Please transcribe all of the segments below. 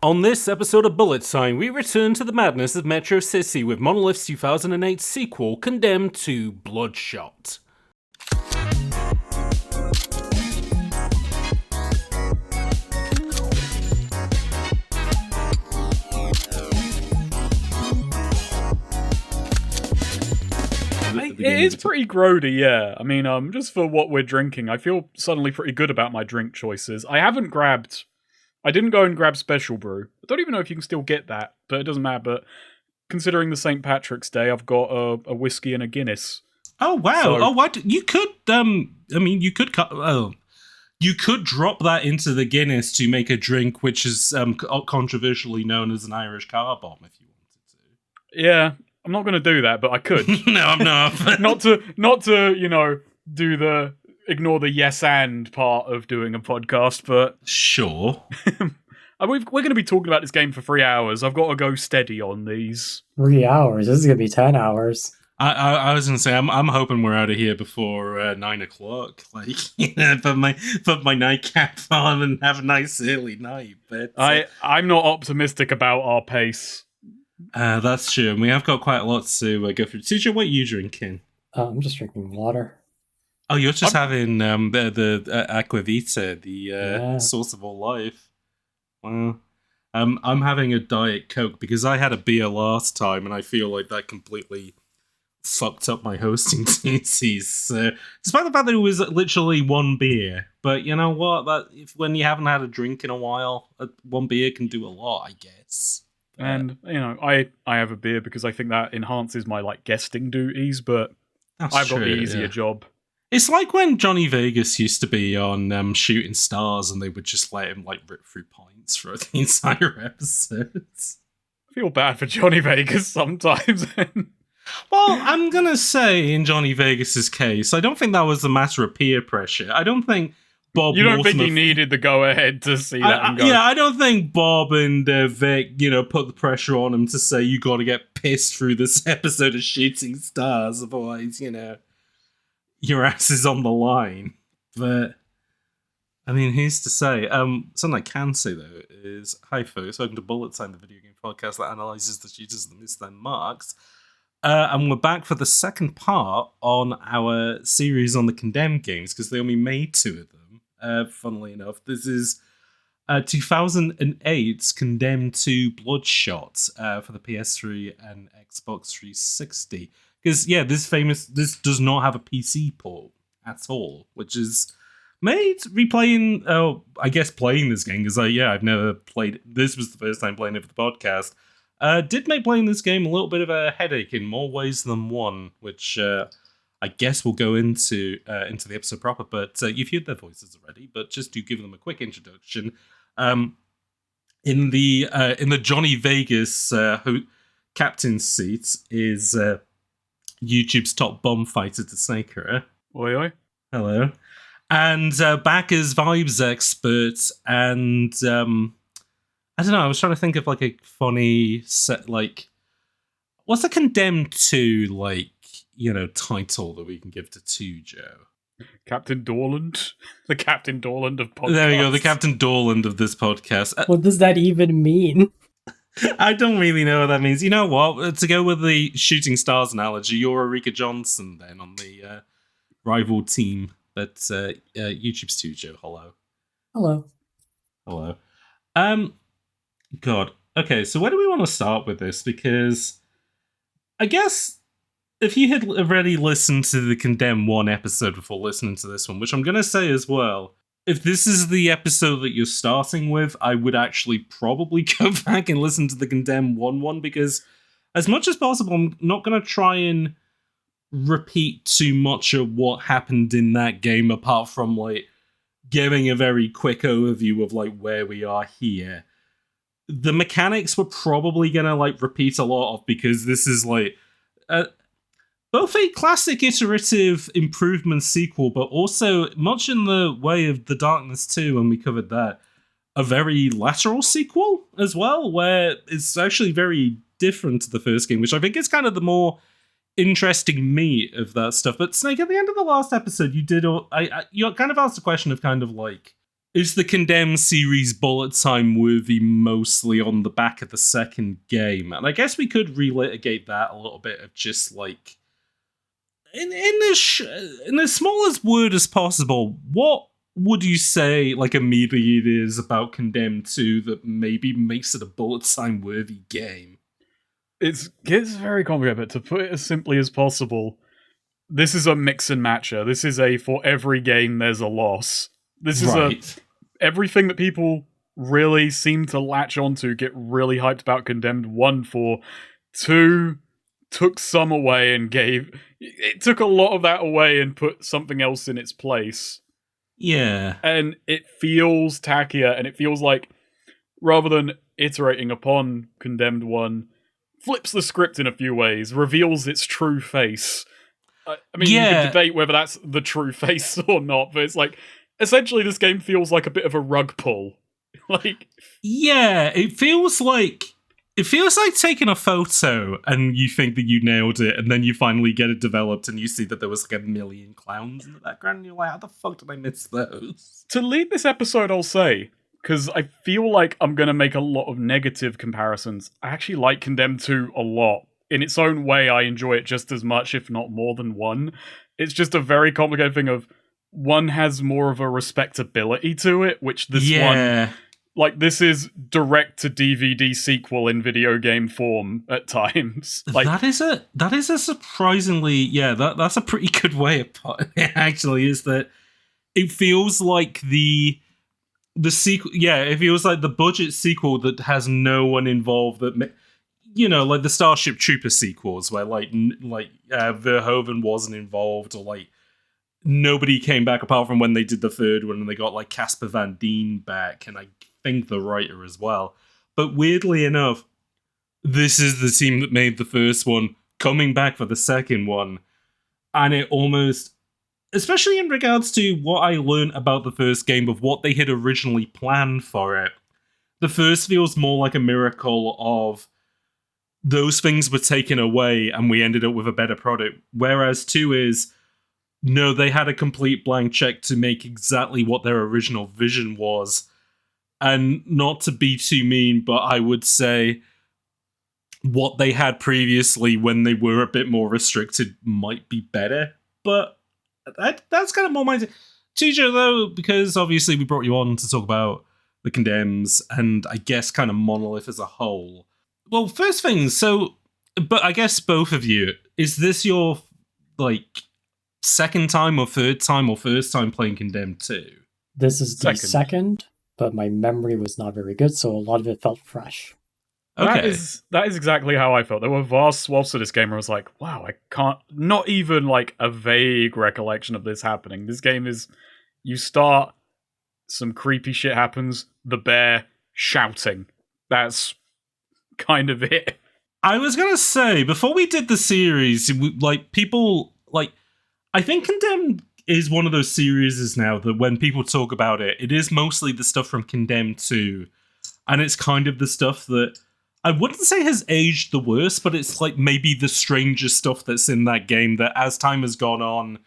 On this episode of Bullet Time, we return to the madness of Metro City with Monolith's 2008 sequel, Condemned to Bloodshot. It is pretty grody, yeah. I mean, just for what we're drinking, I feel suddenly pretty good about my drink choices. I didn't go and grab Special Brew. I don't even know if you can still get that, but it doesn't matter. But considering the St. Patrick's Day, I've got a whiskey and a Guinness. Oh wow! So, you could you could drop that into the Guinness to make a drink which is controversially known as an Irish car bomb if you wanted to. Yeah, I'm not going to do that, but I could. No, I'm not. not to ignore the yes and part of doing a podcast, but sure. We're going to be talking about this game for 3 hours. I've got to go steady on these. 3 hours? This is going to be 10 hours. I was going to say, I'm hoping we're out of here before 9 o'clock. Like, put my nightcap on and have a nice early night. But I'm not optimistic about our pace. That's true. And we have got quite a lot to go through. Teacher, what are you drinking? I'm just drinking water. Oh, you're just having the Aquavita, the source of all life. Well, I'm having a Diet Coke because I had a beer last time, and I feel like that completely fucked up my hosting duties. Despite the fact that it was literally one beer, but you know what? When you haven't had a drink in a while, one beer can do a lot, I guess. And I have a beer because I think that enhances my guesting duties, but I've got the easier job. It's like when Johnny Vegas used to be on Shooting Stars, and they would just let him rip through pints for the entire episodes. I feel bad for Johnny Vegas sometimes. Well, I'm gonna say in Johnny Vegas's case, I don't think that was a matter of peer pressure. I don't think Bob. You don't think he needed the go ahead to see that and go? Yeah, I don't think Bob and Vic, put the pressure on him to say you got to get pissed through this episode of Shooting Stars, otherwise, your ass is on the line. But I mean, who's to say? Something I can say though is, hi folks, welcome to Bullet Time, the video game podcast that analyzes the shooters that miss their marks. And we're back for the second part on our series on the Condemned games, because they only made 2 of them. Funnily enough, this is 2008's Condemned to Bloodshot for the PS3 and Xbox 360. Because, this does not have a PC port at all, which is made playing this game, because I've never played. This was the first time playing it for the podcast. Did make playing this game a little bit of a headache in more ways than one, which I guess we'll go into the episode proper. But you've heard their voices already, but just to give them a quick introduction, in the Johnny Vegas captain's seat is YouTube's top bomb fighter to Snakera. Oi oi. Hello. And back as vibes expert, and I don't know, I was trying to think of a funny set, what's a Condemned to title that we can give to 2, Joe? Captain Dorland? The Captain Dorland of podcasts. There we go, the Captain Dorland of this podcast. What does that even mean? I don't really know what that means. You know what? To go with the Shooting Stars analogy, you're Erika Johnson then on the rival team. But YouTube's 2, Joe. Hello. Hello. God. Okay, so where do we want to start with this? Because I guess if you had already listened to the Condemned 1 episode before listening to this one, which I'm going to say as well, if this is the episode that you're starting with, I would actually probably go back and listen to the Condemned 1, because as much as possible, I'm not going to try and repeat too much of what happened in that game, apart from giving a very quick overview of where we are here. The mechanics we're probably gonna repeat a lot of, because this is both a classic iterative improvement sequel, but also much in the way of The Darkness 2 when we covered that, a very lateral sequel as well, where it's actually very different to the first game, which I think is kind of the more interesting meat of that stuff. But Snake, at the end of the last episode, you kind of asked a question of is the Condemned series bullet time worthy mostly on the back of the second game? And I guess we could relitigate that a little bit of just like, in the smallest word as possible, what would you say like immediately it is about Condemned 2 that maybe makes it a bullet time worthy game? It gets very complicated, but to put it as simply as possible, this is a mix and matcher. This is a for every game there's a loss. This is everything that people really seem to latch onto, get really hyped about Condemned 1 for. 2 took some away and it took a lot of that away and put something else in its place. Yeah. And it feels tackier, and it feels like, rather than iterating upon Condemned 1, flips the script in a few ways, reveals its true face. I mean, you can debate whether that's the true face or not, but it's like, essentially this game feels like a bit of a rug pull. Like, yeah, it feels like taking a photo and you think that you nailed it, and then you finally get it developed and you see that there was like a million clowns in the background and you're like, how the fuck did I miss those? To lead this episode, I'll say, because I feel like I'm going to make a lot of negative comparisons, I actually like Condemned 2 a lot. In its own way, I enjoy it just as much, if not more than 1. It's just a very complicated thing of, 1 has more of a respectability to it, which this one... Like, this is direct-to-DVD sequel in video game form at times. Like, that is a surprisingly... that's a pretty good way of putting it, actually, is that it feels like the sequel... Yeah, it feels like the budget sequel that has no one involved that... You know, like the Starship Trooper sequels, where like Verhoeven wasn't involved, or like nobody came back apart from when they did the third one and they got like Casper Van Dien back, and I think the writer as well. But weirdly enough, this is the team that made the first one coming back for the second one, and it almost, especially in regards to what I learned about the first game of what they had originally planned for it, the first feels more like a miracle of those things were taken away and we ended up with a better product. Whereas 2 is, no, they had a complete blank check to make exactly what their original vision was. And not to be too mean, but I would say what they had previously when they were a bit more restricted might be better. But that's kind of more my... TJ, though, because obviously we brought you on to talk about the Condemns and I guess kind of Monolith as a whole. Well, first thing, but I guess both of you, is this your, like, second time or third time or first time playing Condemned 2? This is the second, but my memory was not very good, so a lot of it felt fresh. Okay. That is exactly how I felt. There were vast swaths of this game where I was like, wow, I can't, not even like a vague recollection of this happening. This game is, you start, some creepy shit happens, the bear shouting. That's kind of it. I was gonna say, before we did the series, like, people, like, I think Condemned is one of those series now that when people talk about it, it is mostly the stuff from Condemned 2, and it's kind of the stuff that I wouldn't say has aged the worst, but it's like maybe the strangest stuff that's in that game that as time has gone on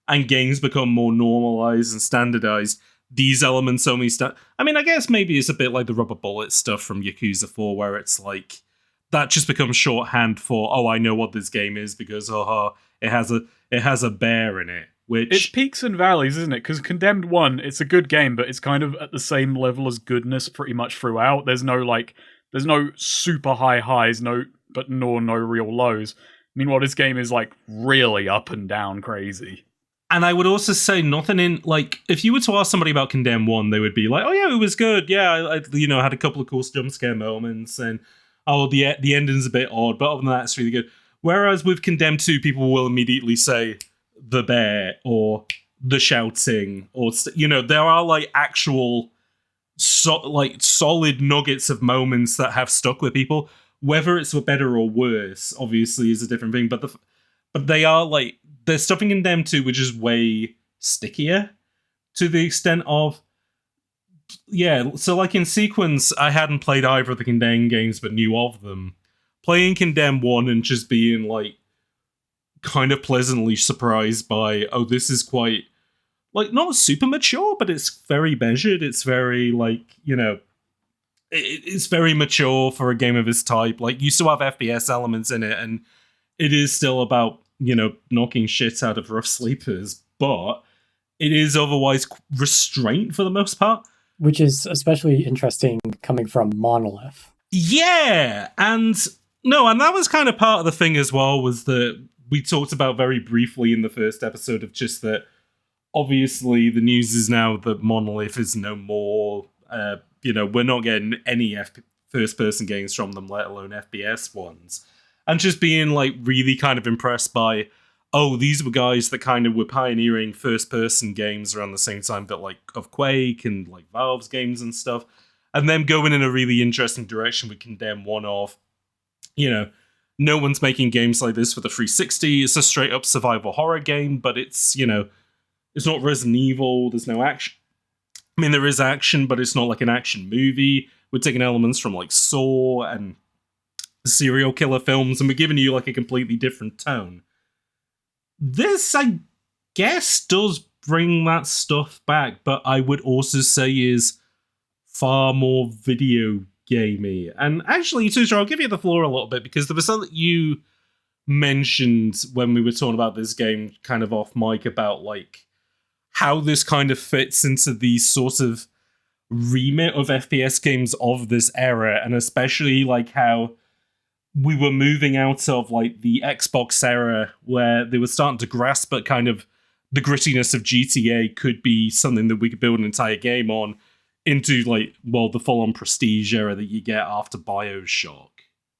and games become more normalized and standardized, these elements only start... I mean, I guess maybe it's a bit like the rubber bullet stuff from Yakuza 4, where it's like, that just becomes shorthand for, oh, I know what this game is because, it has a bear in it. Which... It's peaks and valleys, isn't it? Because Condemned 1, it's a good game, but it's kind of at the same level as goodness pretty much throughout. There's no super high highs, no real lows. Meanwhile, this game is like really up and down crazy. And I would also say nothing in, like, if you were to ask somebody about Condemned 1, they would be like, oh yeah, it was good. Yeah, I had a couple of cool jump scare moments, and the ending's a bit odd, but other than that, it's really good. Whereas with Condemned 2, people will immediately say the bear or the shouting, or there are like actual solid nuggets of moments that have stuck with people. Whether it's better or worse, obviously, is a different thing. But they are like, there's stuff in Condemned 2 which is way stickier to the extent of, so like in sequence, I hadn't played either of the Condemned games but knew of them. Playing Condemned 1 and just being like kind of pleasantly surprised by, oh, this is quite like, not super mature, but it's very measured. It's very, like, you know, it's very mature for a game of its type. Like, you still have FPS elements in it, and it is still about, you know, knocking shit out of rough sleepers, but it is otherwise restrained for the most part. Which is especially interesting coming from Monolith. Yeah, and that was kind of part of the thing as well, was that we talked about very briefly in the first episode of just that, obviously, the news is now that Monolith is no more. You know, we're not getting any first-person games from them, let alone FPS ones. And just being, like, really kind of impressed by, oh, these were guys that kind of were pioneering first-person games around the same time, but, like, of Quake and, like, Valve's games and stuff. And them going in a really interesting direction with Condemn 1 of, you know, no one's making games like this for the 360. It's a straight-up survival horror game, but it's, you know, it's not Resident Evil. There's no action. I mean, there is action, but it's not like an action movie. We're taking elements from, like, Saw and serial killer films, and we're giving you, like, a completely different tone. This, I guess, does bring that stuff back, but I would also say is far more video gamey. And actually, Tutor, I'll give you the floor a little bit, because there was something that you mentioned when we were talking about this game kind of off mic about, like, how this kind of fits into the sort of remit of FPS games of this era, and especially, like, how we were moving out of, like, the Xbox era where they were starting to grasp at kind of the grittiness of GTA could be something that we could build an entire game on, into, like, well, the full-on prestige era that you get after BioShock.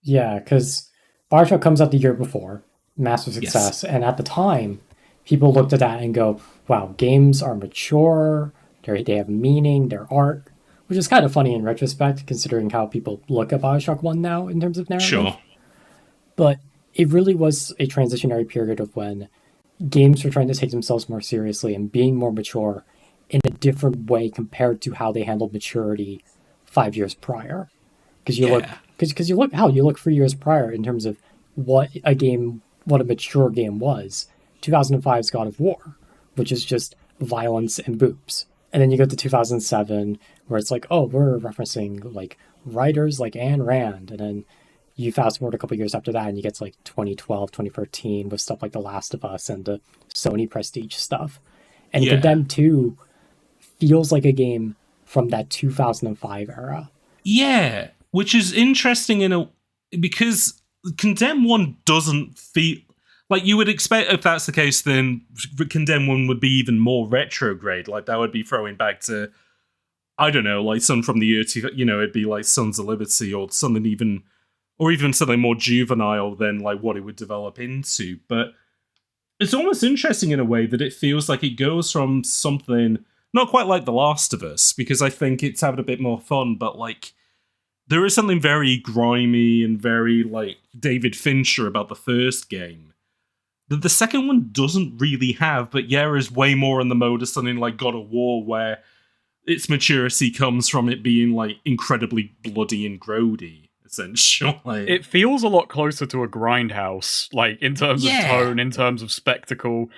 Yeah, because BioShock comes out the year before, massive success, and at the time, people looked at that and go, wow, games are mature, they have meaning, they're art, which is kind of funny in retrospect, considering how people look at BioShock 1 now in terms of narrative. Sure. But it really was a transitionary period of when games were trying to take themselves more seriously and being more mature in a different way compared to how they handled maturity 5 years prior. Because you look 3 years prior in terms of what a mature game was. 2005's God of War, which is just violence and boobs. And then you go to 2007, where it's like, oh, we're referencing, like, writers like Ayn Rand. And then you fast forward a couple years after that, and you get to, like, 2012, 2013 with stuff like The Last of Us and the Sony Prestige stuff. And Condemned 2 feels like a game from that 2005 era. Yeah, which is interesting because Condemn 1 doesn't feel... Like, you would expect, if that's the case, then Condemn 1 would be even more retrograde. Like, that would be throwing back to, I don't know, like, something from the year, you know, it'd be like Sons of Liberty or something even something more juvenile than, like, what it would develop into. But it's almost interesting in a way that it feels like it goes from something, not quite like The Last of Us, because I think it's having a bit more fun, but, like, there is something very grimy and very, like, David Fincher about the first game that the second one doesn't really have, but is way more in the mode of something like God of War, where its maturity comes from it being, like, incredibly bloody and grody, essentially. It feels a lot closer to a Grindhouse, like, in terms of tone, in terms of spectacle.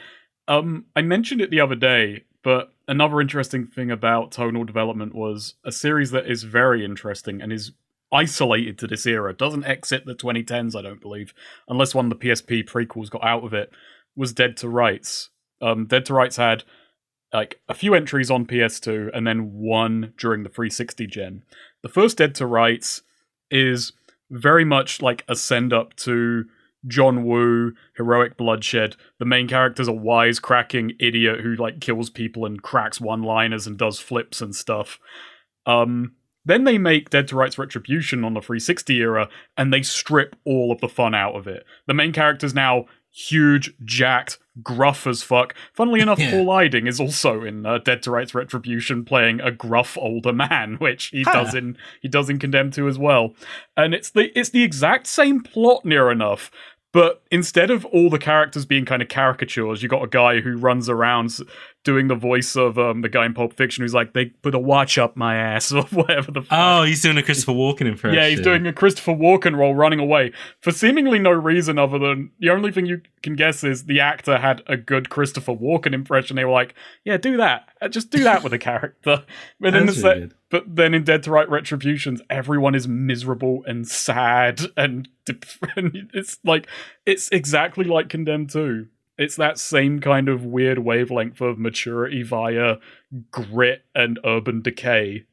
I mentioned it the other day, but another interesting thing about tonal development was a series that is very interesting and is isolated to this era, doesn't exit the 2010s, I don't believe, unless one of the PSP prequels got out of it, was Dead to Rights. Dead to Rights had, like, a few entries on PS2 and then one during the 360 gen. The first Dead to Rights is very much like a send-up to John Woo, Heroic Bloodshed. The main character's a wisecracking idiot who, like, kills people and cracks one-liners and does flips and stuff. Then they make Dead to Rights Retribution on the 360 era, and they strip all of the fun out of it. The main character's now huge, jacked, gruff as fuck. Funnily enough, Paul Eiding is also in Dead to Rights Retribution, playing a gruff older man, which he does in Condemn 2 as well. And it's the exact same plot, near enough. But instead of all the characters being kind of caricatures, you got a guy who runs around doing the voice of the guy in Pulp Fiction who's like, they put a watch up my ass, or whatever the fuck. Oh, he's doing a Christopher Walken impression. Yeah, he's doing a Christopher Walken role running away for seemingly no reason other than the only thing you can guess is the actor had a good Christopher Walken impression. They were like, yeah, do that. Just do that with a character. But then in Dead to Right Retributions, everyone is miserable and sad and it's like, it's exactly like Condemned 2. It's that same kind of weird wavelength of maturity via grit and urban decay.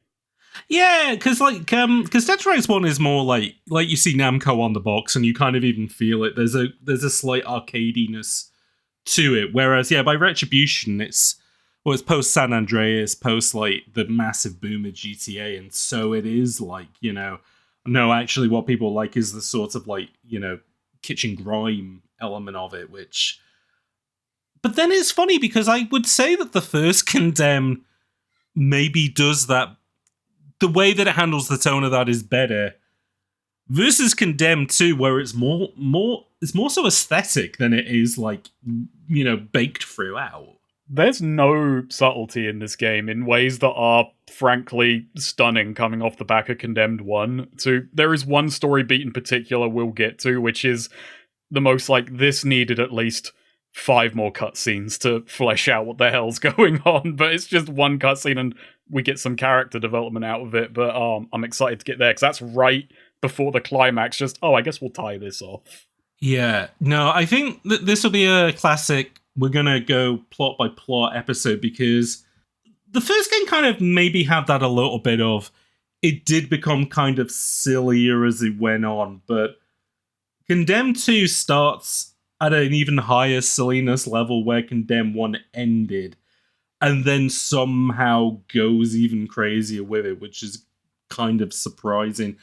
Yeah, because Dead to Rights 1 is more like you see Namco on the box and you kind of even feel it. There's a slight arcadiness to it. Whereas, yeah, by Retribution, it's post San Andreas, post like the massive boom of GTA, and so it is like, no, actually what people like is the sort of like, kitchen grime element of it, which... But then it's funny because I would say that the first Condemned maybe does that. The way that it handles the tone of that is better versus Condemned 2, where it's more so aesthetic than it is like, baked throughout. There's no subtlety in this game in ways that are frankly stunning coming off the back of Condemned 1. There is one story beat in particular we'll get to, which is the most like, this needed at least 5 more cutscenes to flesh out what the hell's going on, but it's just one cutscene and we get some character development out of it. But I'm excited to get there because that's right before the climax. I guess we'll tie this off. Yeah, no, I think that this will be a classic. We're gonna go plot by plot episode because the first game kind of maybe had that a little bit of. It did become kind of sillier as it went on, but Condemned 2 starts at an even higher silliness level where Condemned 1 ended, and then somehow goes even crazier with it, which is kind of surprising.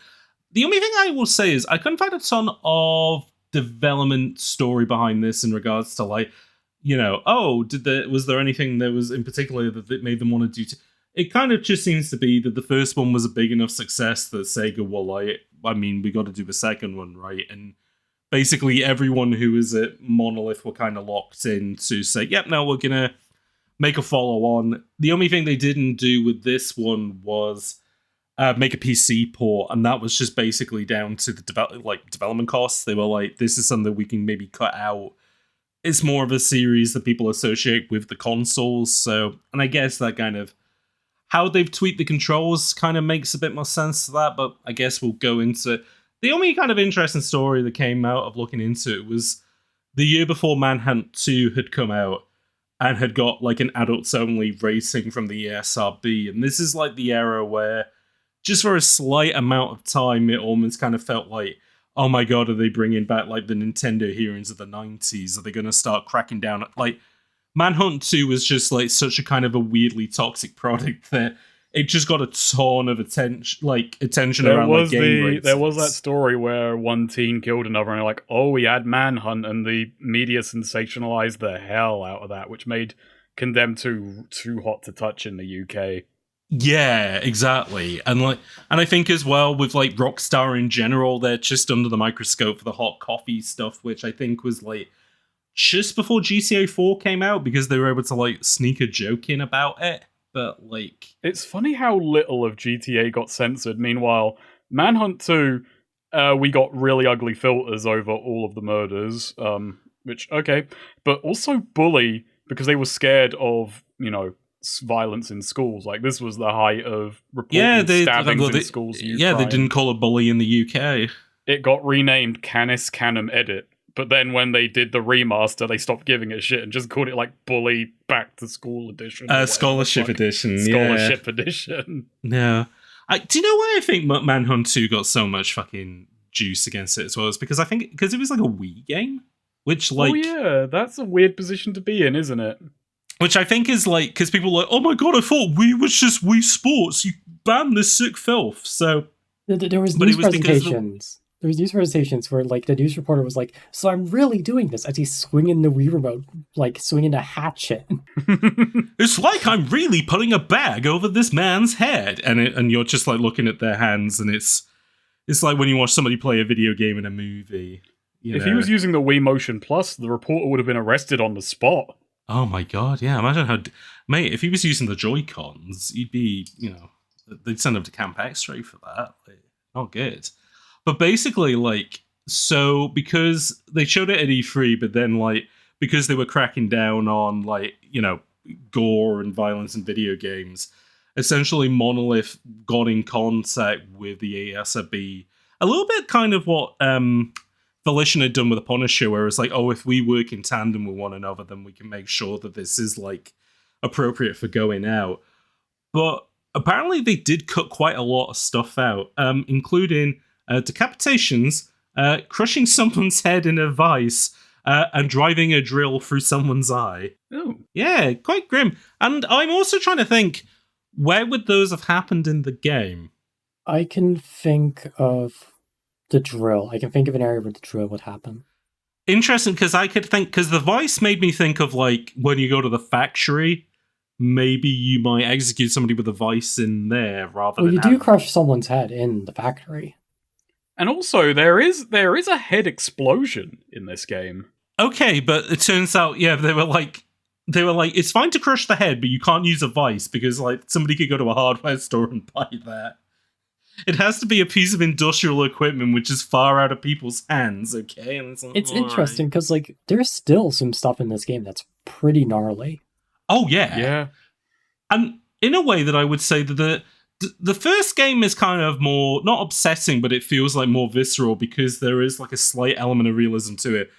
The only thing I will say is I couldn't find a ton of development story behind this in regards to like, was there anything that was in particular that made them want to do? It kind of just seems to be that the first one was a big enough success that Sega we got to do the second one, right? And basically everyone who was at Monolith were kind of locked in to say, yep, no, we're going to make a follow-on. The only thing they didn't do with this one was make a PC port, and that was just basically down to the development costs. They were like, this is something we can maybe cut out. It's more of a series that people associate with the consoles, and I guess that kind of how they've tweaked the controls kind of makes a bit more sense to that, but I guess we'll go into... The only kind of interesting story that came out of looking into it was the year before Manhunt 2 had come out and had got like an adults-only rating from the ESRB, and this is like the era where just for a slight amount of time it almost kind of felt like, oh my god, are they bringing back like the Nintendo heroes of the 90s? Are they going to start cracking down at like... Manhunt 2 was just like such a kind of a weirdly toxic product that it just got a ton of attention around like game rates. There was that story where one teen killed another, and they're like, "Oh, we had Manhunt," and the media sensationalized the hell out of that, which made Condemned 2 too hot to touch in the UK. Yeah, exactly, and I think as well with like Rockstar in general, they're just under the microscope for the hot coffee stuff, which I think was like just before GTA 4 came out because they were able to like sneak a joke in about it. But like, it's funny how little of GTA got censored. Meanwhile, Manhunt 2, we got really ugly filters over all of the murders, which, okay. But also Bully, because they were scared of, violence in schools. Like, this was the height of reporting stabbings in schools. Yeah, they didn't call it Bully in the UK. It got renamed Canis Canum Edit. But then when they did the remaster, they stopped giving it shit and just called it like Bully Back to School Edition. Scholarship Edition. Scholarship Edition. No. Do you know why I think Manhunt 2 got so much fucking juice against it as well? It's because it was like a Wii game. Which like... Oh yeah, that's a weird position to be in, isn't it? Which I think is like... Because people are like, oh my god, I thought Wii was just Wii Sports. You banned this sick filth. So... There was news presentations. There was news presentations where, like, the news reporter was like, "So I'm really doing this," as he's swinging the Wii remote, like swinging a hatchet. It's like I'm really putting a bag over this man's head, and you're just like looking at their hands, and it's like when you watch somebody play a video game in a movie. If he was using the Wii Motion Plus, the reporter would have been arrested on the spot. Oh my god, yeah. Imagine how, mate. If he was using the Joy Cons, you'd be, they'd send him to Camp X-Ray for that. Like, not good. But basically, like, so because they showed it at E3, but then like because they were cracking down on like gore and violence in video games, essentially Monolith got in contact with the ASRB. A little bit kind of what Volition had done with the Punisher, where it's like, oh, if we work in tandem with one another, then we can make sure that this is like appropriate for going out. But apparently they did cut quite a lot of stuff out, including decapitations, crushing someone's head in a vice, and driving a drill through someone's eye. Oh. Yeah, quite grim. And I'm also trying to think, where would those have happened in the game? I can think of the drill. I can think of an area where the drill would happen. Interesting, because the vice made me think of like when you go to the factory, maybe you might execute somebody with a vice in there rather than. Well, you do crush someone's head in the factory. And also, there is a head explosion in this game. Okay, but it turns out, they were like, it's fine to crush the head, but you can't use a vice because like somebody could go to a hardware store and buy that. It has to be a piece of industrial equipment which is far out of people's hands, okay? And it's interesting because like there's still some stuff in this game that's pretty gnarly. Oh yeah, yeah. And in a way that I would say that the first game is kind of more not upsetting, but it feels like more visceral because there is like a slight element of realism to it.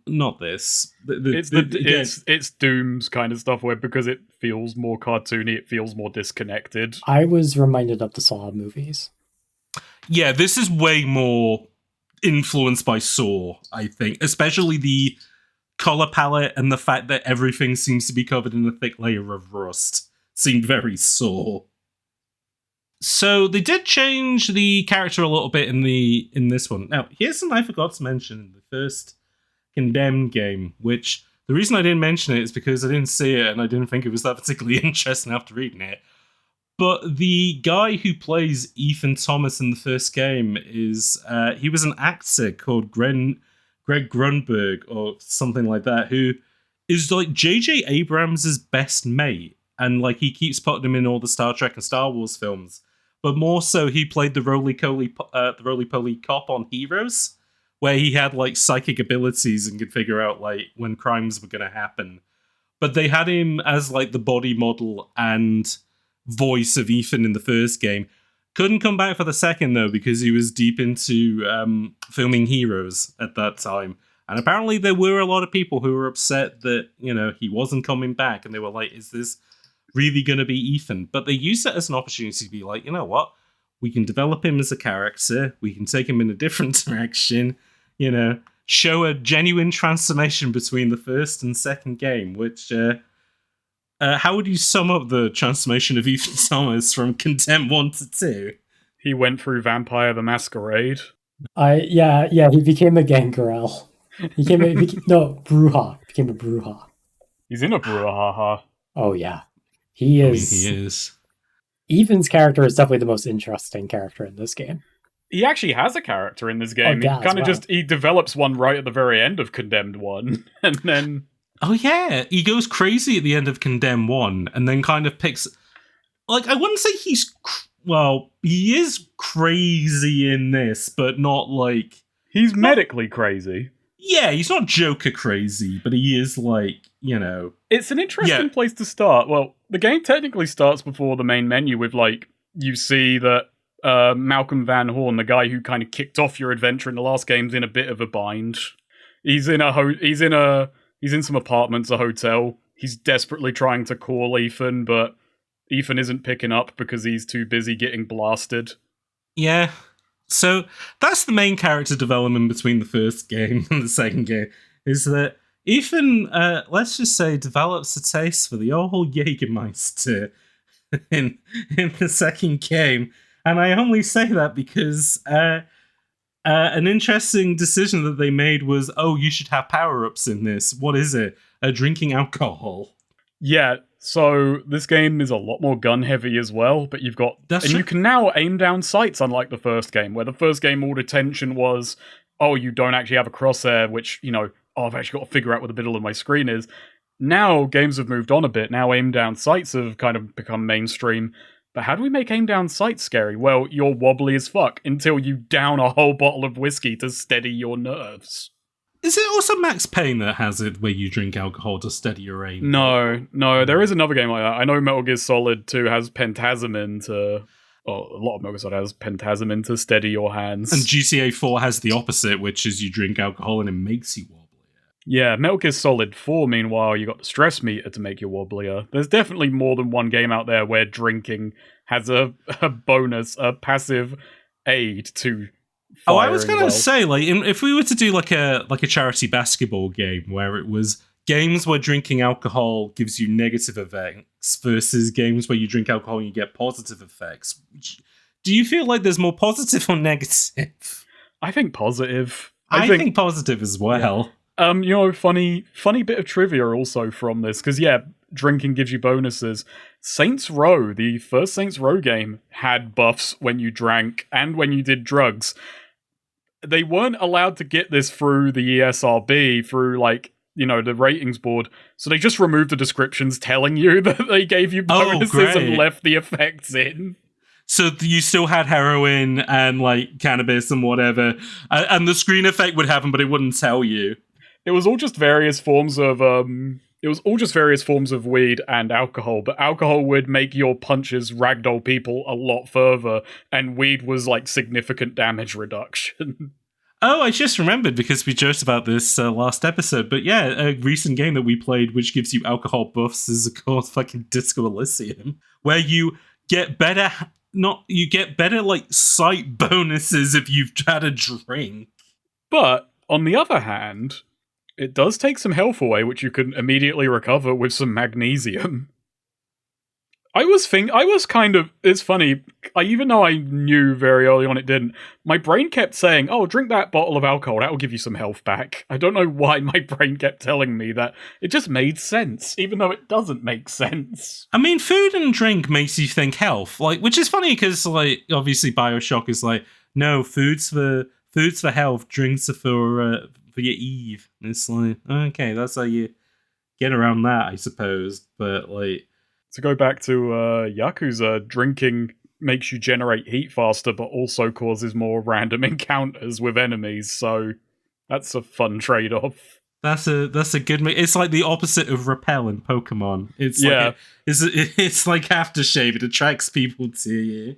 Not this. It's Doom's kind of stuff where because it feels more cartoony, it feels more disconnected. I was reminded of the Saw movies. Yeah, this is way more influenced by Saw, I think. Especially the color palette and the fact that everything seems to be covered in a thick layer of rust. Seemed very Saw. So they did change the character a little bit in this one. Now, here's something I forgot to mention in the first Condemned game, which the reason I didn't mention it is because I didn't see it and I didn't think it was that particularly interesting after reading it. But the guy who plays Ethan Thomas in the first game is he was an actor called Greg Grunberg or something like that, who is like J.J. Abrams' best mate, and like he keeps putting him in all the Star Trek and Star Wars films. But more so, he played the roly-poly cop on Heroes, where he had like psychic abilities and could figure out like when crimes were going to happen. But they had him as like the body model and voice of Ethan in the first game. Couldn't come back for the second though because he was deep into filming Heroes at that time. And apparently there were a lot of people who were upset that, he wasn't coming back, and they were like, is this really going to be Ethan? But they used it as an opportunity to be like, you know what? We can develop him as a character. We can take him in a different direction. Show a genuine transformation between the first and second game, which, how would you sum up the transformation of Ethan Thomas from Condemned 1 to 2? He went through Vampire the Masquerade. He became a gangrel. Bruja. Became a Bruja. He's in a Bruja. Oh, yeah. He is. He is. Ethan's character is definitely the most interesting character in this game. He actually has a character in this game. He develops one right at the very end of Condemned 1, and then... Oh yeah, he goes crazy at the end of Condemned 1, and then kind of picks... Like, I wouldn't say he's... he is crazy in this, but not like... He's medically crazy. Yeah, he's not Joker crazy, but he is like, It's an interesting place to start. Well, the game technically starts before the main menu with, like, you see that Malcolm Van Horn, the guy who kind of kicked off your adventure in the last game's in a bit of a bind. He's in some apartments, a hotel. He's desperately trying to call Ethan, but Ethan isn't picking up because he's too busy getting blasted. Yeah. So that's the main character development between the first game and the second game, is that Ethan, let's just say, develops a taste for the old Jägermeister in the second game. And I only say that because an interesting decision that they made was, you should have power-ups in this. What is it? Drinking alcohol. Yeah, so this game is a lot more gun-heavy as well, but you've got... You can now aim down sights, unlike the first game, where the first game all the tension was, you don't actually have a crosshair, which, I've actually got to figure out what the middle of my screen is. now games have moved on a bit. Now aim down sights have kind of become mainstream. But how do we make aim down sights scary? Well, you're wobbly as fuck until you down a whole bottle of whiskey to steady your nerves. Is it also Max Payne that has it where you drink alcohol to steady your aim? No, there is another game like that. I know Metal Gear Solid 2 has Pentazamin to... Well, a lot of Metal Gear Solid has Pentazamin to steady your hands. And GTA 4 has the opposite, which is you drink alcohol and it makes you wobblier. Yeah, Metal Gear Solid 4, meanwhile, you got the stress meter to make you wobblier. There's definitely more than one game out there where drinking has a bonus, a passive aid to firing. I was gonna say, like, if we were to do like a charity basketball game where it was games where drinking alcohol gives you negative effects versus games where you drink alcohol and you get positive effects, do you feel like there's more positive or negative? I think positive. I think positive as well. Yeah. Funny bit of trivia also from this, because drinking gives you bonuses. Saints Row, the first Saints Row game, had buffs when you drank and when you did drugs. They weren't allowed to get this through the ESRB, through the ratings board, so they just removed the descriptions telling you that they gave you bonuses and left the effects in. So you still had heroin and cannabis and whatever, and the screen effect would happen, but it wouldn't tell you. It was all just various forms of weed and alcohol, but alcohol would make your punches ragdoll people a lot further, and weed was significant damage reduction. Oh, I just remembered because we joked about this last episode, but yeah, a recent game that we played which gives you alcohol buffs is of course fucking Disco Elysium, where you get better sight bonuses if you've had a drink. But on the other hand, it does take some health away, which you can immediately recover with some magnesium. It's funny, even though I knew very early on it didn't, my brain kept saying, oh, drink that bottle of alcohol, that will give you some health back. I don't know why my brain kept telling me that. It just made sense, even though it doesn't make sense. I mean, food and drink makes you think health, which is funny because, obviously Bioshock is no, food's for health, drinks are for your Eve. And it's okay, that's how you get around that, I suppose. But to go back to Yakuza, drinking makes you generate heat faster, but also causes more random encounters with enemies. So that's a fun trade-off. That's a good. It's like the opposite of repel in Pokemon. It's it's like aftershave. It attracts people to you.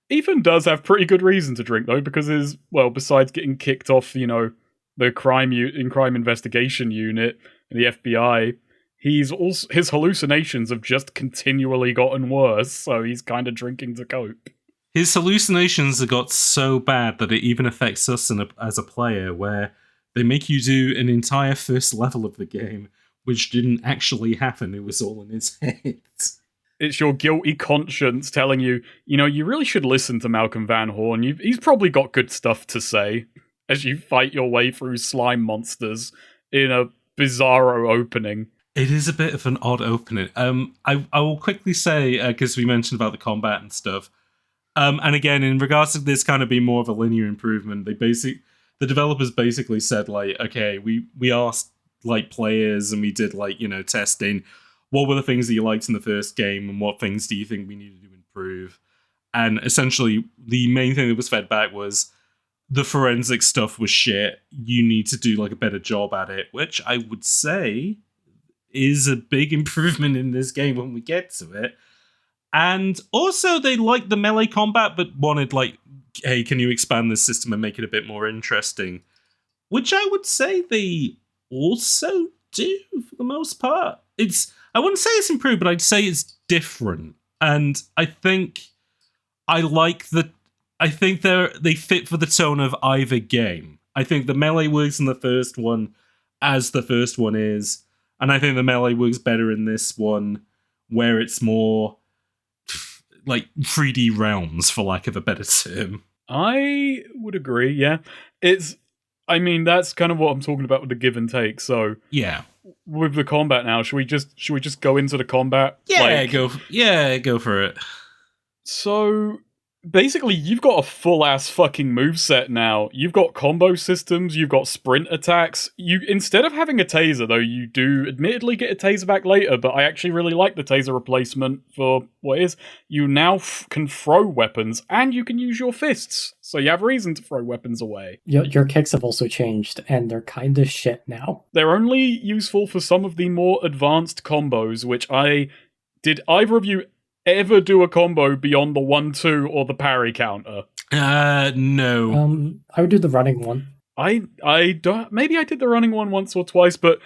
Ethan does have pretty good reason to drink though, because besides getting kicked off, the crime investigation unit, the FBI, his hallucinations have just continually gotten worse, so he's kind of drinking to cope. His hallucinations have got so bad that it even affects us as a player, where they make you do an entire first level of the game, which didn't actually happen. It was all in his head. It's your guilty conscience telling you, you really should listen to Malcolm Van Horn. He's probably got good stuff to say as you fight your way through slime monsters in a bizarro opening. It is a bit of an odd opening. I will quickly say, because we mentioned about the combat and stuff, and again, in regards to this kind of being more of a linear improvement, the developers basically said, okay, we asked, players and we did, testing. What were the things that you liked in the first game and what things do you think we needed to improve? And essentially, the main thing that was fed back was the forensic stuff was shit. You need to do, a better job at it, which I would say is a big improvement in this game when we get to it. And also they liked the melee combat, but wanted hey, can you expand this system and make it a bit more interesting? Which I would say they also do for the most part. I wouldn't say it's improved, but I'd say it's different. And I think they fit for the tone of either game. I think the melee works in the first one as the first one is, and I think the melee works better in this one, where it's more 3D realms, for lack of a better term. I would agree, yeah. That's kind of what I'm talking about with the give and take, so... Yeah. With the combat now, should we just go into the combat? Yeah, go for it. So, basically, you've got a full-ass fucking moveset now. You've got combo systems, you've got sprint attacks. You, instead of having a taser, though, you do admittedly get a taser back later, but I actually really like the taser replacement for what it is. You now can throw weapons, and you can use your fists. So you have reason to throw weapons away. Your kicks have also changed, and they're kind of shit now. They're only useful for some of the more advanced combos, which Did either of you ever do a combo beyond the 1-2 or the parry counter? No. I would do the running one. I don't. Maybe I did the running one once or twice, but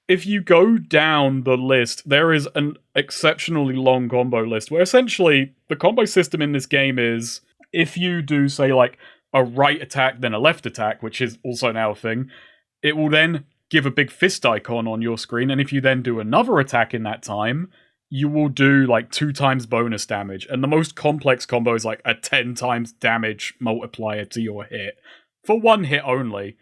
if you go down the list, there is an exceptionally long combo list where essentially the combo system in this game is if you do, say, like a right attack, then a left attack, which is also now a thing, it will then give a big fist icon on your screen, and if you then do another attack in that time, you will do like 2 times bonus damage, and the most complex combo is like a 10 times damage multiplier to your hit, for 1 hit only.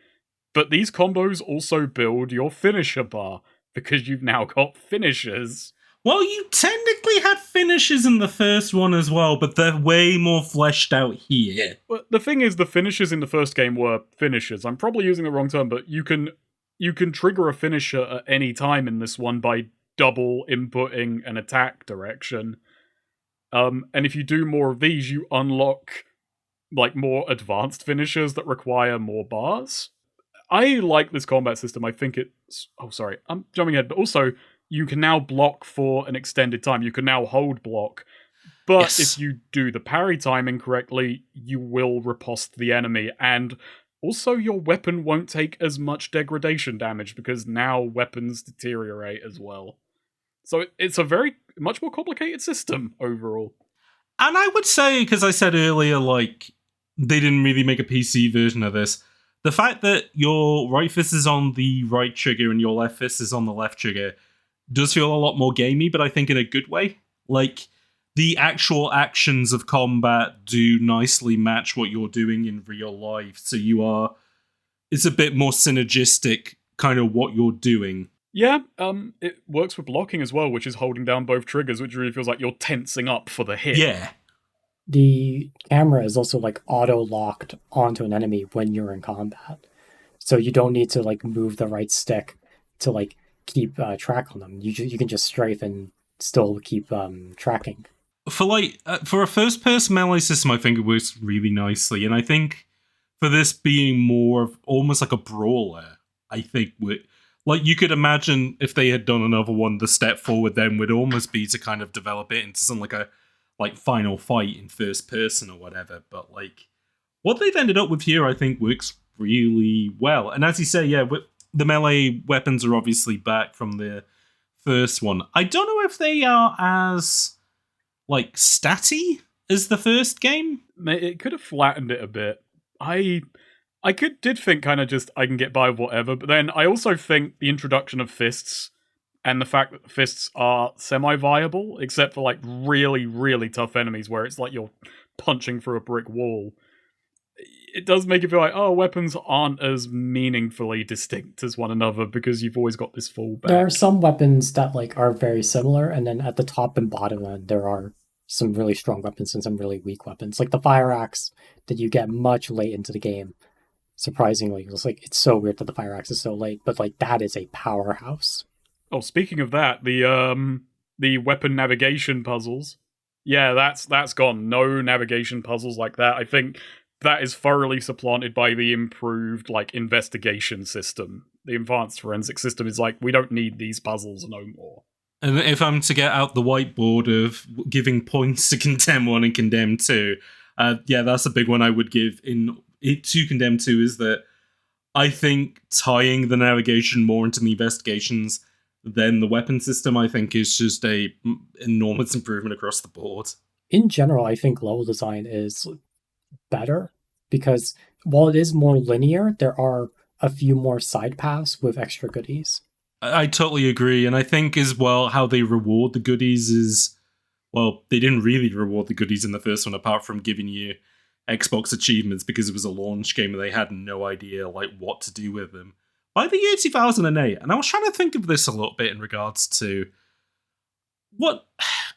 But these combos also build your finisher bar, because you've now got finishers. Well, you technically had finishes in the first one as well, but they're way more fleshed out here. Well, the thing is, the finishers in the first game were finishers. I'm probably using the wrong term, but you can trigger a finisher at any time in this one by double inputting an attack direction. And if you do more of these, you unlock like more advanced finishers that require more bars. I like this combat system. I think it's... Oh, sorry. I'm jumping ahead. But also, you can now block for an extended time. You can now hold block. But Yes. if you do the parry timing correctly, you will riposte the enemy. And also, your weapon won't take as much degradation damage because now weapons deteriorate as well. So it's a much more complicated system overall. And I would say, because I said earlier, like, they didn't really make a PC version of this, the fact that your right fist is on the right trigger and your left fist is on the left trigger does feel a lot more gamey, but I think in a good way. Like, the actual actions of combat do nicely match what you're doing in real life, so it's a bit more synergistic, kind of what you're doing. Yeah, it works with blocking as well, which is holding down both triggers, which really feels like you're tensing up for the hit. Yeah. The camera is also like auto-locked onto an enemy when you're in combat. So you don't need to like move the right stick to like keep track on them. You can just strafe and still keep tracking. For a first-person melee system, I think it works really nicely, and I think for this being more of almost like a brawler, I think like you could imagine if they had done another one, the step forward then would almost be to kind of develop it into something like final fight in first person or whatever. But like what they've ended up with here, I think works really well. And as you say, yeah, the melee weapons are obviously back from the first one. I don't know if they are as like statty as the first game. It could have flattened it a bit. I did think kind of just I can get by with whatever, but then I also think the introduction of fists and the fact that fists are semi-viable, except for like really, really tough enemies where it's like you're punching through a brick wall, it does make it feel like, oh, weapons aren't as meaningfully distinct as one another because you've always got this fallback. There are some weapons that like are very similar, and then at the top and bottom end there are some really strong weapons and some really weak weapons. Like the fire axe that you get much late into the game. Surprisingly, it's so weird that the fire axe is so late, but like that is a powerhouse. Oh, speaking of that, the weapon navigation puzzles, yeah, that's gone. No navigation puzzles like that. I think that is thoroughly supplanted by the improved like investigation system. The advanced forensic system is like, we don't need these puzzles no more. And if I'm to get out the whiteboard of giving points to Condemn 1 and Condemn 2, yeah, that's a big one I would give to Condemn 2, is that I think tying the navigation more into the investigations than the weapon system, I think, is just a enormous improvement across the board. In general, I think level design is better because while it is more linear, there are a few more side paths with extra goodies. I totally agree, and I think as well how they reward the goodies is, well, they didn't really reward the goodies in the first one apart from giving you Xbox achievements because it was a launch game and they had no idea like what to do with them. By the year 2008, and I was trying to think of this a little bit in regards to what...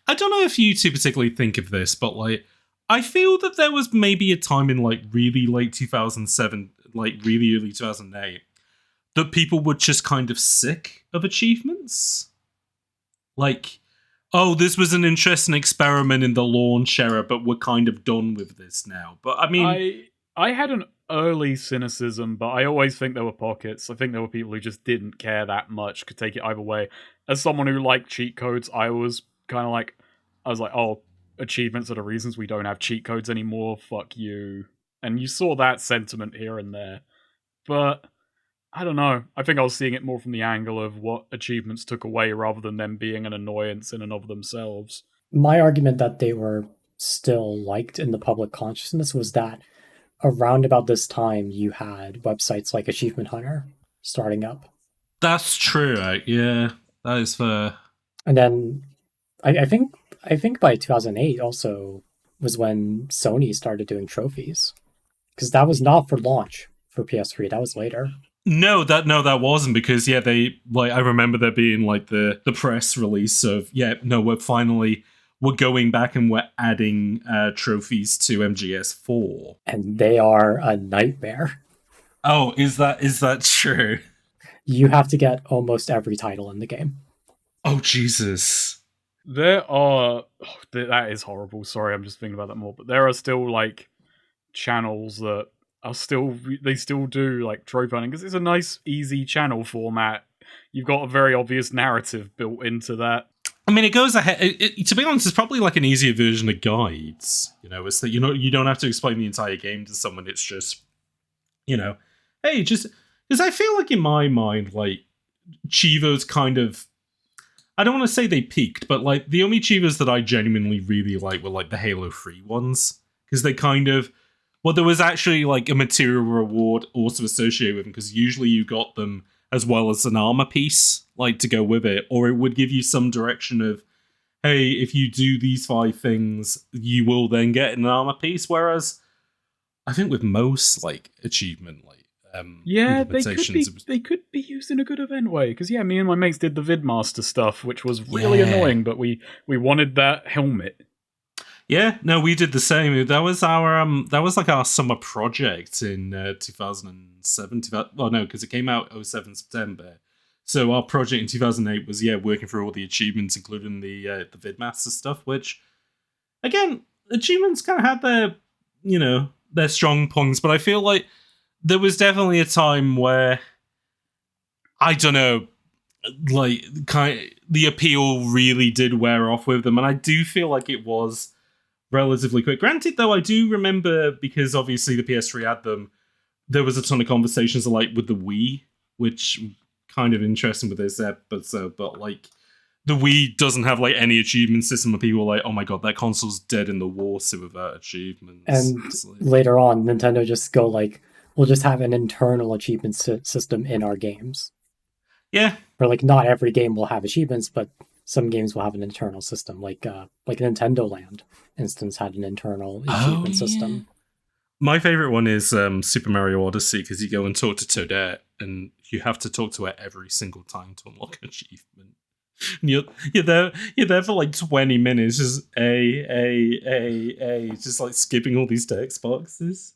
I don't know if you two particularly think of this, but like, I feel that there was maybe a time in like really late 2007, like really early 2008, that people were just kind of sick of achievements. Like, oh, this was an interesting experiment in the launch era, but we're kind of done with this now. But I mean, I had an early cynicism, but I always think there were pockets. I think there were people who just didn't care that much, could take it either way. As someone who liked cheat codes, I was like, oh, achievements are the reasons we don't have cheat codes anymore. Fuck you. And you saw that sentiment here and there. But I don't know. I think I was seeing it more from the angle of what achievements took away rather than them being an annoyance in and of themselves. My argument that they were still liked in the public consciousness was that around about this time, you had websites like Achievement Hunter starting up. that's true. Yeah, that is fair. And then I think by 2008 also was when Sony started doing trophies. Because that was not for launch for PS3. That was later. No, that wasn't, because they like, I remember there being like the press release of we're going back and we're adding trophies to MGS4. And they are a nightmare. Oh, is that true? You have to get almost every title in the game. Oh, Jesus. There are... that is horrible. Sorry, I'm just thinking about that more. But there are still, like, channels that are still... They still do, like, trophy hunting, because it's a nice, easy channel format. You've got a very obvious narrative built into that. I mean, it goes ahead. To be honest, it's probably like an easier version of guides. It's that you don't have to explain the entire game to someone. It's just, hey, just because I feel like in my mind, like Chivo's kind of, I don't want to say they peaked, but like the only Chivos that I genuinely really like were like the Halo 3 ones, because they kind of, well, there was actually like a material reward also associated with them, because usually you got them as well as an armor piece, like, to go with it, or it would give you some direction of, hey, if you do these 5 things, you will then get an armor piece. Whereas, I think with most like achievement, like they could be used in a good event way. Because me and my mates did the Vidmaster stuff, which was really annoying, but we wanted that helmet. Yeah, no, we did the same. That was like our summer project in 2007. Well, no, because it came out 07 September. So our project in 2008 was working through all the achievements, including the Vidmaster stuff. Which, again, achievements kind of had their strong points, but I feel like there was definitely a time where, I don't know, like the appeal really did wear off with them, and I do feel like it was relatively quick. Granted, though, I do remember, because obviously the PS3 had them, there was a ton of conversations like with the Wii, which kind of interesting with this episode, but like the Wii doesn't have like any achievement system, and people are like, oh my god, that console's dead in the water without achievements. And later on, Nintendo just go like, we'll just have an internal achievement system in our games. Yeah. Or like not every game will have achievements, but some games will have an internal system, like Nintendo Land instance had an internal achievement system. My favorite one is Super Mario Odyssey, because you go and talk to Toadette, and you have to talk to her every single time to unlock an achievement. And you're there for like 20 minutes, just just like skipping all these text boxes.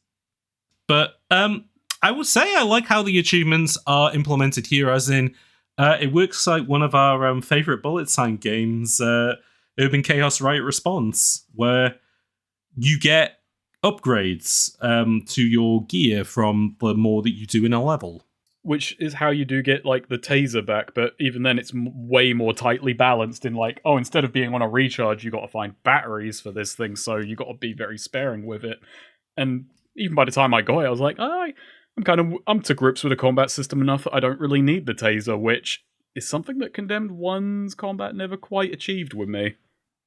But I will say I like how the achievements are implemented here, as in it works like one of our favorite bullet time games, Urban Chaos Riot Response, where you get upgrades to your gear from the more that you do in a level. Which is how you do get like the taser back, but even then it's way more tightly balanced in like, oh, instead of being on a recharge, you got to find batteries for this thing, so you got to be very sparing with it. And even by the time I got it, I was like, I'm to grips with the combat system enough that I don't really need the taser, which is something that Condemned 1's combat never quite achieved with me.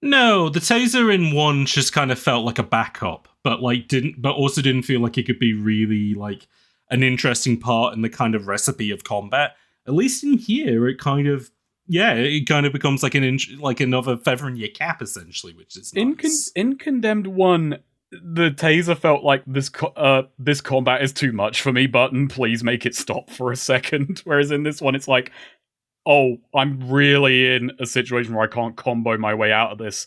No, the taser in 1 just kind of felt like a backup, but also didn't feel like it could be really like an interesting part in the kind of recipe of combat. At least in here, it kind of becomes like another feather in your cap, essentially, which is nice. In Condemned 1, the taser felt like this combat is too much for me, button, please make it stop for a second. Whereas in this one, it's like, oh, I'm really in a situation where I can't combo my way out of this.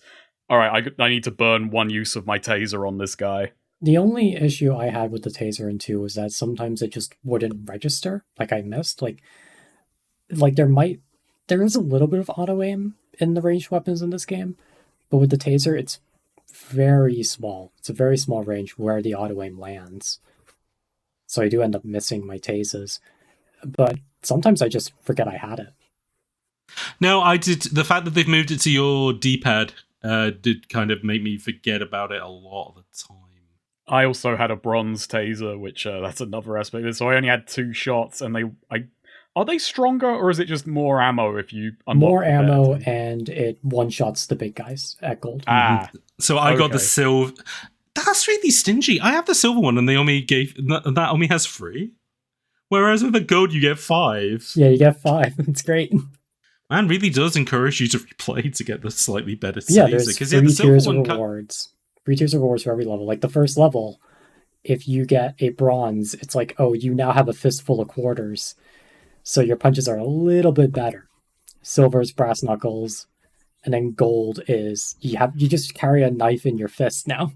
alright, I need to burn one use of my taser on this guy. The only issue I had with the taser in 2 was that sometimes it just wouldn't register. Like, I missed. Like there is a little bit of auto aim in the ranged weapons in this game, but with the taser, it's very small. It's a very small range where the auto aim lands. So I do end up missing my tasers. But sometimes I just forget I had it. No, I did. The fact that they've moved it to your D-pad did kind of make me forget about it a lot of the time. I also had a bronze taser, which that's another aspect of it. So I only had 2 shots, and are they stronger, or is it just more ammo if you unlock more ammo, bed? and it one-shots the big guys at gold. So I got the silver. That's really stingy. I have the silver one, and they only that only has 3. Whereas with the gold, you get 5. Yeah, you get 5. It's great. Man, really does encourage you to replay to get the slightly better Yeah, taser. there's 'Cause, 3 the silver tiers of one rewards. 3 tiers of rewards for every level. Like the first level, if you get a bronze, it's like, oh, you now have a fistful of quarters. So your punches are a little bit better. Silver is brass knuckles, and then gold is you just carry a knife in your fist now.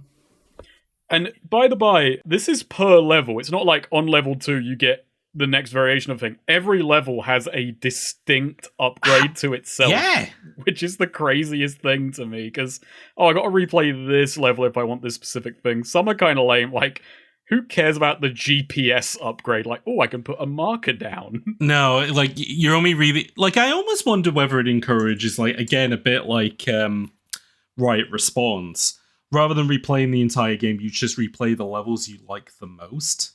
And by the by, this is per level. It's not like on level 2 you get the next variation of thing. Every level has a distinct upgrade to itself. Yeah. Which is the craziest thing to me, because, I gotta replay this level if I want this specific thing. Some are kind of lame, like, who cares about the GPS upgrade? Like, I can put a marker down. No, like, you're only really... Like, I almost wonder whether it encourages, like, again, a bit like Riot Response. Rather than replaying the entire game, you just replay the levels you like the most.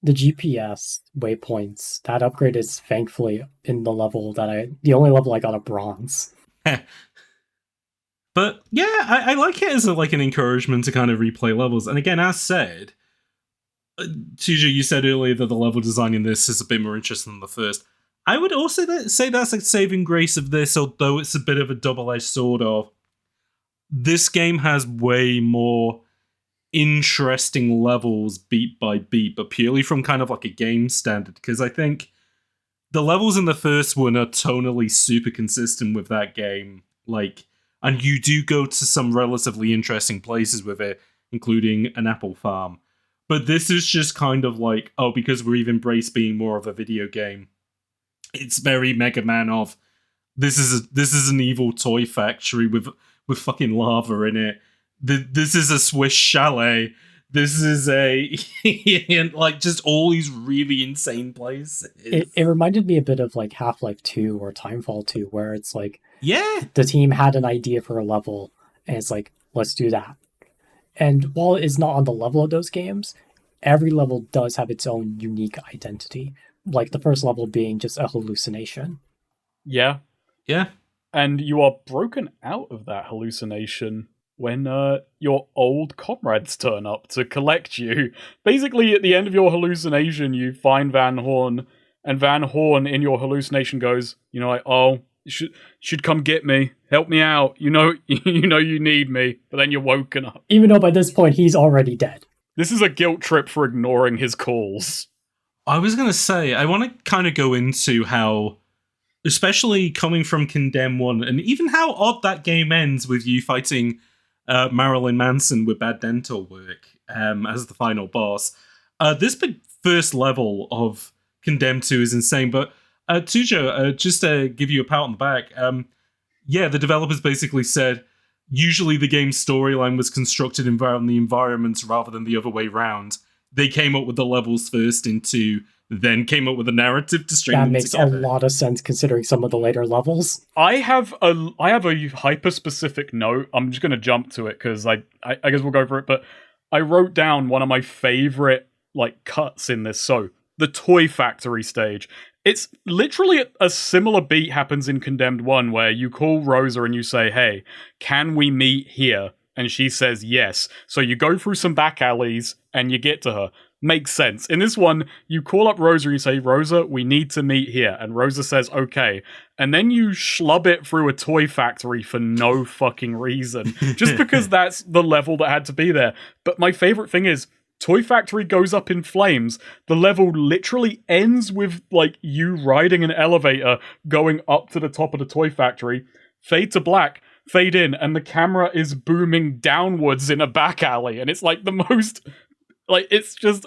The GPS waypoints, that upgrade is thankfully in the only level I got a bronze. But yeah, I like it as an encouragement to kind of replay levels. And again, as said, Tuja, you said earlier that the level design in this is a bit more interesting than the first. I would also say that's a saving grace of this, although it's a bit of a double-edged sword of this game has way more interesting levels beat by beat, but purely from kind of like a game standard, because I think the levels in the first one are tonally super consistent with that game, like, and you do go to some relatively interesting places with it, including an apple farm. But this is just kind of like, because we've embraced being more of a video game, it's very Mega Man of this is an evil toy factory with fucking lava in it. This is a Swiss chalet. This is and like just all these really insane places. It reminded me a bit of like Half-Life 2 or Timefall 2, where it's like, yeah, the team had an idea for a level, and it's like, let's do that. And while it's not on the level of those games, every level does have its own unique identity. Like the first level being just a hallucination. Yeah. Yeah. And you are broken out of that hallucination when your old comrades turn up to collect you. Basically, at the end of your hallucination, you find Van Horn, and Van Horn in your hallucination goes, like, you should come get me, help me out. You know you need me, but then you're woken up. Even though by this point he's already dead. This is a guilt trip for ignoring his calls. I was gonna say, I want to kind of go into how, especially coming from Condemn 1, and even how odd that game ends with you fighting Marilyn Manson with bad dental work as the final boss. This big first level of Condemn 2 is insane, but Tujo, just to give you a pat on the back, the developers basically said usually the game's storyline was constructed around the environments rather than the other way around. They came up with the levels first in 2, then came up with a narrative to string them together. That makes a lot of sense considering some of the later levels. I have a hyper-specific note. I'm just going to jump to it because I guess we'll go for it, but I wrote down one of my favorite cuts in this. So, the Toy Factory stage. It's literally a similar beat happens in Condemned 1 where you call Rosa and you say, hey, can we meet here? And she says yes. So you go through some back alleys and you get to her. Makes sense. In this one, you call up Rosa and you say, Rosa, we need to meet here. And Rosa says, okay. And then you schlub it through a toy factory for no fucking reason. Just because that's the level that had to be there. But my favorite thing is, Toy Factory goes up in flames. The level literally ends with, you riding an elevator going up to the top of the Toy Factory. Fade to black. fade in, and the camera is booming downwards in a back alley, and it's like the most, like, it's just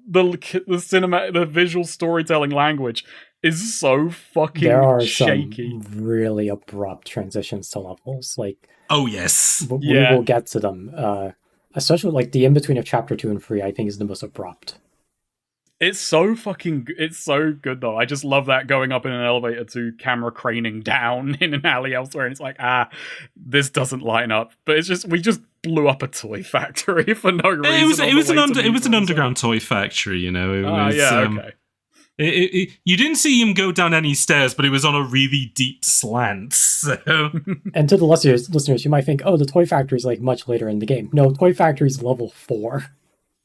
the visual storytelling language is so fucking there are shaky. some really abrupt transitions to levels. Like, oh yes, we will get to them. Especially like the in between of chapter 2 and 3, I think is the most abrupt. It's so good though. I just love that going up in an elevator to camera craning down in an alley elsewhere, and it's like, this doesn't line up. But it's just, we just blew up a toy factory for no reason. It was an underground toy factory, you know. It was, okay. You didn't see him go down any stairs, but it was on a really deep slant. So, and to the listeners, you might think, "Oh, the toy factory is like much later in the game." No, toy factory is level 4.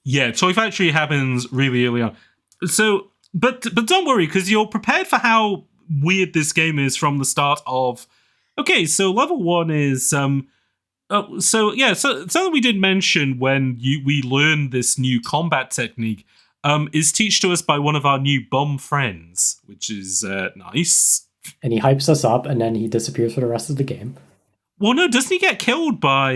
Yeah, toy factory happens really early on. So, but don't worry, because you're prepared for how weird this game is from the start of. Okay, so level 1 is something we did mention when we learned this new combat technique. Is teached to us by one of our new bum friends, which is nice. And he hypes us up, and then he disappears for the rest of the game. Well, no, doesn't he get killed by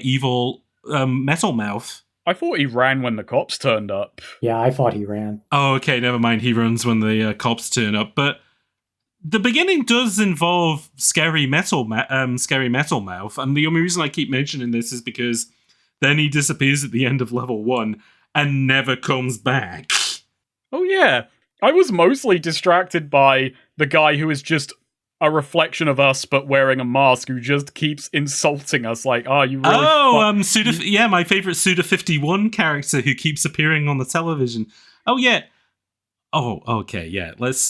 evil Metal Mouth? I thought he ran when the cops turned up. Yeah, I thought he ran. Oh, okay, never mind. He runs when the cops turn up. But the beginning does involve scary Metal Mouth, and the only reason I keep mentioning this is because then he disappears at the end of level 1. And never comes back. Oh yeah, I was mostly distracted by the guy who is just a reflection of us, but wearing a mask, who just keeps insulting us. Like, you really? My favorite Suda51 character who keeps appearing on the television. Oh yeah. Oh, okay, yeah. Let's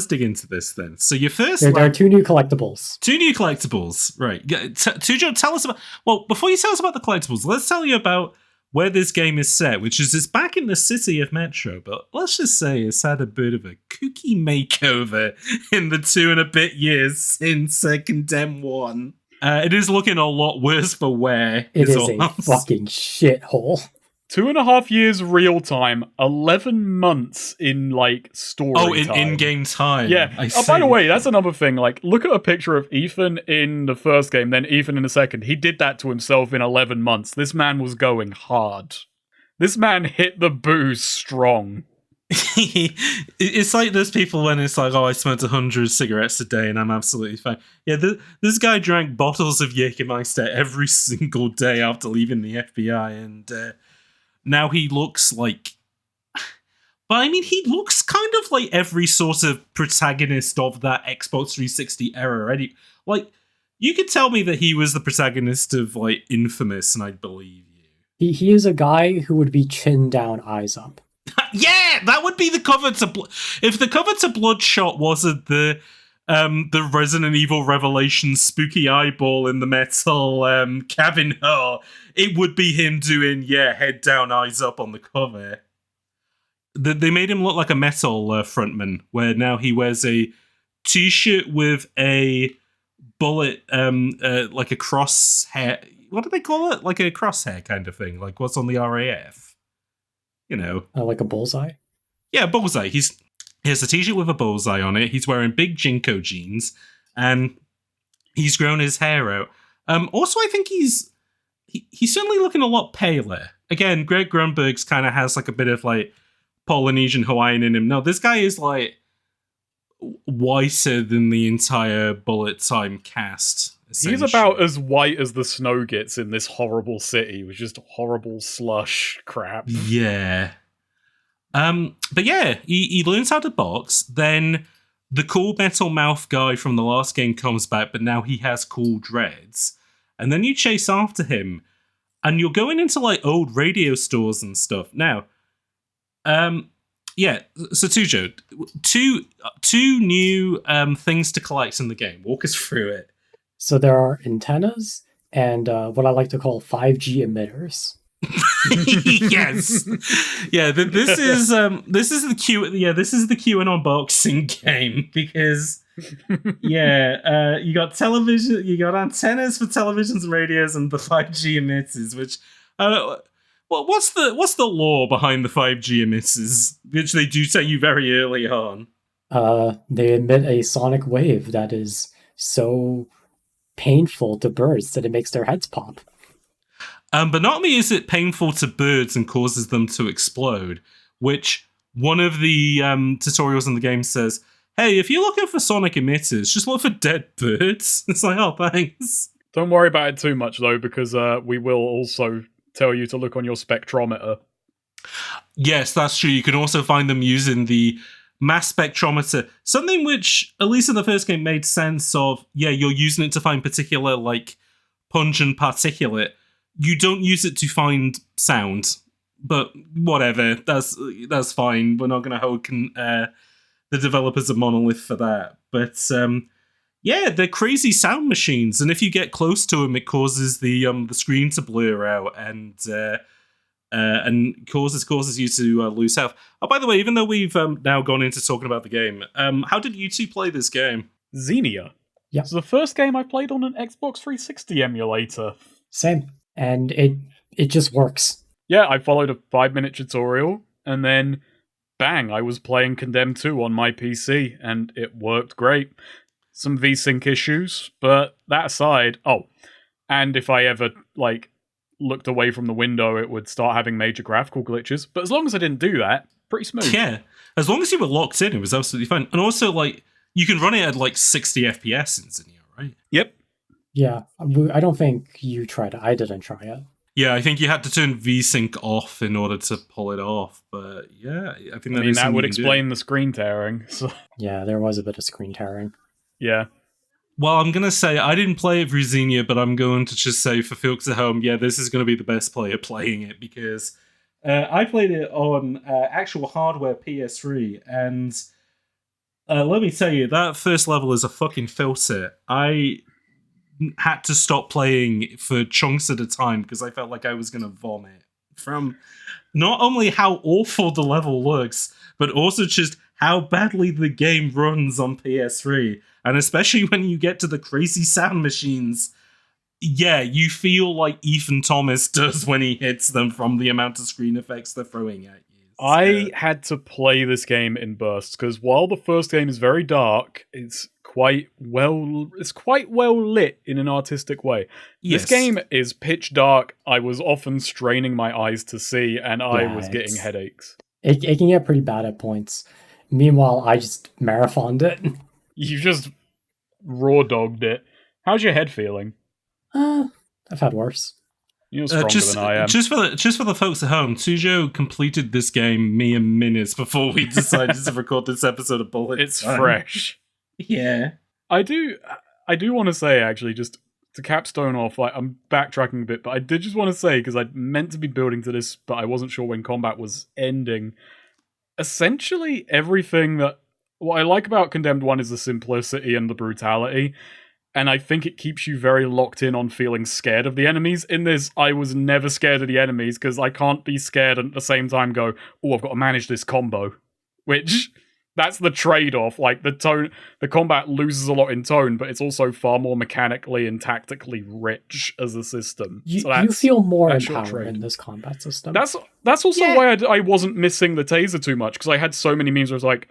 dig into this then. So your first, there are 2 new collectibles. 2 new collectibles, right? Tujo, tell us about. Well, before you tell us about the collectibles, let's tell you about where this game is set, which is it's back in the city of Metro, but let's just say it's had a bit of a kooky makeover in the 2 and a bit years since Condemn 1. It is looking a lot worse for wear. It is a fucking shithole. 2.5 years real time, 11 months in, like, story time. In-game time. Yeah. By the way, that's another thing. Like, look at a picture of Ethan in the first game, then Ethan in the second. He did that to himself in 11 months. This man was going hard. This man hit the booze strong. It's like those people when it's like, I smoked 100 cigarettes a day and I'm absolutely fine. Yeah, this guy drank bottles of Jägermeister every single day after leaving the FBI, and now he looks like... But I mean, he looks kind of like every sort of protagonist of that Xbox 360 era already. Like, you could tell me that he was the protagonist of, like, Infamous, and I'd believe you. He is a guy who would be chin down, eyes up. Yeah, that would be the cover to... If the cover to Bloodshot wasn't the Resident Evil Revelations spooky eyeball in the metal cabin hole, it would be him doing, head down, eyes up on the cover. They made him look like a metal frontman, where now he wears a t-shirt with a bullet, like a crosshair. What do they call it? Like a crosshair kind of thing, like what's on the RAF. You know. Like a bullseye? Yeah, bullseye. He has a t-shirt with a bullseye on it. He's wearing big Jinko jeans, and he's grown his hair out. Also, I think he's certainly looking a lot paler. Again, Greg Grunberg's kind of has like a bit of like Polynesian Hawaiian in him. No, this guy is like whiter than the entire Bullet Time cast. He's about as white as the snow gets in this horrible city, with just horrible slush crap. Yeah. But yeah, he learns how to box. Then the cool Metal Mouth guy from the last game comes back, but now he has cool dreads. And then you chase after him, and you're going into like old radio stores and stuff. Now, yeah. So Tujo, two new things to collect in the game. Walk us through it. So there are antennas and what I like to call 5G emitters. Yes. Yeah, this is the Q and unboxing game, because you got television, you got antennas for televisions and radios, and the 5G emitters, which what's the lore behind the 5G emitters, which they do tell you very early on? They emit a sonic wave that is so painful to birds that it makes their heads pop. But not only is it painful to birds and causes them to explode, which one of the tutorials in the game says, hey, if you're looking for sonic emitters, just look for dead birds. It's like, oh, thanks. Don't worry about it too much, though, because we will also tell you to look on your spectrometer. Yes, that's true. You can also find them using the mass spectrometer, something which, at least in the first game, made sense of, yeah, you're using it to find particular, like, pungent particulate. You don't use it to find sound, but whatever. That's fine. We're not going to hold the developers a monolith for that. But yeah, they're crazy sound machines, and if you get close to them, it causes the screen to blur out and causes you to lose health. Oh, by the way, even though we've now gone into talking about the game, how did you two play this game? Xenia. Yeah. It's the first game I played on an Xbox 360 emulator. Same. And it just works. Yeah, I followed a 5-minute tutorial, and then bang, I was playing Condemned 2 on my PC, and it worked great. Some VSync issues, but that aside, and if I ever, like, looked away from the window, it would start having major graphical glitches, but as long as I didn't do that, pretty smooth. Yeah, as long as you were locked in, it was absolutely fine. And also, like, you can run it at, like, 60 FPS in Xenia, right? Yep. Yeah, I don't think you tried it. I didn't try it. Yeah, I think you had to turn VSync off in order to pull it off. But yeah, I think that would explain the screen tearing. So. Yeah, there was a bit of screen tearing. Yeah. Well, I'm going to say I didn't play it for Xenia, but I'm going to just say for folks at home, yeah, this is going to be the best player playing it because I played it on actual hardware PS3, and let me tell you, that first level is a fucking filter. I had to stop playing for chunks at a time because I felt like I was going to vomit from not only how awful the level looks, but also just how badly the game runs on PS3. And especially when you get to the crazy sound machines, yeah, you feel like Ethan Thomas does when he hits them from the amount of screen effects they're throwing at you. I had to play this game in bursts because while the first game is very dark, it's quite well lit in an artistic way. Yes. This game is pitch dark. I was often straining my eyes to see, and I was getting headaches. It can get pretty bad at points. Meanwhile, I just marathoned it. You just raw dogged it. How's your head feeling? I've had worse. You're stronger than I am. Just for the folks at home, Tsujo completed this game mere minutes before we decided to record this episode of Bullet. It's fresh. Yeah. I do want to say, actually, just to capstone off, I'm backtracking a bit, but I did just want to say, because I meant to be building to this, but I wasn't sure when combat was ending. Essentially, everything that... What I like about Condemned 1 is the simplicity and the brutality, and I think it keeps you very locked in on feeling scared of the enemies. In this, I was never scared of the enemies, because I can't be scared and at the same time go, oh, I've got to manage this combo. Which... That's the trade-off. Like, the combat loses a lot in tone, but it's also far more mechanically and tactically rich as a system. You feel more empowered in this combat system. That's also why I wasn't missing the taser too much, because I had so many memes where I was like...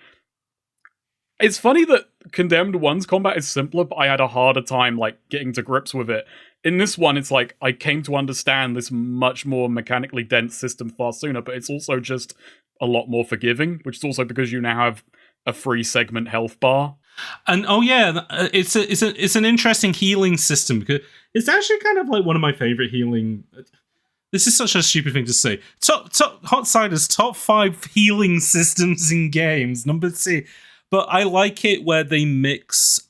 It's funny that Condemned 1's combat is simpler, but I had a harder time, like, getting to grips with it. In this one, it's like, I came to understand this much more mechanically dense system far sooner, but it's also just a lot more forgiving, which is also because you now have a 3-segment health bar. And it's an interesting healing system, because it's actually kind of like one of my favorite healing... This is such a stupid thing to say. Hot Cider's top 5 healing systems in games, number 2. But I like it where they mix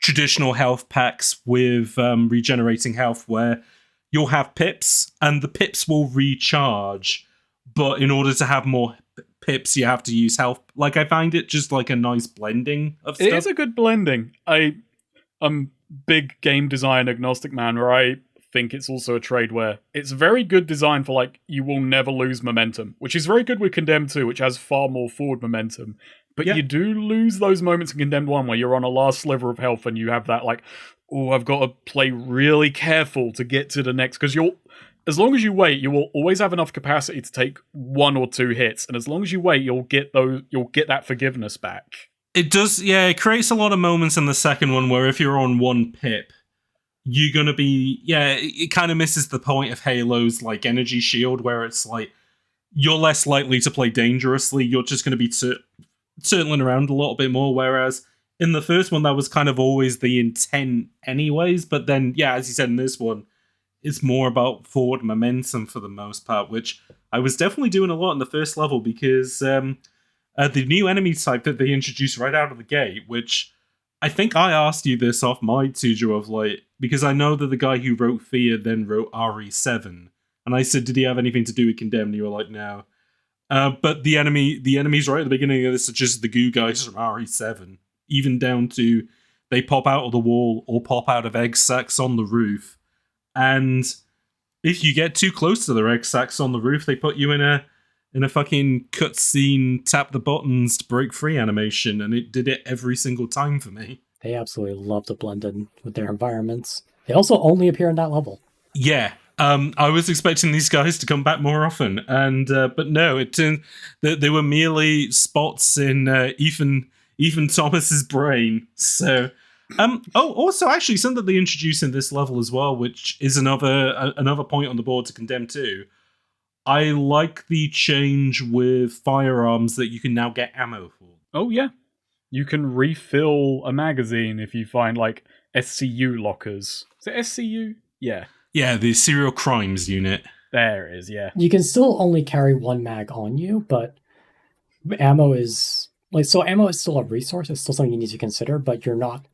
traditional health packs with regenerating health, where you'll have pips, and the pips will recharge. But in order to have more pips, you have to use health. Like, I find it just like a nice blending of stuff. It is a good blending. I'm big game design agnostic man, where I think it's also a trade where it's very good design for, like, you will never lose momentum, which is very good with Condemned 2, which has far more forward momentum. But you do lose those moments in Condemned 1 where you're on a last sliver of health and you have that, like, oh, I've got to play really careful to get to the next, because as long as you wait, you will always have enough capacity to take 1 or 2 hits, and as long as you wait, you'll get that forgiveness back. It does, yeah, it creates a lot of moments in the second one where if you're on one pip, you're gonna be, yeah, it kind of misses the point of Halo's like energy shield, where it's like you're less likely to play dangerously. You're just gonna be turtling around a little bit more. Whereas in the first one, that was kind of always the intent, anyways. But then, yeah, as you said in this one, it's more about forward momentum for the most part, which I was definitely doing a lot in the first level because the new enemy type that they introduced right out of the gate, which I think I asked you this off my Tujo of like, because I know that the guy who wrote Fear then wrote RE7, and I said, did he have anything to do with Condemned? And you were like, no. But the enemies right at the beginning of this are just the goo guys from RE7, even down to they pop out of the wall or pop out of egg sacs on the roof, and if you get too close to the egg sacs on the roof, they put you in a fucking cutscene, tap the buttons to break free animation, and it did it every single time for me. They absolutely love to blend in with their environments. They also only appear in that level. Yeah. I was expecting these guys to come back more often, and but no, it turned that they were merely spots in Ethan Thomas's brain. So, also actually something they introduced in this level as well, which is another point on the board to condemn too. I like the change with firearms that you can now get ammo for. Oh yeah, you can refill a magazine if you find like SCU lockers. Is it SCU? Yeah. Yeah, the Serial Crimes Unit. There it is, yeah. You can still only carry one mag on you, but ammo is ammo is still a resource. It's still something you need to consider, but you're not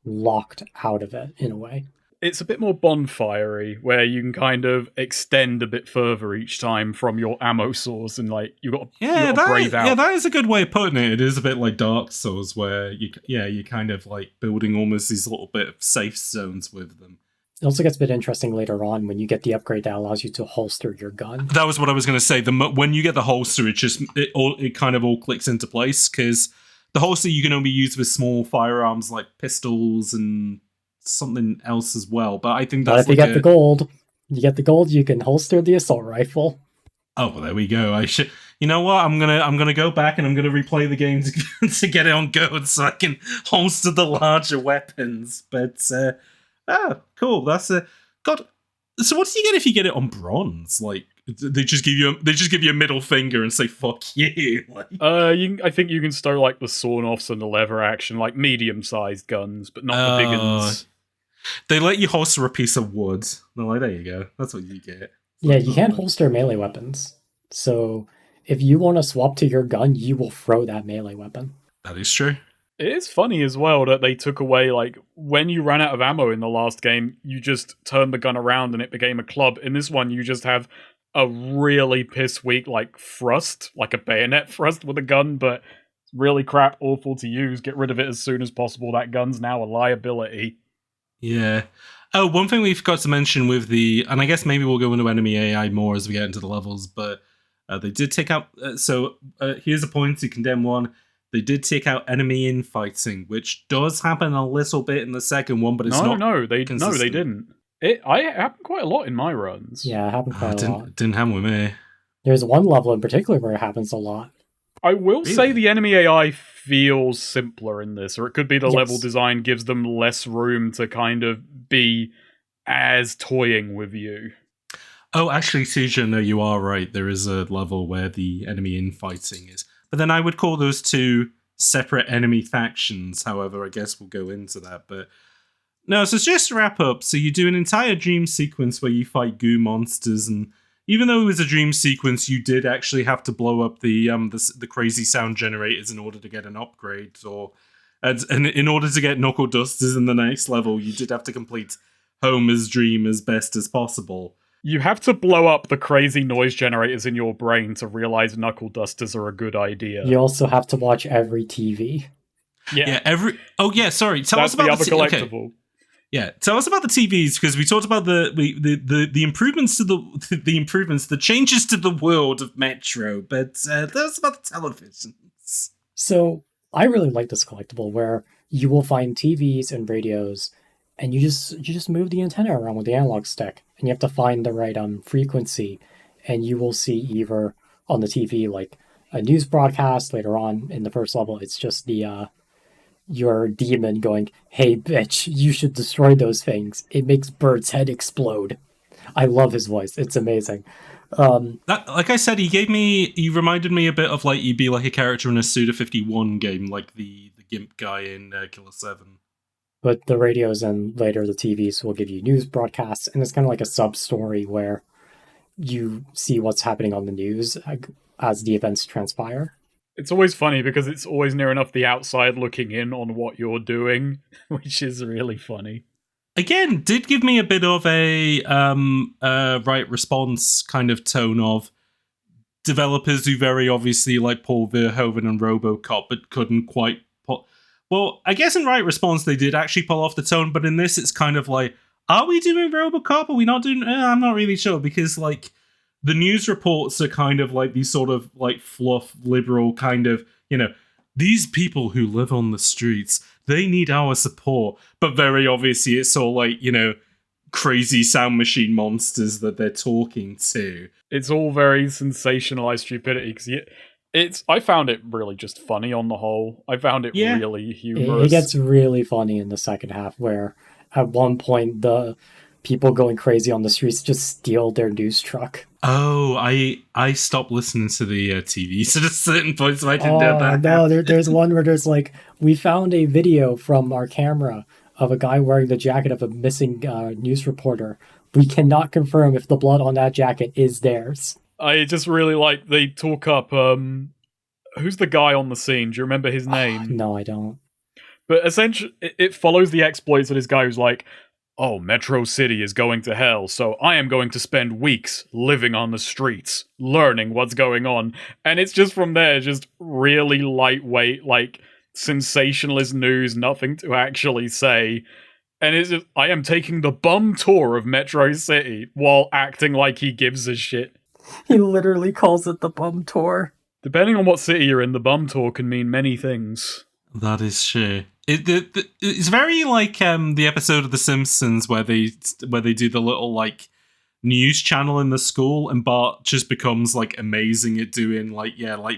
locked out of it in a way. It's a bit more bonfire-y, where you can kind of extend a bit further each time from your ammo source, and like you got to brave out. Yeah, that is a good way of putting it. It is a bit like Dark Souls, where you're kind of like building almost these little bit of safe zones with them. It also gets a bit interesting later on when you get the upgrade that allows you to holster your gun. That was what I was going to say. When you get the holster, it kind of all clicks into place, because the holster you can only use with small firearms like pistols and something else as well. But I think that's if you get the gold, you can holster the assault rifle. Oh, well, there we go. You know what? I'm gonna go back and I'm gonna replay the game to get it on gold so I can holster the larger weapons. But cool. That's God. So what do you get if you get it on bronze? Like they just give you a middle finger and say fuck you. Like, I think you can stow like the sawn-offs and the lever action, like medium-sized guns, but not the big ones. They let you holster a piece of wood. They're like, there you go. That's what you get. Yeah, you can't holster melee weapons. So if you want to swap to your gun, you will throw that melee weapon. That is true. It is funny as well that they took away, like, when you ran out of ammo in the last game, you just turned the gun around and it became a club. In this one, you just have a really piss-weak, like, thrust, like a bayonet thrust with a gun, but really crap, awful to use. Get rid of it as soon as possible. That gun's now a liability. Yeah. Oh, one thing we forgot to mention with and I guess maybe we'll go into enemy AI more as we get into the levels, but they did take out, here's a point to condemn one. They did take out enemy infighting, which does happen a little bit in the second one, but it's not. No, they didn't. It happened quite a lot in my runs. Yeah, it happened quite a lot. Didn't happen with me. There's one level in particular where it happens a lot. I will say the enemy AI feels simpler in this, or it could be the level design gives them less room to kind of be as toying with you. Oh, actually, Suja, no, you are right. There is a level where the enemy infighting is. But then I would call those two separate enemy factions. However, I guess we'll go into that. But no, so just to wrap up, so you do an entire dream sequence where you fight goo monsters, and even though it was a dream sequence, you did actually have to blow up the crazy sound generators in order to get an upgrade, and in order to get knuckle dusters in the next level, you did have to complete Homer's dream as best as possible. You have to blow up the crazy noise generators in your brain to realize knuckle dusters are a good idea. You also have to watch every TV. Yeah, sorry. Tell us about the other collectible. Okay. Yeah, tell us about the TVs, because we talked about the improvements to the changes to the world of Metro, but tell us about the televisions. So I really like this collectible where you will find TVs and radios, and you just move the antenna around with the analog stick, and you have to find the right frequency, and you will see either on the TV like a news broadcast. Later on in the first level, it's just the your demon going, "Hey, bitch, you should destroy those things. It makes Bird's head explode." I love his voice. It's amazing. That, like I said, he reminded me a bit of like he'd be like a character in a Suda51 game, like the Gimp guy in Killer 7. But the radios and later the TVs will give you news broadcasts, and it's kind of like a sub-story where you see what's happening on the news as the events transpire. It's always funny because it's always near enough the outside looking in on what you're doing, which is really funny. Again, did give me a bit of a right response kind of tone of developers who very obviously like Paul Verhoeven and RoboCop, but couldn't quite put. Well, I guess in right response they did actually pull off the tone, but in this it's kind of like, are we doing RoboCop? Are we not doing? I'm not really sure, because like the news reports are kind of like these sort of like fluff liberal kind of, these people who live on the streets, they need our support. But very obviously it's all like, crazy sound machine monsters that they're talking to. It's all very sensationalized stupidity, because I found it really just funny on the whole. I found it really humorous. It gets really funny in the second half, where at one point the people going crazy on the streets just steal their news truck. Oh, I stopped listening to the TVs at a certain point, so I didn't know that. No, there's one where there's like, we found a video from our camera of a guy wearing the jacket of a missing news reporter. We cannot confirm if the blood on that jacket is theirs. I just really like they talk up, who's the guy on the scene? Do you remember his name? No, I don't. But essentially, it follows the exploits of this guy who's like, oh, Metro City is going to hell, so I am going to spend weeks living on the streets, learning what's going on. And it's just from there, just really lightweight, like, sensationalist news, nothing to actually say. And it's just, I am taking the bum tour of Metro City while acting like he gives a shit. He literally calls it the bum tour. Depending on what city you're in, the bum tour can mean many things. That is true. It's very like the episode of The Simpsons where they do the little like news channel in the school, and Bart just becomes like amazing at doing like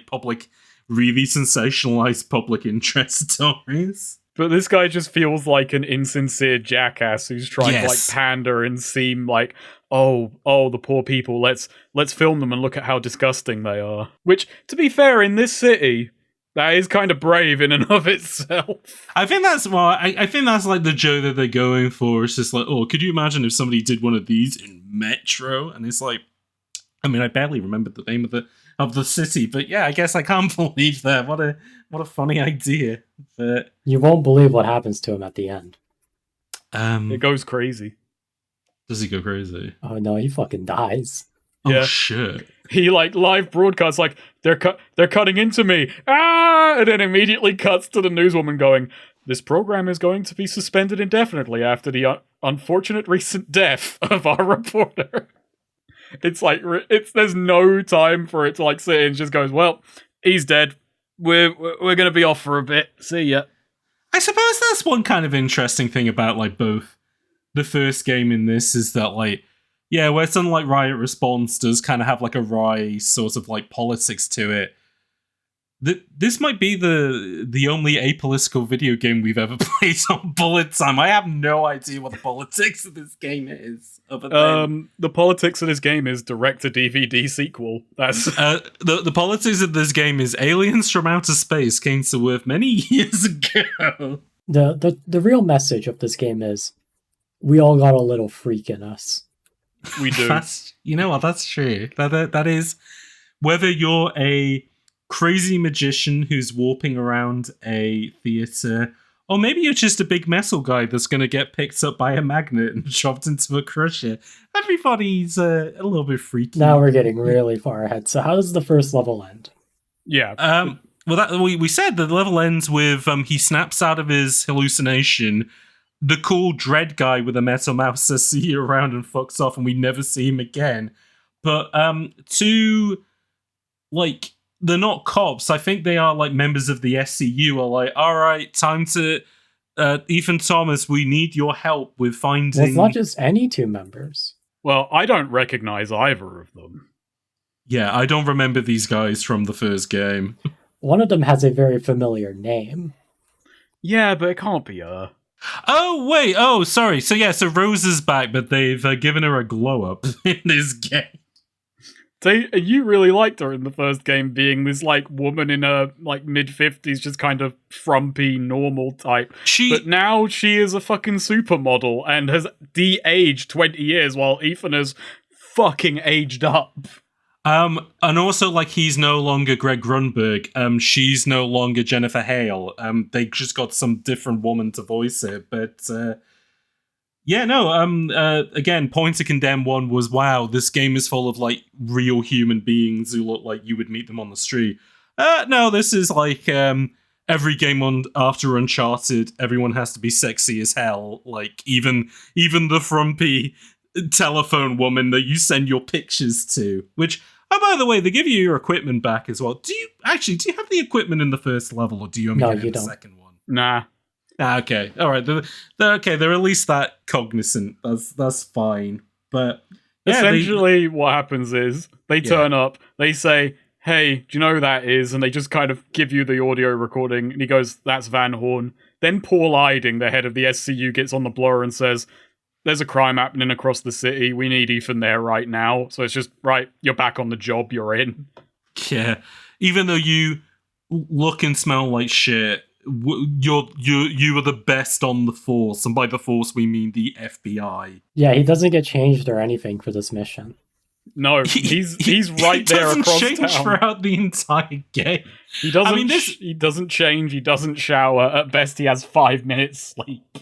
public, really sensationalized public interest stories. But this guy just feels like an insincere jackass who's trying to like pander and seem like, oh, the poor people. Let's film them and look at how disgusting they are. Which, to be fair, in this city, that is kind of brave in and of itself. I think that's I think that's like the joke that they're going for. It's just like, oh, could you imagine if somebody did one of these in Metro? And it's like, I mean, I barely remembered the name of the city, but yeah, I guess I can't believe that. What a funny idea. But you won't believe what happens to him at the end. It goes crazy. Does he go crazy? Oh no, he fucking dies. Oh shit. He like live broadcasts like they're cutting into me, and then immediately cuts to the newswoman going, "This program is going to be suspended indefinitely after the unfortunate recent death of our reporter." It's like there's no time for it to like sit and just goes, "Well, he's dead. We're gonna be off for a bit. See ya." I suppose that's one kind of interesting thing about like both the first game in this is that like. Yeah, where something like Riot Response does kind of have like a wry sort of like politics to it. This might be the only apolitical video game we've ever played on Bullet Time. I have no idea what the politics of this game is. Other than the politics of this game is direct-to-DVD sequel. That's the politics of this game is aliens from outer space came to Earth many years ago. The real message of this game is we all got a little freak in us. We do. You know what? That's true. That is, whether you're a crazy magician who's warping around a theater, or maybe you're just a big metal guy that's going to get picked up by a magnet and shoved into a crusher. Everybody's a little bit freaky. Now we're getting really far ahead. So how does the first level end? Yeah. Well, we said the level ends with he snaps out of his hallucination. The cool dread guy with a metal mouse says, "See you around," and fucks off, and we never see him again. But two, like, they're not cops. I think they are like members of the SCU. Are like, all right, time to Ethan Thomas. We need your help with finding. Well, it's not just any two members. Well, I don't recognize either of them. Yeah, I don't remember these guys from the first game. One of them has a very familiar name. Yeah, but it can't be her. Oh, wait. Oh, sorry. So Rose is back, but they've given her a glow up in this game. You really liked her in the first game, being this like woman in her like mid-50s, just kind of frumpy, normal type. But now she is a fucking supermodel and has de-aged 20 years, while Ethan has fucking aged up. And also, like, he's no longer Greg Grunberg. She's no longer Jennifer Hale. They just got some different woman to voice it, but. Again, Point to Condemn 1 was, wow, this game is full of, like, real human beings who look like you would meet them on the street. No, this is like, every game after Uncharted, everyone has to be sexy as hell. Like, even the frumpy telephone woman that you send your pictures to. Which, oh, by the way, they give you your equipment back as well. Do you have the equipment in the first level, or do you only get it in the second one? Nah. Okay, all right. They're at least that cognizant. That's fine. But essentially, what happens is they turn up. They say, "Hey, do you know who that is?" And they just kind of give you the audio recording. And he goes, "That's Van Horn." Then Paul Iding, the head of the SCU, gets on the blower and says, "There's a crime happening across the city. We need Ethan there right now." So it's just right. You're back on the job. You're in. Yeah, even though you look and smell like shit. You are the best on the Force, and by the Force we mean the FBI. Yeah, he doesn't get changed or anything for this mission. No, he's right there across town. He doesn't change throughout the entire game. He doesn't. He doesn't change. He doesn't shower. At best, he has 5 minutes sleep.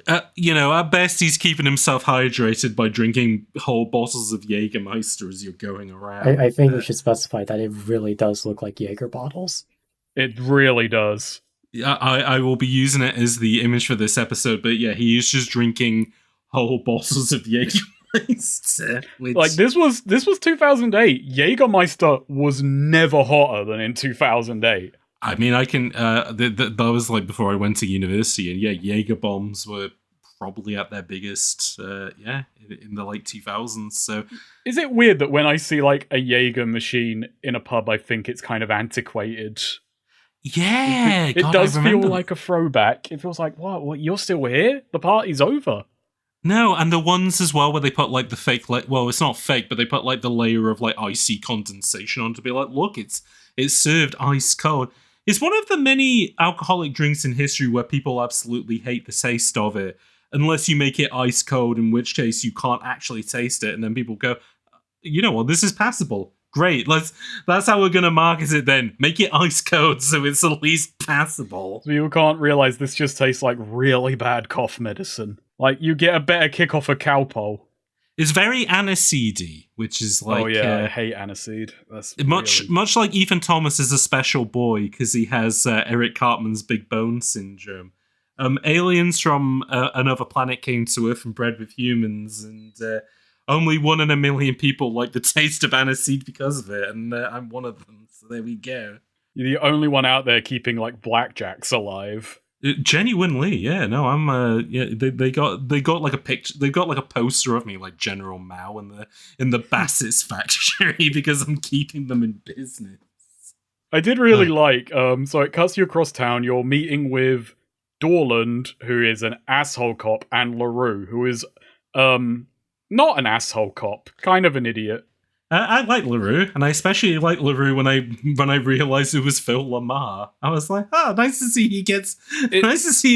At best, he's keeping himself hydrated by drinking whole bottles of Jägermeister as you're going around. I think we should specify that it really does look like Jaeger bottles. It really does. Yeah, I will be using it as the image for this episode, but yeah, he is just drinking whole bottles of Jägermeister. Like, this was 2008. Jägermeister was never hotter than in 2008. I mean, I can. That was like before I went to university, and yeah, Jaeger bombs were probably at their biggest. In the late 2000s. So, is it weird that when I see like a Jaeger machine in a pub, I think it's kind of antiquated? Yeah, it does feel like a throwback. It feels like, what? You're still here? The party's over. No, and the ones as well where they put like the fake, well, it's not fake, but they put like the layer of like icy condensation on to be like, look, it's served ice cold. It's one of the many alcoholic drinks in history where people absolutely hate the taste of it, unless you make it ice cold, in which case you can't actually taste it, and then people go, you know what, this is passable. Great, that's how we're gonna market it then. Make it ice cold so it's at least passable. So you can't realize this just tastes like really bad cough medicine. Like, you get a better kick off a Calpol. It's very aniseedy, which is like... Oh yeah, I hate aniseed. That's much like Ethan Thomas is a special boy because he has Eric Cartman's big bone syndrome. Aliens from another planet came to Earth and bred with humans, and... only 1 in a million people like the taste of aniseed because of it, and I'm one of them. So there we go. You're the only one out there keeping like blackjacks alive. Genuinely, yeah. No, I'm. They got like a picture. They got like a poster of me, like General Mao, in the Bassett's factory because I'm keeping them in business. I did really like. So it cuts you across town. You're meeting with Dorland, who is an asshole cop, and LaRue, who is not an asshole cop, kind of an idiot. I like LaRue, and I especially like LaRue when I realized it was Phil Lamar. I was like, oh, nice to see you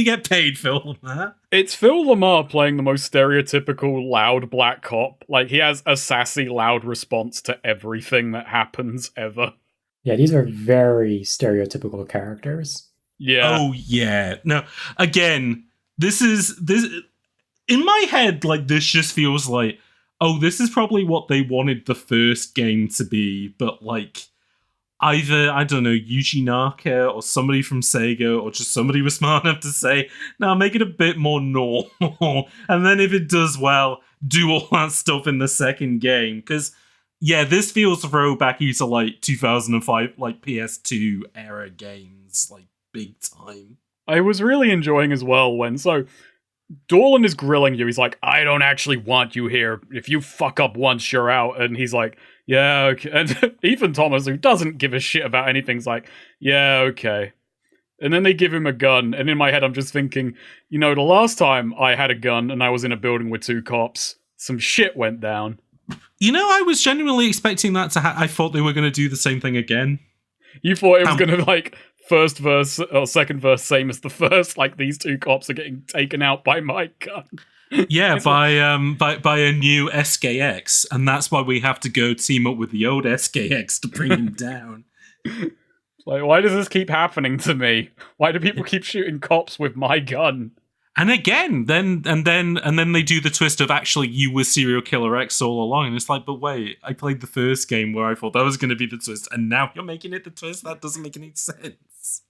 get paid, Phil Lamar. It's Phil Lamar playing the most stereotypical loud black cop. Like, he has a sassy, loud response to everything that happens ever. Yeah, these are very stereotypical characters. Yeah. Oh yeah. No, again, this in my head, like, this just feels like, oh, this is probably what they wanted the first game to be, but, like, either, I don't know, Yuji Naka or somebody from Sega or just somebody was smart enough to say, no, make it a bit more normal. And then if it does well, do all that stuff in the second game. Because, yeah, this feels throwbacky to, like, 2005, like, PS2 era games, like, big time. I was really enjoying as well when, Dorland is grilling you. He's like, I don't actually want you here. If you fuck up once, you're out. And he's like, yeah, okay. And Ethan Thomas, who doesn't give a shit about anything, is like, yeah, okay. And then they give him a gun, and in my head I'm just thinking, the last time I had a gun and I was in a building with 2 cops, some shit went down. I was genuinely expecting that to I thought they were going to do the same thing again. You thought it was going to, first verse or second verse, same as the first, these 2 cops are getting taken out by my gun. Yeah, by a new SKX, and that's why we have to go team up with the old SKX to bring him down. Why does this keep happening to me? Why do people keep shooting cops with my gun? And again, then they do the twist of actually you were Serial Killer X all along, and it's like, but wait, I played the first game where I thought that was going to be the twist, and now you're making it the twist? That doesn't make any sense.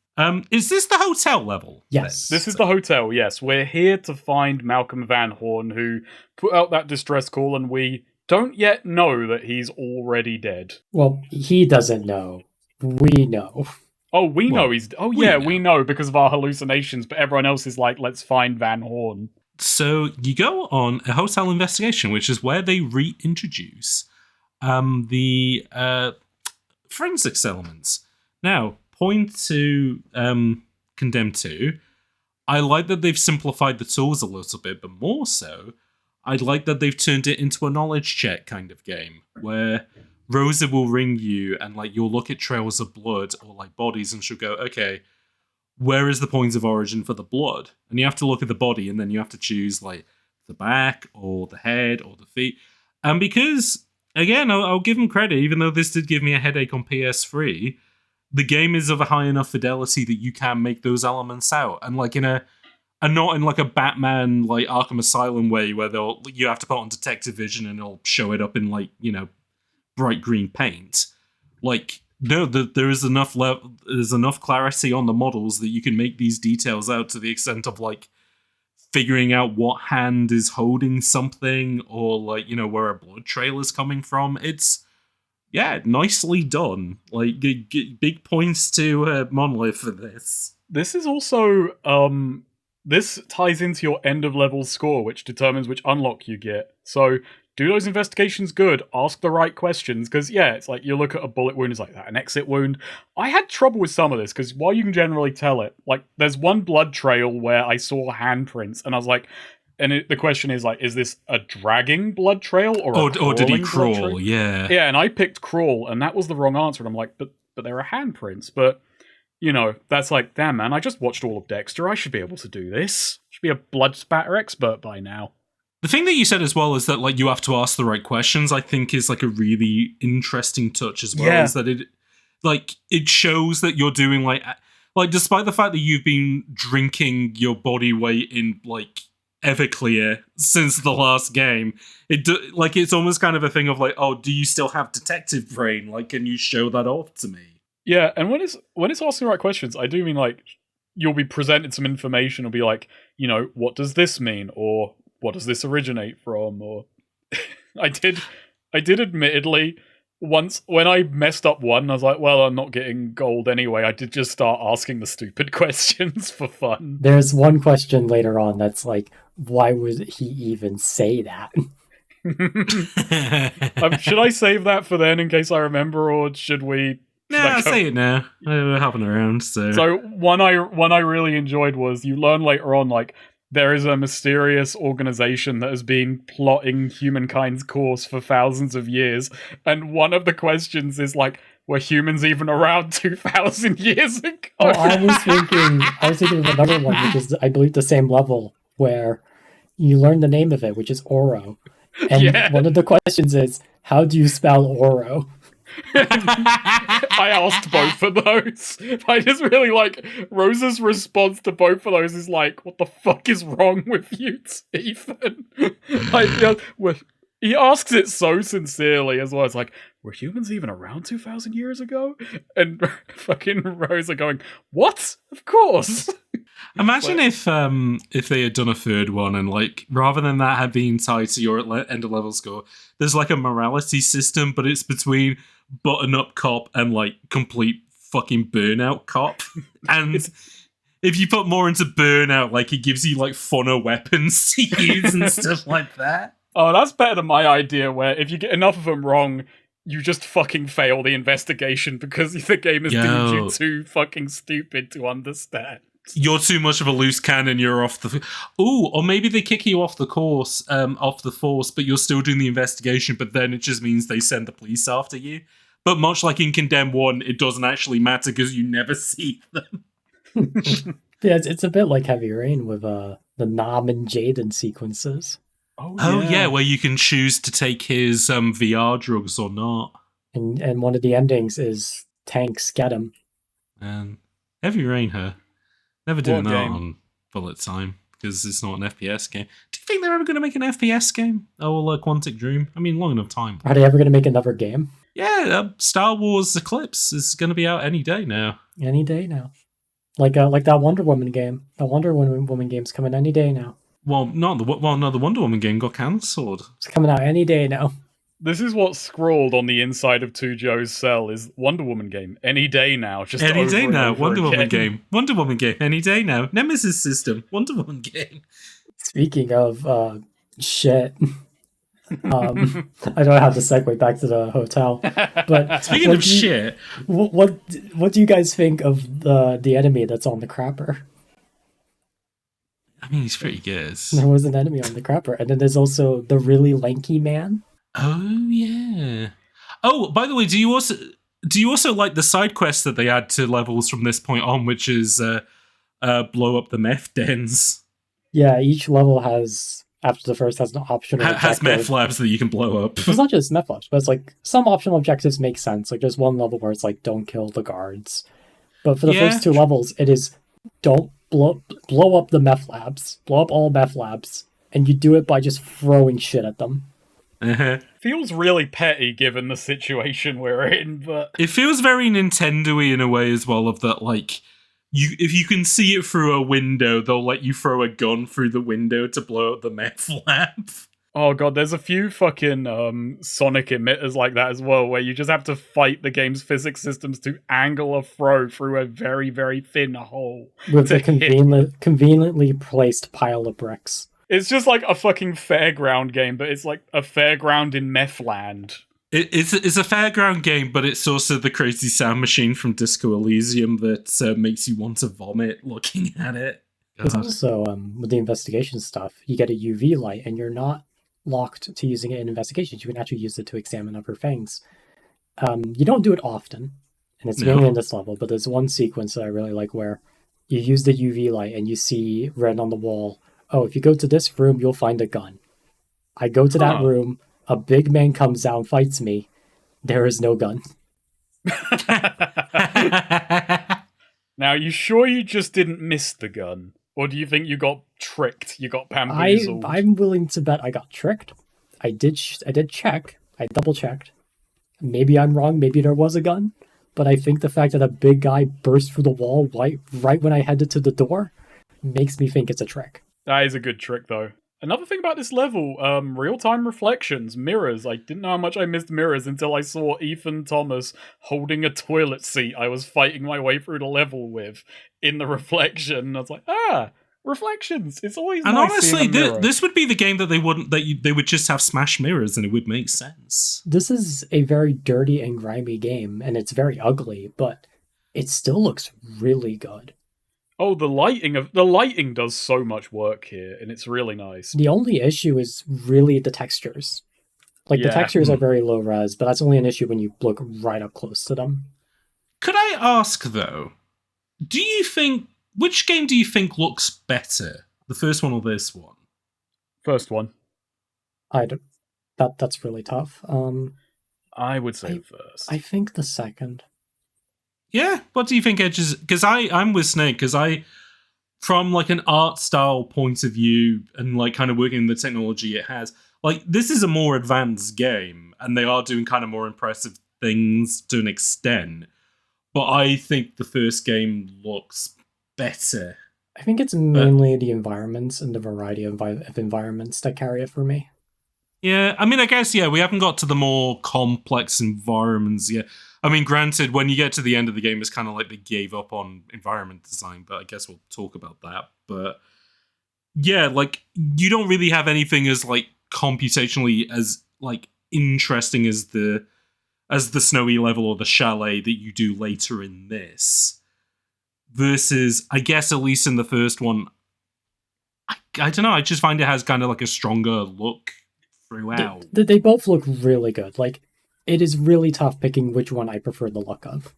Is this the hotel level? Yes. This is the hotel, yes. We're here to find Malcolm Van Horn, who put out that distress call, and we don't yet know that he's already dead. Well, he doesn't know. We know. Oh, we know he's... Oh, yeah, we know because of our hallucinations, but everyone else is like, let's find Van Horn. So you go on a hotel investigation, which is where they reintroduce the forensics elements. Now, point to Condemned 2. I like that they've simplified the tools a little bit, but more so, I like that they've turned it into a knowledge check kind of game, where Rosa will ring you and you'll look at trails of blood or bodies, and she'll go, okay, where is the point of origin for the blood? And you have to look at the body, and then you have to choose the back or the head or the feet. And because, again, I'll give them credit, even though this did give me a headache on PS3, the game is of a high enough fidelity that you can make those elements out. And not in a Batman Arkham Asylum way where you have to put on detective vision and it'll show it up in bright green paint. No, there is there's enough clarity on the models that you can make these details out to the extent of figuring out what hand is holding something, or where a blood trail is coming from. It's nicely done. Big points to Monolith for this. This is also this ties into your end of level score, which determines which unlock you get. So do those investigations good, ask the right questions, because it's you look at a bullet wound, it's that an exit wound. I had trouble with some of this, because while you can generally tell it, there's one blood trail where I saw handprints, and I was the question is this a dragging blood trail or did he crawl? Yeah. Yeah, and I picked crawl, and that was the wrong answer, and I'm but there are handprints, but that's damn man, I just watched all of Dexter, I should be able to do this. Should be a blood spatter expert by now. The thing that you said as well is that you have to ask the right questions, I think is a really interesting touch as well. Yeah. Is that it shows that you're doing despite the fact that you've been drinking your body weight in Everclear since the last game, it's almost kind of a thing of oh, do you still have detective brain? Can you show that off to me? Yeah, and when it's asking the right questions, I do mean you'll be presented some information, it'll be what does this mean, or what does this originate from? Or I did admittedly once when I messed up one, I was well, I'm not getting gold anyway. I did just start asking the stupid questions for fun. There's one question later on that's why would he even say that? Should I save that for then in case I remember, or should we? I'll say it now. We're hopping around. So one I really enjoyed was you learn later on there is a mysterious organization that has been plotting humankind's course for thousands of years, and one of the questions is were humans even around 2,000 years ago? Oh, I was thinking of another one, which is, I believe, the same level, where you learn the name of it, which is Oro. And one of the questions is, how do you spell Oro? I asked both of those. I just really Rosa's response to both of those is what the fuck is wrong with you, Ethan? He asks it so sincerely as well. It's were humans even around 2,000 years ago? And fucking Rosa going, what? Of course. Imagine if they had done a third one and rather than that had been tied to your end of level score, there's a morality system, but it's between button-up cop and complete fucking burnout cop. And if you put more into burnout, it gives you funner weapons to use and stuff like that. Oh, that's better than my idea, where if you get enough of them wrong, you just fucking fail the investigation because the game has deemed you too fucking stupid to understand. You're too much of a loose cannon, you're off the... Ooh, or maybe they kick you off the course, off the force, but you're still doing the investigation, but then it just means they send the police after you. But much like in Condemn 1, it doesn't actually matter because you never see them. Yeah, it's a bit like Heavy Rain with the Nam and Jaden sequences. Oh yeah, where you can choose to take his VR drugs or not. And one of the endings is tanks get him. And Heavy Rain, never doing that game? on bullet time because it's not an FPS game. Do you think they're ever going to make an FPS game? Oh, like Quantic Dream? I mean, long enough time. Are they ever going to make another game? Yeah, Star Wars Eclipse is going to be out any day now. Any day now. Like that Wonder Woman game. The Wonder Woman game's coming any day now. Well, no, the Wonder Woman game got cancelled. It's coming out any day now. This is what's scrawled on the inside of 2Joe's cell is Wonder Woman game. Any day now. Just any over day and now. over Wonder again. Woman game. Wonder Woman game. Any day now. Nemesis system. Wonder Woman game. Speaking of shit. I don't know how to segue back to the hotel. But speaking of shit. What do you guys think of the enemy that's on the crapper? I mean, he's pretty good. There was an enemy on the crapper. And then there's also the really lanky man. Oh yeah. Oh, by the way, do you also like the side quests that they add to levels from this point on, which is blow up the meth dens? Yeah, each level has, after the first, has an optional objective. Has meth labs that you can blow up. It's not just meth labs, but it's like some optional objectives make sense. Like there's one level where it's like don't kill the guards, but for the first two levels, it is don't blow up the meth labs, blow up all meth labs, and you do it by just throwing shit at them. Feels really petty given the situation we're in, but it feels very Nintendo-y in a way as well. Of that, like if you can see it through a window, they'll let you throw a gun through the window to blow up the meth lab. Oh god, there's a few fucking sonic emitters like that as well, where you just have to fight the game's physics systems to angle a throw through a very, very thin hole. With a conveniently placed pile of bricks. It's just like a fucking fairground game, but it's like a fairground in meth land. It's a fairground game, but it's also the crazy sound machine from Disco Elysium that makes you want to vomit looking at it. There's also, with the investigation stuff, you get a UV light, and you're not locked to using it in investigations. You can actually use it to examine other things. You don't do it often, and it's mainly in this level, but there's one sequence that I really like where you use the UV light and you see written on the wall, oh, if you go to this room, you'll find a gun. I go to that room, a big man comes down, fights me. There is no gun. Now, you sure you just didn't miss the gun? Or do you think you got tricked? You got bamboozled? I'm willing to bet I got tricked. I did check. I double checked. Maybe I'm wrong. Maybe there was a gun. But I think the fact that a big guy burst through the wall right when I headed to the door makes me think it's a trick. That is a good trick, though. Another thing about this level, real-time reflections, mirrors. I didn't know how much I missed mirrors until I saw Ethan Thomas holding a toilet seat I was fighting my way through the level with in the reflection. I was like, reflections. It's always and nice honestly, seeing a mirror. this would be the game that they would just have smash mirrors and it would make sense. This is a very dirty and grimy game, and it's very ugly, but it still looks really good. Oh, the lighting does so much work here, and it's really nice. The only issue is really the textures. Like, the textures are very low res, but that's only an issue when you look right up close to them. Could I ask, though, which game do you think looks better? The first one or this one? First one. That's really tough. I would say first. I think the second. Yeah, what do you think, Edges? Because I'm with Snake, because from like an art style point of view and like kind of working in the technology it has, like this is a more advanced game and they are doing kind of more impressive things to an extent. But I think the first game looks better. I think it's mainly the environments and the variety of environments that carry it for me. Yeah, I mean, I guess, we haven't got to the more complex environments yet. I mean, granted, when you get to the end of the game, it's kind of like they gave up on environment design, but I guess we'll talk about that. But yeah, like, you don't really have anything as, like, computationally as, like, interesting as the as the snowy level or the chalet that you do later in this. Versus, I guess, at least in the first one, I don't know, I just find it has kind of like a stronger look throughout. They both look really good. Like, it is really tough picking which one I prefer the look of.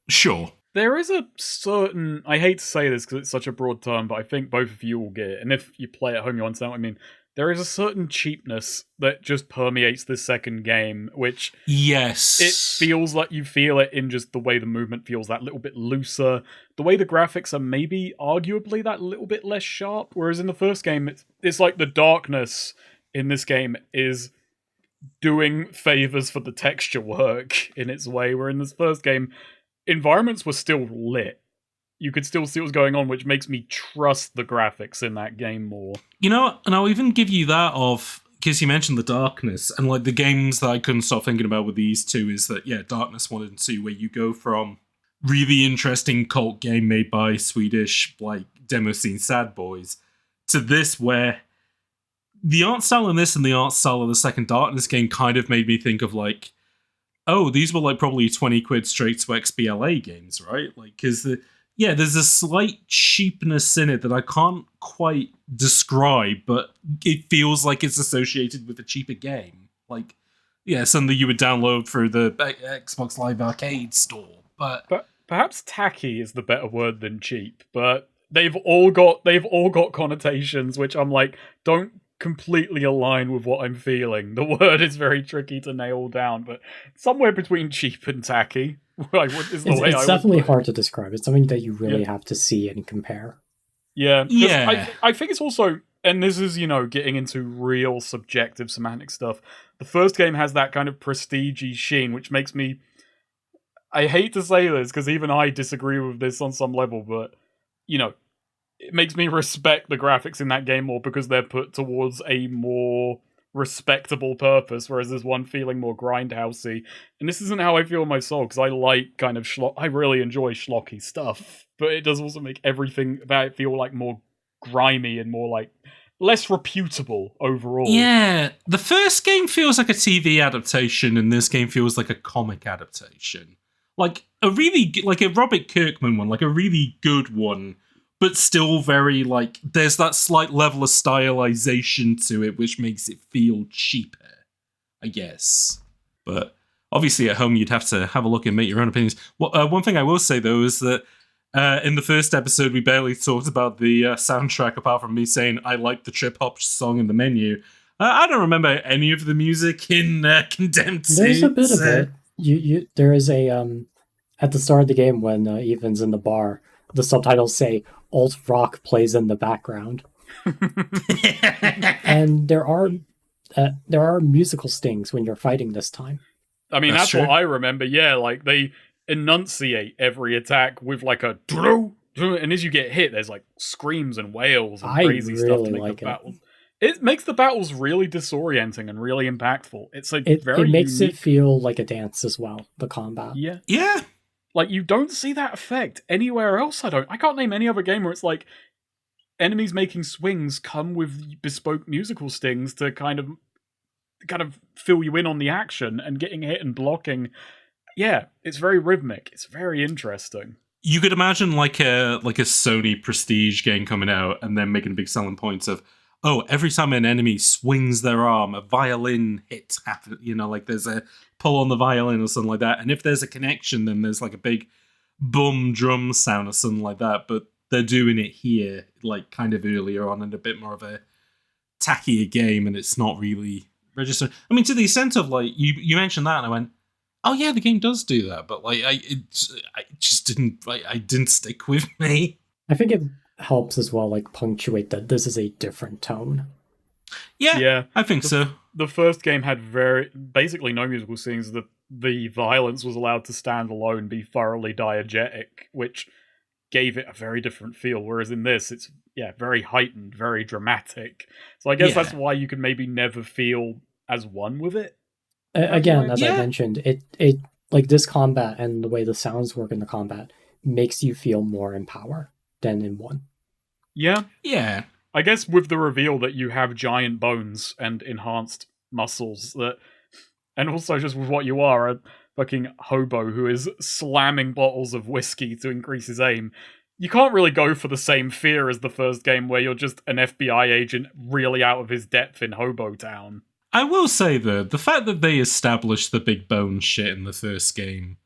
Sure. There is a certain... I hate to say this because it's such a broad term, but I think both of you will get it. And if you play at home, you understand what I mean. There is a certain cheapness that just permeates this second game, which... Yes. It feels like you feel it in just the way the movement feels that little bit looser. The way the graphics are maybe arguably that little bit less sharp. Whereas in the first game, it's like the darkness in this game is doing favors for the texture work in its way. Where in this first game, environments were still lit. You could still see what's going on, which makes me trust the graphics in that game more. You know, and I'll even give you that of, because you mentioned the darkness, and like the games that I couldn't stop thinking about with these two is that, yeah, Darkness 1 and 2, where you go from really interesting cult game made by Swedish, like, demo scene sad boys, to this where the art style in this and the art style of the second Darkness game kind of made me think of like, oh, these were like probably 20 quid straight to XBLA games, right? Like, because there's a slight cheapness in it that I can't quite describe, but it feels like it's associated with a cheaper game. Like, yeah, something you would download through the Xbox Live Arcade store. But perhaps tacky is the better word than cheap. But they've all got connotations which I'm like, don't completely align with what I'm feeling. The word is very tricky to nail down, but somewhere between cheap and tacky. It's definitely hard to describe. It's something that you really have to see and compare. Yeah. I think it's also, and this is, getting into real subjective semantic stuff. The first game has that kind of prestige-y sheen, which makes me... I hate to say this, because even I disagree with this on some level, but, it makes me respect the graphics in that game more because they're put towards a more respectable purpose, whereas there's one feeling more grindhousey. And this isn't how I feel in my soul, because I like kind of I really enjoy schlocky stuff, but it does also make everything about it feel like more grimy and more like less reputable overall. Yeah, the first game feels like a TV adaptation, and this game feels like a comic adaptation. Like a Robert Kirkman one, like a really good one, but still very, like, there's that slight level of stylization to it, which makes it feel cheaper, I guess. But obviously at home, you'd have to have a look and make your own opinions. Well, one thing I will say, though, is that in the first episode, we barely talked about the soundtrack, apart from me saying I like the trip-hop song in the menu. I don't remember any of the music in Condemned Suits. There's a bit of it. There is a, at the start of the game when Evan's in the bar, the subtitles say, alt rock plays in the background. And there are musical stings when you're fighting this time. I mean, that's what I remember. Yeah, like they enunciate every attack with like a and as you get hit, there's like screams and wails and crazy stuff to make the battles. It makes the battles really disorienting and really impactful. It's like it makes it feel like a dance as well, the combat. Yeah. Like, you don't see that effect anywhere else, I can't name any other game where it's like, enemies making swings come with bespoke musical stings to kind of fill you in on the action, and getting hit and blocking. Yeah, it's very rhythmic. It's very interesting. You could imagine like a Sony Prestige game coming out and then making a big selling point of, oh, every time an enemy swings their arm, a violin hit happen. Like there's a pull on the violin or something like that. And if there's a connection, then there's like a big boom drum sound or something like that. But they're doing it here, like kind of earlier on, in a bit more of a tackier game, and it's not really registered. I mean, to the extent of like you mentioned that, and I went, oh yeah, the game does do that, but like I just didn't stick with me. I think it helps as well, like punctuate that this is a different tone. Yeah, I think so. The first game had basically no musical scenes. The violence was allowed to stand alone, be thoroughly diegetic, which gave it a very different feel. Whereas in this, it's very heightened, very dramatic. So I guess that's why you could maybe never feel as one with it. Again, as I mentioned, it like this combat and the way the sounds work in the combat makes you feel more in power than in one. Yeah. I guess with the reveal that you have giant bones and enhanced muscles, and also just with what you are, fucking hobo who is slamming bottles of whiskey to increase his aim. You can't really go for the same fear as the first game where you're just an FBI agent really out of his depth in Hobo Town. I will say, though, the fact that they established the big bone shit in the first game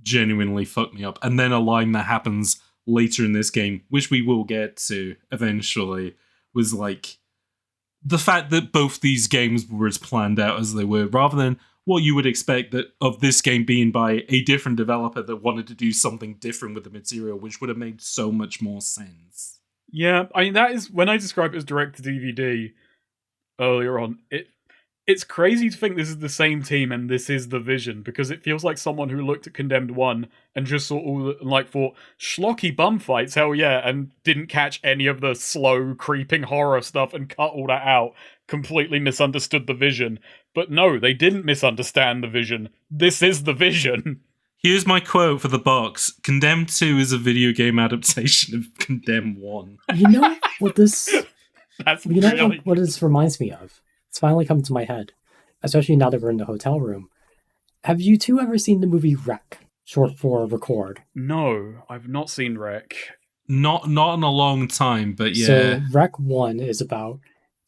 genuinely fucked me up. And then a line that happens later in this game, which we will get to eventually, was like, the fact that both these games were as planned out as they were, rather than what you would expect that of this game being by a different developer that wanted to do something different with the material, which would have made so much more sense. Yeah, I mean, that is, when I described it as direct-to-DVD earlier on, it's crazy to think this is the same team and this is the vision, because it feels like someone who looked at Condemned 1 and just saw thought, schlocky bum fights, hell yeah, and didn't catch any of the slow, creeping horror stuff and cut all that out, completely misunderstood the vision. But no, they didn't misunderstand the vision. This is the vision. Here's my quote for the box. Condemned 2 is a video game adaptation of Condemned 1. You know what this... That's you know really... what this reminds me of? It's finally come to my head, especially now that we're in the hotel room. Have you two ever seen the movie Wreck, short for Record? No, I've not seen Wreck. Not in a long time, but yeah. So Wreck 1 is about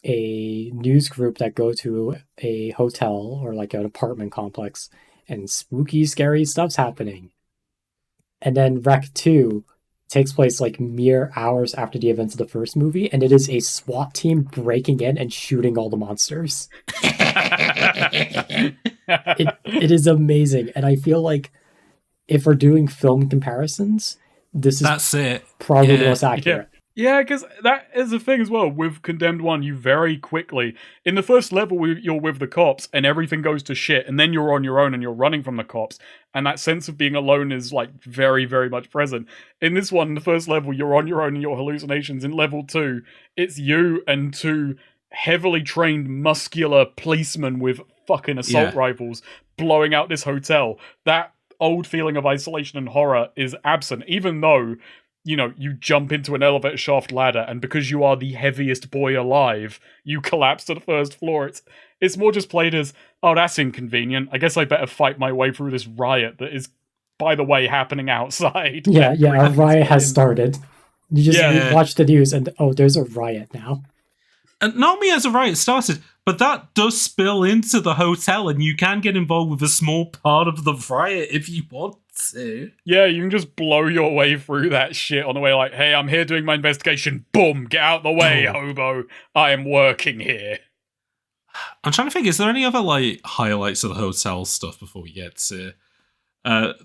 a news group that go to a hotel or like an apartment complex, and spooky, scary stuff's happening. And then Wreck 2 takes place like mere hours after the events of the first movie, and it is a SWAT team breaking in and shooting all the monsters. It is amazing, and I feel like if we're doing film comparisons, that's it. Probably the most accurate. Yeah, because that is the thing as well. With Condemned 1, you very quickly... In the first level, you're with the cops, and everything goes to shit, and then you're on your own, and you're running from the cops, and that sense of being alone is, like, very, very much present. In this one, the first level, you're on your own and your hallucinations. In level 2, it's you and two heavily trained, muscular policemen with fucking assault rifles blowing out this hotel. That old feeling of isolation and horror is absent, even though... You know, you jump into an elevator shaft ladder, and because you are the heaviest boy alive, you collapse to the first floor. It's more just played as, oh, that's inconvenient. I guess I better fight my way through this riot that is, by the way, happening outside. Yeah, a riot has started. You just watch the news, and oh, there's a riot now. And not only has a riot started, but that does spill into the hotel, and you can get involved with a small part of the riot if you want to. Yeah, you can just blow your way through that shit on the way, like, hey, I'm here doing my investigation. Boom, get out the way, hobo. I am working here. I'm trying to think, is there any other, like, highlights of the hotel stuff before we get to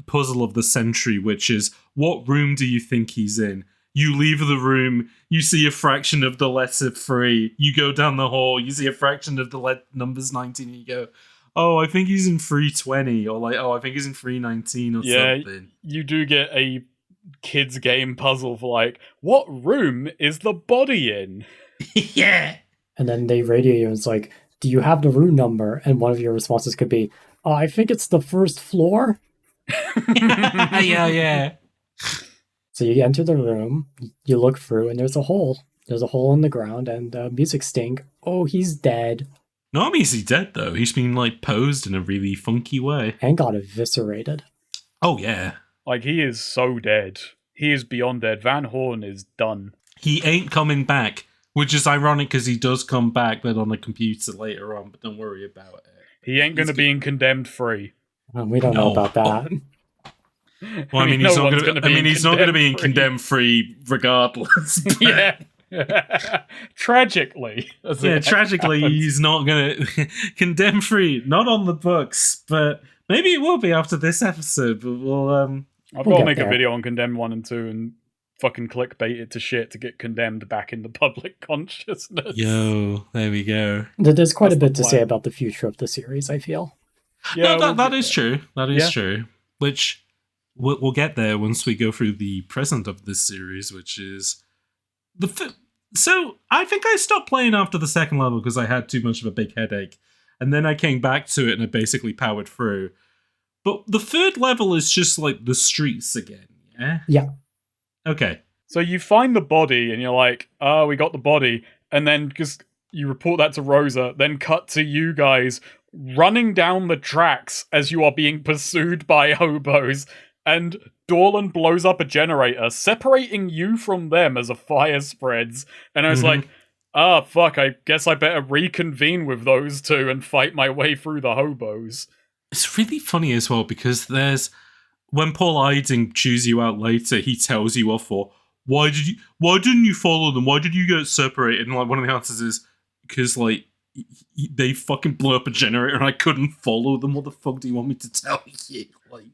Puzzle of the Century, which is, what room do you think he's in? You leave the room, you see a fraction of the letter 3, you go down the hall, you see a fraction of the numbers 19, and you go, oh, I think he's in 320, or like, oh, I think he's in 319 or something. You do get a kids game puzzle for like, what room is the body in? Yeah. And then they radio you and it's like, do you have the room number? And one of your responses could be, oh, I think it's the first floor. Yeah. So you enter the room, you look through, and there's a hole. There's a hole in the ground, and music stink. Oh, he's dead. Not only is he dead, though, he's been, like, posed in a really funky way. And got eviscerated. Oh, yeah. Like, he is so dead. He is beyond dead. Van Horn is done. He ain't coming back, which is ironic because he does come back, but on a computer later on, but don't worry about it. He ain't going to be in Condemned 3. We don't know about that. Well, I mean, he's not going to be in Condemned 3 regardless. Yeah. Tragically. Tragically, he's not going to... Condemned 3, not on the books, but maybe it will be after this episode, but we'll... I've got to make a video on Condemned 1 and 2 and fucking clickbait it to shit to get Condemned back in the public consciousness. Yo, there we go. There's quite a bit to say about the future of the series, I feel. Yeah, no, that is true. That is true. Which... We'll get there once we go through the present of this series, which is so I think I stopped playing after the second level because I had too much of a big headache, and then I came back to it and I basically powered through. But the third level is just like the streets again, yeah? Yeah. Okay. So you find the body and you're like, oh, we got the body, and then because you report that to Rosa, then cut to you guys running down the tracks as you are being pursued by hobos, and Dorlan blows up a generator, separating you from them as a fire spreads. And I was like, fuck, I guess I better reconvene with those two and fight my way through the hobos. It's really funny as well, because when Paul Eiding chews you out later, he tells you off for, why didn't you follow them? Why did you get separated? And like one of the answers is, because like, they fucking blew up a generator and I couldn't follow them. What the fuck do you want me to tell you? Like,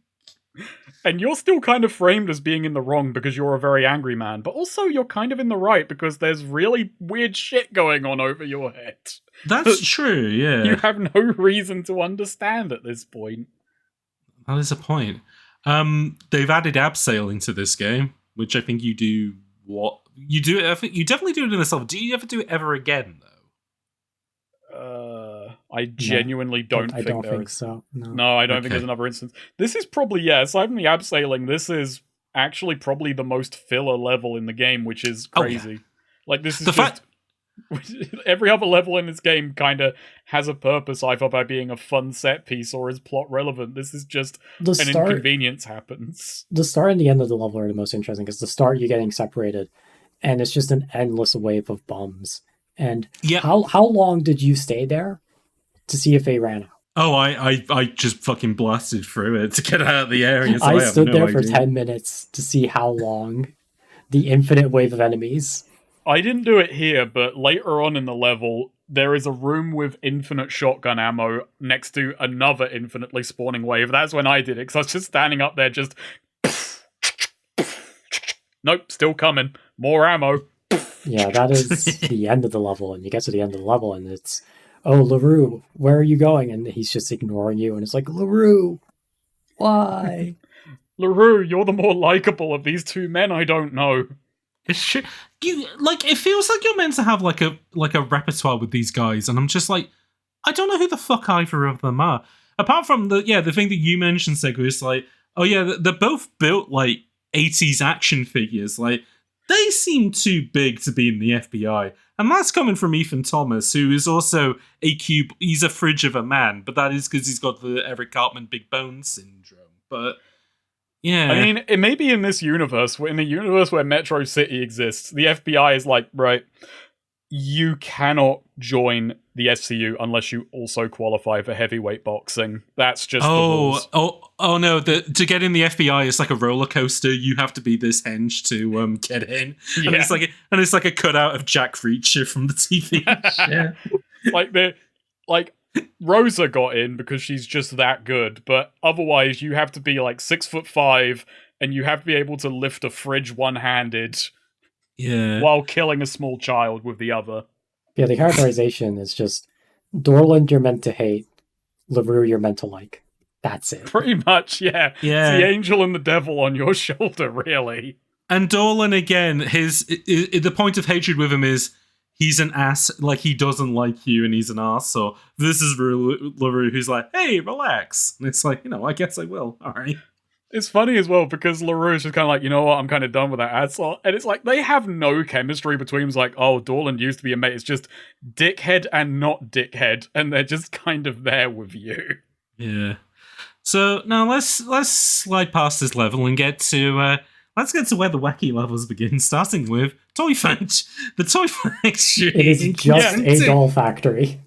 and you're still kind of framed as being in the wrong because you're a very angry man, but also you're kind of in the right because there's really weird shit going on over your head. That's true, yeah. You have no reason to understand at this point. That is a point. They've added abseiling to this game, which I think you do. What you do? I think you definitely do it in this level. Do you ever do it ever again, though? I genuinely don't think I don't there think is. so. No, I don't think there's another instance. This is probably, aside from the abseiling, this is actually probably the most filler level in the game, which is crazy. Yeah. Like, this is every other level in this game kind of has a purpose, either by being a fun set piece or is plot relevant. This is just inconvenience happens. The start and the end of the level are the most interesting, because the start, you're getting separated, and it's just an endless wave of bums. And how long did you stay there to see if they ran out? Oh, I just fucking blasted through it to get out of the area. So I stood there for 10 minutes to see how long the infinite wave of enemies. I didn't do it here, but later on in the level, there is a room with infinite shotgun ammo next to another infinitely spawning wave. That's when I did it, because I was just standing up there just... Nope, still coming. More ammo. Yeah, that is the end of the level, and you get to the end of the level, and it's, oh, LaRue, where are you going? And he's just ignoring you, and it's like, LaRue, why? LaRue, you're the more likable of these two men I don't know. It's true. It feels like you're meant to have like a repertoire with these guys, and I'm just like, I don't know who the fuck either of them are. Apart from the thing that you mentioned, Segu, is like, oh yeah, they're both built like 80s action figures, like, they seem too big to be in the FBI. And that's coming from Ethan Thomas, who is also he's a fridge of a man, but that is because he's got the Eric Cartman big bone syndrome. But, yeah. I mean, it may be in this universe, in the universe where Metro City exists, the FBI is like, right, you cannot join the SCU unless you also qualify for heavyweight boxing. That's just the rules. Oh no, to get in the FBI is like a roller coaster. You have to be this henge to get in. Yeah. And it's like a cutout of Jack Reacher from the TV. Yeah. Rosa got in because she's just that good, but otherwise you have to be like 6'5" and you have to be able to lift a fridge one-handed. Yeah. While killing a small child with the other. Yeah, the characterization is just Dorland you're meant to hate, LaRue you're meant to like. That's it. Pretty much, yeah. Yeah. It's the angel and the devil on your shoulder, really. And Dorlan, again, the point of hatred with him is he's an ass, like he doesn't like you and he's an ass. So this is LaRue who's like, hey, relax. And it's like, I guess I will. All right. It's funny as well because LaRue is just kind of like, you know what, I'm kind of done with that asshole. And it's like, they have no chemistry between them. It's like, oh, Dorland used to be a mate. It's just dickhead and not dickhead. And they're just kind of there with you. Yeah. So now let's slide past this level and get to let's get to where the wacky levels begin, starting with Toy Factory. The Toy Factory. It is just a doll factory.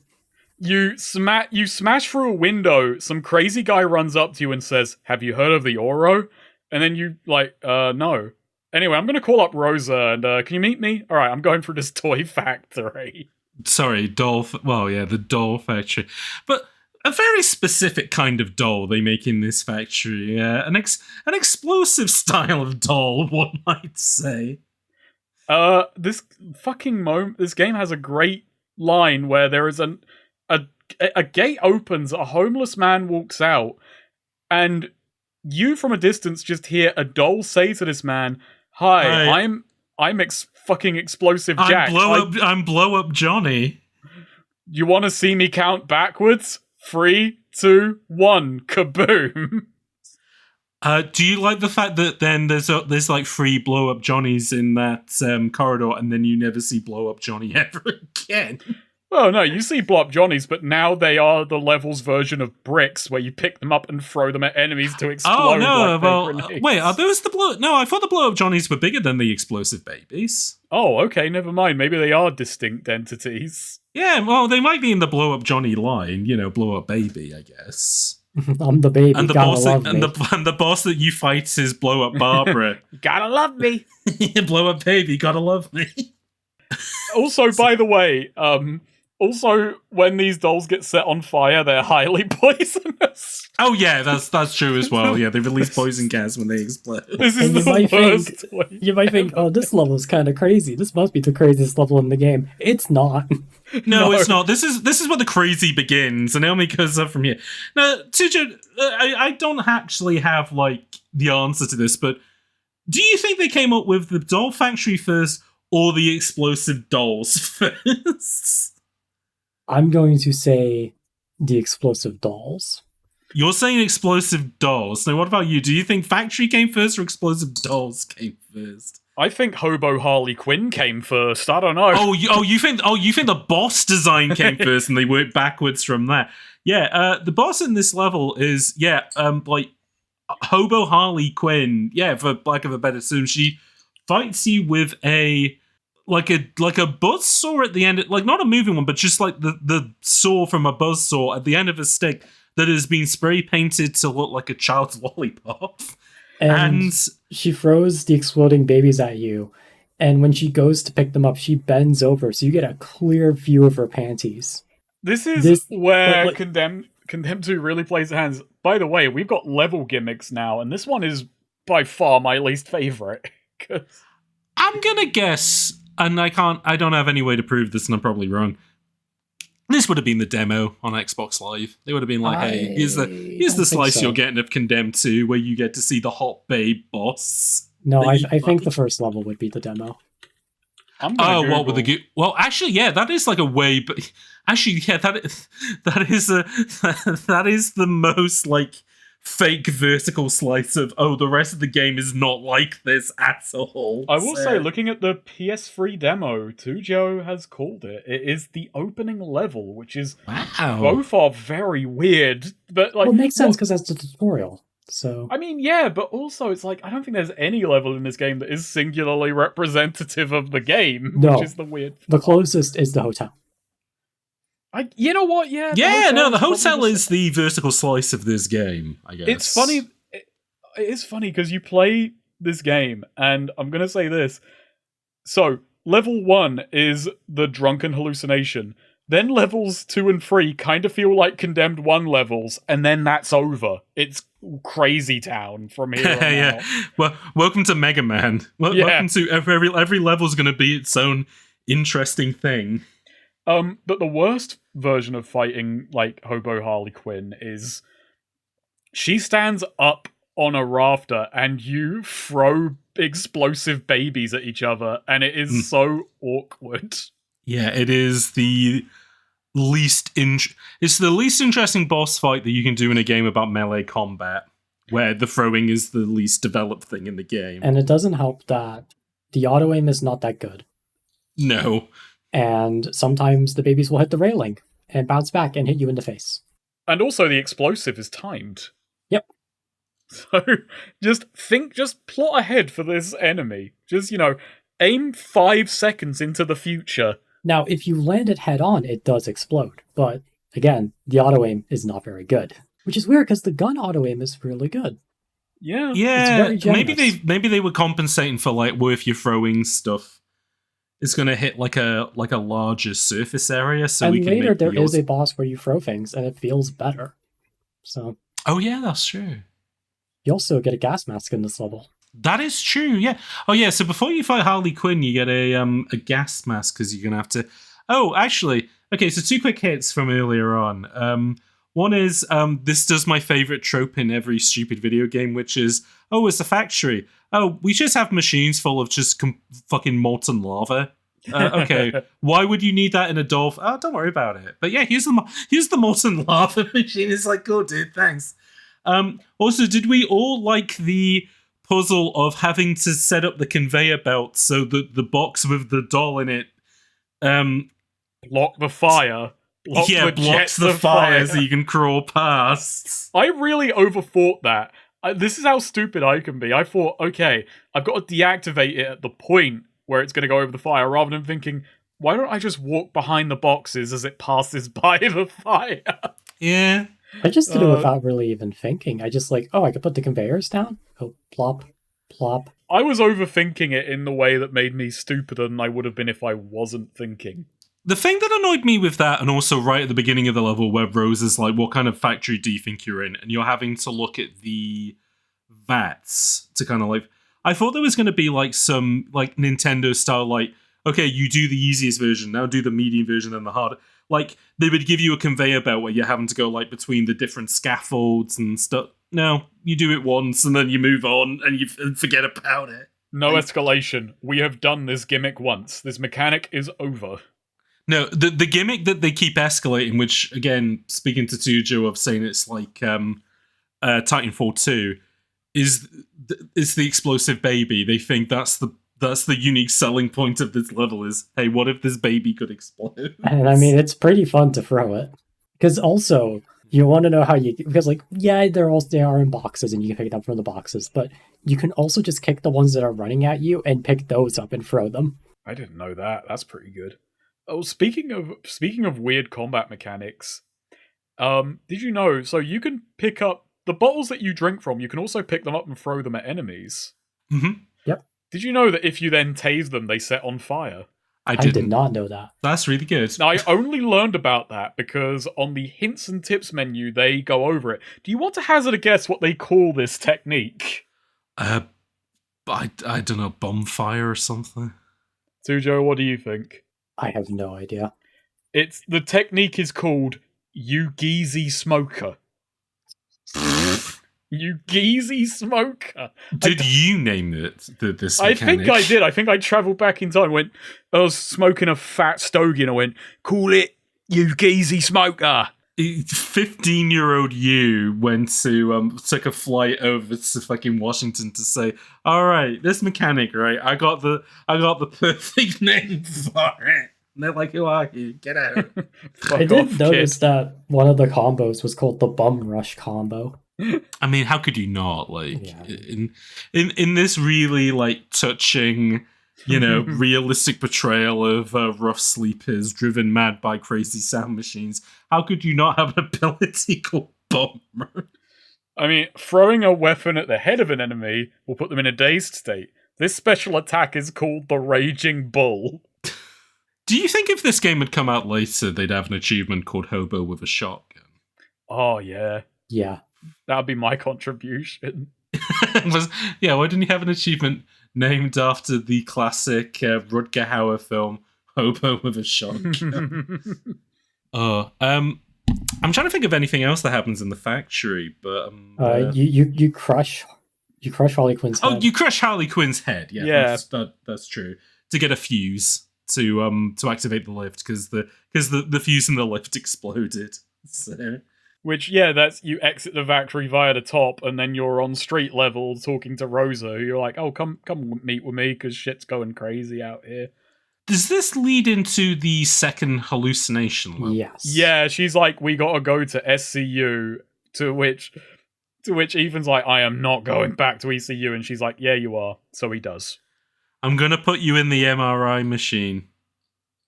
You smash through a window, some crazy guy runs up to you and says, have you heard of the Oro? And then you no. Anyway, I'm going to call up Rosa and can you meet me? Alright, I'm going for this toy factory. Sorry, the doll factory. But a very specific kind of doll they make in this factory. An explosive style of doll, one might say. This game has a great line where there is a gate opens, a homeless man walks out, and you from a distance just hear a doll say to this man, "Hi. I'm fucking explosive Jack. I'm blow up Johnny. You want to see me count backwards? 3, 2, 1, kaboom." Do you like the fact that then there's like 3 blow up Johnnies in that corridor, and then you never see blow up Johnny ever again? Oh no, you see blow up Johnnies, but now they are the level's version of bricks, where you pick them up and throw them at enemies to explode. Oh no! Like Well, grenades. wait, are those the blow? No, I thought the blow up Johnnies were bigger than the explosive babies. Oh, okay, never mind. Maybe they are distinct entities. Yeah, well, they might be in the blow up Johnny line. Blow up baby, I guess. I'm the baby. And the gotta boss, love and me. the boss that you fight is blow up Barbara. You gotta love me. Blow up baby, gotta love me. Also, by the way, also when these dolls get set on fire, they're highly poisonous. Oh yeah, that's true as well. Yeah, they release poison gas when they explode. This is And you the might worst think- way. You might think, oh, this level is kind of crazy. This must be the craziest level in the game. It's not. No, No. it's not. This is where the crazy begins, and it only goes up from here. Now, Tujo, I don't actually have like the answer to this, but do you think they came up with the doll factory first or the explosive dolls first? I'm going to say the explosive dolls. You're saying explosive dolls. Now, what about you? Do you think factory came first or explosive dolls came first? I think Hobo Harley Quinn came first. I don't know. You think the boss design came first and they worked backwards from that? Yeah, the boss in this level is like Hobo Harley Quinn. Yeah, for lack of a better term, she fights you with a buzzsaw at the end, like not a moving one, but just like the saw from a buzzsaw at the end of a stick that has been spray painted to look like a child's lollipop. And she throws the exploding babies at you, and when she goes to pick them up, she bends over, so you get a clear view of her panties. This is where like- Condemned 2 really plays the hands. By the way, we've got level gimmicks now, and this one is by far my least favorite. I'm gonna guess, and I don't have any way to prove this, and I'm probably wrong. This would have been the demo on Xbox Live. They would have been like, "Hey, here's the don't think slice so. you're getting of Condemned 2, where you get to see the hot babe boss." No, that I you think the fight." first level would be the demo. I'm gonna Oh, what with the Google. well, actually, yeah, that is like a way, but actually, yeah, that is the most like fake vertical slice of the rest of the game is not like this at all. I will So- say, looking at the PS3 demo, Tujo has called it. It is the opening level, which is wow. both are very weird, but like Well, it makes sense because that's the tutorial. So I mean, yeah, but also it's like I don't think there's any level in this game that is singularly representative of the game, No. which is the weird. the closest is the hotel. You know what? Yeah, Yeah, no, the probably hotel the is the vertical slice of this game, I guess. It's funny. It is funny because you play this game, and I'm gonna say this. So level 1 is the drunken hallucination. Then levels 2 and 3 kind of feel like Condemned 1 levels, and then that's over. It's crazy town from here on yeah. out. Well, welcome to Mega Man. Yeah. Welcome to every level's going to be its own interesting thing. But the worst version of fighting like Hobo Harley Quinn is she stands up on a rafter and you throw explosive babies at each other, and it is so awkward. Yeah, it is the it's the least interesting boss fight that you can do in a game about melee combat, where the throwing is the least developed thing in the game. And it doesn't help that the auto aim is not that good. No. And sometimes the babies will hit the railing and bounce back and hit you in the face. And also the explosive is timed. Yep. So just plot ahead for this enemy. Just, aim 5 seconds into the future. Now, if you land it head on, it does explode. But again, the auto aim is not very good. Which is weird because the gun auto aim is really good. Yeah. Yeah, very generous. maybe they were compensating for like where if you're throwing stuff, it's gonna hit like a larger surface area. So and we can later make there the is a boss where you throw things and it feels better. So Oh yeah, that's true. you also get a gas mask in this level. That is true. Yeah. Oh yeah. So before you fight Harley Quinn, you get a gas mask because you're gonna have to. Oh, actually, okay. So 2 quick hits from earlier on. One is this does my favorite trope in every stupid video game, which is it's a factory. Oh, we just have machines full of just fucking molten lava. Okay, why would you need that in a doll? Oh, don't worry about it. But yeah, here's the molten lava machine. It's like, cool, dude, thanks. Also, did we all like the puzzle of having to set up the conveyor belt so that the box with the doll in it block the fire. Blocks the fire so you can crawl past. I really overthought that. This is how stupid I can be. I thought, okay, I've got to deactivate it at the point where it's going to go over the fire, rather than thinking, why don't I just walk behind the boxes as it passes by the fire? Yeah. I just did it without really even thinking. I just like, I could put the conveyors down. Oh, plop, plop. I was overthinking it in the way that made me stupider than I would have been if I wasn't thinking. The thing that annoyed me with that, and also right at the beginning of the level where Rose is like, what kind of factory do you think you're in? And you're having to look at the vats to kind of like... I thought there was going to be like some like Nintendo style, like, okay, you do the easiest version, now do the medium version and the harder. Like, they would give you a conveyor belt where you're having to go like between the different scaffolds and stuff. No, you do it once and then you move on and you forget about it. No escalation. We have done this gimmick once. This mechanic is over. No, the gimmick that they keep escalating, which, again, speaking to Tujo of saying it's like Titanfall 2, is the explosive baby. They think that's the unique selling point of this level is, hey, what if this baby could explode? And I mean, it's pretty fun to throw it. Because also, you want to know how you... Because, like, yeah, they are in boxes and you can pick them from the boxes, but you can also just kick the ones that are running at you and pick those up and throw them. I didn't know that. That's pretty good. Oh, speaking of weird combat mechanics, did you know, so you can pick up the bottles that you drink from, you can also pick them up and throw them at enemies. Mm-hmm. Yep. Did you know that if you then tase them, they set on fire? I did not know that. That's really good. Now, I only learned about that because on the hints and tips menu, they go over it. Do you want to hazard a guess what they call this technique? I don't know, bonfire or something? Tujo, what do you think? I have no idea. The technique is called Ugeezy Smoker. Ugeezy Smoker. Did you name it this mechanic? I think I did. I think I travelled back in time. I was smoking a fat stogie and I went, call it Ugeezy Smoker. 15-year-old you went to took a flight over to fucking Washington to say, all right, this mechanic, right? I got the perfect name for it. And they're like, who are you? Get out. I did notice that one of the combos was called the Bum Rush combo. I mean, how could you not? Like, yeah. in this really like touching, realistic portrayal of rough sleepers driven mad by crazy sound machines, how could you not have an ability called Bum Rush? I mean, throwing a weapon at the head of an enemy will put them in a dazed state. This special attack is called the Raging Bull. Do you think if this game had come out later, they'd have an achievement called Hobo with a Shotgun? Oh, yeah. Yeah. That would be my contribution. Why didn't you have an achievement named after the classic Rutger Hauer film, Hobo with a Shotgun? I'm trying to think of anything else that happens in the factory, but... You crush Harley Quinn's head. Oh, you crush Harley Quinn's head. Yeah. That's true. To get a fuse to activate the lift, because the fuse in the lift exploded. So... Which, that's you exit the factory via the top, and then you're on street level talking to Rosa. You're like, oh, come meet with me, because shit's going crazy out here. Does this lead into the second hallucination level? Yes. Yeah, she's like, we gotta go to SCU, to which Ethan's like, I am not going back to ECU, and she's like, yeah, you are. So he does. I'm gonna put you in the MRI machine.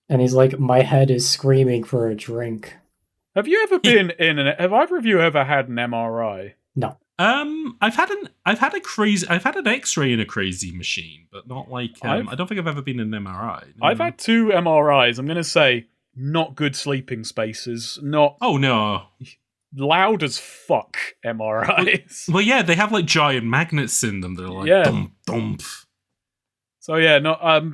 And he's like, my head is screaming for a drink. Have you ever been have either of you ever had an MRI? No. I've had an X-ray in a crazy machine, but not like I don't think I've ever been in an MRI. No. I've had 2 MRIs. I'm gonna say not good sleeping spaces. Not Oh no. Loud as fuck MRIs. Well, yeah, they have like giant magnets in them. They're like dump dump. So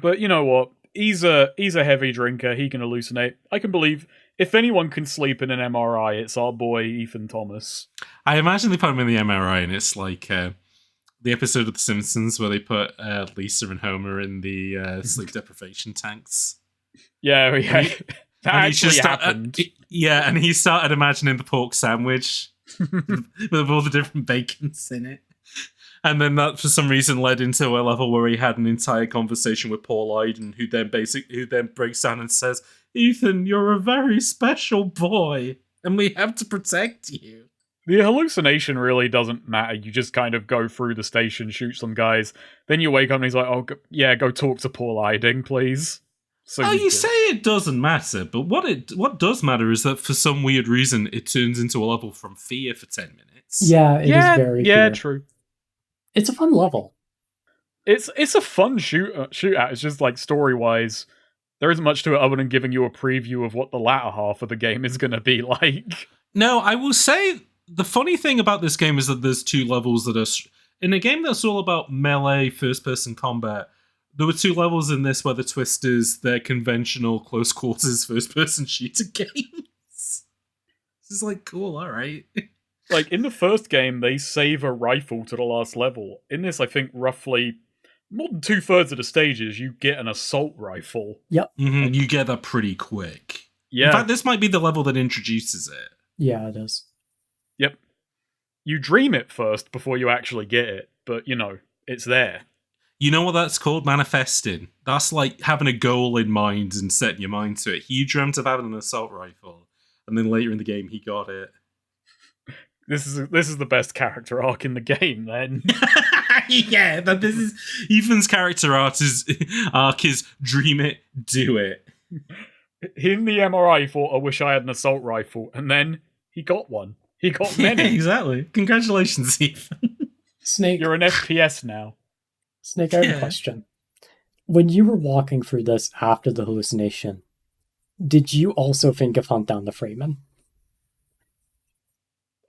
but you know what? He's a heavy drinker. He can hallucinate. I can believe. If anyone can sleep in an MRI, it's our boy Ethan Thomas. I imagine they put him in the MRI, and it's like the episode of The Simpsons where they put Lisa and Homer in the sleep deprivation tanks. Yeah. That actually happened. And he started imagining the pork sandwich with all the different bacons in it. And then that, for some reason, led into a level where he had an entire conversation with Paul Iden, who then breaks down and says, "Ethan, you're a very special boy, and we have to protect you." The hallucination really doesn't matter. You just kind of go through the station, shoot some guys, then you wake up and he's like, "Oh, go talk to Paul Iden, please." So you say it doesn't matter, but what does matter is that for some weird reason it turns into a level from fear for 10 minutes. Yeah, it is very fear. True. It's a fun level. It's a fun shoot out. It's just like story-wise, there isn't much to it other than giving you a preview of what the latter half of the game is going to be like. No, I will say the funny thing about this game is that there's two levels that are... In a game that's all about melee first-person combat, there were two levels in this where the twist is they're conventional close-quarters first-person shooter games. This is like, cool, alright. Like, in the first game, they save a rifle to the last level. In this, I think, roughly more than 2/3 of the stages, you get an assault rifle. Yep. Mm-hmm. You get that pretty quick. Yeah. In fact, this might be the level that introduces it. Yeah, it is. Yep. You dream it first before you actually get it, but, it's there. You know what that's called? Manifesting. That's like having a goal in mind and setting your mind to it. He dreamt of having an assault rifle, and then later in the game, he got it. This is the best character arc in the game, then. Yeah, but this is Ethan's character arc is dream it, do it. In the MRI, he thought, "I wish I had an assault rifle," and then he got one. He got many. Yeah, exactly. Congratulations, Ethan. Snake, you're an FPS now. Snake, I have a question. When you were walking through this after the hallucination, did you also think of Hunt Down the Freeman?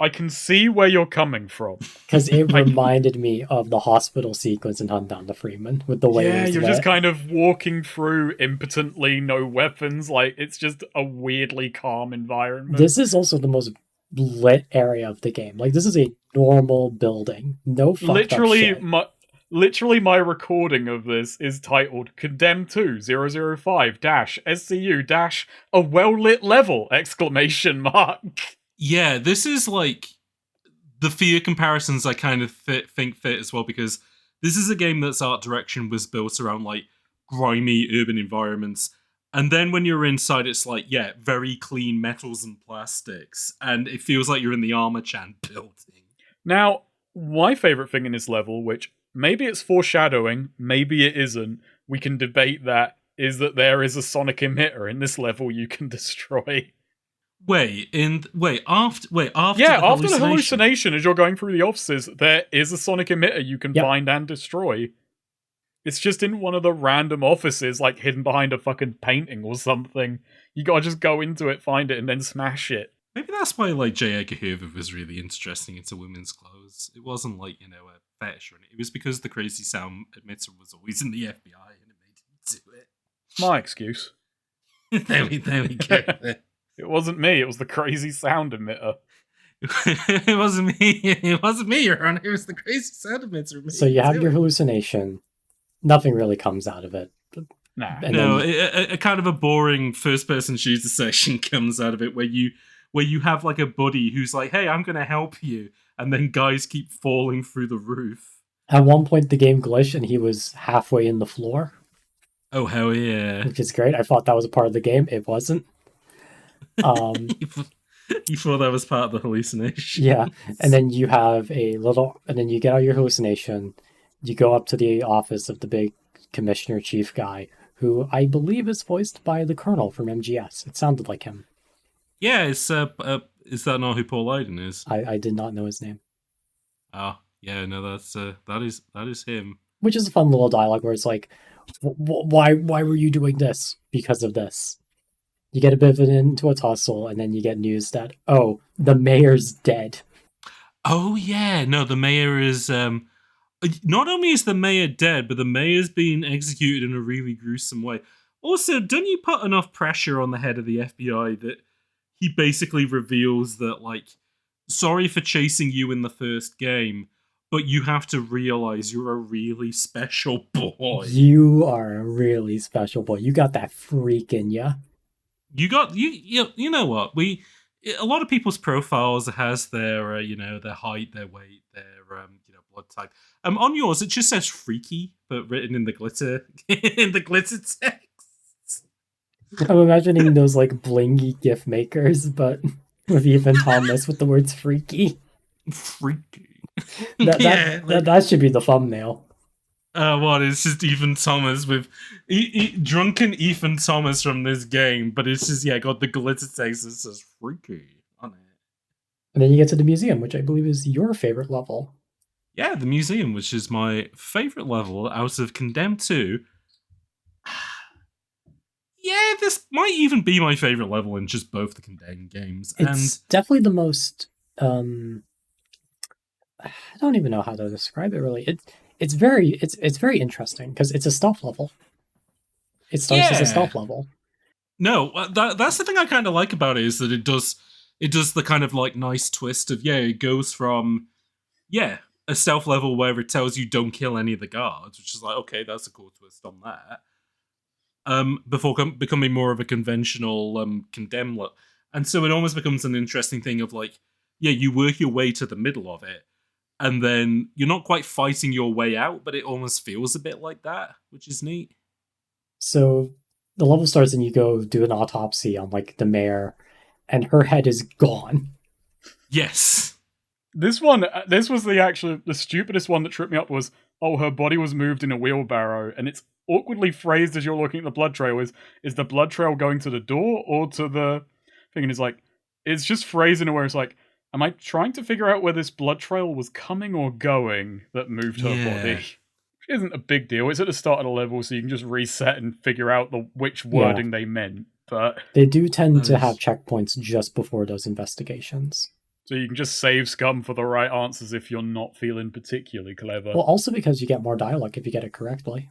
I can see where you're coming from. Because it reminded me of the hospital sequence in Hunt Down the Freeman, with the way it was you're lit. just kind of walking through impotently, no weapons, like, it's just a weirdly calm environment. This is also the most lit area of the game. Like, this is a normal building. No fucked up shit. Literally, my recording of this is titled Condemned 2 005-SCU- a well-lit level! ! Yeah, this is like the fear comparisons I kind of think fit as well, because this is a game that's art direction was built around like grimy urban environments. And then when you're inside, it's like, yeah, very clean metals and plastics. And it feels like you're in the Armor Chan building. Now, my favourite thing in this level, which maybe it's foreshadowing, maybe it isn't, we can debate that, is that there is a sonic emitter in this level you can destroy. After the hallucination, as you're going through the offices, there is a sonic emitter you can find and destroy. It's just in one of the random offices, like hidden behind a fucking painting or something. You gotta just go into it, find it, and then smash it. Maybe that's why, like, J. Edgar Hoover was really interesting into women's clothes. It wasn't like, a fetish or anything. It was because the crazy sound emitter was always in the FBI and it made him do it. My excuse. there we go. It wasn't me, it was the crazy sound emitter. It wasn't me. It wasn't me, Your Honor. It was the crazy sound emitter. So you have your hallucination. Nothing really comes out of it. Nah. A kind of a boring first-person shooter session comes out of it where you have like a buddy who's like, "Hey, I'm going to help you," and then guys keep falling through the roof. At one point, the game glitched and he was halfway in the floor. Oh, hell yeah. Which is great. I thought that was a part of the game. It wasn't. You thought that was part of the hallucination. Yeah, and then you have and then you get out your hallucination, you go up to the office of the big commissioner chief guy, who I believe is voiced by the Colonel from MGS. It sounded like him. Yeah, is that not who Paul Iden is? I did not know his name. Oh, yeah, no, that is him. Which is a fun little dialogue where it's like, why were you doing this? Because of this. You get a bit of it into a tussle, and then you get news that, oh, the mayor's dead. Oh, yeah. No, the mayor is... not only is the mayor dead, but the mayor's being executed in a really gruesome way. Also, don't you put enough pressure on the head of the FBI that he basically reveals that, like, sorry for chasing you in the first game, but you have to realize you're a really special boy. You are a really special boy. You got that freak in ya. You know what? A lot of people's profiles has their their height, their weight, their blood type. On yours, it just says freaky, but written in the glitter in the glitter text. I'm imagining those like blingy GIF makers, but with Ethan Thomas with the words freaky. Freaky. That should be the thumbnail. What? It's just Ethan Thomas with drunken Ethan Thomas from this game, but it's just got the glitter text that says freaky on it. And then you get to the museum, which I believe is your favorite level. Yeah, the museum, which is my favorite level out of Condemned 2. Yeah, this might even be my favorite level in just both the Condemned games. It's definitely the most. I don't even know how to describe it. Really, it's very interesting because it's a stealth level. It starts as a stealth level. No, that's the thing I kind of like about it, is that it does the kind of like nice twist of it goes from a stealth level where it tells you don't kill any of the guards, which is like, okay, that's a cool twist on that. Before becoming more of a conventional condemn look. And so it almost becomes an interesting thing of like, you work your way to the middle of it, and then you're not quite fighting your way out, but it almost feels a bit like that, which is neat. So the level starts and you go do an autopsy on like the mayor, and her head is gone. Yes. This was the stupidest one that tripped me up was, her body was moved in a wheelbarrow, and it's awkwardly phrased as you're looking at the blood trail. Is the blood trail going to the door or to the thing? And it's just phrased in a way it's like, am I trying to figure out where this blood trail was coming or going that moved her body? Which isn't a big deal. It's at the start of the level, so you can just reset and figure out which wording they meant. But they do tend to have checkpoints just before those investigations. So you can just save scum for the right answers if you're not feeling particularly clever. Well, also because you get more dialogue if you get it correctly.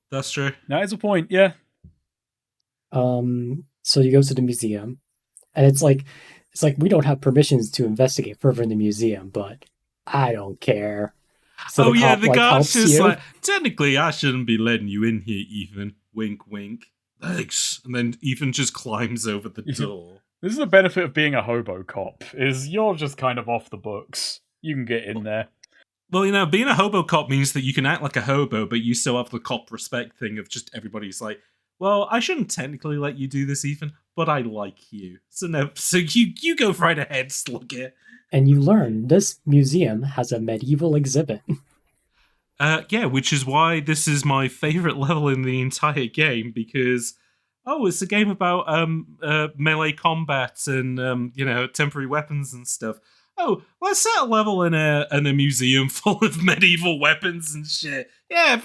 That's true. That is a point, yeah. So you go to the museum, and it's like we don't have permissions to investigate further in the museum, but I don't care. So the guard's just like, technically I shouldn't be letting you in here, Ethan. Wink, wink. Thanks. And then Ethan just climbs over the door. This is the benefit of being a hobo cop, is you're just kind of off the books. You can get in there. Well, being a hobo cop means that you can act like a hobo, but you still have the cop respect thing of just everybody's like, well, I shouldn't technically let you do this, Ethan, but I like you. So you go right ahead, Slugger. And you learn this museum has a medieval exhibit. Which is why this is my favorite level in the entire game, because it's a game about melee combat and temporary weapons and stuff. Oh, let's set a level in a museum full of medieval weapons and shit. Yeah,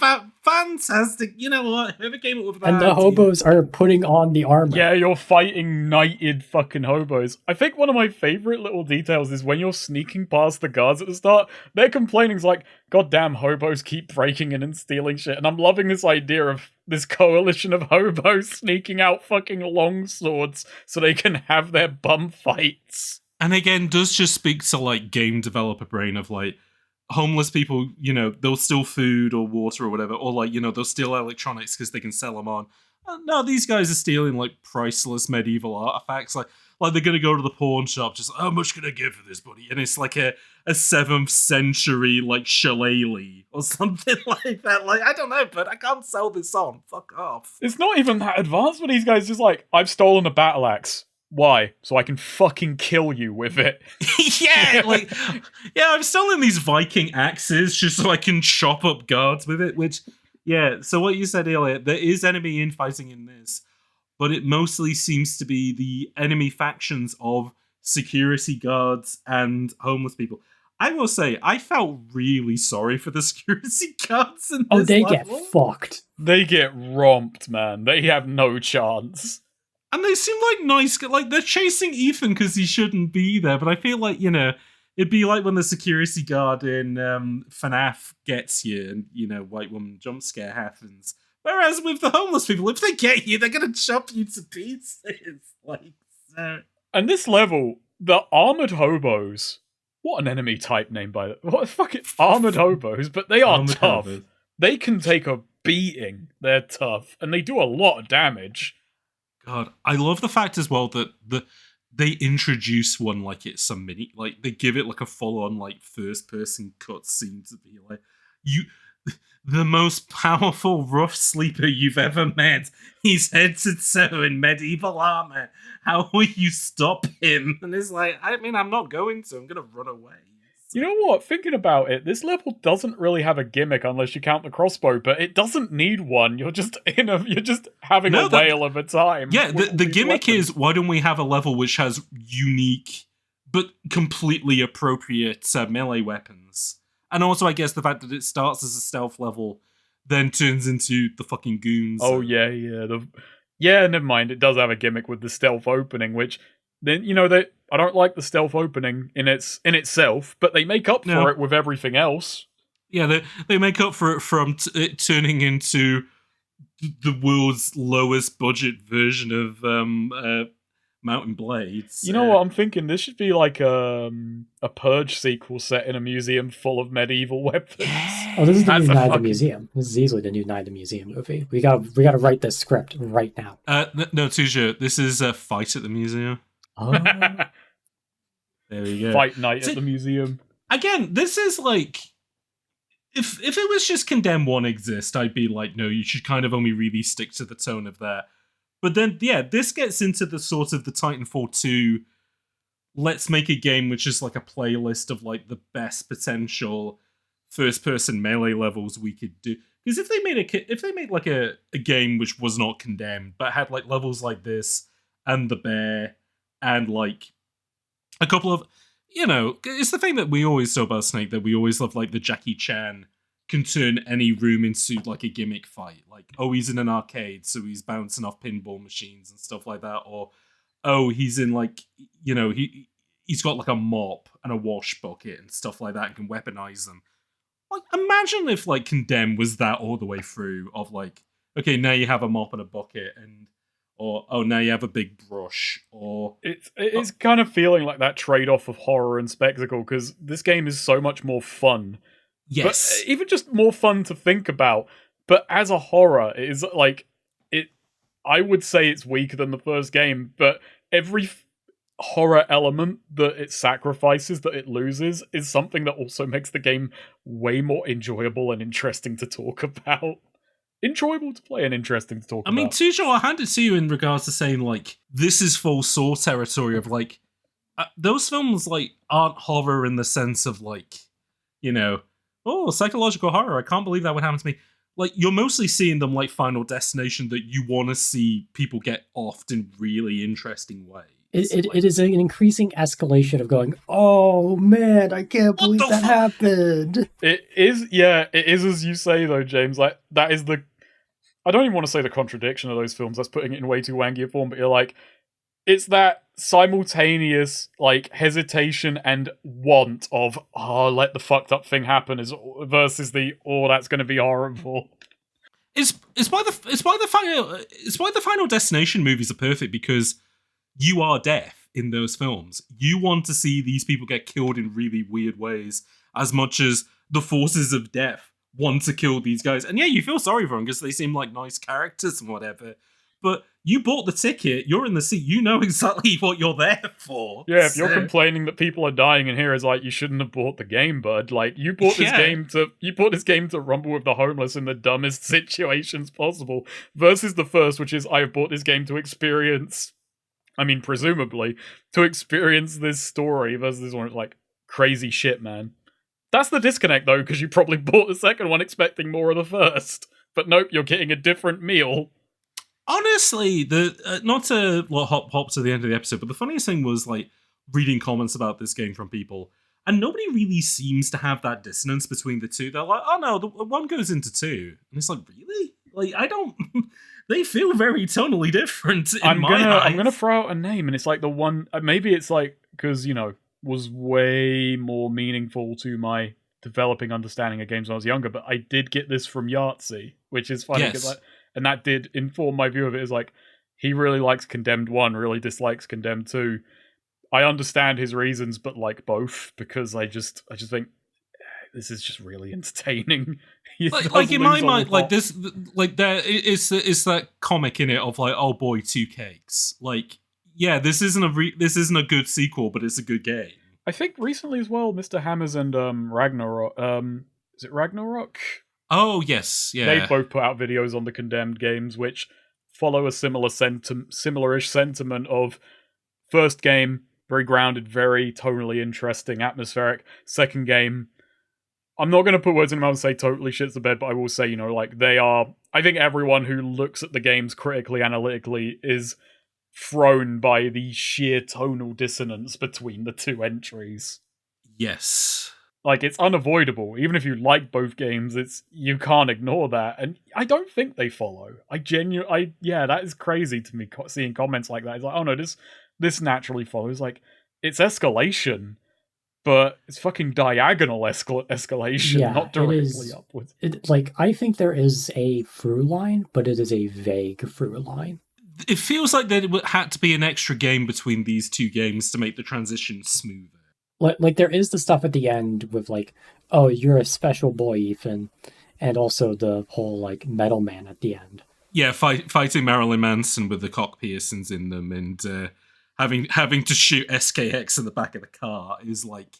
fantastic. You know what? Whoever came up with that. And the hobos are putting on the armor. Yeah, you're fighting knighted fucking hobos. I think one of my favorite little details is when you're sneaking past the guards at the start, they're complaining like, goddamn hobos keep breaking in and stealing shit. And I'm loving this idea of this coalition of hobos sneaking out fucking long swords so they can have their bum fights. And again, does just speak to like game developer brain of like homeless people, they'll steal food or water or whatever, or like, they'll steal electronics because they can sell them on. No, these guys are stealing like priceless medieval artifacts. Like they're gonna go to the pawn shop, just how much can I give for this, buddy? And it's like a 7th century like shillelagh or something like that. Like, I don't know, but I can't sell this on. Fuck off. It's not even that advanced, but these guys just like, I've stolen a battle axe. Why? So I can fucking kill you with it. I'm selling these Viking axes just so I can chop up guards with it, which, so what you said earlier, there is enemy infighting in this, but it mostly seems to be the enemy factions of security guards and homeless people. I will say, I felt really sorry for the security guards in this they level. get fucked. They get romped, man. They have no chance. And they seem like nice, like they're chasing Ethan because he shouldn't be there. But I feel like, it'd be like when the security guard in FNAF gets you and, white woman jump scare happens. Whereas with the homeless people, if they get you, they're going to chop you to pieces. Like, so. And this level, the armored hobos, what an enemy type name by that. What fucking armored hobos, but they are tough. Hobos. They can take a beating. They're tough. And they do a lot of damage. God, I love the fact as well that they introduce one like it's some mini, like they give it like a full-on like first-person cutscene to be like, you, the most powerful rough sleeper you've ever met. He's head to toe in medieval armor. How will you stop him? And it's like, I mean, I'm not going to. I'm going to run away. You know what? Thinking about it, this level doesn't really have a gimmick unless you count the crossbow, but it doesn't need one. You're just having a whale of a time. Yeah, the gimmick is, why don't we have a level which has unique but completely appropriate melee weapons? And also, I guess the fact that it starts as a stealth level, then turns into the fucking goons. Oh yeah. Never mind. It does have a gimmick with the stealth opening, which then I don't like the stealth opening in itself, but they make up for it with everything else. Yeah, they make up for it from it turning into the world's lowest budget version of Mountain Blades. You know what I'm thinking? This should be like a Purge sequel set in a museum full of medieval weapons. Yeah. Oh, this is the new Night of the Museum. This is easily the new Night of the Museum movie. We gotta write this script right now. No, Tuja, this is a Fight at the Museum. Oh. There we go. Fight night at the museum. Again, this is like, if it was just Condemn 1 exist, I'd be like, no, you should kind of only really stick to the tone of that. But then, yeah, this gets into the sort of the Titanfall 2, let's make a game which is like a playlist of like the best potential first-person melee levels we could do. Because if they made like a game which was not Condemned, but had like levels like this, and the bear, and like a couple of, it's the thing that we always saw about Snake, that we always love like the Jackie Chan can turn any room into like a gimmick fight. Like, oh, he's in an arcade, so he's bouncing off pinball machines and stuff like that. Or, oh, he's in like, he's got like a mop and a wash bucket and stuff like that and can weaponize them. Like, imagine if like Condemn was that all the way through of like, okay, now you have a mop and a bucket, and or, oh, now you have a big brush, or... It's kind of feeling like that trade-off of horror and spectacle, because this game is so much more fun. Yes. But even just more fun to think about. But as a horror, it is like... I would say it's weaker than the first game, but every horror element that it sacrifices, that it loses, is something that also makes the game way more enjoyable and interesting to talk about. Enjoyable to play and interesting to talk about. I mean, Tujo, I'll hand it to you in regards to saying, like, this is full Saw territory of, like, those films, like, aren't horror in the sense of, like, oh, psychological horror, I can't believe that would happen to me. Like, you're mostly seeing them like Final Destination, that you want to see people get offed in really interesting ways. It is an increasing escalation of going, oh man, I can't believe that happened. It is as you say though, James. Like, that is I don't even want to say the contradiction of those films. That's putting it in way too wanky a form, but you're like, it's that simultaneous, like, hesitation and want of, oh, let the fucked up thing happen, versus the, oh, that's going to be horrible. It's why the Final Destination movies are perfect, because you are deaf in those films. You want to see these people get killed in really weird ways as much as the forces of death want to kill these guys. And yeah, you feel sorry for them because they seem like nice characters and whatever. But you bought the ticket, you're in the seat, you know exactly what you're there for. Yeah, if you're complaining that people are dying in here, is like, you shouldn't have bought the game, bud. Like, you bought this game to rumble with the homeless in the dumbest situations possible, versus the first, which is, I have bought this game to experience, I mean, presumably, to experience this story, versus this one, it's like, crazy shit, man. That's the disconnect, though, because you probably bought the second one expecting more of the first. But nope, you're getting a different meal. Honestly, not to hop to the end of the episode, but the funniest thing was like reading comments about this game from people, and nobody really seems to have that dissonance between the two. They're like, oh no, the one goes into two, and it's like, really? Like, I don't. They feel very tonally different. I'm gonna throw out a name, and it's like the one. Maybe it's like because was way more meaningful to my developing understanding of games when I was younger. But I did get this from Yahtzee, which is funny because and that did inform my view of it. Is like, he really likes Condemned 1, really dislikes Condemned 2. I understand his reasons, but like both, because I just think this is just really entertaining. like in my mind, like this, like there is that comic in it of like, oh boy, two cakes. Like, yeah, this isn't a good sequel, but it's a good game. I think recently as well, Mr. Hammers and Ragnarok. Is it Ragnarok? Oh yes, yeah. They both put out videos on the Condemned games, which follow a similar-ish sentiment of first game, very grounded, very tonally interesting, atmospheric. Second game, I'm not going to put words in my mouth and say totally shits the bed, but I will say, like, they are... I think everyone who looks at the games critically, analytically, is thrown by the sheer tonal dissonance between the two entries. Yes. Like, it's unavoidable. Even if you like both games, you can't ignore that. And I don't think they follow. Yeah, that is crazy to me, seeing comments like that. It's like, oh no, this naturally follows. Like, it's escalation, but it's fucking diagonal escalation, not directly upwards. I think there is a through line, but it is a vague through line. It feels like there had to be an extra game between these two games to make the transition smoother. Like there is the stuff at the end with like, oh, you're a special boy, Ethan, and also the whole like Metal Man at the end. Yeah, fighting Marilyn Manson with the cock piercings in them, and having to shoot SKX in the back of the car is like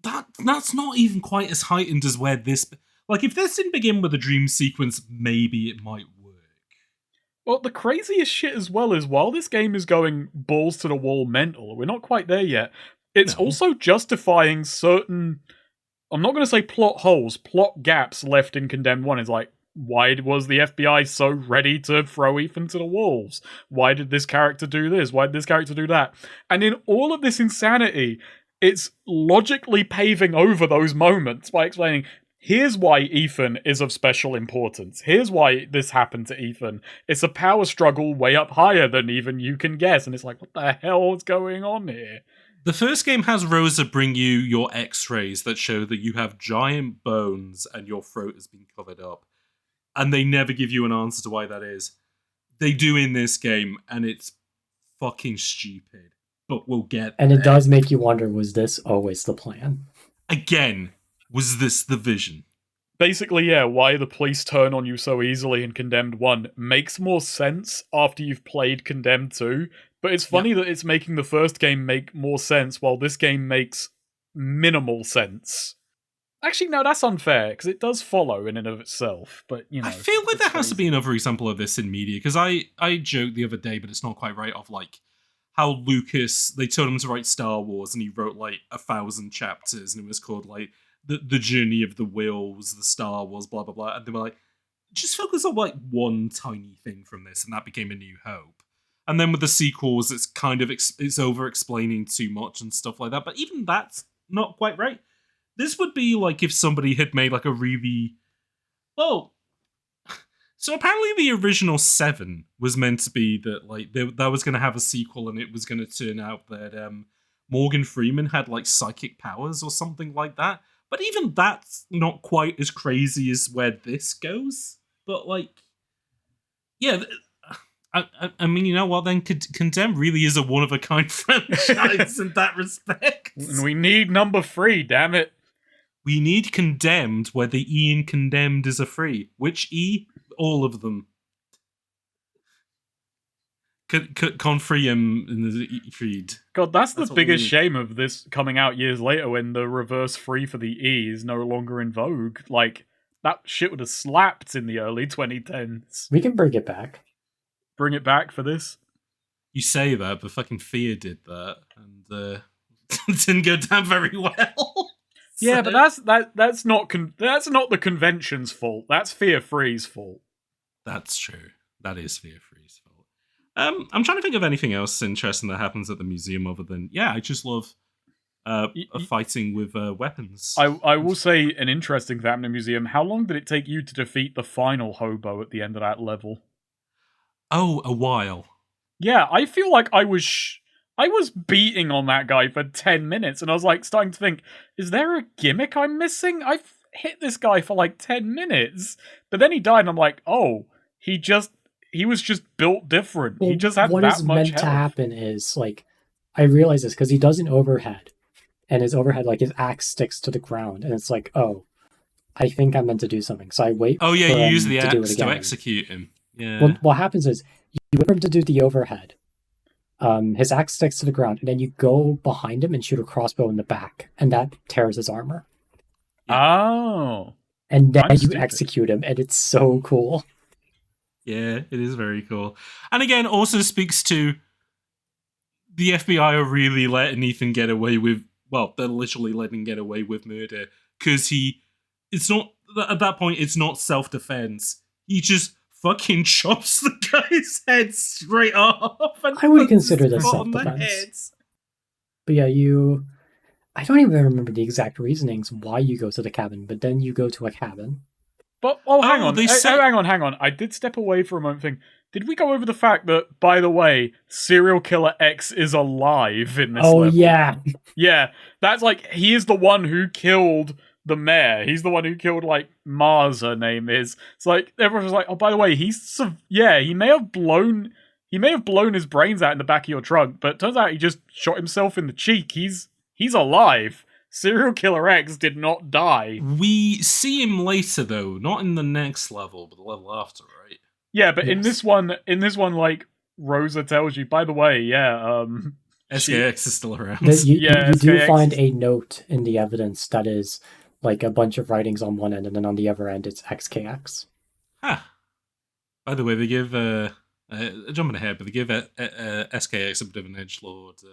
that's not even quite as heightened as where this. Like, if this didn't begin with a dream sequence, maybe it might work. Well, the craziest shit as well is while this game is going balls to the wall mental, we're not quite there yet. It's also justifying certain, I'm not going to say plot holes, plot gaps left in Condemned 1. It's like, why was the FBI so ready to throw Ethan to the wolves? Why did this character do this? Why did this character do that? And in all of this insanity, it's logically paving over those moments by explaining, here's why Ethan is of special importance. Here's why this happened to Ethan. It's a power struggle way up higher than even you can guess. And it's like, what the hell is going on here? The first game has Rosa bring you your x-rays that show that you have giant bones and your throat has been covered up. And they never give you an answer to why that is. They do in this game, and it's fucking stupid. But we'll get And there. it does make you wonder, was this always the plan? Again, was this the vision? Basically, yeah, why the police turn on you so easily in Condemned 1 makes more sense after you've played Condemned 2, but it's funny that it's making the first game make more sense while this game makes minimal sense. Actually, no, that's unfair, because it does follow in and of itself, but, I feel like there has to be another example of this in media, because I joked the other day, but it's not quite right, of like, how Lucas, they told him to write Star Wars, and he wrote like 1,000 chapters, and it was called like, the Journey of the Wills, the Star Wars, blah, blah, blah. And they were like, just focus on like one tiny thing from this. And that became A New Hope. And then with the sequels, it's kind of, it's over-explaining too much and stuff like that. But even that's not quite right. This would be like if somebody had made like a really... Well, so apparently the original 7 was meant to be that like that was going to have a sequel, and it was going to turn out that Morgan Freeman had like psychic powers or something like that. But even that's not quite as crazy as where this goes. But, like, yeah, I mean, you know what, then Condemned really is a one-of-a-kind franchise in that respect. And we need number 3, damn it. We need Condemned where the E in Condemned is a 3. Which E? All of them. Confrium in the feed. God, that's the biggest shame of this coming out years later when the reverse free for the E is no longer in vogue. Like, that shit would have slapped in the early 2010s. We can bring it back. Bring it back for this? You say that, but fucking Fear did that, and it didn't go down very well. Yeah, but that's not the convention's fault. That's Fear Free's fault. That's true. That is Fear Free's fault. I'm trying to think of anything else interesting that happens at the museum other than, I just love fighting with weapons. I will say an interesting thing in the museum. How long did it take you to defeat the final hobo at the end of that level? Oh, a while. Yeah, I feel like I was beating on that guy for 10 minutes, and I was like starting to think, is there a gimmick I'm missing? I've hit this guy for like 10 minutes. But then he died, and I'm like, oh, he was just built different. Well, he just had that much health. What is meant to happen is, like, I realize this because he does an overhead, and his overhead, like, his axe sticks to the ground, and it's like, oh, I think I'm meant to do something. So I wait. Oh yeah, for you him use the to do axe it again. to execute him. Yeah. Well, what happens is you wait for him to do the overhead, His axe sticks to the ground, and then you go behind him and shoot a crossbow in the back, and that tears his armor. Oh. And then I'm you stupid. execute him, and it's so cool. Yeah, it is very cool. And again, also speaks to the FBI are really letting Ethan get away with, well, they're literally letting him get away with murder. Because it's not, at that point, it's not self-defense. He just fucking chops the guy's head straight off. And I would puts consider his this foot on the self-defense. head. But yeah, I don't even remember the exact reasonings why you go to the cabin, but then you go to a cabin. But hang on. Hang on. I did step away for a moment. Did we go over the fact that, by the way, serial killer X is alive in this level? Yeah. Yeah, that's like, he is the one who killed the mayor. He's the one who killed, like, Mars, her name is. It's like, everyone was like, oh, by the way, he may have blown his brains out in the back of your trunk, but it turns out he just shot himself in the cheek. He's alive. Serial Killer X did not die. We see him later, though, not in the next level, but the level after, right? Yeah, but Yes. in this one, like, Rosa tells you, by the way, SKX is still around. You do SKX. find a note in the evidence that is like a bunch of writings on one end, and then on the other end it's XKX. By the way, they give jumping ahead, but they give SKX a bit of an edgelord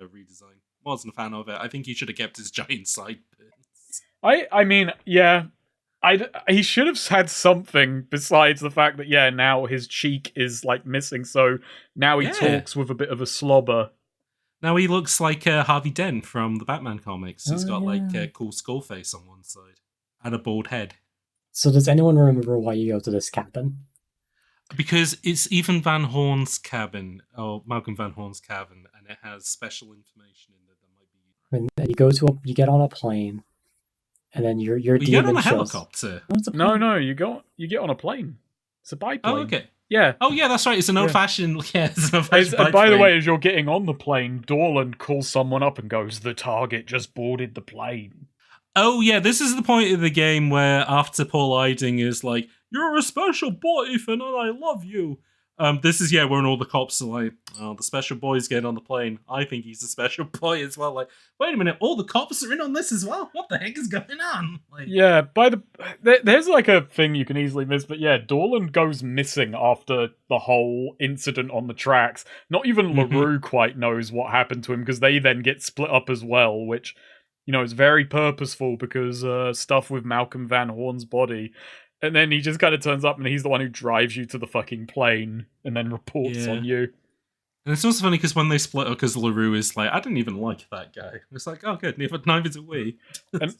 redesign. Wasn't a fan of it. I think he should have kept his giant sideburns. I mean, yeah, he should have had something besides the fact that now his cheek is like missing, so now he talks with a bit of a slobber. Now he looks like Harvey Dent from the Batman comics. He's got like a cool skull face on one side and a bald head. So does anyone remember why you go to this cabin? Because it's Ethan Van Horn's cabin, or Malcolm Van Horn's cabin, and it has special information in there that might be. And you get on a plane, and then your You get on demon a shows. helicopter. What's a plane? No, you get on a plane. It's a biplane. Oh, okay. Yeah. Oh, yeah, that's right. It's an old-fashioned. Yeah, it's an old-fashioned. And by the way, as you're getting on the plane, Dorland calls someone up and goes, "The target just boarded the plane." Oh, yeah, this is the point of the game where after Paul Iding is like, "You're a special boy, Ethan, and I love you." This is when all the cops are like, "Oh, the special boy's getting on the plane. I think he's a special boy as well." Like, wait a minute, all the cops are in on this as well? What the heck is going on? Like, yeah, there's like a thing you can easily miss, but Dorland goes missing after the whole incident on the tracks. Not even LaRue quite knows what happened to him, because they then get split up as well, which, is very purposeful because stuff with Malcolm Van Horn's body. And then he just kind of turns up and he's the one who drives you to the fucking plane and then reports on you. And it's also funny because when they split up, because LaRue is like, "I didn't even like that guy." It's like, oh, good, neither do we. And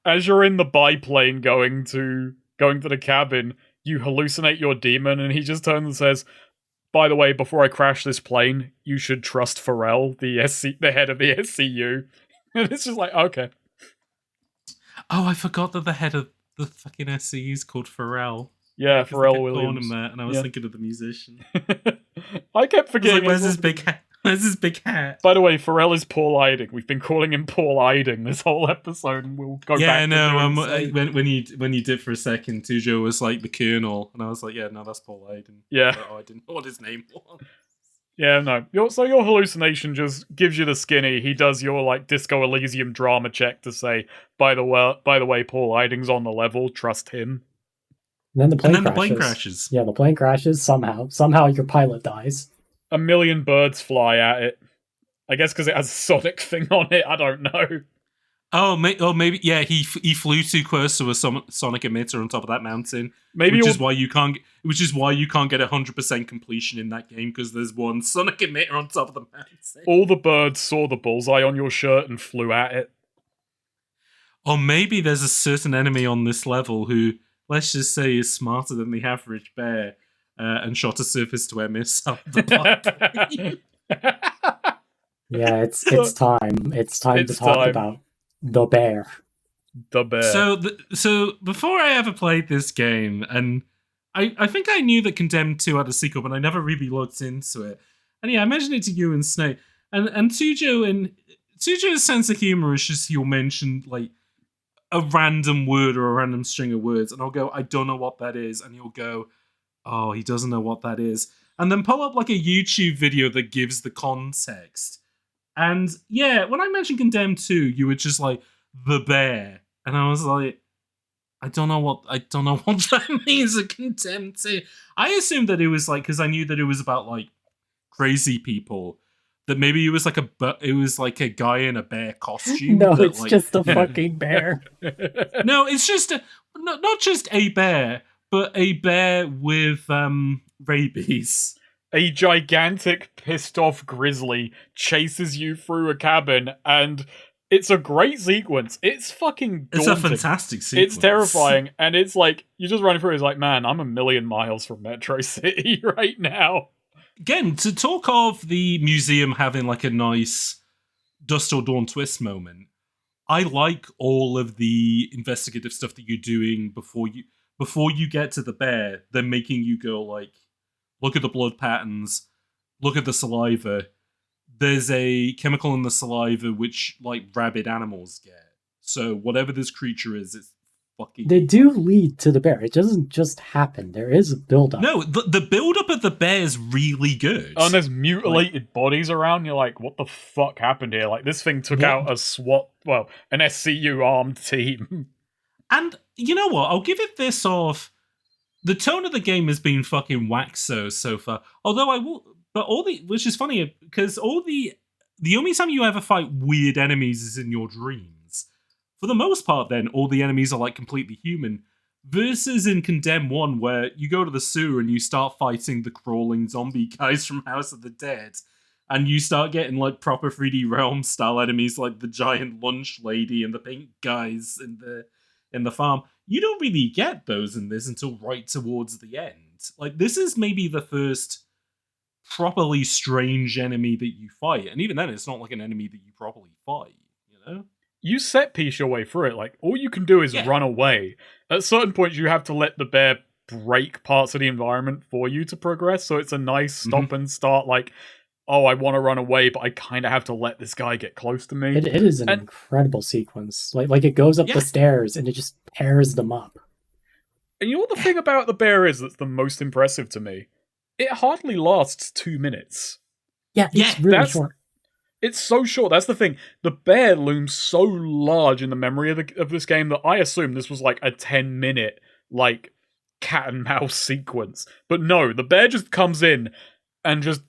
as you're in the biplane going to the cabin, you hallucinate your demon, and he just turns and says, "By the way, before I crash this plane, you should trust Pharrell, the head of the SCU." And it's just like, okay. Oh, I forgot that the head of the fucking SCU is called Pharrell. Yeah, Pharrell Williams. Williams. Him there, and I was thinking of the musician. I kept forgetting. Where's his big hat? Where's his big hat? By the way, Pharrell is Paul Iding. We've been calling him Paul Iding this whole episode, and we'll go back. Yeah, no. To when you did for a second, Tujo was like the Colonel, and I was like, yeah, no, that's Paul Iding. Yeah. Oh, I didn't know what his name was. Yeah, no. Your hallucination just gives you the skinny. He does your like Disco Elysium drama check to say, by the way, Paul Iding's on the level. Trust him. And then the plane plane crashes. crashes. Yeah, the plane crashes somehow. Somehow your pilot dies. A million birds fly at it. I guess because it has a Sonic thing on it. I don't know. Oh, maybe. Yeah, he flew too close to a sonic emitter on top of that mountain. Maybe which is why you can't get 100% completion in that game, because there's one sonic emitter on top of the mountain. All the birds saw the bullseye on your shirt and flew at it. Or maybe there's a certain enemy on this level who, let's just say, is smarter than the average bear, and shot a surface-to-air missile. Yeah, it's time. It's time to talk about the bear. The bear. So before I ever played this game, and I think I knew that Condemned 2 had a sequel, but I never really looked into it. And yeah, I mentioned it to you and Snake. And Tujo's sense of humor is just he'll mention like a random word or a random string of words, and I'll go, "I don't know what that is," and he'll go, "Oh, he doesn't know what that is." and then pull up like a YouTube video that gives the context. And yeah, when I mentioned Condemned 2, you were just like, the bear. And I was like, I don't know what that means, a Condemned 2. I assumed that it was like, because I knew that it was about like crazy people, that maybe it was like a guy in a bear costume. No, that, it's like, just a fucking bear. No, it's just not just a bear, but a bear with rabies. A gigantic, pissed off grizzly chases you through a cabin, and it's a great sequence. It's fucking daunting. It's a fantastic sequence. It's terrifying, and it's like, you just run through, it's like, man, I'm a million miles from Metro City right now. Again, to talk of the museum having like a nice Dust Till Dawn twist moment, I like all of the investigative stuff that you're doing before you get to the bear. They're making you go like, look at the blood patterns, look at the saliva. There's a chemical in the saliva which like rabid animals get. So whatever this creature is, it's fucking... They do lead to the bear. It doesn't just happen. There is a build-up. No, the build-up of the bear is really good. Oh, and there's mutilated bodies around. You're like, what the fuck happened here? Like, this thing took out an SCU armed team. And you know what? I'll give it this off. The tone of the game has been fucking waxo so far. Although I will... But which is funny, because the only time you ever fight weird enemies is in your dreams. For the most part, then, all the enemies are like completely human. Versus in Condemned 1, where you go to the sewer and you start fighting the crawling zombie guys from House of the Dead. And you start getting like proper 3D Realm style enemies like the giant lunch lady and the pink guys in the farm. You don't really get those in this until right towards the end. Like, this is maybe the first properly strange enemy that you fight, and even then it's not like an enemy that you properly fight, you know? You set piece your way through it. Like, all you can do is run away. At certain points you have to let the bear break parts of the environment for you to progress, so it's a nice stop and start, like, oh, I want to run away, but I kind of have to let this guy get close to me. It is an incredible sequence. Like it goes up the stairs and it just pairs them up. And you know what the thing about the bear is that's the most impressive to me? It hardly lasts 2 minutes. Yeah, it's really short. It's so short. That's the thing. The bear looms so large in the memory of this game that I assumed this was like a 10-minute, like, cat and mouse sequence. But no, the bear just comes in and just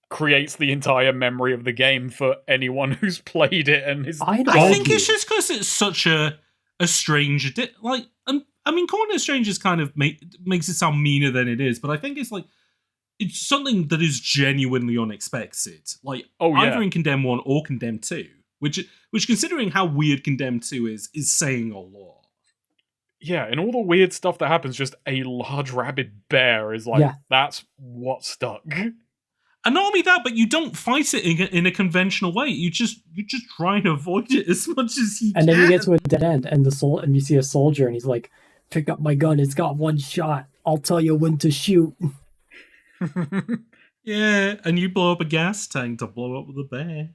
creates the entire memory of the game for anyone who's played it. And I think it's just because it's such a strange... Like, I mean, calling it strange is kind of makes it sound meaner than it is, but I think it's like... It's something that is genuinely unexpected. Like, either in Condemned 1 or Condemned 2. Which considering how weird Condemned 2 is saying a lot. Yeah, and all the weird stuff that happens, just a large rabid bear is like, that's what stuck. And not only that, but you don't fight it in a conventional way. You just try and avoid it as much as you can. And then you get to a dead end, and you see a soldier, and he's like, "Pick up my gun. It's got one shot. I'll tell you when to shoot." Yeah, and you blow up a gas tank to blow up the bear.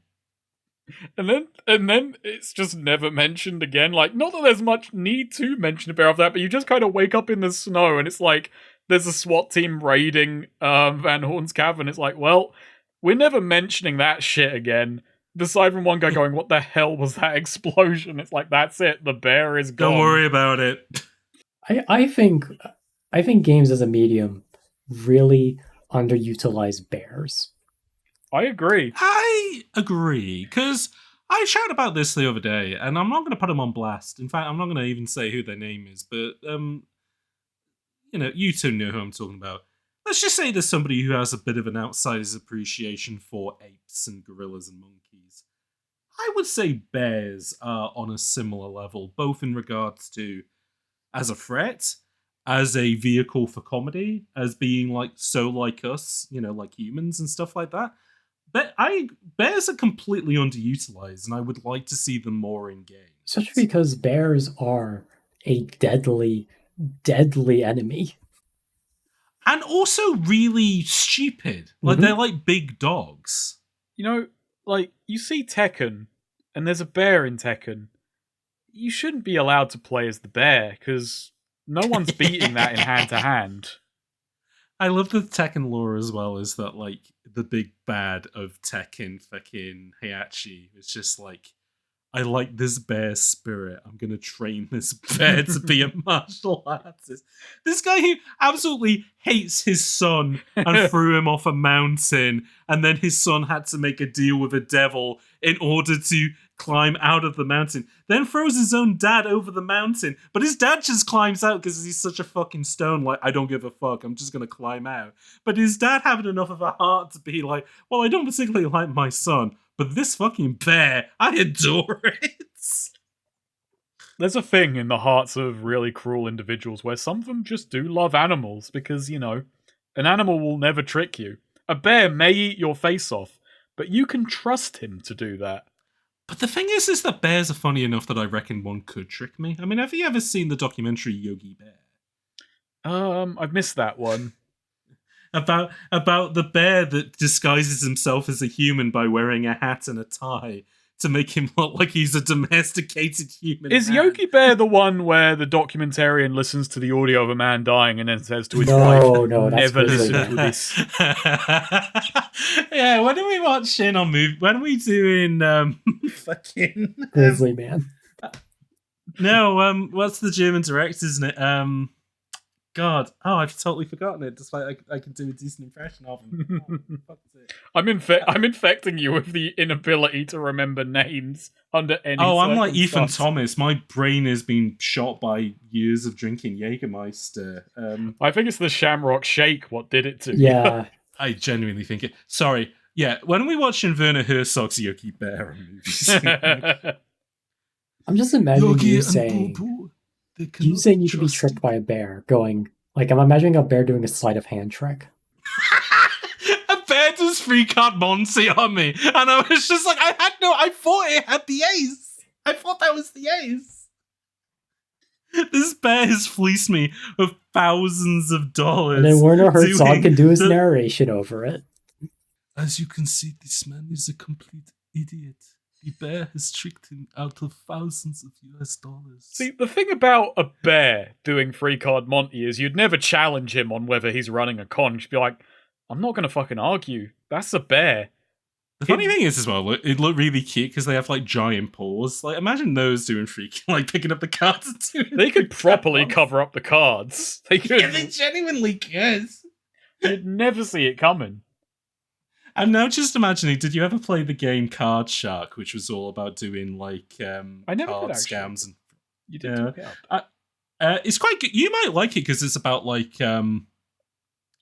And then it's just never mentioned again. Like, not that there's much need to mention a bear of that, but you just kind of wake up in the snow, and it's like, there's a SWAT team raiding Van Horn's cabin. It's like, well, we're never mentioning that shit again. Aside from one guy going, what the hell was that explosion? It's like, that's it. The bear is gone. Don't worry about it. I think games as a medium really underutilize bears. I agree. Because I chatted about this the other day, and I'm not going to put them on blast. In fact, I'm not going to even say who their name is, but, you two know who I'm talking about. Let's just say there's somebody who has a bit of an outsider's appreciation for apes and gorillas and monkeys. I would say bears are on a similar level, both in regards to as a threat, as a vehicle for comedy, as being like so like us, like humans and stuff like that. But bears are completely underutilized, and I would like to see them more in games. Especially because bears are a deadly, deadly enemy. And also really stupid. Like, they're like big dogs. Like, you see Tekken, and there's a bear in Tekken. You shouldn't be allowed to play as the bear, because no one's beating that in hand-to-hand. I love the Tekken lore as well. Is that like the big bad of Tekken, fucking Heihachi? It's just like, I like this bear spirit. I'm gonna train this bear to be a martial artist. This guy who absolutely hates his son and threw him off a mountain, and then his son had to make a deal with a devil in order to climb out of the mountain. Then throws his own dad over the mountain, but his dad just climbs out because he's such a fucking stone. Like, I don't give a fuck. I'm just gonna climb out. But his dad having enough of a heart to be like, well, I don't particularly like my son, but this fucking bear, I adore it. There's a thing in the hearts of really cruel individuals where some of them just do love animals because, you know, an animal will never trick you. A bear may eat your face off, but you can trust him to do that. But the thing is that bears are funny enough that I reckon one could trick me. I mean, have you ever seen the documentary Yogi Bear? I've missed that one. About the bear that disguises himself as a human by wearing a hat and a tie to make him look like he's a domesticated human. Is Yogi Bear the one where the documentarian listens to the audio of a man dying and then says to his wife, never listen to this? Yeah, when are we watching on movie? When are we doing fucking Grizzly Man? No, what's the German director's name? God, I've totally forgotten it. Despite I can do a decent impression of him. I'm infecting you with the inability to remember names under any. I'm like Ethan Thomas. My brain has been shot by years of drinking Jägermeister. I think it's the Shamrock Shake. What did it to you? Yeah, I genuinely think it. Sorry. Yeah, when are we watching Werner Herzog's Yogi Bear movies? I'm just imagining Yogi you and saying. Boo-Boo, You saying you could be tricked by a bear going, like, I'm imagining a bear doing a sleight of hand trick. A bear does 3-card Monty on me, and I was just like, I thought it had the ace. I thought that was the ace. This bear has fleeced me of thousands of dollars. And then Werner Herzog can do his narration over it. As you can see, this man is a complete idiot. The bear has tricked him out of thousands of US dollars. See, the thing about a bear doing 3-card Monty is you'd never challenge him on whether he's running a con. You'd be like, I'm not going to fucking argue. That's a bear. The funny thing is as well, it looked really cute because they have like giant paws. Like, imagine those doing like picking up the cards and doing. They could properly cover up the cards. They could. Yeah, they genuinely could. You'd never see it coming. I'm now just imagining, did you ever play the game Card Shark, which was all about doing like I never card did, actually. scams and You did talk out. it's quite good. You might like it because it's about like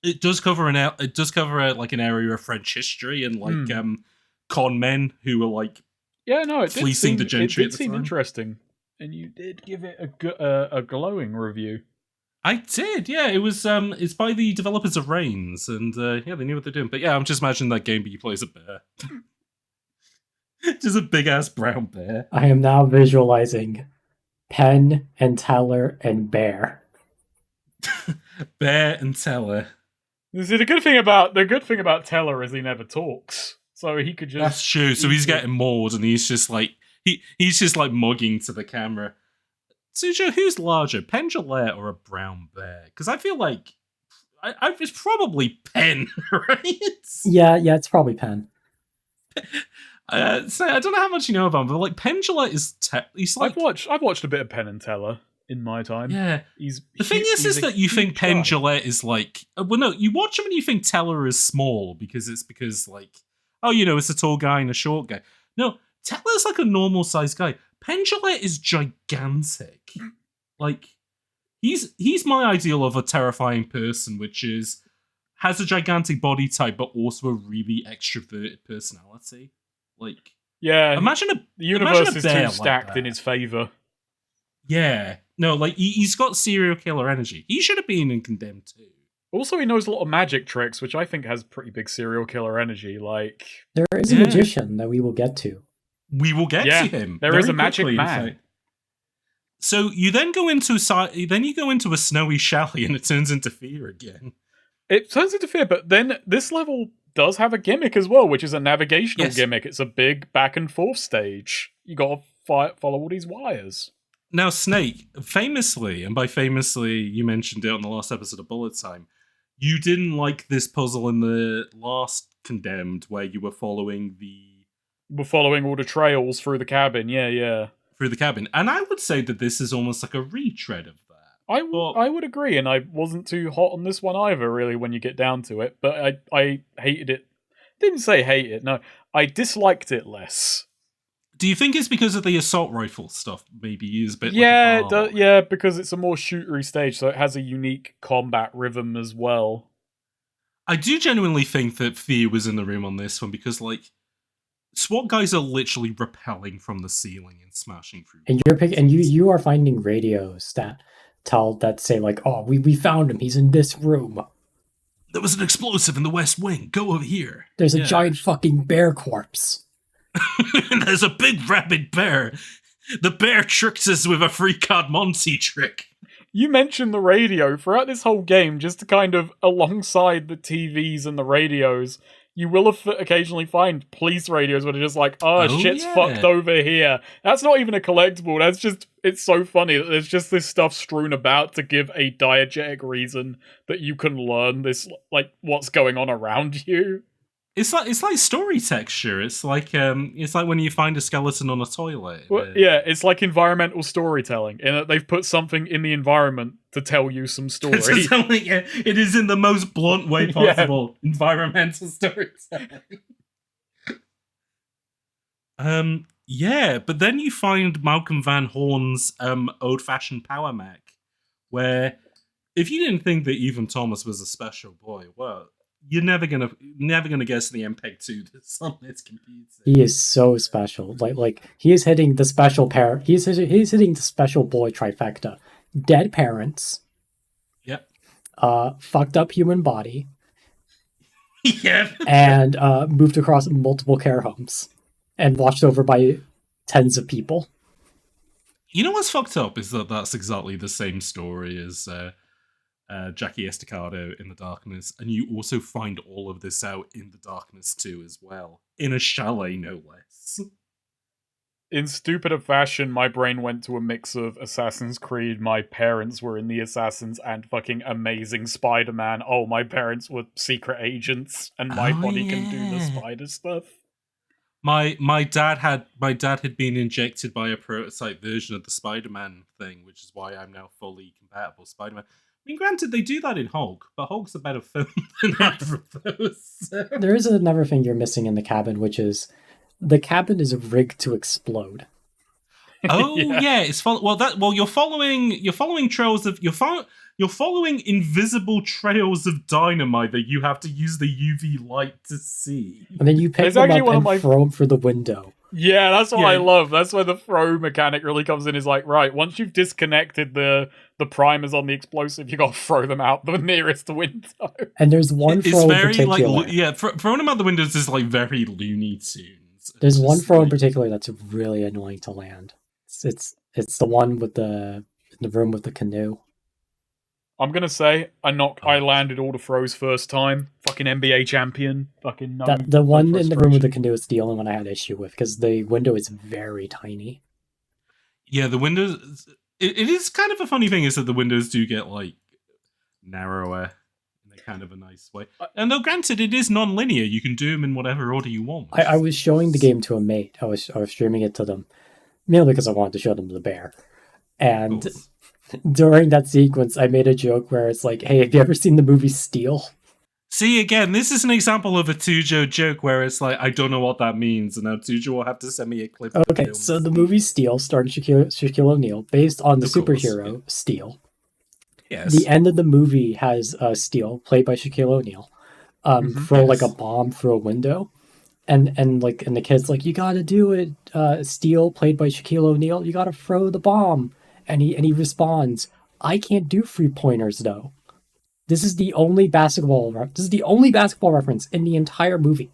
it does cover an area of French history and like con men who were like fleecing the gentry. It did seem interesting, and you did give it a glowing review. I did, yeah. It was it's by the developers of Reigns, and they knew what they're doing. But yeah, I'm just imagining that game, but you play as a bear. Just a big ass brown bear. I am now visualizing Penn and Teller and Bear. Bear and Teller. See, the good thing about Teller is he never talks, so he could just. That's true. So he's getting mauled, and he's just like he's just like mugging to the camera. Sujo, who's larger, Penn Jillette or a brown bear? Because I feel like it's probably Penn, right? Yeah, it's probably Penn. So I don't know how much you know about him, but like Penn Jillette is he's like I've watched a bit of Penn and Teller in my time. Yeah, the thing is that you think Penn Jillette is like no, you watch him and you think Teller is small because like it's a tall guy and a short guy. No, Teller's like a normal sized guy. Penn Jillette is gigantic. Like, he's my ideal of a terrifying person, which has a gigantic body type, but also a really extroverted personality. Like, yeah, the universe is too stacked in his favor. Yeah, no, like he's got serial killer energy. He should have been in Condemned too. Also, he knows a lot of magic tricks, which I think has pretty big serial killer energy. Like, there is a magician that we will get to. We will get to him. There is a magic man. So you then go into a snowy chalet and it turns into Fear again. It turns into Fear, but then this level does have a gimmick as well, which is a navigational gimmick. It's a big back and forth stage. You got to follow all these wires. Now, Snake, famously, and by famously, you mentioned it on the last episode of Bullet Time, you didn't like this puzzle in the last Condemned where you were following all the trails through the cabin. Yeah. through the cabin. And I would say that this is almost like a retread of that. I would agree, and I wasn't too hot on this one either, really, when you get down to it. But I hated it. Didn't say hate it, no. I disliked it less. Do you think it's because of the assault rifle stuff? Maybe is a bit yeah, because it's a more shootery stage, so it has a unique combat rhythm as well. I do genuinely think that Thea was in the room on this one because, like, SWAT guys are literally rappelling from the ceiling and smashing through. And you are finding radios that say like, oh, we found him. He's in this room. There was an explosive in the West Wing. Go over here. There's a giant fucking bear corpse. There's a big rabid bear. The bear tricks us with a free card Monty trick. You mentioned the radio throughout this whole game, just to kind of alongside the TVs and the radios. You will occasionally find police radios where they're just like, shit's fucked over here. That's not even a collectible. That's just, it's so funny that there's just this stuff strewn about to give a diegetic reason that you can learn this, like, what's going on around you. It's like story texture. It's like when you find a skeleton on a toilet. Well, yeah, it's like environmental storytelling, in that they've put something in the environment to tell you some story. It is in the most blunt way possible. Yeah. Environmental storytelling. But then you find Malcolm Van Horn's old-fashioned power mech, where if you didn't think that Ethan Thomas was a special boy, well, you're never gonna guess the MPEG-2 that's on this computer. He is so special. Like he is hitting the special pair. He's hitting the special boy trifecta. Dead parents. Yep. Fucked up human body. Yeah. And moved across multiple care homes and watched over by tens of people. You know what's fucked up is that that's exactly the same story as Jackie Estacado in The Darkness, and you also find all of this out in The Darkness 2 as well, in a chalet no less. In stupider fashion, my brain went to a mix of Assassin's Creed, my parents were in the Assassins, and fucking Amazing Spider-Man. Oh, my parents were secret agents, and my body can do the spider stuff. My dad had been injected by a prototype version of the Spider-Man thing, which is why I'm now fully compatible Spider-Man. I mean, granted, they do that in Hulk, but Hulk's a better film than either of those. So. There is another thing you're missing in the cabin, which is the cabin is rigged to explode. Oh yeah, it's you're following trails of you're following invisible trails of dynamite that you have to use the UV light to see. And then you pick them up and throw them through the window. Yeah, that's what I love. That's where the throw mechanic really comes in. Is like, right, once you've disconnected the primers on the explosive, you got to throw them out the nearest window. And there's one throw in particular. Throwing them out the windows is like very Looney Tunes. There's one throw in particular that's really annoying to land. It's the one with the room with the canoe. I'm gonna say I landed all the throws first time. Fucking NBA champion. Fucking no. The one in the room with the canoe is the only one I had issue with because the window is very tiny. Yeah, the windows. It is kind of a funny thing is that the windows do get like narrower in a kind of a nice way. And though granted, it is non-linear. You can do them in whatever order you want. I was showing the game to a mate. I was streaming it to them, mainly because I wanted to show them the bear. And during that sequence, I made a joke where it's like, hey, have you ever seen the movie Steel? See, again, this is an example of a Tujo joke where it's like, I don't know what that means, and now Tujo will have to send me a clip. Okay, so the movie Steel starred Shaquille O'Neal, based on the superhero Steel. Yes. The end of the movie has Steel, played by Shaquille O'Neal, throw like a bomb through a window. And the kid's like, you gotta do it, Steel, played by Shaquille O'Neal, you gotta throw the bomb. And he responds, I can't do 3-pointers though. This is the only basketball reference in the entire movie.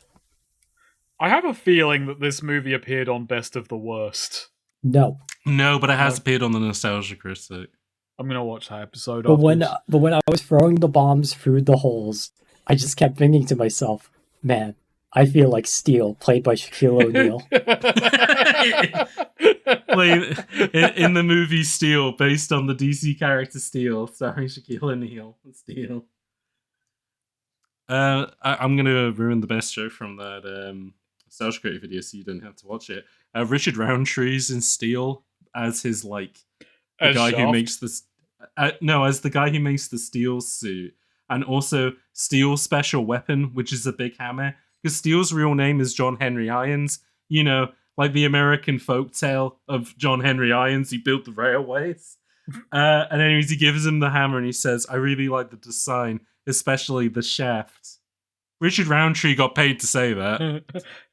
I have a feeling that this movie appeared on Best of the Worst. No, but it has appeared on the Nostalgia Critic. I'm gonna watch that episode. But when I was throwing the bombs through the holes, I just kept thinking to myself, man, I feel like Steel, played by Shaquille O'Neal. in the movie Steel, based on the DC character Steel, starring Shaquille O'Neal. Steel. I'm gonna ruin the best joke from that Nostalgia Critic video, so you don't have to watch it. Richard Roundtree's in Steel as his the As guy who Shaft? makes this. No, as the guy who makes the Steel suit, and also Steel's special weapon, which is a big hammer. Because Steel's real name is John Henry Irons. You know, like the American folktale of John Henry Irons, he built the railways. And anyways, he gives him the hammer and he says, "I really like the design, especially the shaft." Richard Roundtree got paid to say that.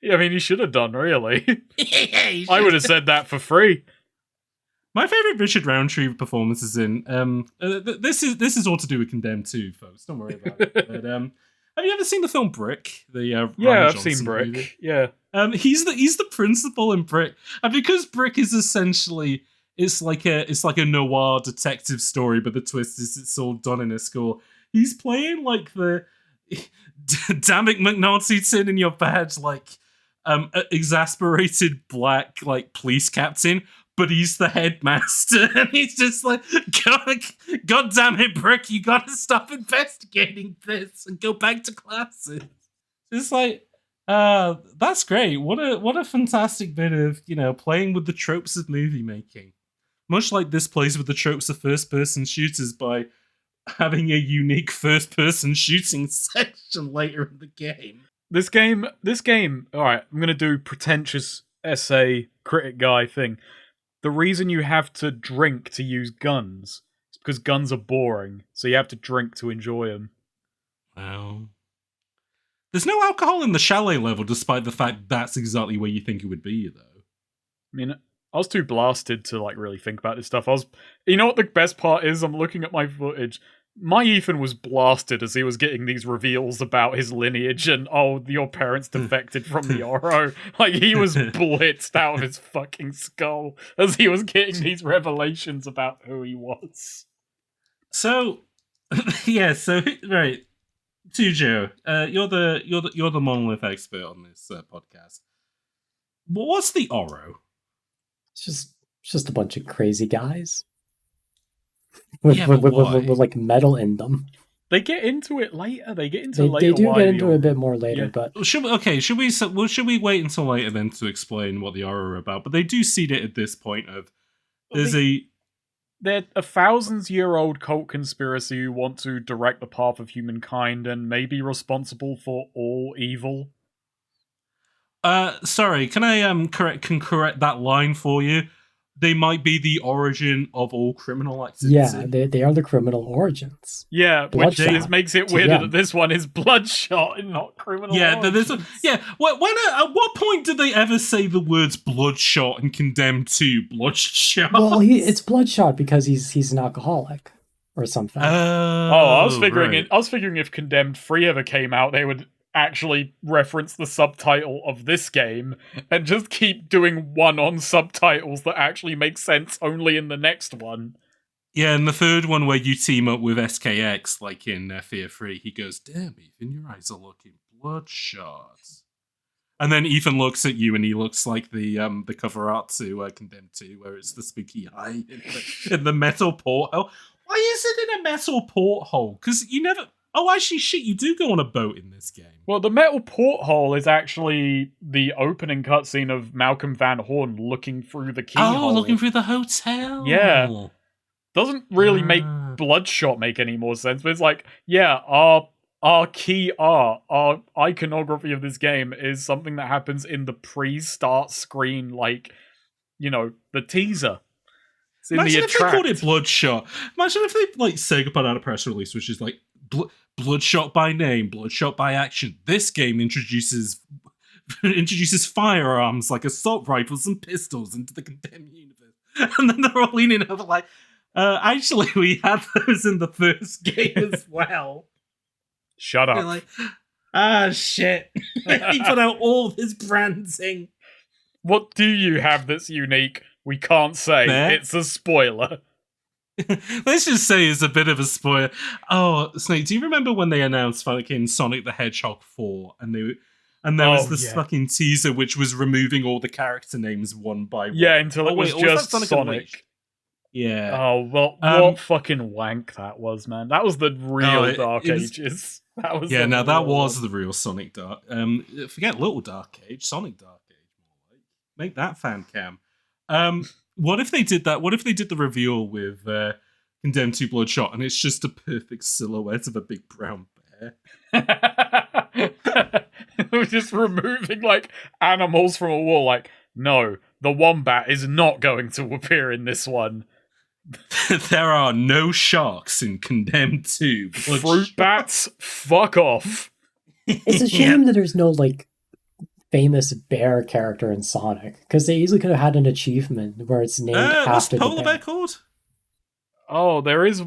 Yeah, I mean, he should have done, really. I would have said that for free. My favorite Richard Roundtree performance is in this is all to do with Condemned 2, folks. Don't worry about it. But, have you ever seen the film Brick? Yeah, Ryan I've Johnson seen Brick. movie? Yeah. He's the principal in Brick, and because Brick is essentially it's like a noir detective story, but the twist is it's all done in a school. He's playing like the damn it, McNulty, tin in your badge, exasperated black police captain. But he's the headmaster, and he's just like, God damn it, Brick, you gotta stop investigating this and go back to classes. It's like, that's great. What a fantastic bit of, playing with the tropes of movie making. Much like this plays with the tropes of first-person shooters by having a unique first-person shooting section later in the game. This game, alright, I'm gonna do pretentious essay critic guy thing. The reason you have to drink to use guns is because guns are boring, so you have to drink to enjoy them. Wow. There's no alcohol in the chalet level, despite the fact that's exactly where you think it would be, though. I mean, I was too blasted to really think about this stuff. You know what the best part is? I'm looking at my footage. My Ethan was blasted as he was getting these reveals about his lineage and, your parents defected from the Oro. He was blitzed out of his fucking skull as he was getting these revelations about who he was. So, right. Tujo, you're the monolith expert on this podcast. What's the Oro? It's just a bunch of crazy guys. With metal in them. They get into it later. They get into They do get into it a bit more later, but should we wait until later then to explain what the Oro are about? But they do seed it at this point of they're a thousands-year-old cult conspiracy who want to direct the path of humankind and may be responsible for all evil. Sorry, can I correct that line for you? They might be the origin of all criminal activity. Yeah, they are the criminal origins. Yeah, Bloodshot. which makes it weirder that this one is Bloodshot and not criminal origins. At what point did they ever say the words Bloodshot and Condemned to Bloodshot? Well, it's Bloodshot because he's an alcoholic or something. I was figuring if Condemned 3 ever came out, they would actually reference the subtitle of this game and just keep doing one-on subtitles that actually make sense only in the next one. Yeah, and the third one where you team up with SKX, like in Fear 3, he goes, "Damn, Ethan, your eyes are looking bloodshot." And then Ethan looks at you and he looks like the cover art to Condemned 2, where it's the spooky eye in the metal porthole. Why is it in a metal porthole? Because you never... Oh, actually, shit, you do go on a boat in this game. Well, the metal porthole is actually the opening cutscene of Malcolm Van Horn looking through the keyhole. Oh, looking through the hotel. Yeah. Doesn't really make Bloodshot make any more sense, but it's like, yeah, our key art, our iconography of this game is something that happens in the pre-start screen, the teaser. It's in Imagine the if they called it Bloodshot. Imagine if they, Sega put out a press release, which is like, Bloodshot by name, Bloodshot by action. This game introduces firearms like assault rifles and pistols into the Condemned universe. And then they're all leaning over like, actually, we had those in the first game as well. Shut up. They're like, shit. He put out all this branding. What do you have that's unique? We can't say. There? It's a spoiler. Let's just say it's a bit of a spoiler. Oh, Snake, do you remember when they announced fucking Sonic the Hedgehog 4 and there was this fucking teaser which was removing all the character names one by one? Yeah, until it was just Sonic. Yeah. Oh, well, what fucking wank that was, man. That was the real Dark Ages. That was Yeah, now that real was one. the real Sonic Dark. Forget Little Dark Age, Sonic Dark Age, more like. Make that fan cam. What if they did that? What if they did the reveal with Condemned 2 Bloodshot, and it's just a perfect silhouette of a big brown bear? We're just removing like animals from a wall. Like, no, the wombat is not going to appear in this one. There are no sharks in Condemned 2 Bloodshot. Fruit bats, fuck off. It's a shame that there's no like famous bear character in Sonic, because they easily could have had an achievement where it's named What's after the the polar bear. bear called? Oh, there is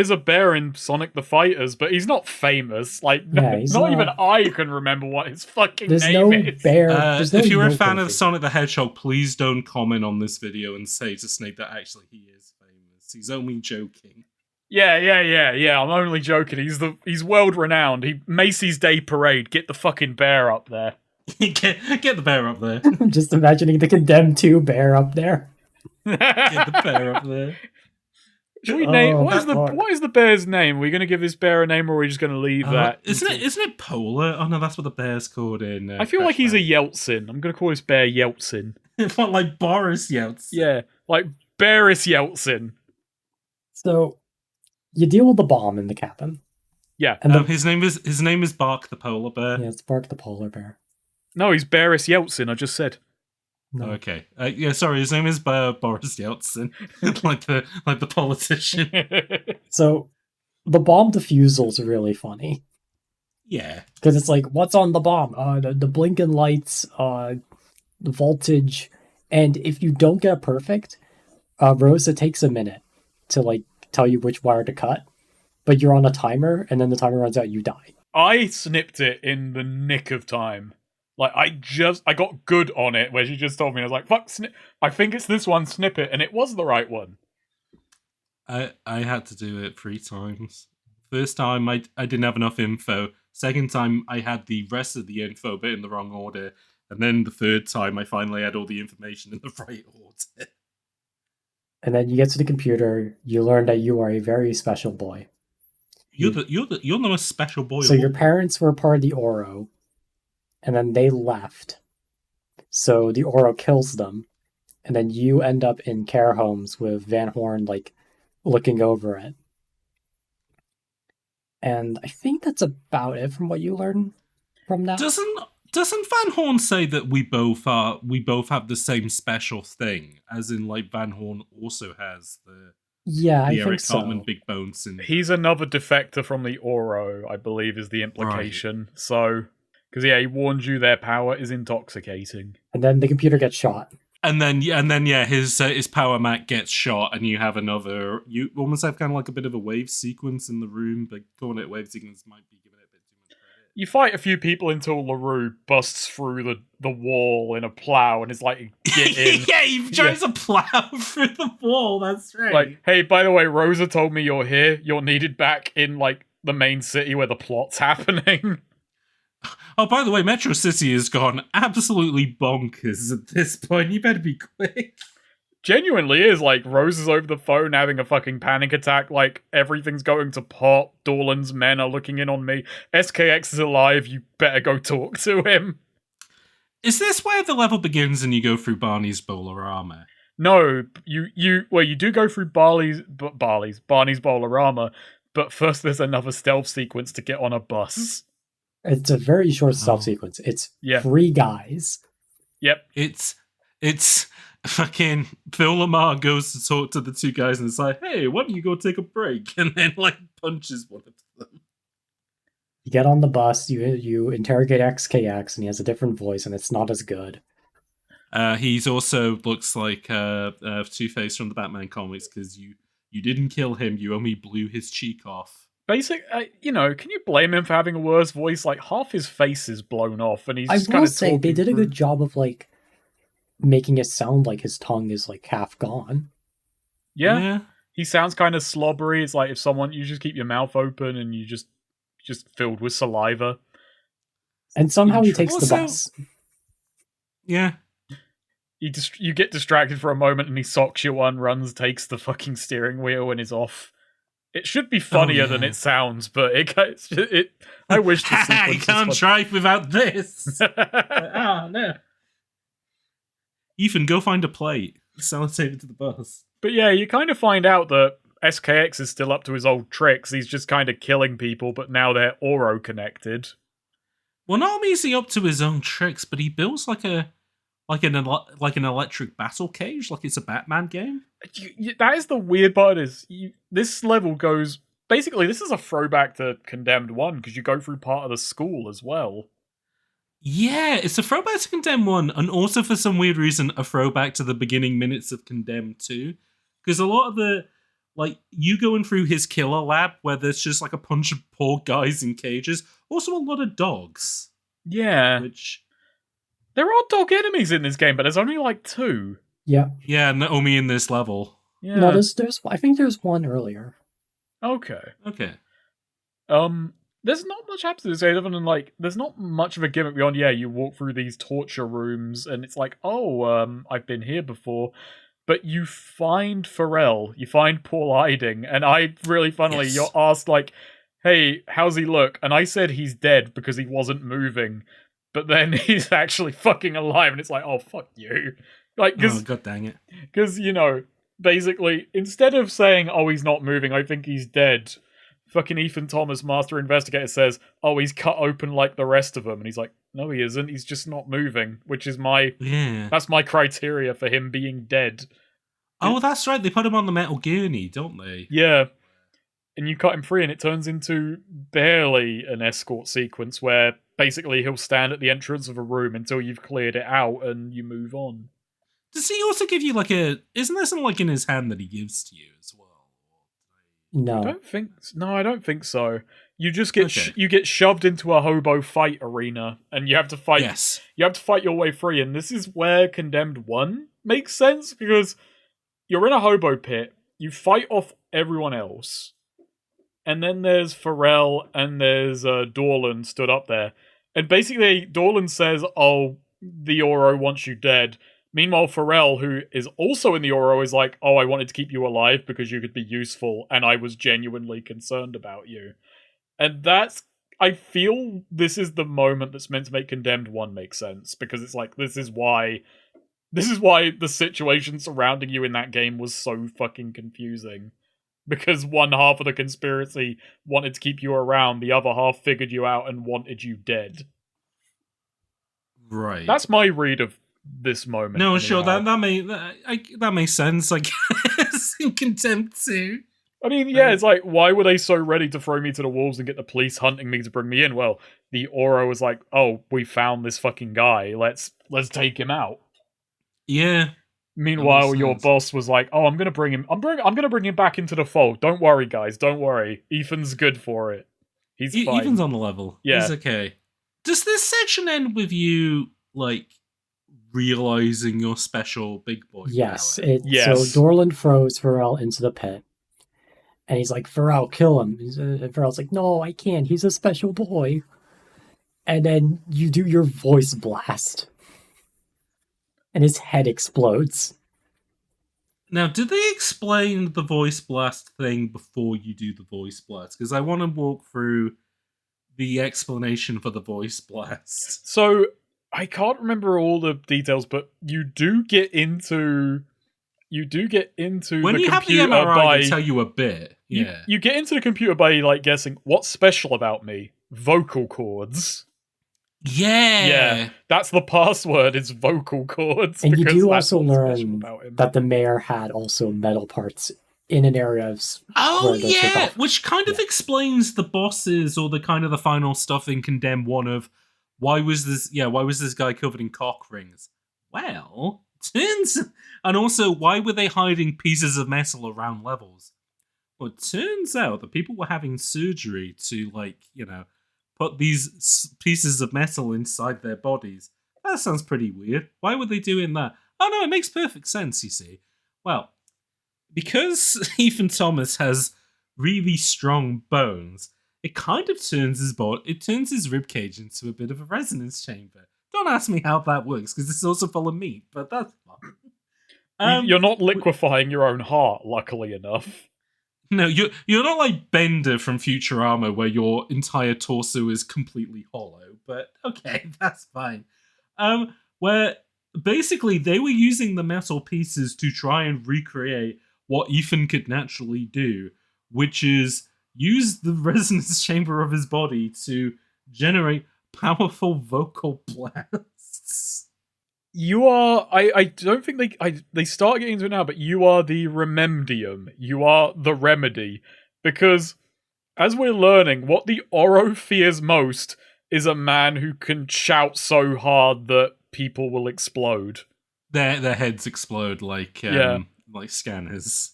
a bear in Sonic the Fighters, but he's not famous. Like, Yeah, he's not not- even I can remember what his fucking There's name no is. bear. There's no If you're a local fan of figure. Sonic the Hedgehog, please don't comment on this video and say to Snake that actually he is famous. He's only joking. Yeah. I'm only joking. He's world renowned. He Macy's Day Parade. Get the fucking bear up there. get the bear up there. I'm just imagining the Condemned 2 bear up there. Get the bear up there. Should we name Oh, what is the bear's name? Are we going to give this bear a name, or are we just going to leave that? Isn't it Polar? Oh no, that's what the bear's called in. I feel like he's a Yeltsin. I'm going to call this bear Yeltsin. What, like Boris Yeltsin? Yeah, like Bearis Yeltsin. So you deal with the bomb in the cabin. Yeah. And His name is Bark the polar bear. yeah, it's Bark the polar bear. No, he's Bearis Yeltsin. I just said. No. Okay. Yeah, sorry. His name is Boris Yeltsin, like the politician. So the bomb defusal is really funny. Yeah. Because it's like, what's on the bomb? The blinking lights, the voltage, and if you don't get it perfect, Rosa takes a minute to like tell you which wire to cut, but you're on a timer, and then the timer runs out, you die. I snipped it in the nick of time. Like, I got good on it, where she just told me, I was like, fuck, I think it's this one, snip it, and it was the right one. I had to do it 3 times. First time I didn't have enough info. Second time I had the rest of the info but in the wrong order. And then the third time I finally had all the information in the right order. And then you get to the computer, you learn that you are a very special boy. You're the most special boy. So of your all. parents were part of the Oro, and then they left. So the Oro kills them, and then you end up in care homes with Van Horn, like, looking over it. And I think that's about it from what you learn from that. Doesn't Van Horn say that we both have the same special thing? As in, like, Van Horn also has the I Eric think so. Cartman Big Bone syndrome. He's another defector from the Oro, I believe, is the implication. So, because he warned you their power is intoxicating. And then the computer gets shot. And then his power mat gets shot, and you have another. You almost have kind of like a bit of a wave sequence in the room, but calling it wave sequence might be giving it a bit too much credit. You fight a few people until LaRue busts through the wall in a plow and is like, get in. Yeah, he tries to plow through the wall. That's right. Like, hey, by the way, Rosa told me you're here. You're needed back in, like, the main city where the plot's happening. Oh, by the way, Metro City has gone absolutely bonkers at this point. You better be quick. Genuinely is, like, Rose is over the phone having a fucking panic attack, like, everything's going to pot, Dorland's men are looking in on me, SKX is alive, you better go talk to him. Is this where the level begins and you go through Barney's bowler armor? No, you do go through Barney's bowler armor, but first there's another stealth sequence to get on a bus. It's a very short stealth sequence. It's 3 guys. Yep. It's fucking Phil Lamar goes to talk to the 2 guys and it's like, hey, why don't you go take a break? And then, like, punches one of them. You get on the bus, you interrogate XKX, and he has a different voice, and it's not as good. He's also looks like Two-Face from the Batman comics, because you didn't kill him, you only blew his cheek off. Can you blame him for having a worse voice? Like, half his face is blown off, and he's just kind will of say they did a through. good job of like making it sound like his tongue is like half gone. Yeah. He sounds kind of slobbery. It's like if you just keep your mouth open and you just filled with saliva. And somehow he takes the Also- bus. Yeah. You get distracted for a moment and he socks you one, runs, takes the fucking steering wheel and is off. It should be funnier than it sounds, but I wish the sequence you can't drive without this. Oh, no. Ethan, go find a plate. Someone save it to the bus. But yeah, you kind of find out that SKX is still up to his old tricks. He's just kind of killing people, but now they're Oro connected. Well, not only is he up to his own tricks, but he builds like an electric battle cage, like it's a Batman game. That is the weird part. This level goes basically. This is a throwback to Condemned 1 because you go through part of the school as well. Yeah, it's a throwback to Condemned 1, and also for some weird reason, a throwback to the beginning minutes of Condemned 2. Because a lot of the, you going through his killer lab, where there's just, a bunch of poor guys in cages. Also a lot of dogs. Yeah. Which... There are dog enemies in this game, but there's only, 2. Yeah. Yeah, only in this level. Yeah. No, there's I think there's one earlier. Okay. There's not much happens to this game other than, there's not much of a gimmick beyond, you walk through these torture rooms, and it's I've been here before. But you find Pharrell, you find Paul Hiding, and funnily, you're asked, hey, how's he look? And I said he's dead because he wasn't moving. But then he's actually fucking alive, and it's oh, fuck you. Oh, god dang it. Because, basically, instead of saying, oh, he's not moving, I think he's dead... Fucking Ethan Thomas, Master Investigator, says, oh, he's cut open like the rest of them. And he's no, he isn't. He's just not moving, which is that's my criteria for him being dead. Oh, that's right. They put him on the metal gurney, don't they? Yeah. And you cut him free, and it turns into barely an escort sequence where basically he'll stand at the entrance of a room until you've cleared it out and you move on. Does he also give you isn't there something in his hand that he gives to you as well? No, I don't think so. You just get you get shoved into a hobo fight arena, and you have to fight. Yes. You have to fight your way free, and this is where Condemned 1 makes sense because you're in a hobo pit. You fight off everyone else, and then there's Pharrell and there's Dorlan stood up there, and basically Dorlan says, "Oh, the Oro wants you dead." Meanwhile, Pharrell, who is also in the Oro, is oh, I wanted to keep you alive because you could be useful, and I was genuinely concerned about you. And I feel this is the moment that's meant to make Condemned 1 make sense, because it's this is why the situation surrounding you in that game was so fucking confusing. Because one half of the conspiracy wanted to keep you around, the other half figured you out and wanted you dead. Right. That's my read of this moment. No, sure, that makes sense, I guess, in Contempt 2. I mean, yeah, it's why were they so ready to throw me to the wolves and get the police hunting me to bring me in? Well, the Oro was oh, we found this fucking guy, let's take him out. Yeah. Meanwhile, your boss was oh, I'm gonna bring him back into the fold. Don't worry, guys, don't worry. Ethan's good for it. He's fine. Ethan's on the level. Yeah. He's okay. Does this section end with you, realizing your special big boy? Yes. Yes. So Dorlan throws Pharrell into the pit. And he's Pharrell, kill him. And Pharrell's no, I can't. He's a special boy. And then you do your voice blast. And his head explodes. Now, did they explain the voice blast thing before you do the voice blast? Because I want to walk through the explanation for the voice blast. So, I can't remember all the details, but you do get into when you the have the computer MRI, they tell you a bit. Yeah, you get into the computer by guessing what's special about me. Vocal cords. Yeah, that's the password. Is vocal cords. And you do also learn that the mayor had also metal parts in an area of. Oh yeah, which kind of explains the bosses or the kind of the final stuff in Condemned 1 of why was this guy covered in cock rings? Well, and also why were they hiding pieces of metal around levels? Well, it turns out that people were having surgery to put these pieces of metal inside their bodies. That sounds pretty weird. Why were they doing that? Oh no, it makes perfect sense, you see. Well, because Ethan Thomas has really strong bones, it kind of turns his ribcage into a bit of a resonance chamber. Don't ask me how that works, because it's also full of meat, but that's fun. You're not liquefying your own heart, luckily enough. No, you're not like Bender from Futurama, where your entire torso is completely hollow. But okay, that's fine. Where basically they were using the metal pieces to try and recreate what Ethan could naturally do, which is use the resonance chamber of his body to generate powerful vocal blasts. You are. I don't think they start getting into it now, but you are the rememdium. You are the remedy. Because, as we're learning, what the Oro fears most is a man who can shout so hard that people will explode. Their heads explode like scanners.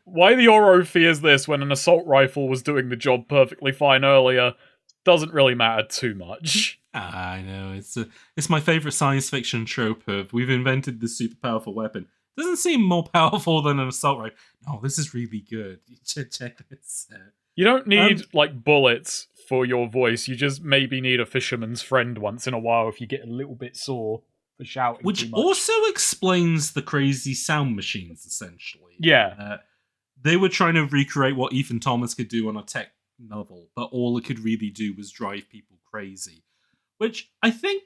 Why the Oro fears this when an assault rifle was doing the job perfectly fine earlier doesn't really matter too much. I know, it's my favourite science fiction trope of we've invented this super powerful weapon. Doesn't seem more powerful than an assault rifle. No, this is really good. You should check this out. You don't need, bullets for your voice. You just maybe need a fisherman's friend once in a while if you get a little bit sore for shouting Which too much. also explains the crazy sound machines, essentially. Yeah. They were trying to recreate what Ethan Thomas could do on a tech novel, but all it could really do was drive people crazy. Which, I think,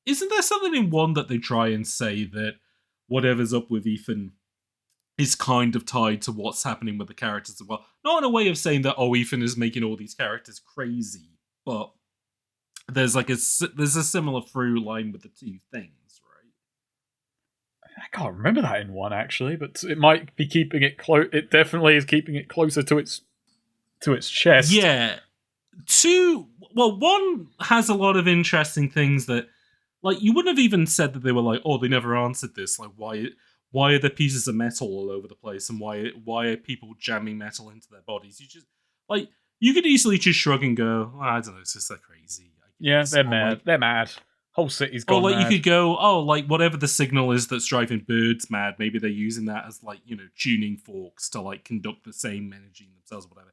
isn't there something in one that they try and say that whatever's up with Ethan is kind of tied to what's happening with the characters as well? Not in a way of saying that, Ethan is making all these characters crazy, but there's there's a similar through line with the two things, right? I can't remember that in one, actually, but it might be keeping it close. It definitely is keeping it closer to its chest. Yeah. One has a lot of interesting things that, you wouldn't have even said that they were they never answered this. Why are there pieces of metal all over the place, and why are people jamming metal into their bodies? You just you could easily just shrug and go, I don't know, it's just they're crazy. Yeah, they're mad. They're mad. Whole city's gone mad. You could go, whatever the signal is that's driving birds mad, maybe they're using that as tuning forks to conduct the same energy in themselves, or whatever.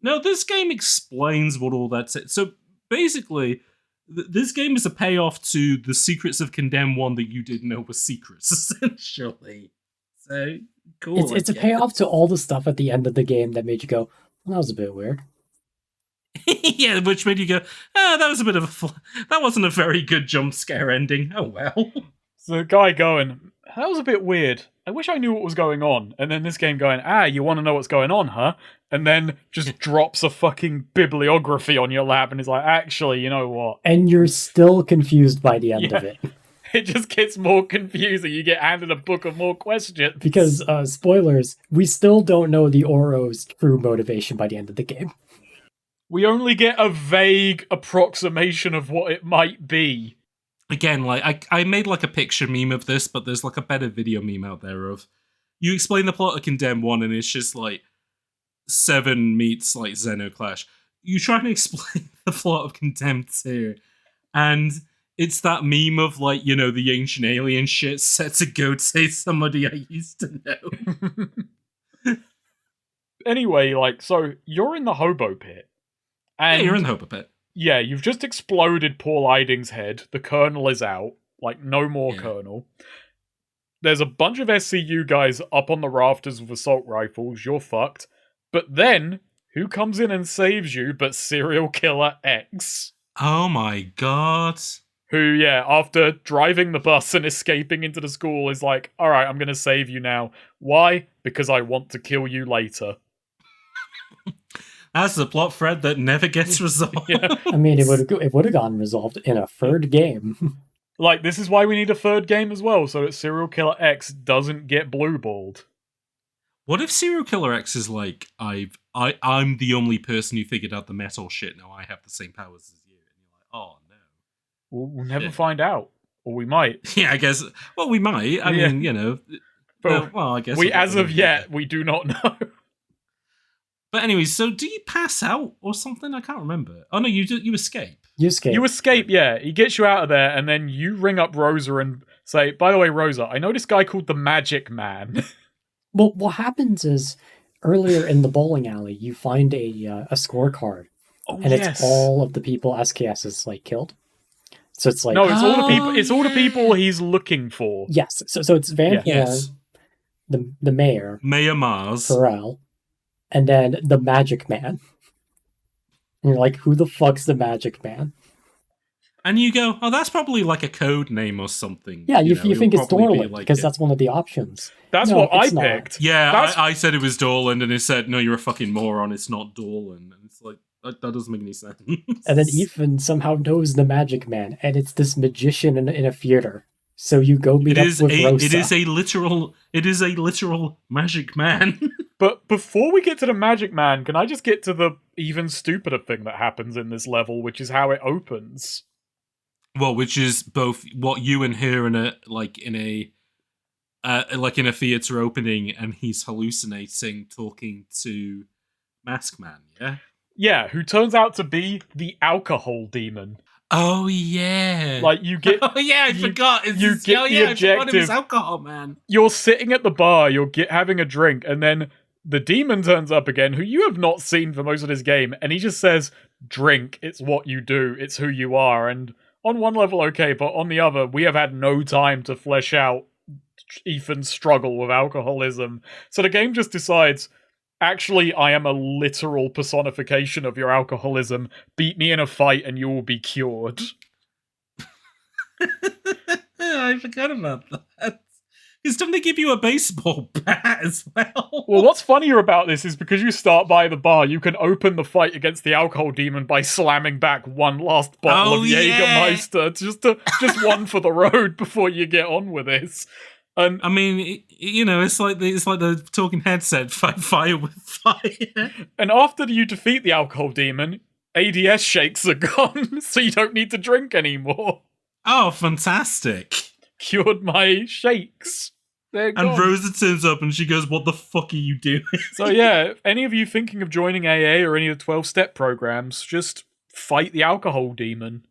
No, this game explains what all that's. So basically, this game is a payoff to the secrets of Condemned 1 that you didn't know were secrets, essentially. So, cool. It's a payoff to all the stuff at the end of the game that made you go, well, that was a bit weird. Yeah, which made you go, that was a bit of that wasn't a very good jump scare ending. Oh, well. So the guy going, that was a bit weird. I wish I knew what was going on. And then this game going, you want to know what's going on, huh? And then just drops a fucking bibliography on your lap and is like, actually, you know what? And you're still confused by the end of it. It just gets more confusing. You get handed a book of more questions. Because, spoilers, we still don't know the Oro's true motivation by the end of the game. We only get a vague approximation of what it might be. Again, I made a picture meme of this, but there's a better video meme out there of you explain the plot of Condemned 1 and it's just 7 meets Xenoclash. You try and explain the plot of Condemned 2 and it's that meme of the ancient alien shit set to go say somebody I used to know. Anyway, so you're in the hobo pit. And yeah, you're in the hobo pit. Yeah, you've just exploded Paul Eiding's head. The Colonel is out. No more Colonel. There's a bunch of SCU guys up on the rafters with assault rifles. You're fucked. But then, who comes in and saves you but Serial Killer X? Oh my god. Who, after driving the bus and escaping into the school is alright, I'm gonna save you now. Why? Because I want to kill you later. That's the plot thread that never gets resolved. Yeah. I mean, it would have gotten resolved in a third game. This is why we need a third game as well, so that Serial Killer X doesn't get blue-balled. What if Serial Killer X is I'm the only person who figured out the metal shit, now I have the same powers as you? And you're oh no. We'll never find out. Or we might. Yeah, I guess. Well, we might. I mean, But I guess. As of yet, we do not know. But anyway, so do you pass out or something? I can't remember. Oh no, you escape. You escape. You escape, yeah. He gets you out of there, and then you ring up Rosa and say, by the way, Rosa, I know this guy called the Magic Man. Well, what happens is, earlier in the bowling alley, you find a scorecard. It's all of the people SKS is killed. So it's no, it's all the people. It's all the people he's looking for. Yes. So it's Van Horn, the mayor, Mayor Mars, Pharrell, and then the Magic Man. And you're like, who the fuck's the Magic Man? And you go, oh, that's probably like a code name or something. Yeah, you know, think it's it'll probably be Dorland, like because that's one of the options. That's No, what I it's not. picked. Yeah, I said it was Dorland, and it said, no, you're a fucking moron, it's not Dorland. And it's like, that doesn't make any sense. And then Ethan somehow knows the Magic Man, and it's this magician in a theater. So you go meet up with Rosa. It is a literal magic man. But before we get to the Magic Man, can I just get to the even stupider thing that happens in this level, which is how it opens? Well, which is both what you and her in a theater opening, and he's hallucinating, talking to Mask Man. Yeah. Yeah, who turns out to be the alcohol demon. Oh yeah. Like you get. Oh yeah, I forgot. I forgot it was alcohol man. You're sitting at the bar, you're having a drink, and then the demon turns up again, who you have not seen for most of this game, and he just says, "Drink. It's what you do. It's who you are." And on one level, okay, but on the other, we have had no time to flesh out Ethan's struggle with alcoholism. So the game just decides, actually, I am a literal personification of your alcoholism. Beat me in a fight and you will be cured. I forgot about that. Because don't they give you a baseball bat as well? Well, what's funnier about this is because you start by the bar, you can open the fight against the alcohol demon by slamming back one last bottle of Jägermeister, just one for the road before you get on with this. And I mean, it's like the talking headset, fight fire with fire. And after you defeat the alcohol demon, ADS shakes are gone, so you don't need to drink anymore. Oh, fantastic. Cured my shakes. They're gone. And Rosa turns up and she goes, what the fuck are you doing? So yeah, if any of you thinking of joining AA or any of the 12-step programs, just fight the alcohol demon.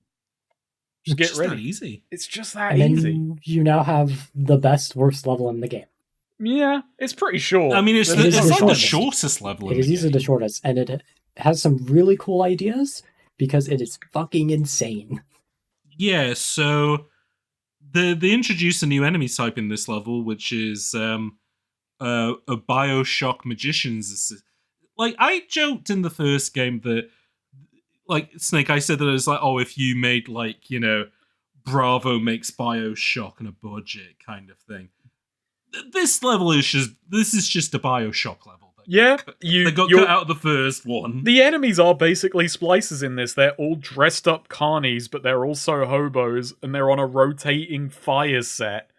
Just get ready. That easy. It's just that and easy. Then you now have the best, worst level in the game. Yeah, it's pretty short. I mean, it's like the shortest level. It is easily the shortest, and it has some really cool ideas because it is fucking insane. Yeah, so they introduce a new enemy type in this level, which is a Bioshock magician's. Like, I joked in the first game that, like, Snake, I said that it was like, oh, if you made, like, Bravo makes Bioshock on a budget kind of thing. This level is just a Bioshock level. Yeah, they got cut out of the first one. The enemies are basically splices in this. They're all dressed up carnies, but they're also hobos, and they're on a rotating fire set.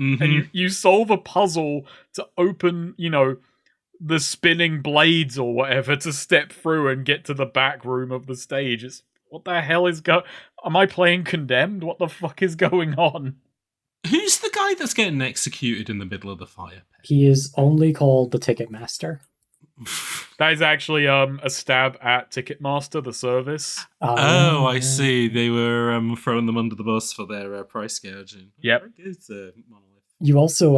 Mm-hmm. And you solve a puzzle to open, the spinning blades or whatever to step through and get to the back room of the stage. What the hell is Am I playing Condemned? What the fuck is going on? Who's the guy that's getting executed in the middle of the fire pit? He is only called the Ticketmaster. That is actually a stab at Ticketmaster, the service. Oh, I see. They were throwing them under the bus for their price gouging. Yep. You also,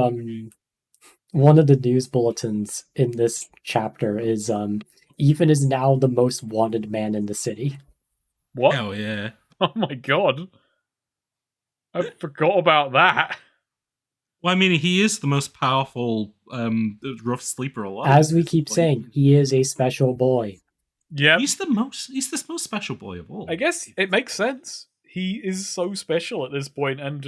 one of the news bulletins in this chapter is Ethan is now the most wanted man in the city. What? Oh, yeah. Oh my god. I forgot about that. Well, I mean, he is the most powerful rough sleeper alive. As we keep saying, he is a special boy. Yeah. He's the most special boy of all. I guess it makes sense. He is so special at this point, and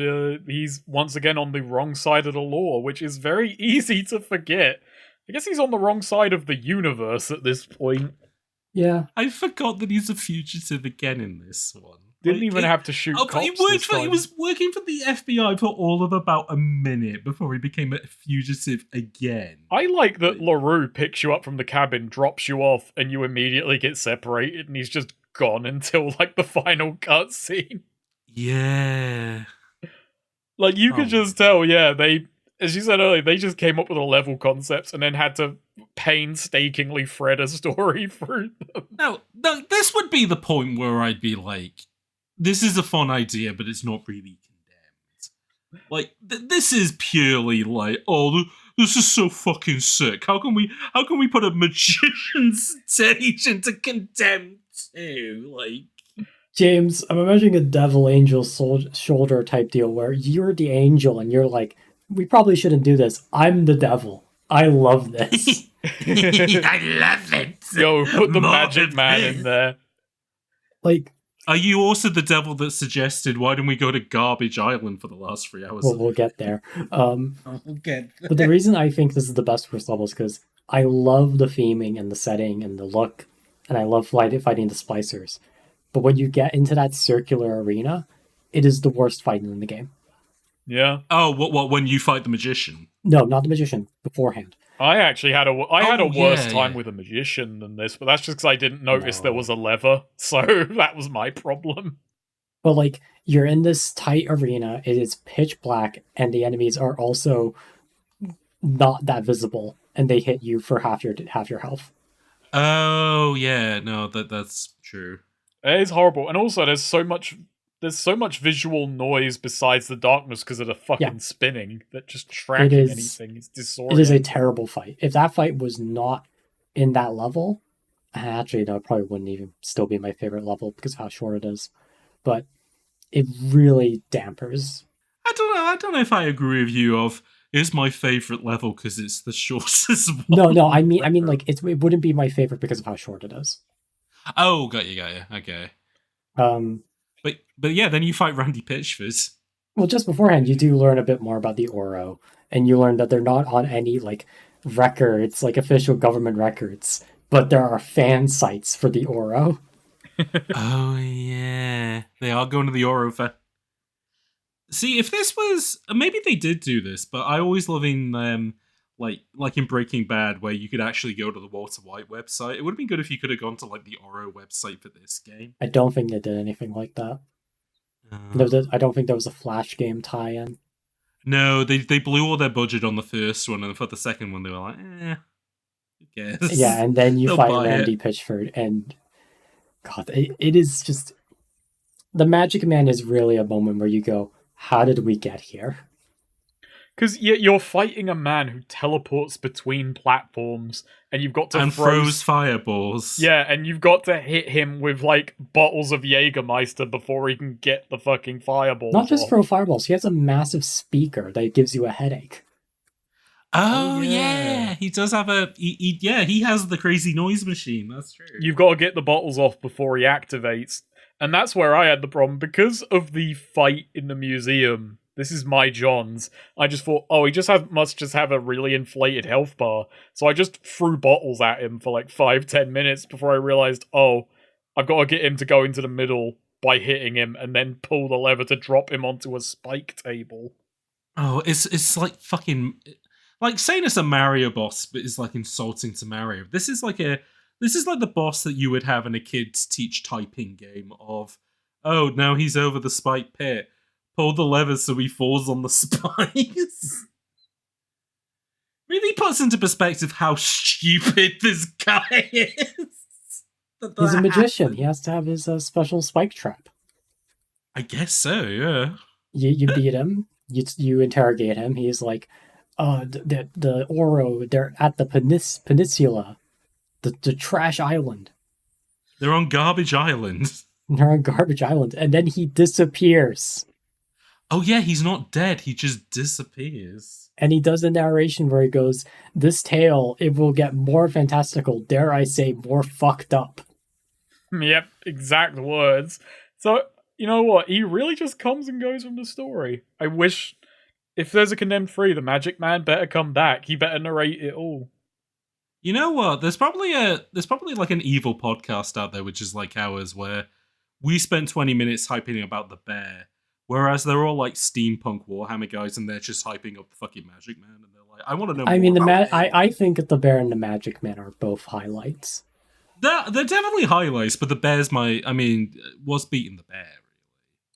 he's once again on the wrong side of the law, which is very easy to forget. I guess he's on the wrong side of the universe at this point. Yeah. I forgot that he's a fugitive again in this one. Didn't even have to shoot cops he was working for the FBI for all of about a minute before he became a fugitive again. I like that LaRue picks you up from the cabin, drops you off, and you immediately get separated, and he's just gone until, like, the final cutscene. Yeah. Like, you could just tell, yeah, they, as you said earlier, they just came up with a level concept and then had to painstakingly thread a story through them. No, this would be the point where I'd be like, this is a fun idea, but it's not really condemned. Like, this is purely like, oh, this is so fucking sick. How can we put a magician's stage into Condemned 2? Like, James, I'm imagining a devil angel shoulder type deal where you're the angel and you're like, we probably shouldn't do this. I'm the devil. I love this. I love it. Yo, put the More Magic of Man this. in there. Like, Are you also the devil that suggested why don't we go to Garbage Island for the last 3 hours? we'll get there. Okay. But the reason I think this is the best first level is because I love the theming and the setting and the look, and I love fighting the splicers. But when you get into that circular arena, it is the worst fighting in the game. Yeah. Oh, what? When you fight the magician? No, not the magician. Beforehand. I actually had a Oh, worse yeah, time yeah. with a magician than this, but that's just because I didn't notice there No. was a lever, so that was my problem. But like, you're in this tight arena. It is pitch black, and the enemies are also not that visible, and they hit you for half your health. Oh yeah, no, that's true. It is horrible, and also there's so much visual noise besides the darkness because of the fucking spinning that just tracking anything is disorienting. It is a terrible fight. If that fight was not in that level, actually, no, it probably wouldn't even still be my favorite level because of how short it is. But it really dampers. I don't know if I agree with you. It's my favorite level because it's the shortest one. No, I mean, like it wouldn't be my favorite because of how short it is. Oh, got you. Okay. But yeah, then you fight Randy Pitchford. Well, just beforehand, you do learn a bit more about the Oro, and you learn that they're not on any like records, like official government records, but there are fan sites for the Oro. Oh yeah, they are going to the Oro for. See, if this was maybe they did do this, but I always loving like in Breaking Bad where you could actually go to the Walter White website. It would have been good if you could have gone to like the Oro website for this game. I don't think they did anything like that. I don't think there was a Flash game tie-in. No, they blew all their budget on the first one, and for the second one they were like, who cares? Yeah, and then you They'll fight buy Randy it. Pitchford, and God, it is just the Magic Man is really a moment where you go, how did we get here? Because you're fighting a man who teleports between platforms, and you've got to And throws fireballs. Yeah, and you've got to hit him with like bottles of Jägermeister before he can get the fucking fireballs. Not just off. throw fireballs, he has a massive speaker that gives you a headache. Oh yeah. he does have he has the crazy noise machine. That's true. You've got to get the bottles off before he activates. And that's where I had the problem. Because of the fight in the museum, this is my John's, I just thought, he must just have a really inflated health bar. So I just threw bottles at him for like 5-10 minutes before I realised, I've got to get him to go into the middle by hitting him and then pull the lever to drop him onto a spike table. Oh, it's like fucking... Like, saying it's a Mario boss but is like insulting to Mario. This is like the boss that you would have in a kids teach typing game of, oh, now he's over the spike pit. Pull the lever so he falls on the spikes. Really puts into perspective how stupid this guy is. He's a magician. He has to have his special spike trap. I guess so, yeah. You beat him. You interrogate him. He's like, the Oro, they're at the peninsula. The trash island. They're on Garbage Island. They're on Garbage Island. And then he disappears. Oh yeah, he's not dead. He just disappears. And he does a narration where he goes, this tale, it will get more fantastical, dare I say, more fucked up. Yep, exact words. So, you know what? He really just comes and goes from the story. I wish, if there's a Condemned 3, the Magic Man better come back. He better narrate it all. You know what? There's probably like an evil podcast out there which is like ours where we spent 20 minutes hyping about the bear, whereas they're all like steampunk Warhammer guys and they're just hyping up the fucking Magic Man and they're like, I want to know more. I mean, about I think that the bear and the Magic Man are both highlights. They're definitely highlights, but the bear's was beating the bear.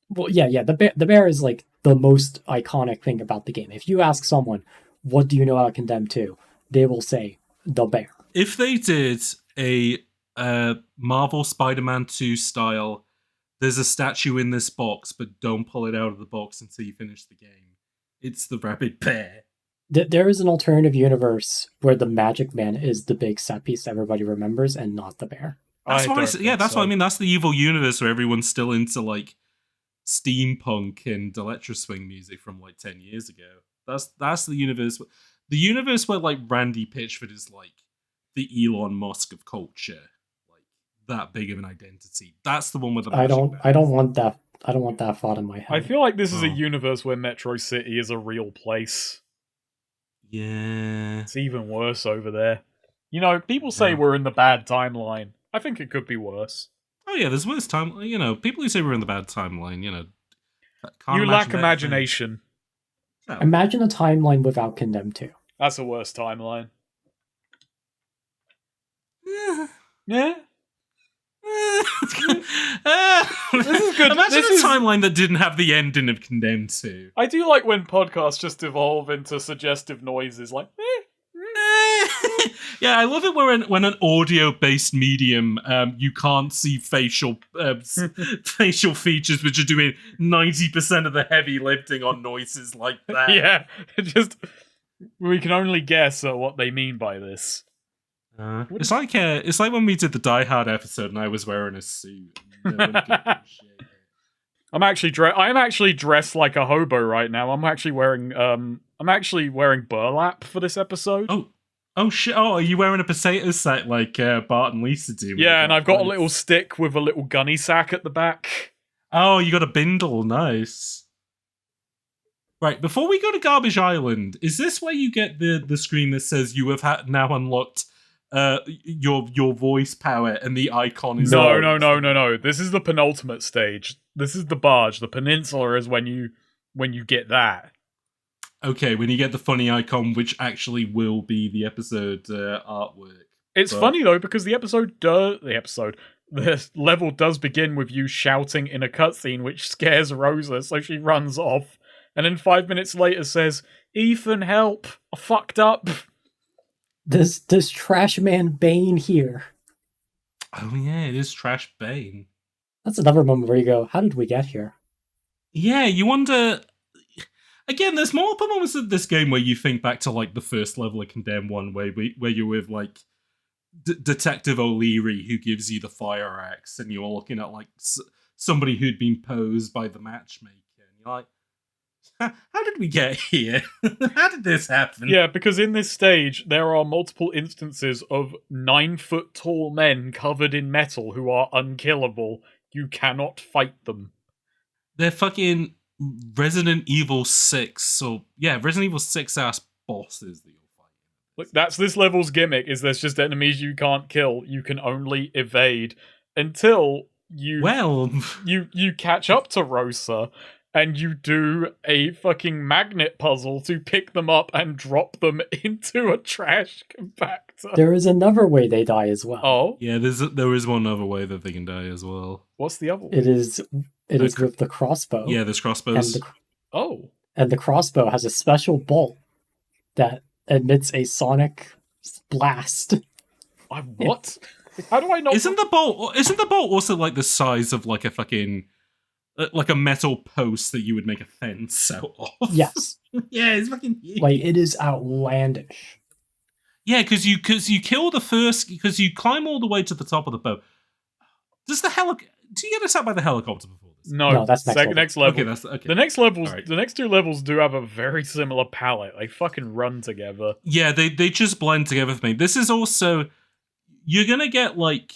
Well, yeah. The bear is like the most iconic thing about the game. If you ask someone, what do you know about Condemned 2? They will say, the bear. If they did a Marvel Spider-Man 2 style, there's a statue in this box, but don't pull it out of the box until you finish the game. It's the rabid bear. There is an alternative universe where the Magic Man is the big set piece everybody remembers and not the bear. That's what I mean. That's the evil universe where everyone's still into like steampunk and electro swing music from like 10 years ago. That's the universe. The universe where like Randy Pitchford is like the Elon Musk of culture, like that big of an identity. That's the one with the. I don't want that. I don't want that thought in my head. I feel like this is a universe where Metro City is a real place. Yeah. It's even worse over there. You know, people say we're in the bad timeline. I think it could be worse. Oh yeah, there's worse time. You know, people who say we're in the bad timeline, you know, you lack imagination. No. Imagine a timeline without Condemned 2. That's a worse timeline. Yeah. Yeah. This is good. Imagine a timeline that didn't have the ending of Condemned 2. I do like when podcasts just evolve into suggestive noises like Yeah, I love it when an audio-based medium, you can't see facial features, which are doing 90% of the heavy lifting on noises like that. Yeah, we can only guess at what they mean by this. It's like when we did the Die Hard episode and I was wearing a suit. No one could appreciate it. I'm actually dressed like a hobo right now. I'm actually wearing burlap for this episode. Oh shit! Oh, are you wearing a potato sack like Bart and Lisa do? Yeah, and I've got a little stick with a little gunny sack at the back. Oh, you got a bindle. Nice. Right, before we go to Garbage Island, is this where you get the screen that says you have now unlocked your voice power and the icon is... No. This is the penultimate stage. This is the barge. The peninsula is when you get that. Okay, when you get the funny icon, which actually will be the episode artwork. It's funny though, because the level does begin with you shouting in a cutscene, which scares Rosa, so she runs off. And then 5 minutes later says, "Ethan, help! I fucked up." This trash man Bane here. Oh yeah, it is Trash Bane. That's another moment where you go, how did we get here? Yeah, you wonder... Again, there's multiple moments of this game where you think back to like the first level of Condemned 1 where you're with like Detective O'Leary who gives you the fire axe and you're looking at like somebody who'd been posed by the matchmaker and you're like, how did we get here? How did this happen? Yeah, because in this stage, there are multiple instances of 9-foot-tall men covered in metal who are unkillable. You cannot fight them. They're fucking Resident Evil 6, Resident Evil 6 ass bosses that you'll fight. Look, that's this level's gimmick, is there's just enemies you can't kill, you can only evade, until you catch up to Rosa, and you do a fucking magnet puzzle to pick them up and drop them into a trash compactor. There is another way they die as well. Oh? Yeah, there is one other way that they can die as well. What's the other one? It is with the crossbow. Yeah, there's crossbows. And the crossbow has a special bolt that emits a sonic blast. What? How do I know? Isn't the bolt also like the size of like a fucking... like a metal post that you would make a fence out of? Yes. Yeah, it's fucking huge. Like, it is outlandish. Yeah, because you kill the first... Because you climb all the way to the top of the boat. Do you get attacked by the helicopter before this? No, that's next level. Next level. Okay. The next levels, Right. The next two levels do have a very similar palette. They fucking run together. Yeah, they just blend together for me. This is also... You're gonna get, like,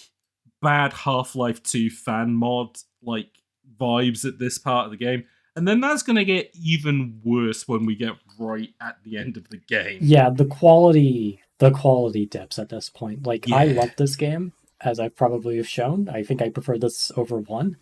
bad Half-Life 2 fan mod, like, vibes at this part of the game. And then that's gonna get even worse when we get right at the end of the game. Yeah, the quality dips at this point. Like, Yeah. I love this game, as I probably have shown. I think I prefer this over 1,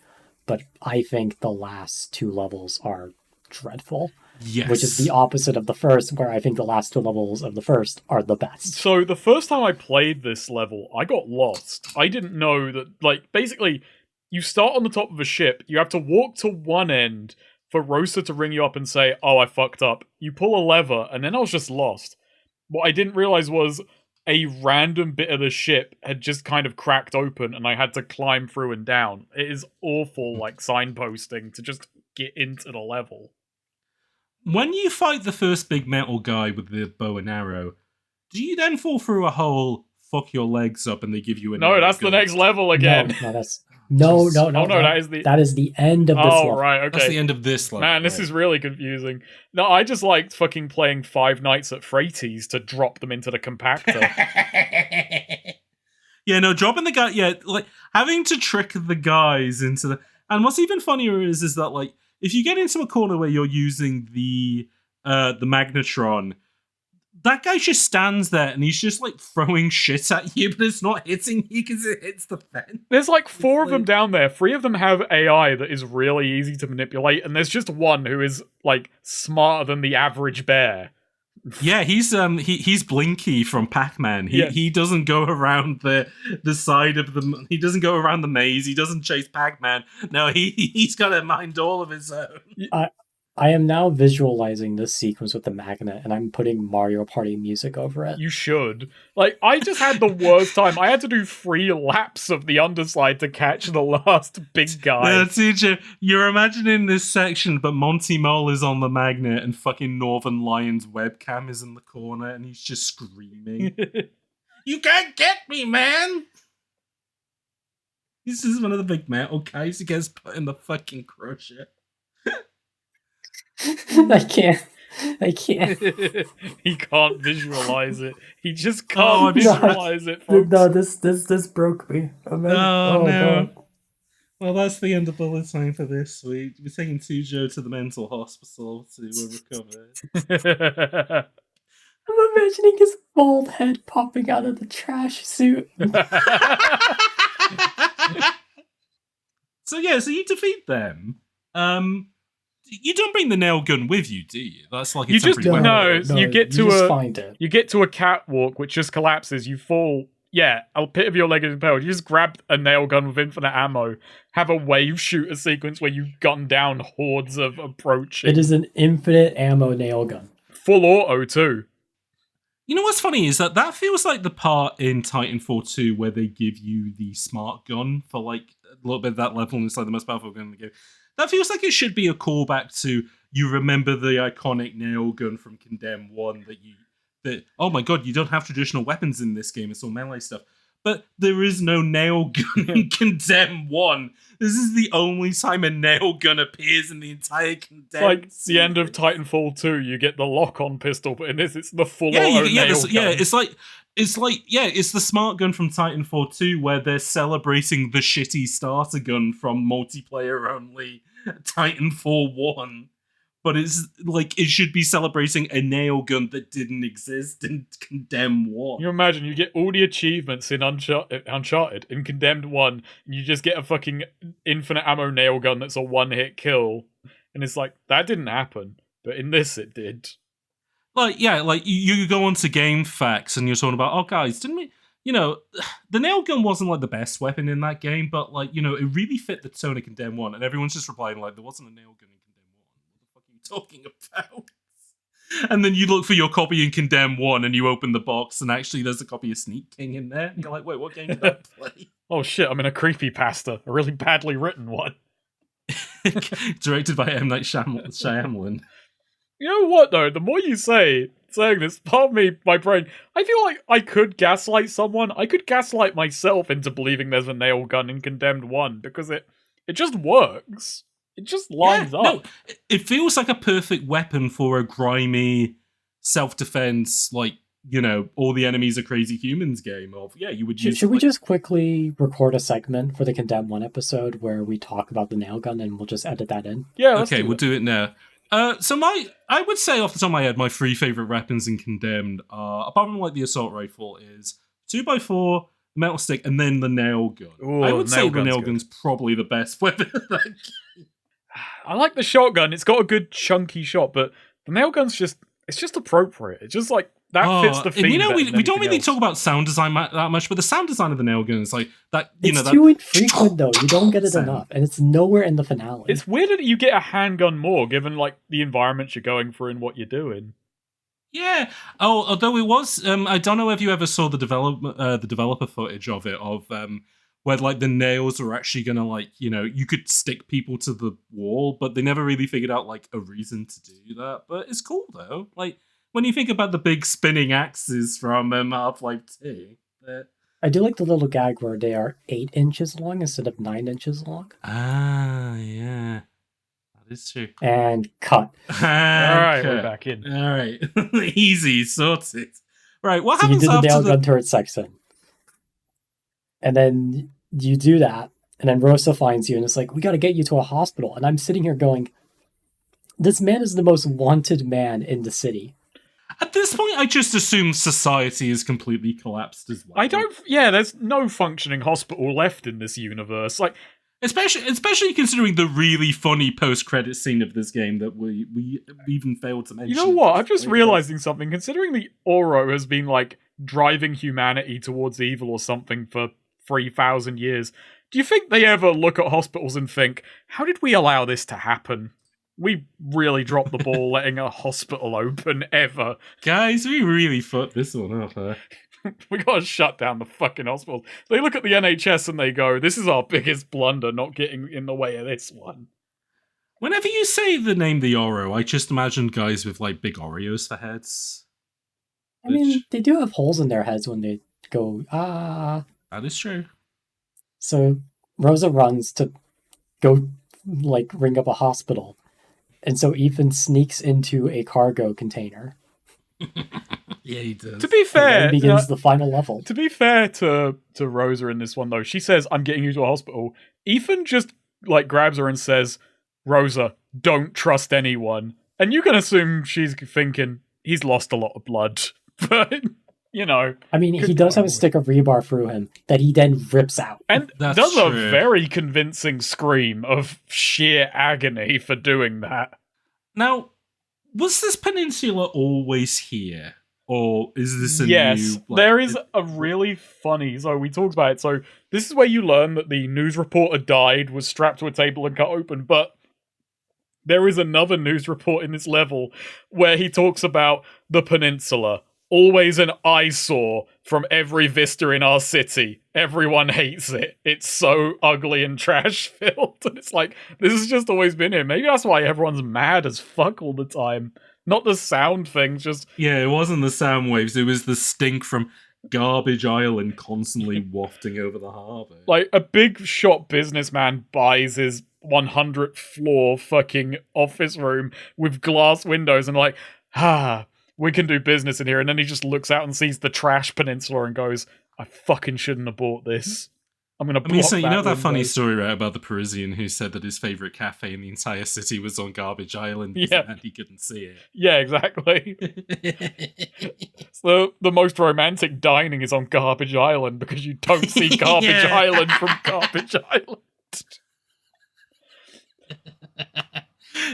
but I think the last 2 levels are dreadful. Yes. Which is the opposite of the first, where I think the last 2 levels of the first are the best. So the first time I played this level, I got lost. I didn't know that, like, basically, you start on the top of a ship, you have to walk to one end for Rosa to ring you up and say, "Oh, I fucked up." You pull a lever, and then I was just lost. What I didn't realize was a random bit of the ship had just kind of cracked open, and I had to climb through and down. It is awful, like, signposting to just get into the level. When you fight the first big metal guy with the bow and arrow, do you then fall through a hole, fuck your legs up, and they give you a... No, that's the next level again. No, Just- no, no. Oh no, that is the. That is the end of this Oh level. right, That's the okay. end of this level. Man, this right? is really confusing. No, I just liked fucking playing Five Nights at Freddy's to drop them into the compactor. Yeah, no, dropping the guy. Yeah, like having to trick the guys into the. And what's even funnier is that like if you get into a corner where you're using the magnetron, that guy just stands there and he's just like throwing shit at you, but it's not hitting you because it hits the fence. There's like four of them like- down there. 3 of them have AI that is really easy to manipulate, and there's just one who is like smarter than the average bear. Yeah, he's Blinky from Pac-Man. Yeah. He doesn't go around the side of the. He doesn't go around the maze. He doesn't chase Pac-Man. No, he's got a mind all of his own. I am now visualizing this sequence with the magnet, and I'm putting Mario Party music over it. You should. Like, I just had the worst time. I had to do 3 laps of the underside to catch the last big guy. Yeah, TJ, you're imagining this section, but Monty Mole is on the magnet, and fucking Northern Lion's webcam is in the corner, and he's just screaming. You can't get me, man! This is one of the big metal guys who gets put in the fucking crusher. I can't. He can't visualize it. He just Oh, can't I'm visualize it. Folks. No, this broke me. Oh, no. God. Well, that's the end of bullet time for this week. We're taking Tujo to the mental hospital to recover. I'm imagining his bald head popping out of the trash suit. So you defeat them. You don't bring the nail gun with you, do you? That's like a You just- temporary weapon. no, you get to just a- find it. You get to a catwalk which just collapses. You fall. Yeah, a pit of your leg is impaled. You just grab a nail gun with infinite ammo. Have a wave shooter sequence where you gun down hordes of approaching. It is an infinite ammo nail gun. Full auto too. You know what's funny is that feels like the part in Titanfall 2 where they give you the smart gun for like a little bit of that level, and it's like the most powerful gun in the game. That feels like it should be a callback to you remember the iconic nail gun from Condemned 1 that oh my god, you don't have traditional weapons in this game, it's all melee stuff. But there is no nail gun in Condemned 1. This is the only time a nail gun appears in the entire Condemned It's like the series. end of Titanfall 2, you get the lock-on pistol, but in this it's the full Yeah, auto nail it's gun. it's the smart gun from Titanfall 2 where they're celebrating the shitty starter gun from multiplayer only Titanfall 1. But it's like it should be celebrating a nail gun that didn't exist in Condemned 1. You imagine you get all the achievements in Uncharted in Condemned 1, and you just get a fucking infinite ammo nail gun that's a one-hit kill. And it's like, that didn't happen. But in this, it did. Like, yeah, like you go onto Game Facts and you're talking about, oh guys, didn't we, the nail gun wasn't like the best weapon in that game, but like, it really fit the tone of Condemned 1, and everyone's just replying like, there wasn't a nail gun in Condemned 1. What the fuck are you talking about? And then you look for your copy in Condemned 1 and you open the box and actually there's a copy of Sneak King in there. And you're like, wait, what game did I play? Oh shit, I'm in a creepypasta. A really badly written one. Directed by M. Night Shyamalan. You know what, though? The more you saying this, part of me, my brain, I feel like I could gaslight someone. I could gaslight myself into believing there's a nail gun in Condemned 1, because it just works. It just lines up. No, it feels like a perfect weapon for a grimy self-defense, like, all the enemies are crazy humans game of, you would use... Should we just quickly record a segment for the Condemned 1 episode where we talk about the nail gun and we'll just edit that in? Yeah, we'll do it now. So I would say off the top of my head, my 3 favorite weapons in Condemned are, apart from like the assault rifle, is 2x4, metal stick, and then the nail gun. Ooh, I would say the nail nail gun's gun's probably the best weapon in that game. I like the shotgun. It's got a good chunky shot, but the nail gun's it's just appropriate. It's just like that fits the theme. And we better than don't really anything else. talk about sound design that much, but the sound design of the nail gun is like that. It's too infrequent though. You don't get it enough, and it's nowhere in the finale. It's weird that you get a handgun more, given like the environment you're going through and what you're doing. Yeah. Oh, although it was, I don't know if you ever saw the developer footage of it, where like the nails were actually gonna like, you could stick people to the wall, but they never really figured out like a reason to do that. But it's cool though. Like when you think about the big spinning axes from Half-Life 2, I do like the little gag where they are 8 inches long instead of 9 inches long. Ah, yeah. That is true. And cut. Alright, we're back in. Alright. Easy, sorted. Right, what So you happens did the after nail gun turret section. And then you do that, and then Rosa finds you and it's like, we gotta get you to a hospital. And I'm sitting here going, this man is the most wanted man in the city. At this point, I just assume society is completely collapsed as well. There's no functioning hospital left in this universe. Like, especially considering the really funny post-credit scene of this game that we even failed to mention. you know what? I'm just realizing something. Considering the Oro has been, like, driving humanity towards evil or something for 3,000 years, do you think they ever look at hospitals and think, how did we allow this to happen? We really dropped the ball letting a hospital open ever. Guys, we really fucked this one up, huh? We gotta shut down the fucking hospitals. They look at the NHS and they go, this is our biggest blunder, not getting in the way of this one. Whenever you say the name the Oro, I just imagine guys with, like, big Oreos for heads. I mean, they do have holes in their heads when they go, ah. That is true. So Rosa runs to go, like, ring up a hospital. And so Ethan sneaks into a cargo container. Yeah, he does. To be fair, and then begins the final level. To be fair to Rosa in this one, though, she says, I'm getting you to a hospital. Ethan just, like, grabs her and says, Rosa, don't trust anyone. And you can assume she's thinking, he's lost a lot of blood. But, you know. I mean, he does have a stick of rebar through him that he then rips out. And That's does a true. very convincing scream of sheer agony for doing that. Now, was this peninsula always here? Or is this a yes, new... Like, there is a really funny... So we talked about it. So this is where you learn that the news reporter died, was strapped to a table and cut open. But there is another news report in this level where he talks about the peninsula. Always an eyesore from every vista in our city. Everyone hates it. It's so ugly and trash-filled. And it's like, this has just always been here. Maybe that's why everyone's mad as fuck all the time. Not the sound things, just... Yeah, it wasn't the sound waves. It was the stink from Garbage Island constantly wafting over the harbour. Like, a big shot businessman buys his 100th floor fucking office room with glass windows and like, we can do business in here. And then he just looks out and sees the trash peninsula and goes, I fucking shouldn't have bought this. I'm gonna block so you know that window. funny story, right, about the Parisian who said that his favourite cafe in the entire city was on Garbage Island and he couldn't see it. Yeah, exactly. So the most romantic dining is on Garbage Island because you don't see Garbage Yeah. Island from Garbage Island.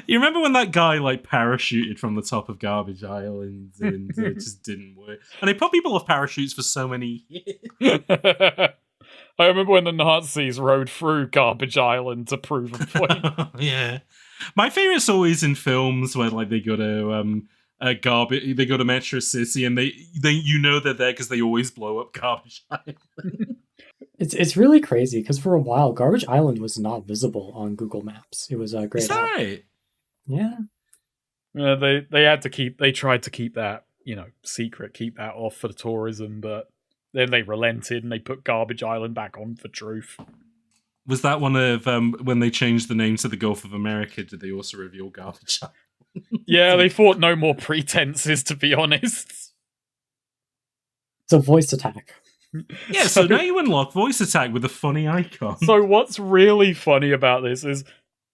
You remember when that guy, like, parachuted from the top of Garbage Island and it just didn't work? And they put people off parachutes for so many years. I remember when the Nazis rode through Garbage Island to prove a point. Yeah. My favourite's always in films where, like, they go to they go to Metro City and they you know they're there because they always blow up Garbage Island. It's really crazy because for a while, Garbage Island was not visible on Google Maps. It was a great. Is that right? Yeah. They tried to keep that, secret, keep that off for the tourism, but then they relented and they put Garbage Island back on for truth. Was that one of when they changed the name to the Gulf of America? Did they also reveal Garbage Island? Yeah, they thought no more pretenses, to be honest. So voice attack. Yeah, so now you unlock voice attack with a funny icon. So what's really funny about this is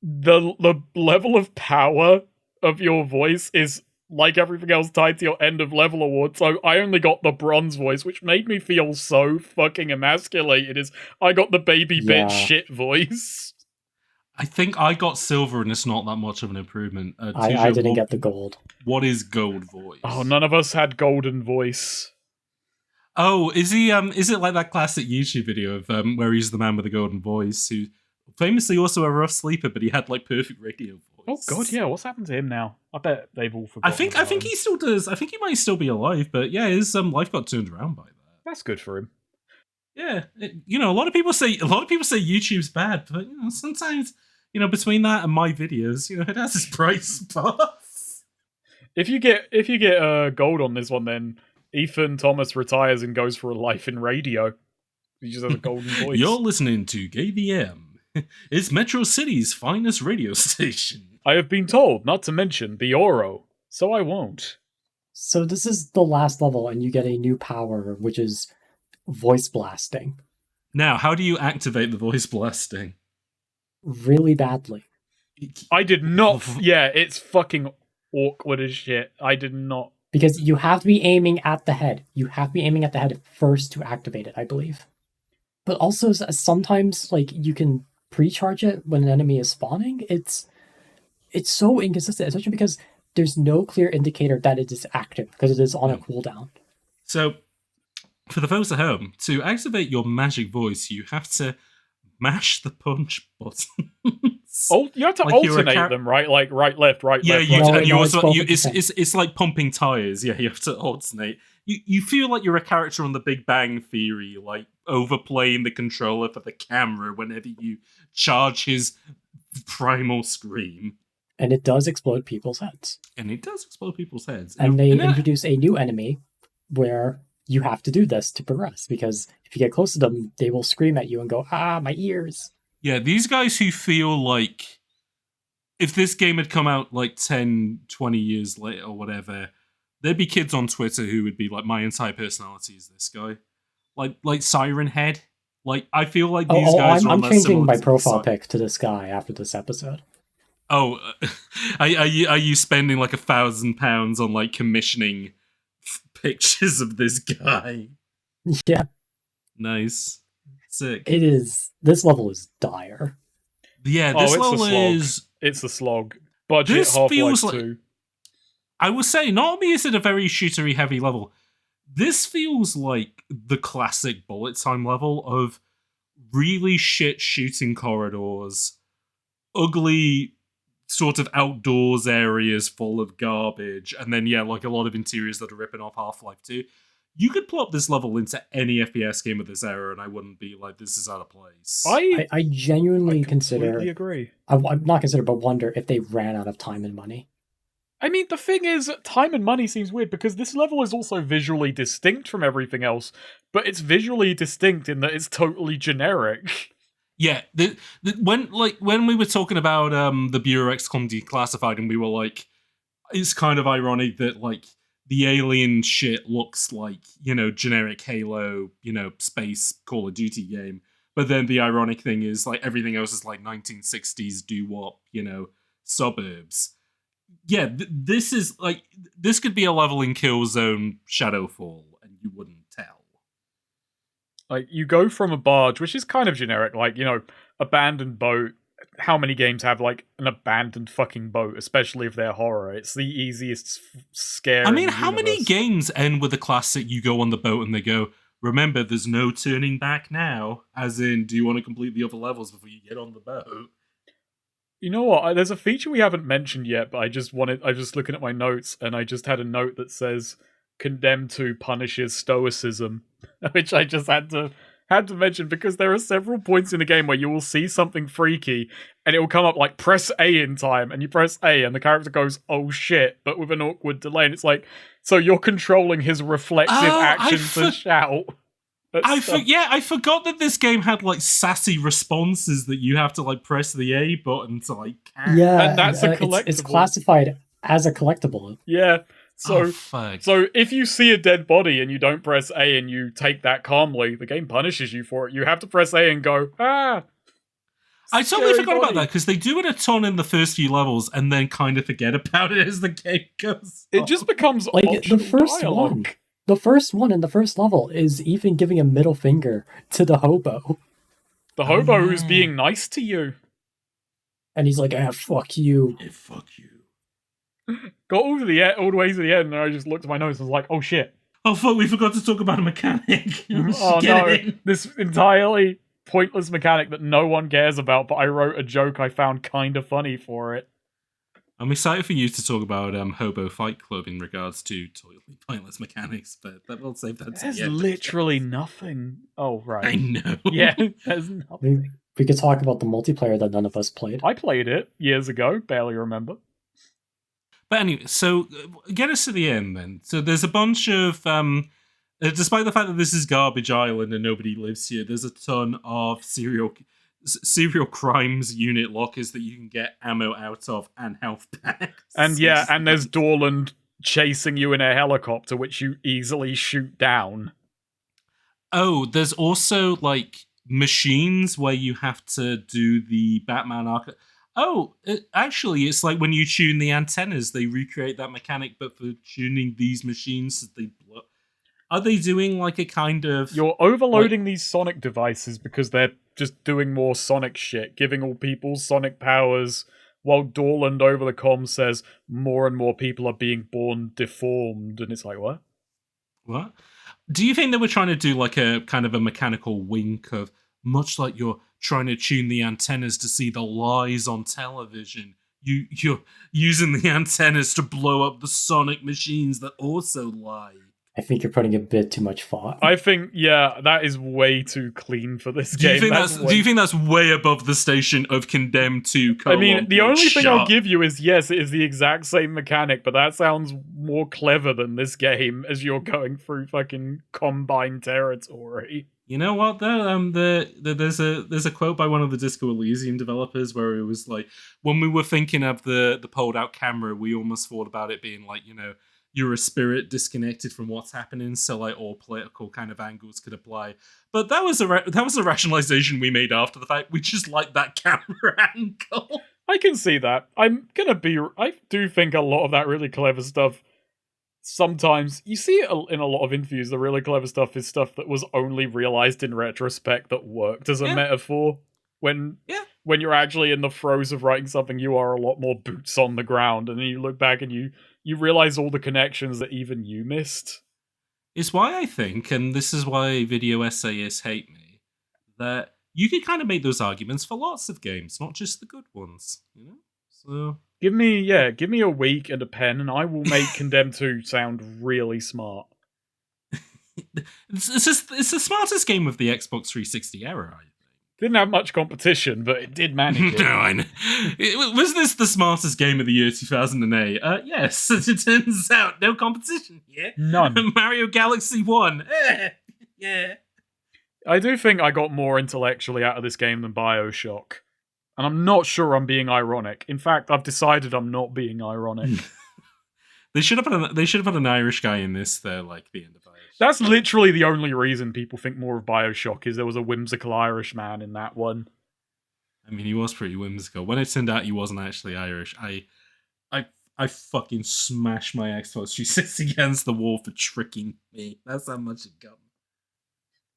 the level of power of your voice is, like everything else, tied to your end of level award. So I only got the bronze voice, which made me feel so fucking emasculated. I got the baby bitch shit voice. I think I got silver and it's not that much of an improvement. I didn't get the gold. What is gold voice? Oh, none of us had golden voice. Oh, is he? Is it like that classic YouTube video of where he's the man with the golden voice who famously also a rough sleeper, but he had like perfect radio voice. Oh god, yeah. What's happened to him now? I bet they've all forgotten. I think he still does. I think he might still be alive, but yeah, his life got turned around by that. That's good for him. Yeah, a lot of people say YouTube's bad, but sometimes between that and my videos, it has its bright spots. If you get gold on this one, then Ethan Thomas retires and goes for a life in radio. He just has a golden voice. You're listening to KVM. It's Metro City's finest radio station. I have been told not to mention the Oro, so I won't. So this is the last level, and you get a new power, which is voice blasting. Now, how do you activate the voice blasting? Really badly. I did not. Yeah, it's fucking awkward as shit. I did not. Because you have to be aiming at the head. You have to be aiming at the head first to activate it, I believe. But also, sometimes, like, you can pre-charge it when an enemy is spawning. It's so inconsistent, especially because there's no clear indicator that it is active, because it is on a cooldown. So, for the folks at home, to activate your magic voice, you have to mash the punch button. Oh, you have to alternate them, right? Like right, left, right, yeah, left. Yeah, right. and you also it's it's like pumping tires. Yeah, you have to alternate. You feel like you're a character on The Big Bang Theory, like overplaying the controller for the camera whenever you charge his primal scream. And it does explode people's heads. And it does explode people's heads. And they introduce a new enemy where you have to do this to progress, because if you get close to them, they will scream at you and go, "Ah, my ears." Yeah, these guys who feel like if this game had come out like 10, 20 years later or whatever, there'd be kids on Twitter who would be like, my entire personality is this guy. Like Siren Head. Like, I feel like these guys are on I'm that changing my similar profile pic to this guy after this episode. Oh, are you spending like £1,000 on like commissioning pictures of this guy? Yeah. Nice. Sick. This level is dire. Yeah, this level is... It's a slog. Budget this Half-Life feels 2. like... I would say, not only is it a very shootery heavy level, this feels like the classic bullet time level of really shit shooting corridors, ugly sort of outdoors areas full of garbage, and then, yeah, like a lot of interiors that are ripping off Half-Life 2. You could plop this level into any FPS game of this era, and I wouldn't be like, this is out of place. I genuinely consider... agree. I'm not consider, but wonder if they ran out of time and money. I mean, the thing is, time and money seems weird, because this level is also visually distinct from everything else, but it's visually distinct in that it's totally generic. Yeah, when we were talking about the Bureau XCOM Declassified, and we were like, it's kind of ironic that, like, the alien shit looks like, generic Halo, space Call of Duty game. But then the ironic thing is, like, everything else is like 1960s doo-wop, suburbs. Yeah, this is, like, this could be a level in Killzone Shadowfall, and you wouldn't tell. Like, you go from a barge, which is kind of generic, like, abandoned boat. How many games have, like, an abandoned fucking boat, especially if they're horror? It's the easiest scare. I mean, how many games end with a classic, you go on the boat and they go, remember, there's no turning back now, as in, do you want to complete the other levels before you get on the boat? You know what? There's a feature we haven't mentioned yet, but I was just looking at my notes, and I just had a note that says, Condemned to punishes stoicism, which I just had to mention, because there are several points in the game where you will see something freaky and it will come up like press A in time, and you press A and the character goes, oh shit, but with an awkward delay, and it's like, so you're controlling his reflexive action to shout. I forgot that this game had like sassy responses that you have to like press the A button to like catch. Yeah, and that's a collectible. It's classified as a collectible. Yeah. So if you see a dead body and you don't press A and you take that calmly, the game punishes you for it. You have to press A and go, I totally forgot about that, because they do it a ton in the first few levels and then kind of forget about it as the game goes on. It just becomes like optional the first dialogue. one. The first one in the first level is even giving a middle finger to the hobo. The hobo who's being nice to you. And he's like, fuck you. Hey, fuck you. Got all the way to the end, and I just looked at my notes and was like, oh shit. Oh fuck, we forgot to talk about a mechanic. Oh no, this entirely pointless mechanic that no one cares about, but I wrote a joke I found kind of funny for it. I'm excited for you to talk about Hobo Fight Club in regards to totally pointless mechanics, but we'll save that to the end. There's literally nothing. Oh, right. I know. Yeah, there's nothing. We could talk about the multiplayer that none of us played. I played it years ago, barely remember. But anyway, so get us to the end then. So there's a bunch of despite the fact that this is Garbage Island and nobody lives here, there's a ton of serial crimes unit lockers that you can get ammo out of and health packs. And yeah, and there's Dorland chasing you in a helicopter, which you easily shoot down. Oh, there's also like machines where you have to do the Batman Arkham. Oh, actually, it's like when you tune the antennas, they recreate that mechanic, but for tuning these machines, they blow. Are they doing like a kind of... You're overloading these Sonic devices because they're just doing more Sonic shit, giving all people Sonic powers, while Dorland over the comm says more and more people are being born deformed, and it's like, what? What? Do you think they were trying to do like a kind of a mechanical wink of, much like you're trying to tune the antennas to see the lies on television, you're using the antennas to blow up the Sonic machines that also lie? I think you're putting a bit too much thought. I think, yeah, that is way too clean for this game. Do you think that's way above the station of Condemned 2? I mean, the only thing I'll give you is, yes, it is the exact same mechanic, but that sounds more clever than this game as you're going through fucking Combine territory. You know what though? There's a quote by one of the Disco Elysium developers where it was like, when we were thinking of the pulled out camera, we almost thought about it being like, you're a spirit disconnected from what's happening, so like all political kind of angles could apply. But that was a rationalization we made after the fact. We just like that camera angle. I can see that. I do think a lot of that really clever stuff. Sometimes you see it in a lot of interviews. The really clever stuff is stuff that was only realized in retrospect that worked as a metaphor. When you're actually in the throes of writing something, you are a lot more boots on the ground, and then you look back and you realize all the connections that even you missed. It's why I think, and this is why video essayists hate me, that you can kind of make those arguments for lots of games, not just the good ones. So give me a week and a pen, and I will make Condemned 2 sound really smart. It's the smartest game of the Xbox 360 era, I think. Didn't have much competition, but it did manage it. No, I know. Was this the smartest game of the year 2008? Yes, as it turns out, no competition here. None. Mario Galaxy 1. Yeah. I do think I got more intellectually out of this game than BioShock. And I'm not sure I'm being ironic. In fact, I've decided I'm not being ironic. They should have put an Irish guy in this, though, like the end of BioShock. That's literally the only reason people think more of BioShock is there was a whimsical Irish man in that one. I mean, he was pretty whimsical. When it turned out he wasn't actually Irish, I fucking smashed my Xbox 360 against the wall for tricking me. That's how much it got me.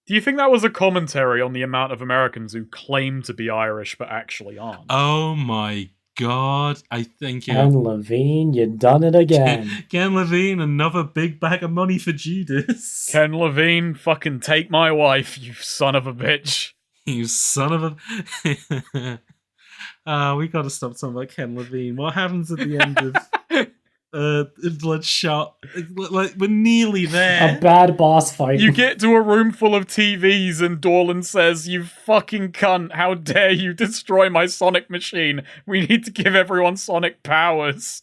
Do you think that was a commentary on the amount of Americans who claim to be Irish but actually aren't? Oh my god, I think... Ken Levine, you done it again. Ken Levine, another big bag of money for Judas. Ken Levine, fucking take my wife, you son of a bitch. You son of a... we gotta stop talking about Ken Levine. What happens at the end of Bloodshot? Like, we're nearly there. A bad boss fight. You get to a room full of TVs and Dorland says, "You fucking cunt, how dare you destroy my Sonic machine? We need to give everyone Sonic powers."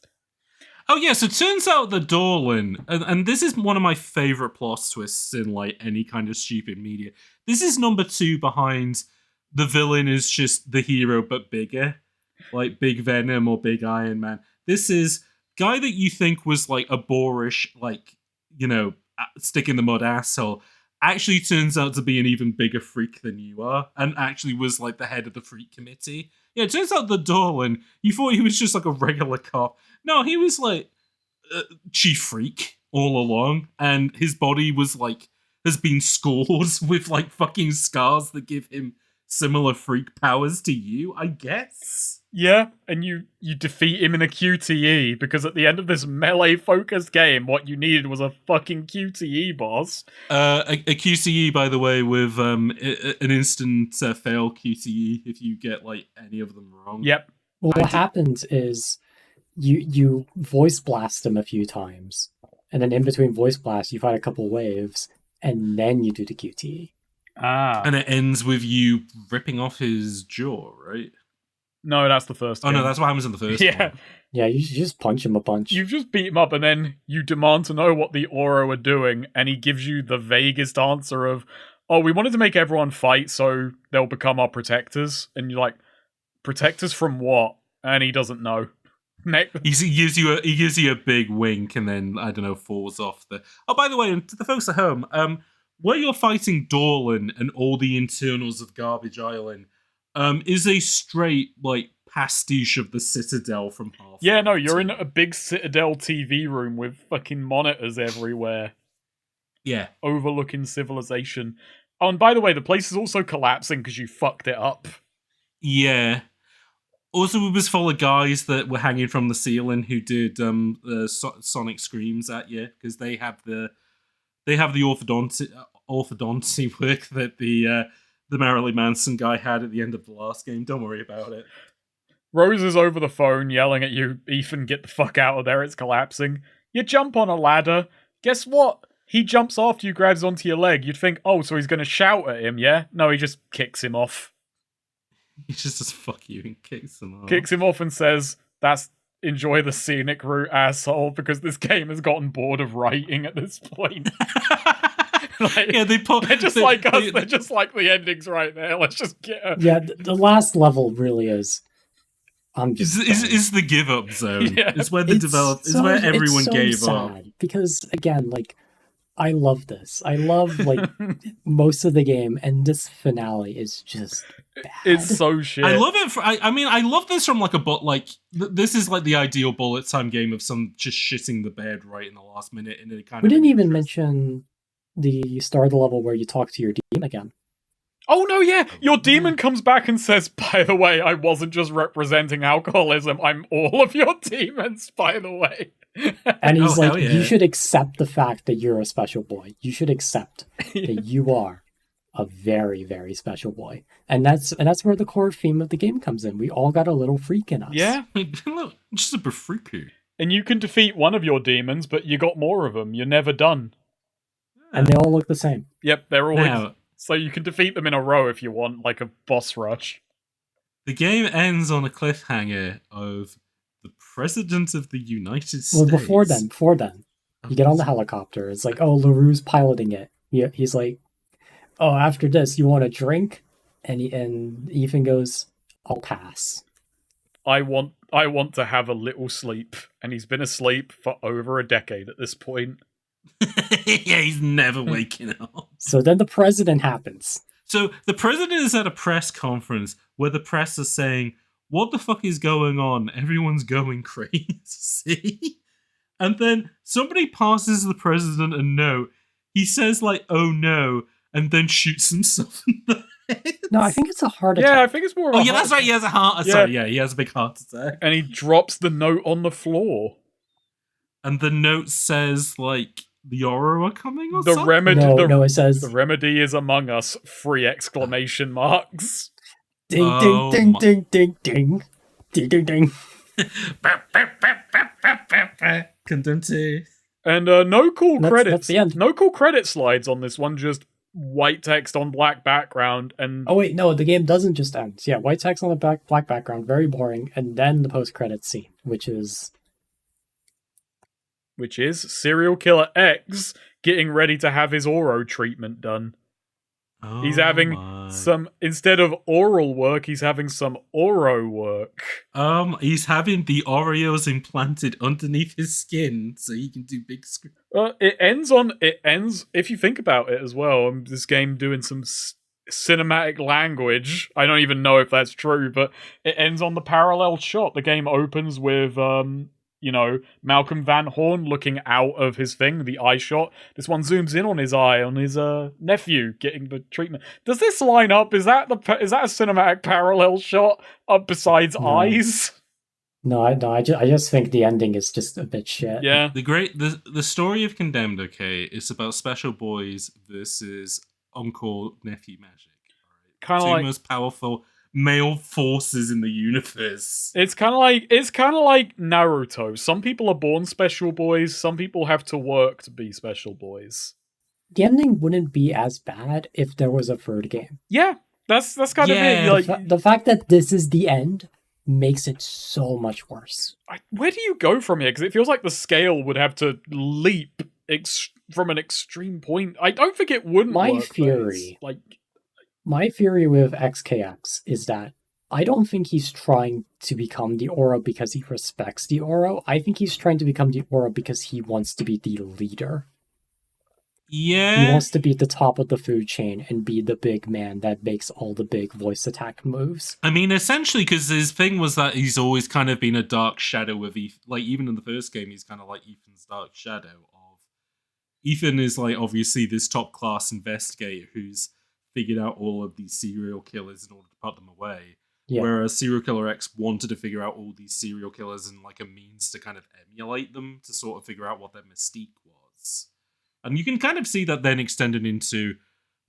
Oh yeah, so it turns out that Dorland, and this is one of my favourite plot twists in like any kind of stupid media. This is number 2 behind the villain is just the hero but bigger. Like Big Venom or Big Iron Man. This is guy that you think was like a boorish, like, stick in the mud asshole, actually turns out to be an even bigger freak than you are, and actually was like the head of the freak committee. Yeah, it turns out that Dorland, you thought he was just like a regular cop. No, he was like chief freak all along, and his body was like, has been scored with like fucking scars that give him similar freak powers to you, I guess. Yeah, and you defeat him in a QTE, because at the end of this melee-focused game, what you needed was a fucking QTE boss. A QTE, by the way, with an instant fail QTE if you get, like, any of them wrong. Yep. Well, what happens is you voice blast him a few times, and then in between voice blasts, you fight a couple waves, and then you do the QTE. Ah. And it ends with you ripping off his jaw, right? No, that's the first Oh, game. no, that's what happens in the first Yeah. one. Yeah, you just punch him a bunch. You just beat him up, and then you demand to know what the Oro are doing, and he gives you the vaguest answer of, oh, we wanted to make everyone fight so they'll become our protectors. And you're like, protectors from what? And he doesn't know. He gives you a big wink and then, I don't know, falls off the... Oh, by the way, to the folks at home, where you're fighting Dorlan and all the internals of Garbage Island, is a straight, like, pastiche of the Citadel from Half-Life. Yeah, no, you're in a big Citadel TV room with fucking monitors everywhere. Yeah. Overlooking civilization. Oh, and by the way, the place is also collapsing because you fucked it up. Yeah. Also, it was full of guys that were hanging from the ceiling who did sonic screams at you because they have the orthodonty work that the Marilyn Manson guy had at the end of the last game. Don't worry about it. Rose is over the phone yelling at you, Ethan, get the fuck out of there, it's collapsing. You jump on a ladder. Guess what? He jumps after you, grabs onto your leg. You'd think, oh, so he's going to shout at him, yeah? No, he just kicks him off. He just says, fuck you, and kicks him off. Kicks him off and says, enjoy the scenic route, asshole, because this game has gotten bored of writing at this point. Yeah, they're just like us. They're just like the endings right there. Let's just get... Yeah, the last level really is... Is the give up zone. Yeah. It's where it's where everyone gave up. Because again, like, I love this. I love like most of the game, and this finale is just bad. It's so shit. I love it. I love this from like this is like the ideal bullet time game of some just shitting the bed right in the last minute, and it kind We of. didn't even mention the start of the level where you talk to your demon again. Oh no, yeah! Your demon comes back and says, by the way, I wasn't just representing alcoholism, I'm all of your demons, by the way. And he's like, yeah. You should accept the fact that you're a special boy. You should accept that you are a very, very special boy. And that's where the core theme of the game comes in. We all got a little freak in us. Yeah. Look, just a bit freaky. And you can defeat one of your demons, but you got more of them. You're never done. And they all look the same. Yep, they're always... Now, so you can defeat them in a row if you want, like a boss rush. the game ends on a cliffhanger of the President of the United States. Well, before then, you get on the helicopter. It's like, oh, LaRue's piloting it. He's like, oh, after this, you want a drink? And Ethan goes, I'll pass. I want to have a little sleep. And he's been asleep for over a decade at this point. Yeah, he's never waking up. So then the president happens. So the president is at a press conference where the press is saying, what the fuck is going on? Everyone's going crazy. And then somebody passes the president a note. He says, like, oh no, and then shoots himself in the head. No, I think it's a heart attack. Yeah, I think it's more of Oh, a yeah, heart that's right. He has a heart. Yeah. Sorry, yeah, he has a big heart attack. And he drops the note on the floor. And the note says, like, the Oro are coming or The something? remedy, No, it says, the remedy is among us. 3 exclamation marks. ding, Oh ding, my- ding, ding, ding, ding, ding, ding. Condemned to. And no cool credits. That's the end. No cool credit slides on this one. Just white text on black background. And Oh wait, no, the game doesn't just end. Yeah, white text on the black background, very boring, and then the post-credits scene, which is serial killer X getting ready to have his Oro treatment done. Oh, He's having my. some, instead of oral work, he's having some Oro work. He's having the Oreos implanted underneath his skin so he can do big screen. It ends, if you think about it as well, this game doing some cinematic language. I don't even know if that's true, but it ends on the parallel shot. The game opens with, Malcolm Van Horn looking out of his thing, the eye shot. This one zooms in on his eye, on his nephew getting the treatment. Does this line up? Is that a cinematic parallel shot besides No. eyes? no, I just think the ending is just a bit shit. Yeah. The story of Condemned, okay, is about special boys versus uncle nephew magic. Kind of Two like most powerful male forces in the universe. It's kind of like Naruto. Some people are born special boys. Some people have to work to be special boys. The ending wouldn't be as bad if there was a third game. Yeah, that's kind Yeah. of it. Like, The fact that this is the end makes it so much worse. Where do you go from here? Because it feels like the scale would have to leap from an extreme point. I don't think it wouldn't My work. Theory, my theory with XKX is that I don't think he's trying to become the Aura because he respects the Aura. I think he's trying to become the Aura because he wants to be the leader. Yeah. He wants to be at the top of the food chain and be the big man that makes all the big voice attack moves. I mean, essentially, because his thing was that he's always kind of been a dark shadow of Ethan. Like, even in the first game, he's kind of like Ethan's dark shadow. Ethan is, like, obviously this top-class investigator who's figured out all of these serial killers in order to put them away. Yeah. Whereas Serial Killer X wanted to figure out all these serial killers and, like, a means to kind of emulate them to sort of figure out what their mystique was. And you can kind of see that then extended into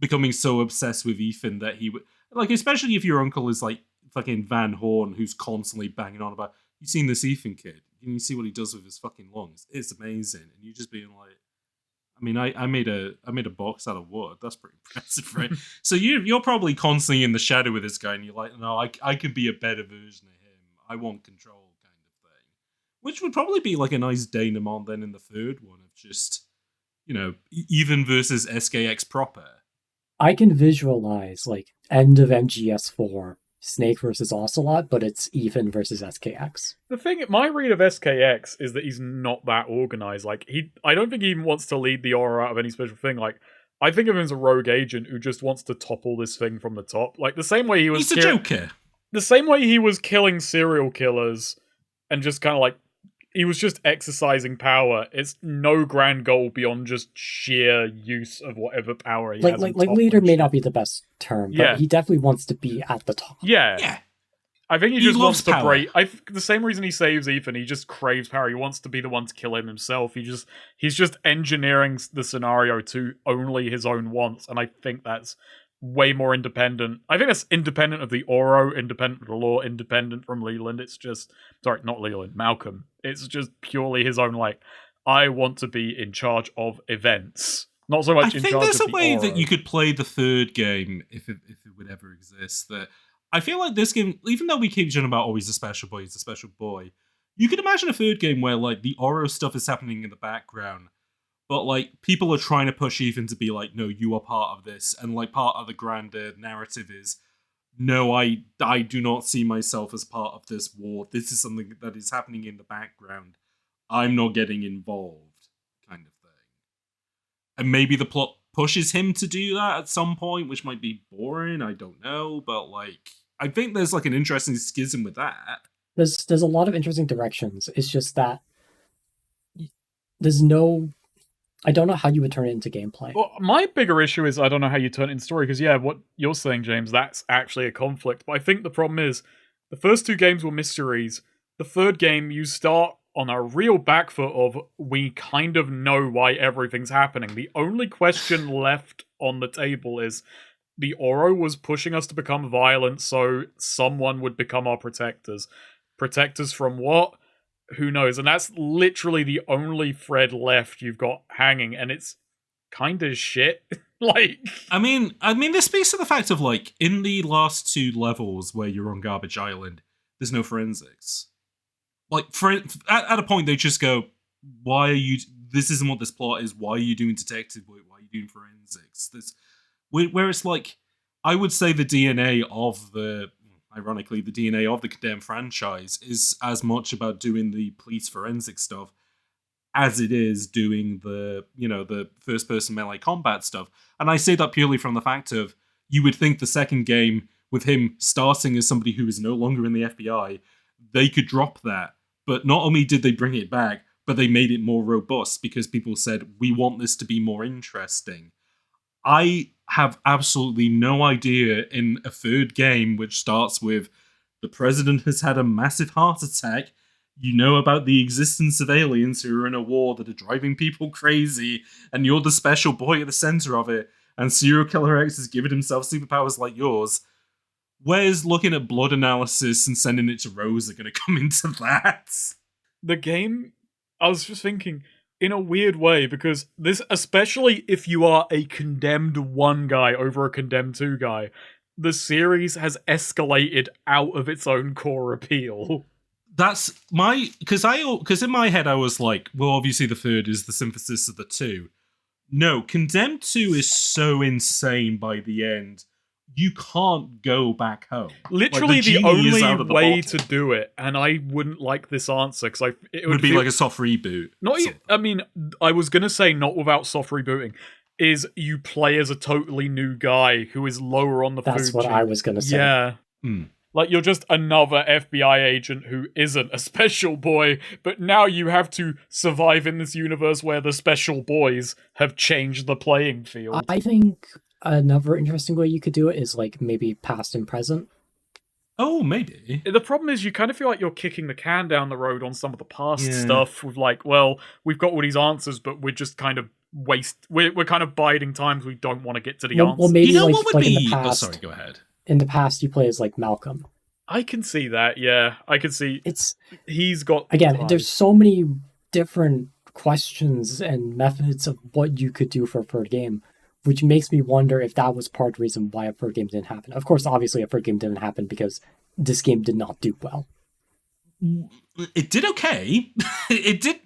becoming so obsessed with Ethan that he would... Like, especially if your uncle is, like, fucking Van Horn, who's constantly banging on about, you seen this Ethan kid? Can you see what he does with his fucking lungs? It's amazing. And you just being like... I mean, I made a box out of wood. That's pretty impressive, right? So you're probably constantly in the shadow with this guy, and you're like, no, I could be a better version of him. I want control, kind of thing. Which would probably be like a nice denouement then in the third one of just, you know, Ethan versus SKX proper. I can visualize like end of MGS4, Snake versus Ocelot, but it's Ethan versus SKX. The thing, my read of SKX is that he's not that organized. Like, I don't think he even wants to lead the Aura out of any special thing. Like, I think of him as a rogue agent who just wants to topple this thing from the top. Like, the same way he was... He's a Joker. The same way he was killing serial killers and just kind of like... He was just exercising power. It's no grand goal beyond just sheer use of whatever power he has. Like leader may not be the best term, but he definitely wants to be at the top. Yeah. I think he just wants to break. The same reason he saves Ethan, he just craves power. He wants to be the one to kill him himself. He's just engineering the scenario to only his own wants, and I think that's way more independent. I think that's independent of the Oro, independent of the law, independent from Leland. It's just... Sorry, not Leland, Malcolm. It's just purely his own, like, I want to be in charge of events. Not so much in charge of the I think there's a way that you could play the third game, if it would ever exist, that I feel like this game, even though we keep talking about, oh, he's a special boy, you could imagine a third game where, like, the Oro stuff is happening in the background, but, like, people are trying to push Ethan to be like, no, you are part of this, and, like, part of the grander narrative is, no, I do not see myself as part of this war. This is something that is happening in the background. I'm not getting involved, kind of thing. And maybe the plot pushes him to do that at some point, which might be boring, I don't know, but, like, I think there's, like, an interesting schism with that. There's a lot of interesting directions. It's just that there's no... I don't know how you would turn it into gameplay. Well, my bigger issue is I don't know how you turn it into story, because, yeah, what you're saying, James, that's actually a conflict. But I think the problem is, the first two games were mysteries. The third game, you start on a real back foot of, we kind of know why everything's happening. The only question left on the table is, the Oro was pushing us to become violent, so someone would become our protectors. Protectors from what? Who knows? And that's literally the only thread left you've got hanging, and it's kind of shit. Like, I mean, this speaks to the fact of, like, in the last two levels where you're on Garbage Island, there's no forensics. Like, at a point they just go, "Why are you? This isn't what this plot is. Why are you doing detective work? Why are you doing forensics?" Where it's like, I would say the DNA of the Condemned franchise is as much about doing the police forensic stuff as it is doing the first-person melee combat stuff. And I say that purely from the fact of, you would think the second game, with him starting as somebody who is no longer in the FBI, they could drop that. But not only did they bring it back, but they made it more robust, because people said, we want this to be more interesting. I have absolutely no idea in a third game, which starts with, the president has had a massive heart attack, you know about the existence of aliens who are in a war that are driving people crazy, and you're the special boy at the center of it, and Serial Killer X has given himself superpowers like yours. Where's looking at blood analysis and sending it to Rose are going to come into that? The game, I was just thinking, in a weird way, because this, especially if you are a Condemned 1 guy over a Condemned 2 guy, the series has escalated out of its own core appeal. That's because in my head I was like, well, obviously the third is the synthesis of the two. No, Condemned 2 is so insane by the end. You can't go back home. Literally, like, the only way to do it, and I wouldn't like this answer because it would be like a soft reboot. I mean, I was gonna say not without soft rebooting. Is you play as a totally new guy who is lower on the food chain. That's what I was gonna say. Yeah. Like, you're just another FBI agent who isn't a special boy, but now you have to survive in this universe where the special boys have changed the playing field. I think another interesting way you could do it is, like, maybe past and present. Oh, maybe. The problem is you kind of feel like you're kicking the can down the road on some of the past stuff with, like, well, we've got all these answers, but we're just kind of we're kind of biding times we don't want to get to the answers. Well, maybe, what would like be... in the past, Oh, sorry, go ahead. In the past, you play as, like, Malcolm. I can see that, yeah. I can see he's got... Again, there's so many different questions and methods of what you could do for a third game, which makes me wonder if that was part of the reason why a third game didn't happen. Of course, obviously, a third game didn't happen because this game did not do well. It did okay. It did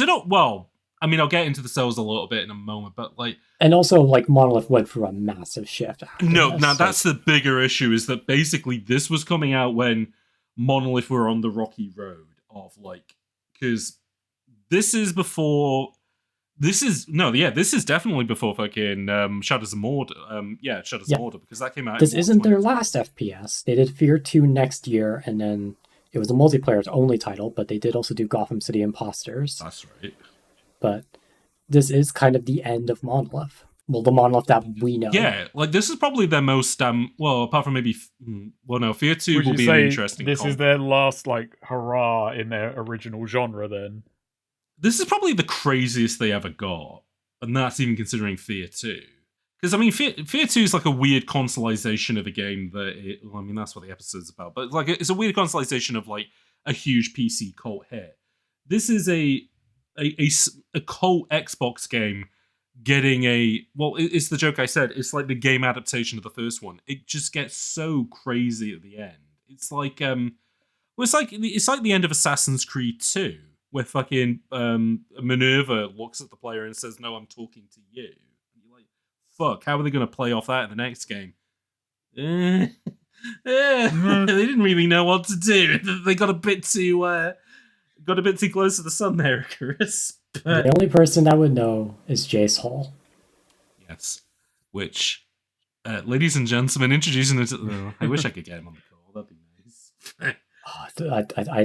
not well. I mean, I'll get into the sales a little bit in a moment, but like... And also, like, Monolith went through a massive shift. Now that's the bigger issue, is that basically this was coming out when Monolith were on the rocky road of, like... Because this is before... This is definitely before fucking Shadows of Mordor. Shadows of Mordor, because that came out... This isn't their last FPS. They did Fear 2 next year, and then it was a multiplayer-only title, but they did also do Gotham City Imposters. That's right. But this is kind of the end of Monolith. Well, the Monolith that we know. Yeah, like, this is probably their most, well, apart from maybe... Well, no, Fear 2 will be an interesting... This is their last, like, hurrah in their original genre, then? This is probably the craziest they ever got, and that's even considering Fear 2. Because, I mean, Fear 2 is like a weird consolization of a game that... that's what the episode's about, but like it's a weird consolization of, like, a huge PC cult hit. This is a cult Xbox game getting it's the joke I said, it's like the game adaptation of the first one. It just gets so crazy at the end. It's like it's like the end of Assassin's Creed 2, where fucking Minerva looks at the player and says, "No, I'm talking to you." And you're like, fuck, how are they going to play off that in the next game? They didn't really know what to do. They got a bit too close to the sun there, Chris. But... The only person that would know is Jace Hall. Yes. Which, ladies and gentlemen, introducing it. I wish I could get him on the call. That'd be nice.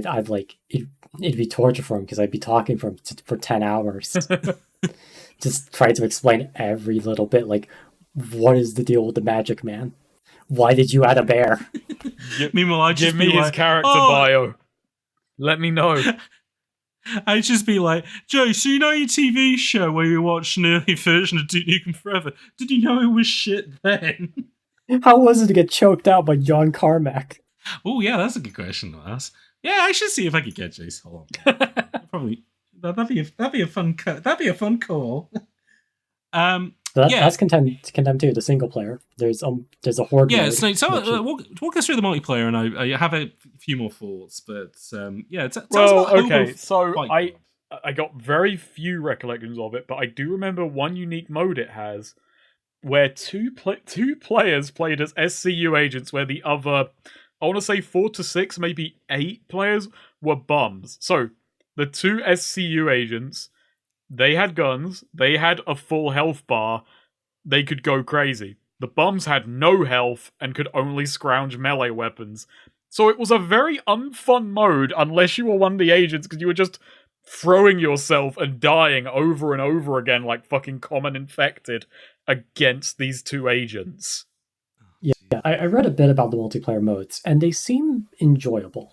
I'd like it'd be torture for him because I'd be talking for him for 10 hours, just trying to explain every little bit. Like, what is the deal with the Magic Man? Why did you add a bear? Meanwhile, I just give me his character bio. Let me know. I'd just be like, Joe, so you know your TV show where you watched an early version of Duke Nukem Forever? Did you know it was shit then? How was it to get choked out by John Carmack? Oh yeah, that's a good question to ask. Yeah, I should see if I could get Jace. Hold on. Probably that'd be a fun call. That's Condemned 2, the single player. There's a horde. Yeah, so walk us through the multiplayer, and I have a few more thoughts, but I got very few recollections of it, but I do remember one unique mode it has, where two players played as SCU agents, where the other, I want to say 4 to 6, maybe 8 players were bums. So the two SCU agents, they had guns, they had a full health bar, they could go crazy. The bums had no health and could only scrounge melee weapons. So it was a very unfun mode unless you were one of the agents, because you were just throwing yourself and dying over and over again like fucking common infected against these two agents. Yeah, I read a bit about the multiplayer modes, and they seem enjoyable.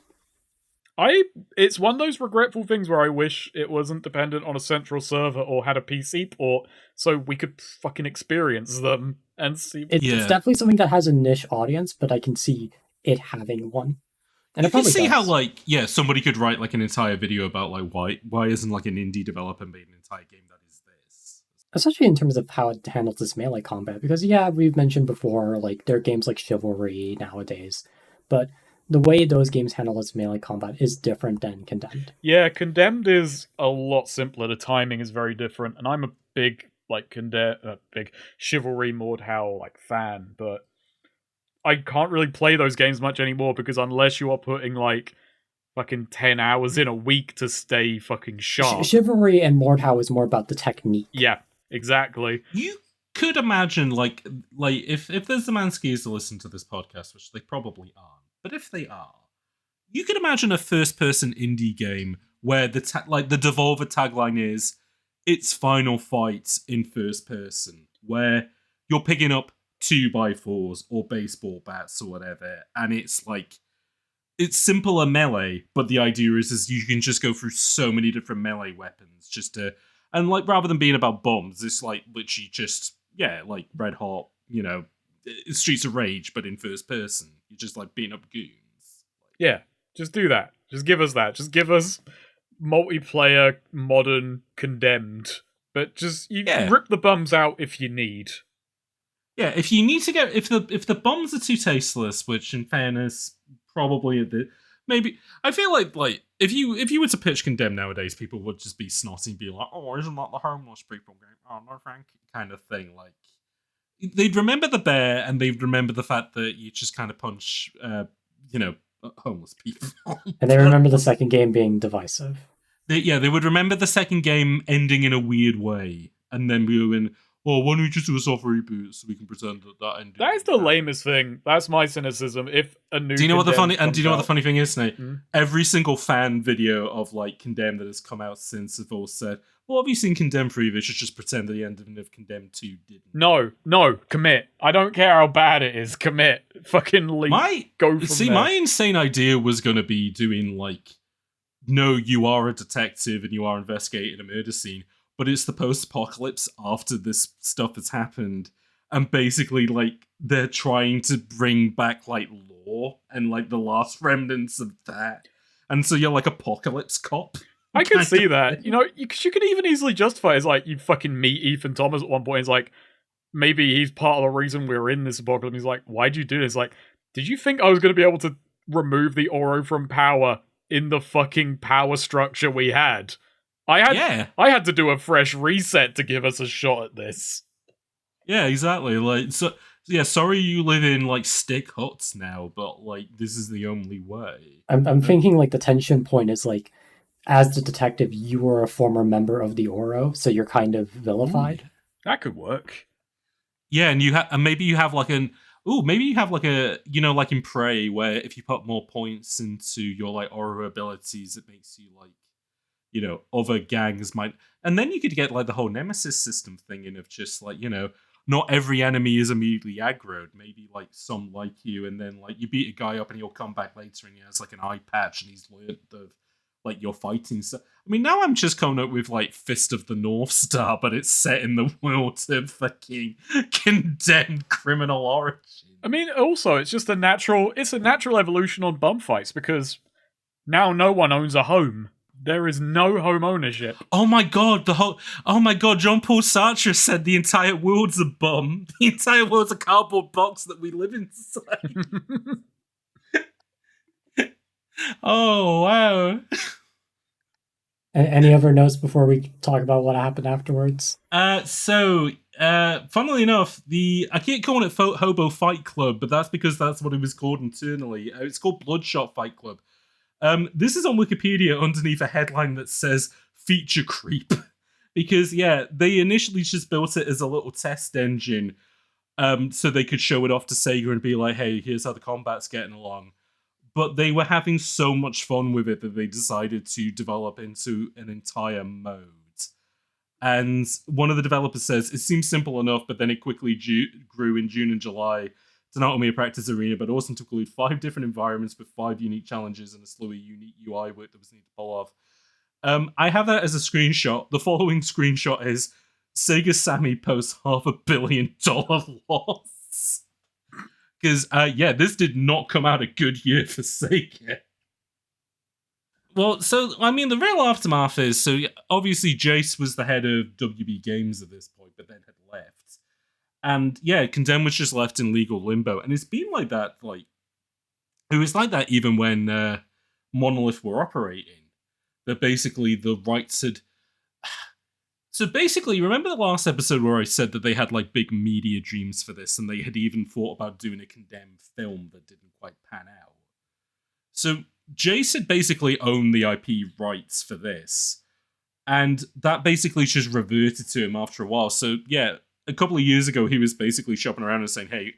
It's one of those regretful things where I wish it wasn't dependent on a central server or had a PC port, so we could fucking experience them and see. It's definitely something that has a niche audience, but I can see it having one. And I can see how, like, somebody could write like an entire video about like why isn't like an indie developer made an entire game that is this. Especially in terms of how it handles this melee combat, because yeah, we've mentioned before, like there are games like Chivalry nowadays, but the way those games handle its melee combat is different than Condemned. Yeah, Condemned is a lot simpler. The timing is very different, and I'm a big big Chivalry Mordhau fan, but I can't really play those games much anymore because unless you are putting fucking 10 hours in a week to stay fucking sharp. Chivalry and Mordhau is more about the technique. Yeah, exactly. You could imagine, like if there's the Manskies to listen to this podcast, which they probably aren't, but if they are, you could imagine a first-person indie game where the Devolver tagline is, "It's Final Fight in first person," where you're picking up 2x4s or baseball bats or whatever, and it's simpler melee, but the idea is you can just go through so many different melee weapons and rather than being about bombs, it's literally just red hot, Streets of Rage, but in first person. You're just beating up goons. Yeah, just do that. Just give us that. Just give us multiplayer modern Condemned, but just rip the bums out if you need. Yeah, if you need to get if the bombs are too tasteless, which in fairness probably maybe I feel like if you were to pitch Condemned nowadays, people would just be snotty and be like, "Oh, isn't that the homeless people game? Oh no, thank you," kind of thing. They'd remember the bear and they'd remember the fact that you just kind of punch, homeless people. And they remember the second game being divisive. They would remember the second game ending in a weird way, and then we were in. Oh, why don't we just do a soft reboot so we can pretend that ending? That is the lamest thing. That's my cynicism. If a new do you know what the funny thing is, Nate? Mm. Every single fan video of Condemned that has come out since have all said, "Well, have you seen Condemned 3? They should just pretend that the ending of Condemned 2 didn't." No, commit. I don't care how bad it is. Commit. Fucking leave. Go from there. My insane idea was going to be doing no, you are a detective and you are investigating a murder scene, but it's the post-apocalypse after this stuff has happened, and basically they're trying to bring back law and the last remnants of that, and so you're apocalypse cop. I can see that. Because you could even easily justify it as you fucking meet Ethan Thomas at one point. It's maybe he's part of the reason we're in this apocalypse. He's why'd you do this? Did you think I was going to be able to remove the Oro from power in the fucking power structure we had? I had to do a fresh reset to give us a shot at this. Yeah, exactly. Sorry you live in stick huts now, but this is the only way. I'm thinking the tension point is as the detective, you were a former member of the Oro, so you're kind of vilified. That could work. Yeah, and maybe you have in Prey, where if you put more points into your Oro abilities, it makes you other gangs might, and then you could get the whole nemesis system thing in of just not every enemy is immediately aggroed. Maybe some like you, and then you beat a guy up and he'll come back later and he has an eye patch and he's learned of your fighting stuff. I mean, now I'm just coming up with Fist of the North Star, but it's set in the world of fucking Condemned criminal origin. I mean, also it's a natural evolution on bum fights, because now no one owns a home. There is no home ownership. Oh my god, Jean-Paul Sartre said the entire world's a bum. The entire world's a cardboard box that we live inside. Oh, wow. Any other notes before we talk about what happened afterwards? Funnily enough, I keep calling it Hobo Fight Club, but that's because that's what it was called internally. It's called Bloodshot Fight Club. This is on Wikipedia underneath a headline that says feature creep. Because, they initially just built it as a little test engine so they could show it off to Sega and be like, hey, here's how the combat's getting along. But they were having so much fun with it that they decided to develop into an entire mode. And one of the developers says, it seems simple enough, but then it quickly grew in June and July to not only a practice arena, but also to include 5 different environments with 5 unique challenges and a slew of unique UI work that was needed to pull off. I have that as a screenshot. The following screenshot is Sega Sammy posts $500 million loss. Because, this did not come out a good year for Sega. Well, so, I mean, the real aftermath is, so obviously Jace was the head of WB Games at this point, And yeah, Condemned was just left in legal limbo, and it's been like that. Like it was like that even when Monolith were operating. That basically the rights had. So basically, remember the last episode where I said that they had like big media dreams for this, and they had even thought about doing a Condemned film that didn't quite pan out. So Jace had basically owned the IP rights for this, and that basically just reverted to him after a while. So yeah, a couple of years ago, he was basically shopping around and saying, "Hey,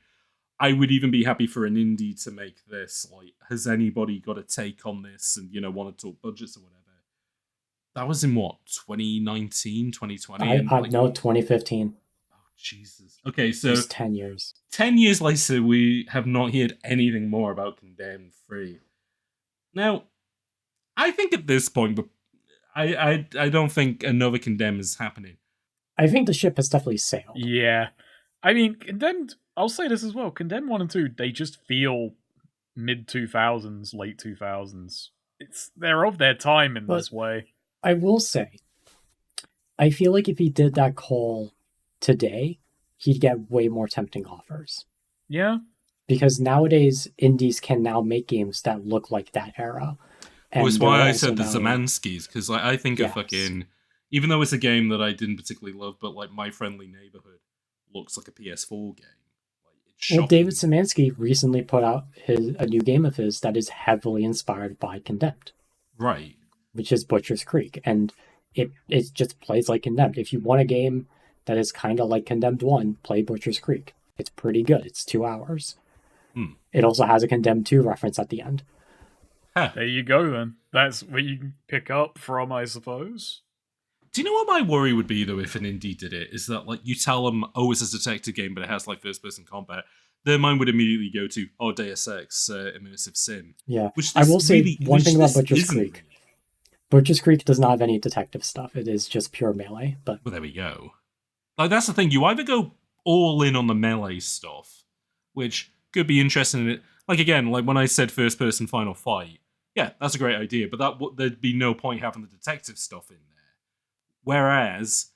I would even be happy for an indie to make this. Like, has anybody got a take on this and, want to talk budgets or whatever?" That was in what, 2019, 2020? No, 2015. Oh, Jesus. Okay, so... It's 10 years. 10 years later, we have not heard anything more about Condemned 3. Now, I think at this point, but I don't think another Condemned is happening. I think the ship has definitely sailed. Yeah. I mean, Condemned, I'll say this as well, Condemned 1 and 2, they just feel mid-2000s, late 2000s. They're of their time in this way. I will say, I feel like if he did that call today, he'd get way more tempting offers. Yeah. Because nowadays, indies can now make games that look like that era. Well, it's why I said the Zemanskis, because I think of fucking... Even though it's a game that I didn't particularly love, but like My Friendly Neighborhood looks like a PS4 game. Well, David Szymanski recently put out a new game of his that is heavily inspired by Condemned. Right. Which is Butcher's Creek, and it just plays like Condemned. If you want a game that is kind of like Condemned 1, play Butcher's Creek. It's pretty good. It's 2 hours. It also has a Condemned 2 reference at the end. Huh. There you go, then. That's what you can pick up from, I suppose. Do you know what my worry would be, though, if an indie did it? Is that, like, you tell them, oh, it's a detective game, but it has, like, first-person combat. Their mind would immediately go to, oh, Deus Ex, Immersive Sim. Yeah. I will say one thing about Butcher's Creek. Butcher's Creek does not have any detective stuff. It is just pure melee. But well, there we go. Like, that's the thing. You either go all in on the melee stuff, which could be interesting in it. Like, again, like when I said first-person final fight, yeah, that's a great idea, but there'd be no point having the detective stuff in there. Whereas,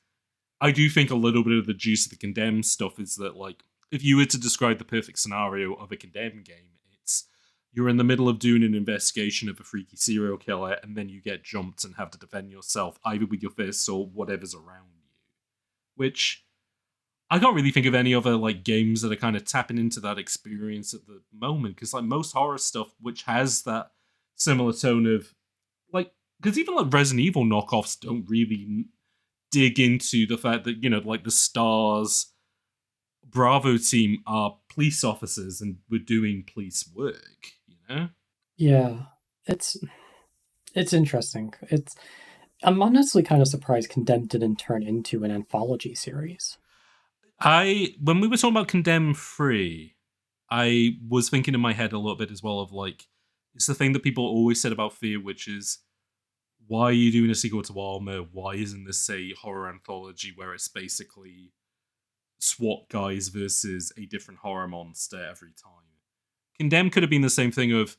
I do think a little bit of the juice of the Condemned stuff is that, like, if you were to describe the perfect scenario of a Condemned game, it's you're in the middle of doing an investigation of a freaky serial killer, and then you get jumped and have to defend yourself, either with your fists or whatever's around you. Which, I can't really think of any other, like, games that are kind of tapping into that experience at the moment, because, like, most horror stuff, which has that similar tone of, like, because even, like, Resident Evil knockoffs don't really dig into the fact that, like, the Stars Bravo team are police officers and we're doing police work, Yeah, it's interesting. I'm honestly kind of surprised Condemned didn't turn into an anthology series. When we were talking about Condemned 3, I was thinking in my head a little bit as well of, like, it's the thing that people always said about Fear, which is, why are you doing a sequel to Armor? Why isn't this a horror anthology where it's basically SWAT guys versus a different horror monster every time? Condemned could have been the same thing of,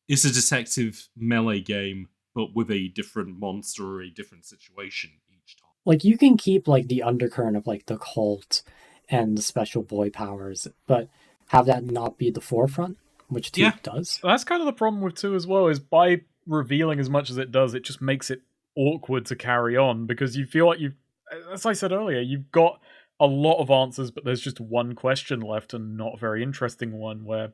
it's a detective melee game, but with a different monster or a different situation each time. Like, you can keep, like, the undercurrent of, like, the cult and the special boy powers, but have that not be the forefront, which 2 does. That's kind of the problem with 2 as well, is by revealing as much as it does, it just makes it awkward to carry on, because you feel like as I said earlier, you've got a lot of answers, but there's just one question left, and not a very interesting one, where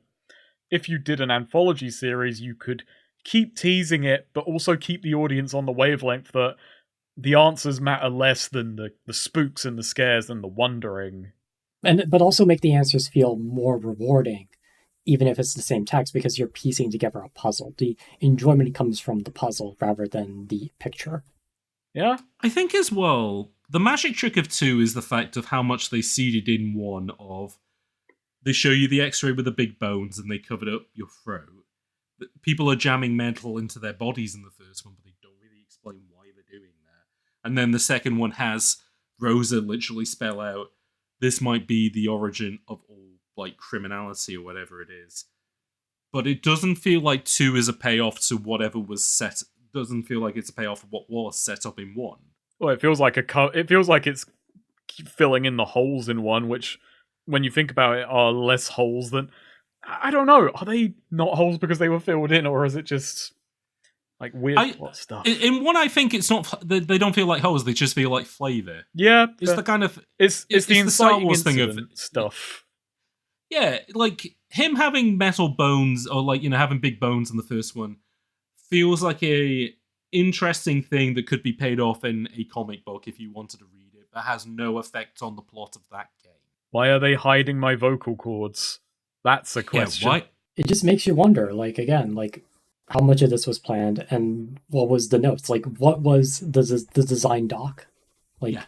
if you did an anthology series, you could keep teasing it, but also keep the audience on the wavelength that the answers matter less than the spooks and the scares and the wondering. But also make the answers feel more rewarding, even if it's the same text, because you're piecing together a puzzle. The enjoyment comes from the puzzle rather than the picture. Yeah. I think as well, the magic trick of 2 is the fact of how much they seeded in 1 of, they show you the x-ray with the big bones and they covered up your throat. People are jamming metal into their bodies in the first one, but they don't really explain why they're doing that. And then the second one has Rosa literally spell out, this might be the origin of all, like, criminality or whatever it is. But it doesn't feel like 2 is a payoff to whatever was set. It doesn't feel like it's a payoff of what was set up in 1. Well, it feels like it's filling in the holes in 1, which when you think about it, are less holes than... I don't know. Are they not holes because they were filled in, or is it just like weird plot stuff? In one, I think it's not. They don't feel like holes. They just feel like flavor. Yeah, it's the kind of it's the inciting thing of stuff. Yeah, like him having metal bones, or like having big bones in the first one, feels like a interesting thing that could be paid off in a comic book if you wanted to read it, but has no effect on the plot of that game. Why are they hiding my vocal cords? That's a question. Yeah, why? It just makes you wonder, like, again, like, how much of this was planned, and what was the notes? Like, what was the design doc? Like, yeah.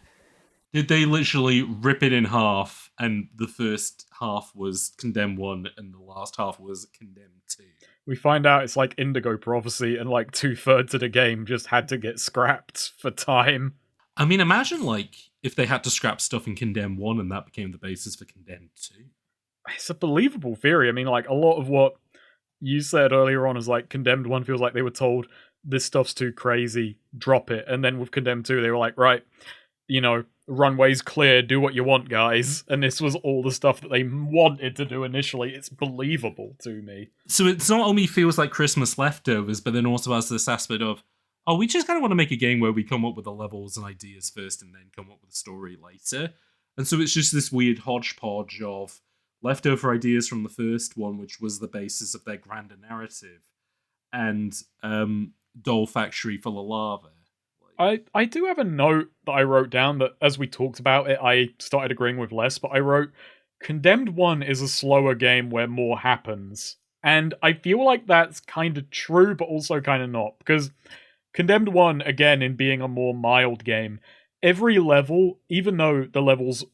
Did they literally rip it in half, and the first half was Condemned 1, and the last half was Condemned 2? We find out it's like Indigo Prophecy, and like 2/3 of the game just had to get scrapped for time. I mean, imagine, like, if they had to scrap stuff in Condemned 1, and that became the basis for Condemned 2. It's a believable theory. I mean, like, a lot of what you said earlier on is like Condemned 1 feels like they were told this stuff's too crazy, drop it. And then with Condemned 2, they were like, right, runway's clear, do what you want, guys. And this was all the stuff that they wanted to do initially. It's believable to me. So it's not only feels like Christmas leftovers, but then also has this aspect of, oh, we just kind of want to make a game where we come up with the levels and ideas first and then come up with a story later. And so it's just this weird hodgepodge of leftover ideas from the first one, which was the basis of their grander narrative, and Doll Factory full of lava. I do have a note that I wrote down that as we talked about it, I started agreeing with less, but I wrote, Condemned 1 is a slower game where more happens. And I feel like that's kind of true, but also kind of not. Because Condemned 1, again, in being a more mild game, every level, even though the levels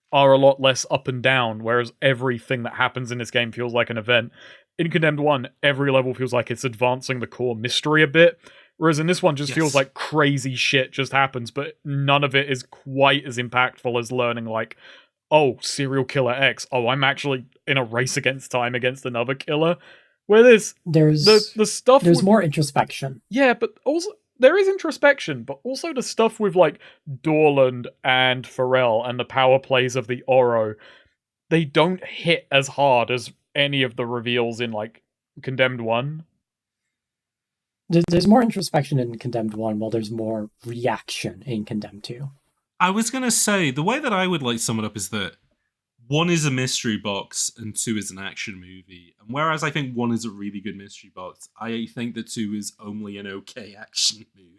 are a lot less up and down, whereas everything that happens in this game feels like an event. In Condemned 1, every level feels like it's advancing the core mystery a bit, whereas in this one just feels like crazy shit just happens, but none of it is quite as impactful as learning like, oh, serial killer X, oh, I'm actually in a race against time against another killer. Where there's the stuff... There's more introspection. Yeah, but also... There is introspection, but also the stuff with, like, Dorland and Pharrell and the power plays of the Oro, they don't hit as hard as any of the reveals in, like, Condemned 1. There's more introspection in Condemned 1, while there's more reaction in Condemned 2. I was going to say, the way that I would like sum it up is that 1 is a mystery box and 2 is an action movie. And whereas I think 1 is a really good mystery box, I think that 2 is only an okay action movie.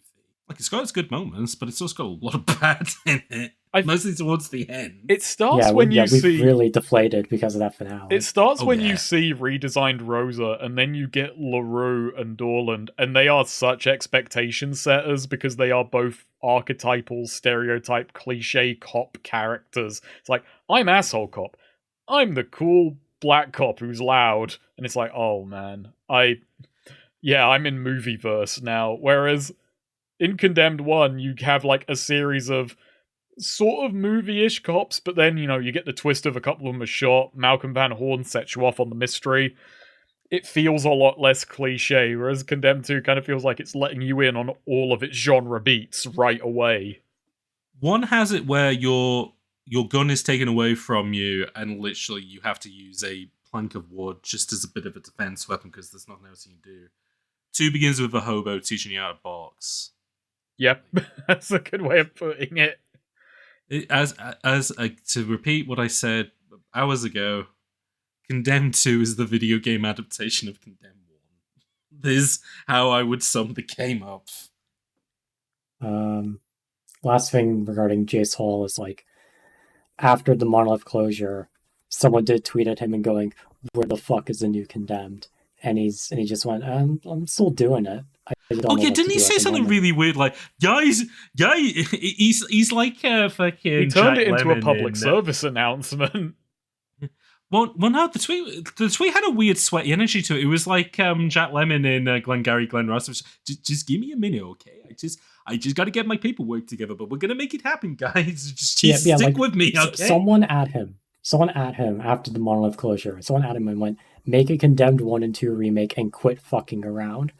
Like, it's got its good moments, but it's also got a lot of bad in it. Mostly towards the end. It starts when you see... we've really deflated because of that finale. It starts when you see redesigned Rosa, and then you get LaRue and Dorland, and they are such expectation setters because they are both archetypal, stereotype, cliche cop characters. It's like, I'm asshole cop. I'm the cool black cop who's loud. And it's like, oh man, I'm in movieverse now. Whereas in Condemned 1, you have like a series of sort of movie-ish cops, but then, you get the twist of a couple of them are shot. Malcolm Van Horn sets you off on the mystery. It feels a lot less cliche, whereas Condemned 2 kind of feels like it's letting you in on all of its genre beats right away. 1 has it where your gun is taken away from you, and literally you have to use a plank of wood just as a bit of a defense weapon because there's nothing else you can do. 2 begins with a hobo teaching you how to box. Yep, that's a good way of putting it. To repeat what I said hours ago, Condemned 2 is the video game adaptation of Condemned 1. This is how I would sum the game up. Last thing regarding Jace Hall is, like, after the Monolith closure, someone did tweet at him and going, "Where the fuck is the new Condemned?" And he just went, "I'm still doing it." Didn't he say something really weird like, guys, he's like fucking He turned Jack it into Lemmon a public service announcement. Well, no, the tweet had a weird sweaty energy to it. It was like Jack Lemmon in Glengarry Glen Ross. Just give me a minute, okay? I just got to get my paperwork together, but we're gonna make it happen, guys. Just stick with me, okay? Someone at him after the Monolith closure. Someone at him and went, "Make a Condemned 1 and 2 remake and quit fucking around."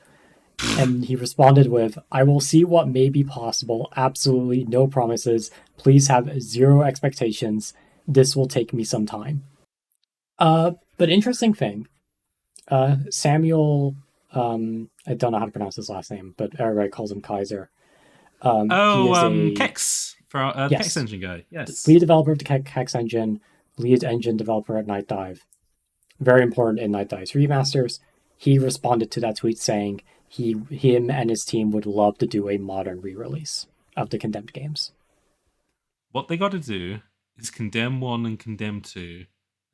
And he responded with, "I will see what may be possible. Absolutely no promises. Please have zero expectations. this will take me some time. But interesting thing, Samuel, I don't know how to pronounce his last name, but everybody calls him Kaiser. He is Kex, for the yes, Kex engine guy. Yes, lead developer of the Kex engine, lead engine developer at Night Dive. Very important in Night Dive's remasters. He responded to that tweet saying him and his team would love to do a modern re-release of the Condemned games. What they got to do is Condemn 1 and Condemn 2,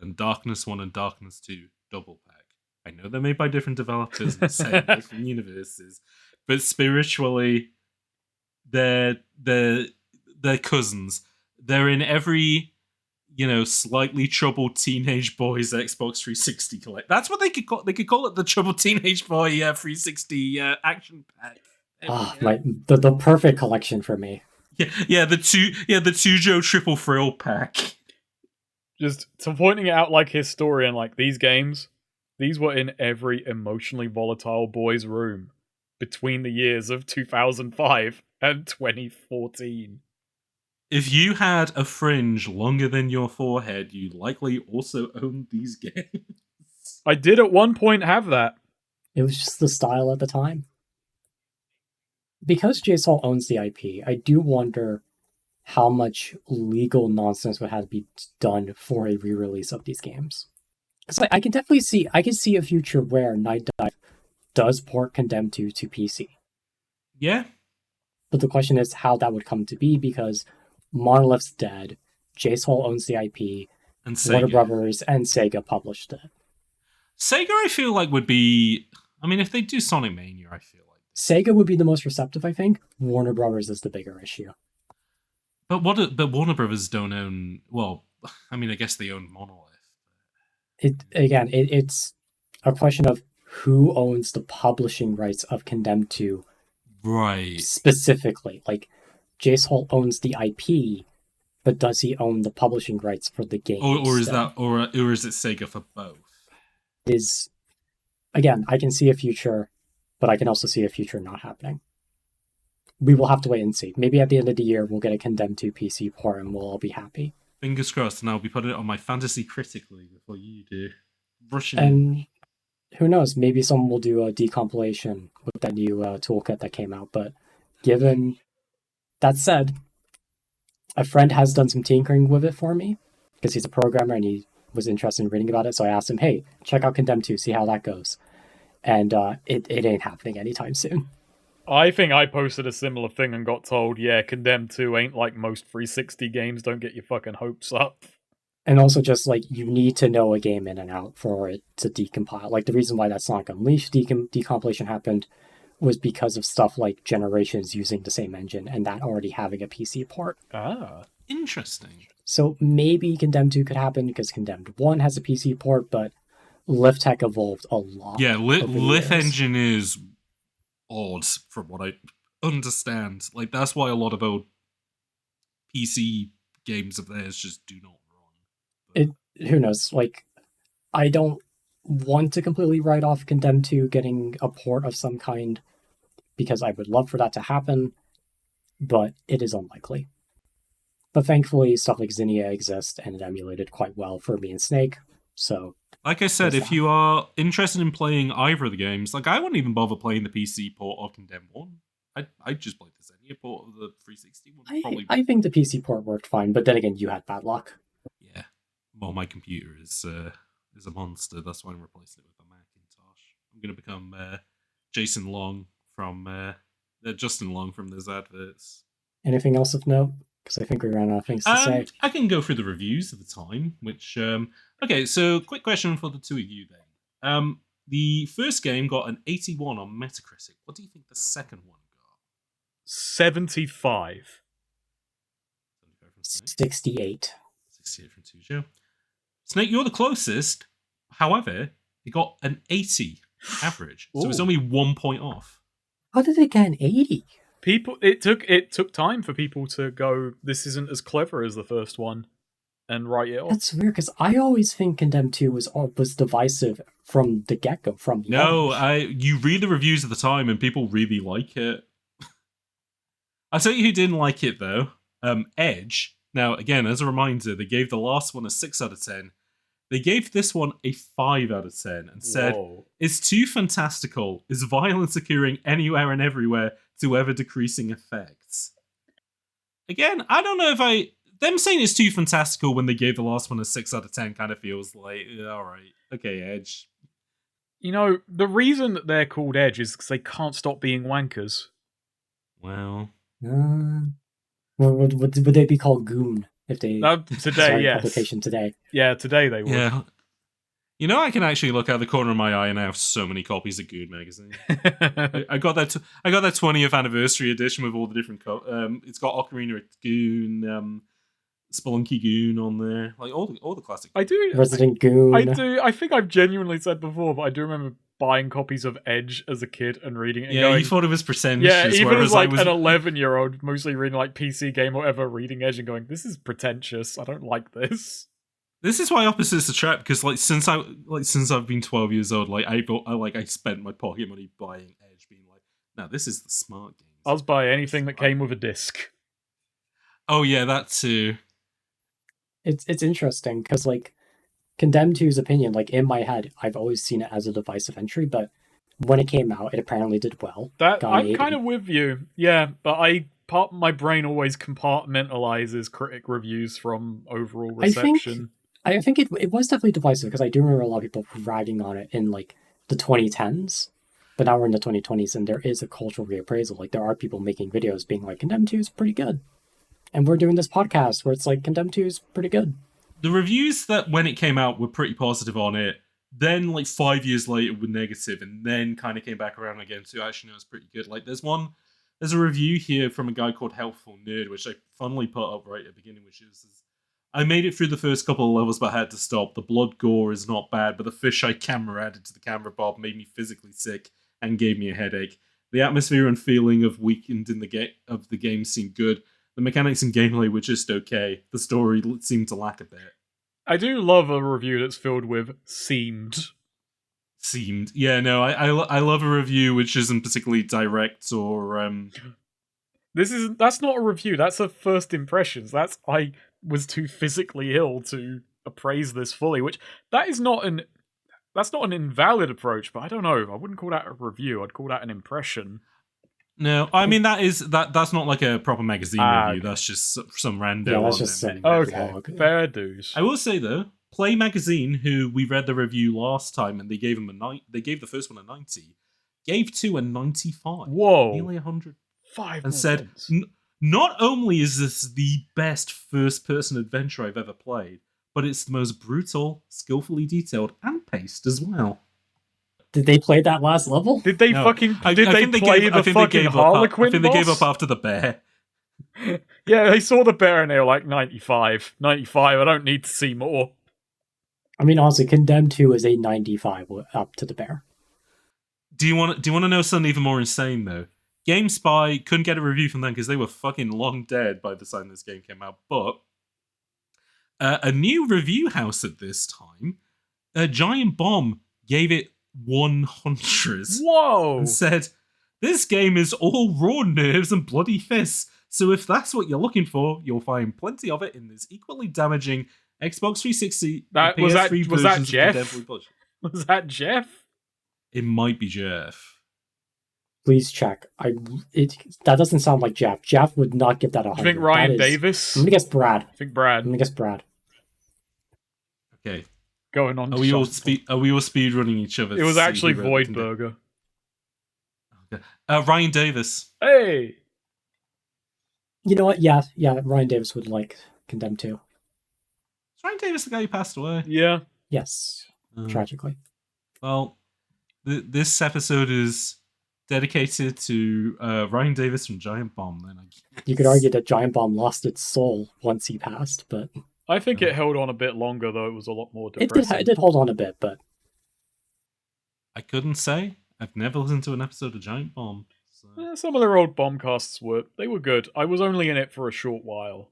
and Darkness 1 and Darkness 2 double pack. I know they're made by different developers and set in different universes, but spiritually, they're cousins. They're in every, slightly troubled teenage boy's Xbox 360 collect. That's what they could call. They could call it the troubled teenage boy 360 action pack. The perfect collection for me. Yeah, the Tujo triple thrill pack. Just to pointing it out like historian, like these games, these were in every emotionally volatile boy's room between the years of 2005 and 2014. If you had a fringe longer than your forehead, you likely also owned these games. I did at one point have that. It was just the style at the time. Because JSOL owns the IP, I do wonder how much legal nonsense would have to be done for a re-release of these games. Because I can definitely see a future where Night Dive does port Condemned 2 to PC. Yeah. But the question is how that would come to be, because Monolith's dead, JSOL owns the IP, and Warner Brothers and Sega published it. Sega, I feel like, would be... I mean, if they do Sonic Mania, I feel like... Sega would be the most receptive, I think. Warner Brothers is the bigger issue. But Warner Brothers don't own... Well, I mean, I guess they own Monolith. It's a question of who owns the publishing rights of Condemned 2. Right. Specifically. Like, JSOL owns the IP, but does he own the publishing rights for the game? Or is it Sega for both? Again, I can see a future, but I can also see a future not happening. We will have to wait and see. Maybe at the end of the year, we'll get a Condemned 2 PC port and we'll all be happy. Fingers crossed, and I'll be putting it on my Fantasy Critically before you do. And who knows, maybe someone will do a decompilation with that new toolkit that came out. But given that said, a friend has done some tinkering with it for me, because he's a programmer and he was interested in reading about it. So I asked him, hey, check out Condemned 2, see how that goes. And it ain't happening anytime soon. I think I posted a similar thing and got told, yeah, Condemned 2 ain't like most 360 games, don't get your fucking hopes up. And also just, like, you need to know a game in and out for it to decompile. Like, the reason why that Sonic Unleashed decompilation happened was because of stuff like Generations using the same engine and that already having a PC port. Ah. Interesting. So maybe Condemned 2 could happen because Condemned 1 has a PC port, but Liftech evolved a lot. Yeah, Lift engine is odd from what I understand. Like, that's why a lot of old PC games of theirs just do not run. Who knows? Like, I don't want to completely write off Condemned 2 getting a port of some kind, because I would love for that to happen, but it is unlikely. But thankfully, stuff like Zinnia exists, and it emulated quite well for me and Snake, so... Like I said, if you are interested in playing either of the games, like, I wouldn't even bother playing the PC port of Condemned 1. I'd just play the Zinnia port of the 360 one. I think the PC port worked fine, but then again, you had bad luck. Yeah. Well, my computer is a monster. That's why I'm replacing it with a Macintosh. I'm going to become Justin Long from those adverts. Anything else of note? Because I think we ran out of things to say. I can go through the reviews at the time, which... okay, so quick question for the two of you then. The first game got an 81 on Metacritic. What do you think the second one got? 75. 68. 68 from Tujo. Snake, you're the closest. However, it got an 80 average. So it's only 1 point off. How did it get an 80? It took time for people to go, this isn't as clever as the first one, and write it off. That's weird, because I always think Condemned 2 was divisive from the get-go, from launch. You read the reviews at the time, and people really like it. I'll tell you who didn't like it, though. Edge. Now, again, as a reminder, they gave the last one a 6 out of 10. They gave this one a 5 out of 10 and said, Whoa. "It's too fantastical. Is violence occurring anywhere and everywhere to ever decreasing effects?" Again, I don't know if them saying it's too fantastical when they gave the last one a 6 out of 10 kind of feels like, alright, okay, Edge. You know, the reason that they're called Edge is because they can't stop being wankers. Well... would they be called Goon if they today, yes. publication today? Yeah, today they would. Yeah. You know, I can actually look out the corner of my eye and I have so many copies of Goon magazine. I got that 20th anniversary edition with all the different it's got Ocarina of Goon, Spelunky Goon on there, like all the classic. I do. Resident Goon. I do. I think I've genuinely said before, but I do remember buying copies of Edge as a kid and reading it. And going, you thought it was pretentious. Yeah, even as like an 11-year-old, mostly reading like PC game or whatever, reading Edge and going, "This is pretentious. I don't like this." This is why opposites attract, because since I've been 12 years old, I spent my pocket money buying Edge, being like, "Now this is the smart game." I'll buy anything that came with a disc. Oh yeah, that too. It's interesting because like Condemned 2's opinion, like in my head, I've always seen it as a device of entry, but when it came out, it apparently did well. I'm kind of with you, yeah, but part of my brain always compartmentalizes critic reviews from overall reception. I think it was definitely divisive because I do remember a lot of people ragging on it in like the 2010s, but now we're in the 2020s and there is a cultural reappraisal. Like there are people making videos being like, Condemned 2 is pretty good. And we're doing this podcast where it's like, Condemned 2 is pretty good. The reviews that when it came out were pretty positive on it. Then like 5 years later were negative, and then kind of came back around again to actually know it's pretty good. Like there's a review here from a guy called Helpful Nerd, which I funnily put up right at the beginning, which is I made it through the first couple of levels, but I had to stop. The blood gore is not bad, but the fisheye camera added to the camera bob made me physically sick and gave me a headache. The atmosphere and feeling of weakened in the game seemed good. The mechanics and gameplay were just okay. The story seemed to lack a bit. I do love a review that's filled with seemed. Yeah, no, I love a review which isn't particularly direct or That's not a review, that's a first impressions. That's I was too physically ill to appraise this fully, which that's not an invalid approach, but I don't know. I wouldn't call that a review, I'd call that an impression. No, I mean that's not like a proper magazine review. Okay. That's just some random. Yeah, that's just saying. Okay, fair dues. I will say though, Play Magazine, who we read the review last time, and they gave the first one a 90, gave 2 a 95. Whoa, nearly 100. 5 and said, not only is this the best first-person adventure I've ever played, but it's the most brutal, skillfully detailed, and paced as well. Did they play that last level? Did they play the fucking Harlequin boss? I think they gave up after the bear. Yeah, they saw the bear and they were like, 95, I don't need to see more. I mean, honestly, Condemned 2 is a 95 up to the bear. Do you want to know something even more insane, though? GameSpy couldn't get a review from them because they were fucking long dead by the time this game came out, but a new review house at this time, Giant Bomb, gave it 100. Whoa! And said, "This game is all raw nerves and bloody fists, so if that's what you're looking for, you'll find plenty of it in this equally damaging Xbox 360 and PS3 was that versions Jeff? of Deadly Bloodshot." Was that Jeff? It might be Jeff. Please check. That doesn't sound like Jeff. Jeff would not give that 100. You think Ryan Davis? I'm gonna guess Brad. I think Brad. I'm gonna guess Brad. Okay. Going on. Are we all speed running each other? It was actually Voidburger. Okay. Ryan Davis. Hey. You know what? Yeah. Ryan Davis would like Condemned 2. Is Ryan Davis the guy who passed away? Yeah. Yes. Tragically. Well, this episode is dedicated to Ryan Davis from Giant Bomb. Then I guess. You could argue that Giant Bomb lost its soul once he passed, but I think it held on a bit longer, though. It was a lot more depressing. It did hold on a bit, but I couldn't say. I've never listened to an episode of Giant Bomb. So. Some of their old Bombcasts they were good. I was only in it for a short while.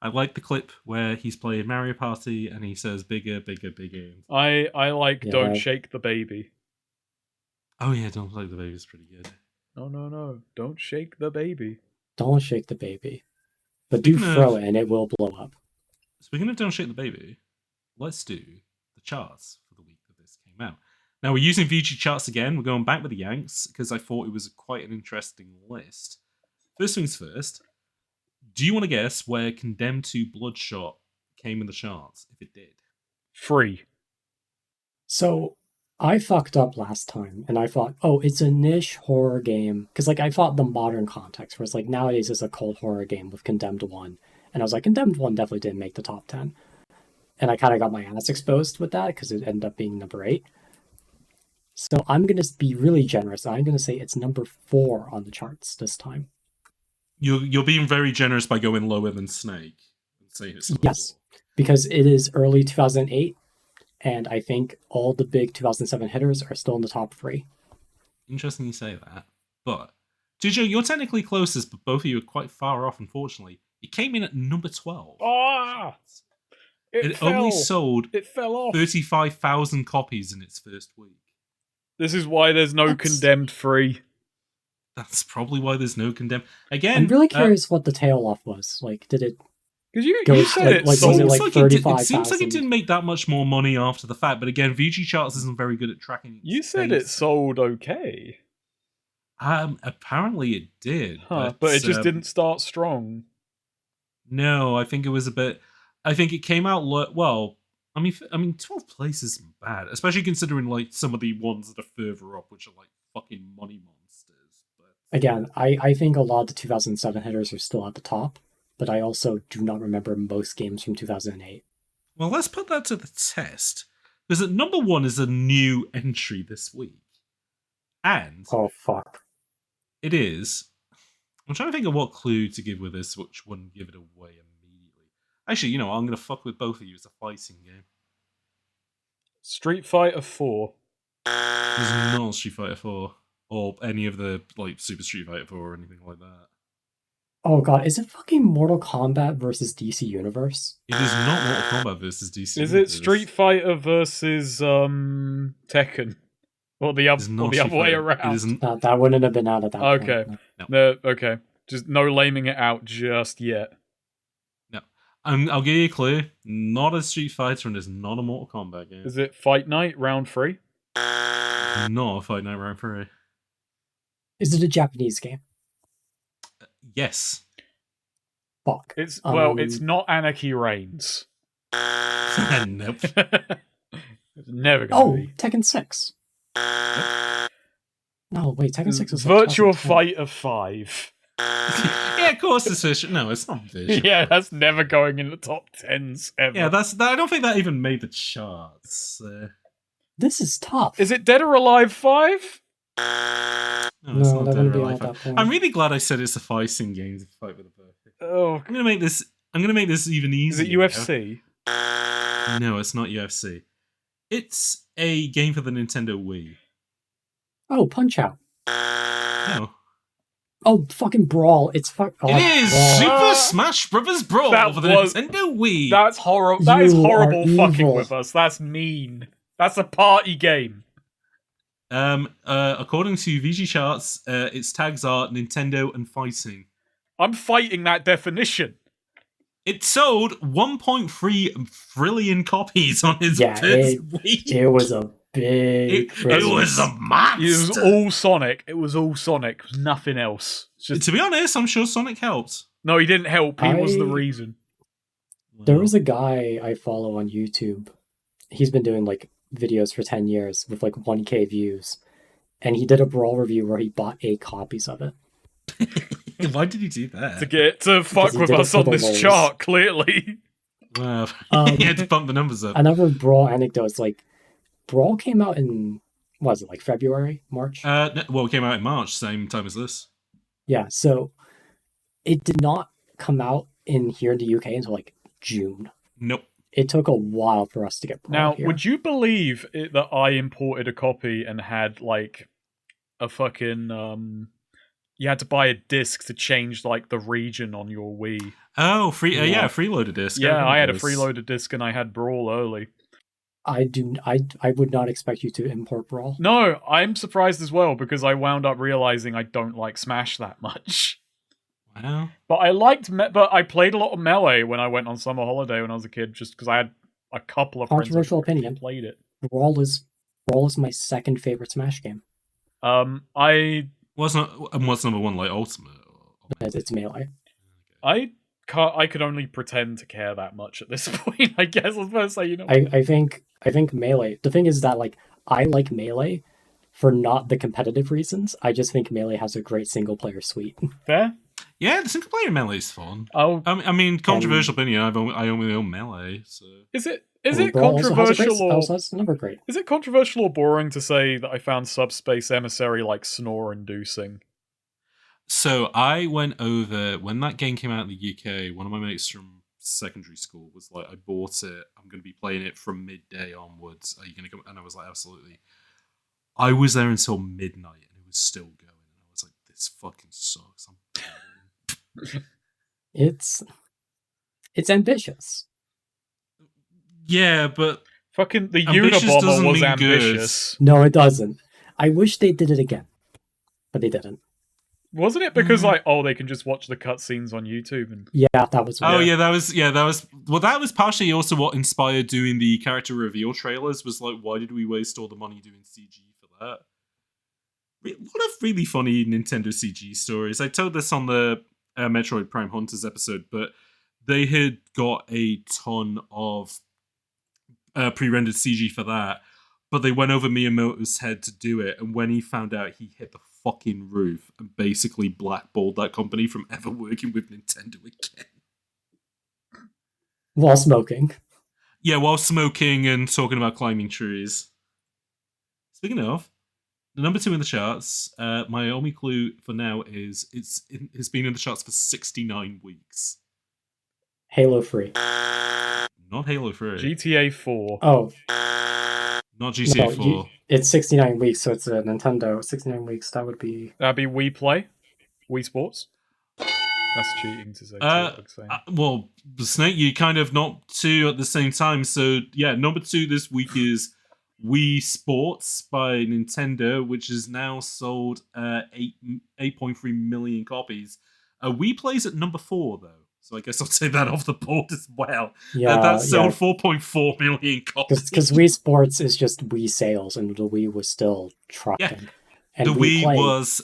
I like the clip where he's playing Mario Party and he says bigger, bigger, bigger. I like Don't Shake the Baby. Oh yeah, Don't Shake the Baby is pretty good. No. Don't shake the baby. Don't shake the baby. But do throw it and it will blow up. Speaking of Don't Shake the Baby, let's do the charts for the week that this came out. Now, we're using VG charts again. We're going back with the Yanks because I thought it was quite an interesting list. First things first, do you want to guess where Condemned 2 Bloodshot came in the charts, if it did? 3. So, I fucked up last time, and I thought, oh, it's a niche horror game. Because, I thought the modern context, where it's nowadays it's a cult horror game with Condemned 1. And I was like, Condemned 1 definitely didn't make the top 10. And I kind of got my ass exposed with that, because it ended up being number 8. So I'm going to be really generous. I'm going to say it's number 4 on the charts this time. You're being very generous by going lower than Snake. Yes, because it is early 2008, and I think all the big 2007 hitters are still in the top 3. Interesting you say that. But, Jojo, you're technically closest, but both of you are quite far off, unfortunately. It came in at number 12. Ah! It only sold It fell off. 35,000 copies in its first week. This is why there's no Condemned 3. That's probably why there's no Condemned. Again, I'm really curious what the tail off was. Did it... Because you Go- said it was sold. it it 35,000? seems like it didn't make that much more money after the fact, but again, VG Charts isn't very good at tracking. You said it sold okay. Apparently it did. But it just didn't start strong. No, I think it was a bit... I think it came out... well, I mean, 12th place isn't bad, especially considering, some of the ones that are further up, which are, fucking money monsters. But Again, I think a lot of the 2007 hitters are still at the top, but I also do not remember most games from 2008. Well, let's put that to the test. Because at number 1 is a new entry this week. And... Oh, fuck. It is... I'm trying to think of what clue to give with this, which wouldn't give it away immediately. Actually, I'm going to fuck with both of you. It's a fighting game. Street Fighter 4. It's not Street Fighter 4. Or any of the, Super Street Fighter 4 or anything like that. Oh god, is it fucking Mortal Kombat versus DC Universe? It is not Mortal Kombat versus DC Is Universe. it Street Fighter versus Tekken? Or the other way around? That wouldn't have been out at that point. Okay. No. Okay. Just no laming it out just yet. No. I'll give you a clue. Not a Street Fighter and it's not a Mortal Kombat game. Is it Fight Night Round 3? Not a Fight Night Round 3. Is it a Japanese game? Yes. Fuck. It's not Anarchy Reigns. Nope. It's never gonna be. Tekken 6. No, wait, Tekken 6 is Virtua Fighter 5. Yeah, of course it's Virtua. No, it's not Virtua. Yeah, that's never going in the top 10s ever. Yeah, I don't think that even made the charts. This is tough. Is it Dead or Alive 5? No, it's No, not that Dead wouldn't or be Alive. at that point. I'm really glad I said it's a fighting game to fight with a perfect. Oh, I'm gonna make this even easier. is it UFC? No, it's not UFC. It's a game for the Nintendo Wii. Oh, Punch Out. No. Oh, fucking Brawl. It's It is Brawl. Super Smash Bros. Brawl That for the was- Nintendo Wii. That's horrible. That is You horrible are fucking evil. with us. That's mean. That's a party game. According to VG Charts, its tags are Nintendo and fighting. I'm fighting that definition. It sold 1.3 trillion copies on its Yeah, first week. It was a big... It was a monster. It was all Sonic. It was nothing else. It's just... To be honest, I'm sure Sonic helped. No, he didn't help. He was the reason. There was a guy I follow on YouTube. He's been doing videos for 10 years with 1K views. And he did a Brawl review where he bought 8 copies of it. Why did he do that? To fuck he with did it us for on the this lols. chart, clearly. Wow. He had to bump the numbers up. Another Brawl anecdote is Brawl came out in, what was it, February? March? Well, it came out in March, same time as this. Yeah, so it did not come out here in the UK until June. Nope. It took a while for us to get Brawl Now, here. would you believe that I imported a copy and had a fucking you had to buy a disc to change the region on your Wii. Oh, freeloader disc. Yeah, I had a freeloader disc and I had Brawl early. I would not expect you to import Brawl. No, I'm surprised as well because I wound up realizing I don't like Smash that much. Wow. But I liked, but I played a lot of Melee when I went on summer holiday when I was a kid, just because I had a couple of friends who Controversial opinion. played it. Brawl is my second favorite Smash game. I What's number one, like Ultimate? It's Melee. I could only pretend to care that much at this point. I guess I was supposed to say, I think Melee. The thing is that like I like Melee for not the competitive reasons. I just think Melee has a great single player suite. Fair. Yeah, the single player Melee is fun. Oh, I mean, controversial opinion. I only own Melee, so is it Brawl controversial also has a number great. Is it controversial or boring to say that I found Subspace Emissary like snore-inducing? So I went over when that game came out in the UK. One of my mates from secondary school was like, "I bought it. I'm going to be playing it from midday onwards. Are you going to come?" And I was like, "Absolutely." I was there until midnight, and it was still going. And I was like, "This fucking sucks." It's ambitious. Yeah, but fucking the ambitious Unabomber was ambitious. Good. No, it doesn't. I wish they did it again, but they didn't. Wasn't it because they can just watch the cutscenes on YouTube and that was. That was partially also what inspired doing the character reveal trailers. Was like, why did we waste all the money doing CG for that? A lot of really funny Nintendo CG stories. I told this on the Metroid Prime Hunters episode, but they had got a ton of pre-rendered CG for that, but they went over Miyamoto's head to do it, and when he found out, he hit the fucking roof and basically blackballed that company from ever working with Nintendo again. While smoking. Yeah, while smoking and talking about climbing trees. Speaking of, the number 2 in the charts, my only clue for now is it's been in the charts for 69 weeks. Halo 3. Not Halo 3. GTA 4. Oh. Not GTA 4. It's 69 weeks, so it's a Nintendo. 69 weeks, that'd be Wii Play? Wii Sports? That's cheating to say. Well, Snake, you kind of not 2 at the same time. So, yeah, number 2 this week is Wii Sports by Nintendo, which has now sold 8.3 million copies. Wii Play's at number 4, though. So I guess I'll take that off the board as well. Yeah, that sold 4.4 million copies. Because Wii Sports is just Wii sales, and the Wii was still trucking. Yeah. And the Wii was,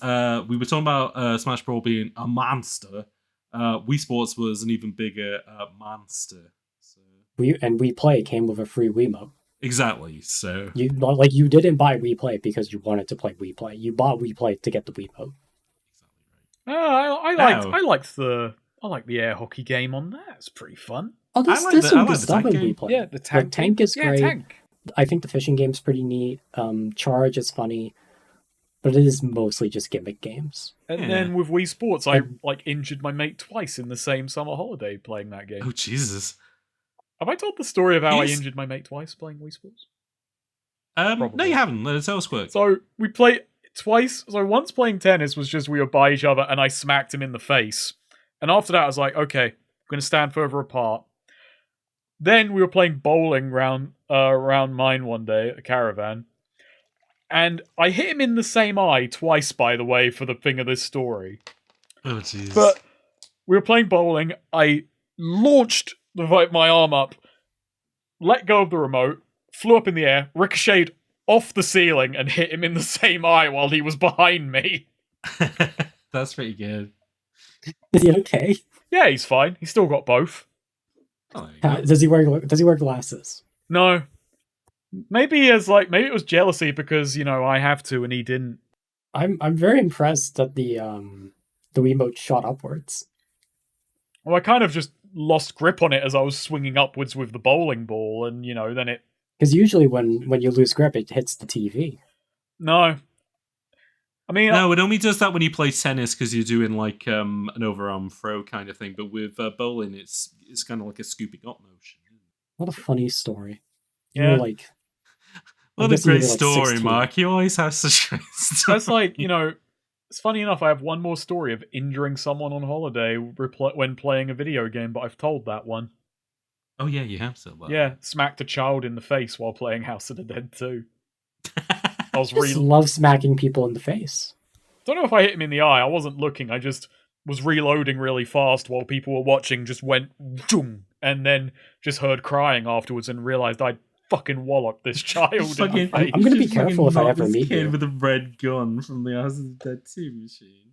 we were talking about Smash Bros. Being a monster. Wii Sports was an even bigger monster. So. Wii Play came with a free Wiimote. Exactly. So you didn't buy Wii Play because you wanted to play Wii Play. You bought Wii Play to get the Wiimote. Exactly right. I like the air hockey game on that. It's pretty fun. Oh, there's some good stuff in Wii Play. Yeah, the tank is great. Tank. I think the fishing game's pretty neat. Charge is funny, but it is mostly just gimmick games. And then with Wii Sports, I injured my mate twice in the same summer holiday playing that game. Oh, Jesus. Have I told the story of how I injured my mate twice playing Wii Sports? No, you haven't. Let us tell us quick. So we played twice. So once playing tennis was just we were by each other and I smacked him in the face. And after that, I was like, okay, I'm going to stand further apart. Then we were playing bowling around mine one day at a caravan. And I hit him in the same eye twice, by the way, for the thing of this story. Oh, jeez. But we were playing bowling. I launched my arm up, let go of the remote, flew up in the air, ricocheted off the ceiling, and hit him in the same eye while he was behind me. That's pretty good. Is he okay? Yeah, he's fine. He's still got both. Oh, does he wear glasses? No. Maybe it was jealousy because, I have to and he didn't. I'm very impressed that the Wiimote shot upwards. Well, I kind of just lost grip on it as I was swinging upwards with the bowling ball, and then it. Because usually when you lose grip, it hits the TV. No. I mean, no, it only does that when you play tennis because you're doing like an overarm throw kind of thing. But with bowling, it's kind of like a scooping up motion. What a funny story. Yeah. What a great story, Mark. You always have such great stories. That's like, it's funny enough, I have one more story of injuring someone on holiday when playing a video game, but I've told that one. Oh, yeah, you have said that. Yeah, smacked a child in the face while playing House of the Dead 2. I just love smacking people in the face. Don't know if I hit him in the eye. I wasn't looking. I just was reloading really fast while people were watching, just went zoom, and then just heard crying afterwards and realized I'd fucking walloped this child in the face. I'm gonna be careful if I ever meet kid you. with a red gun from the House of the Dead 2 machine.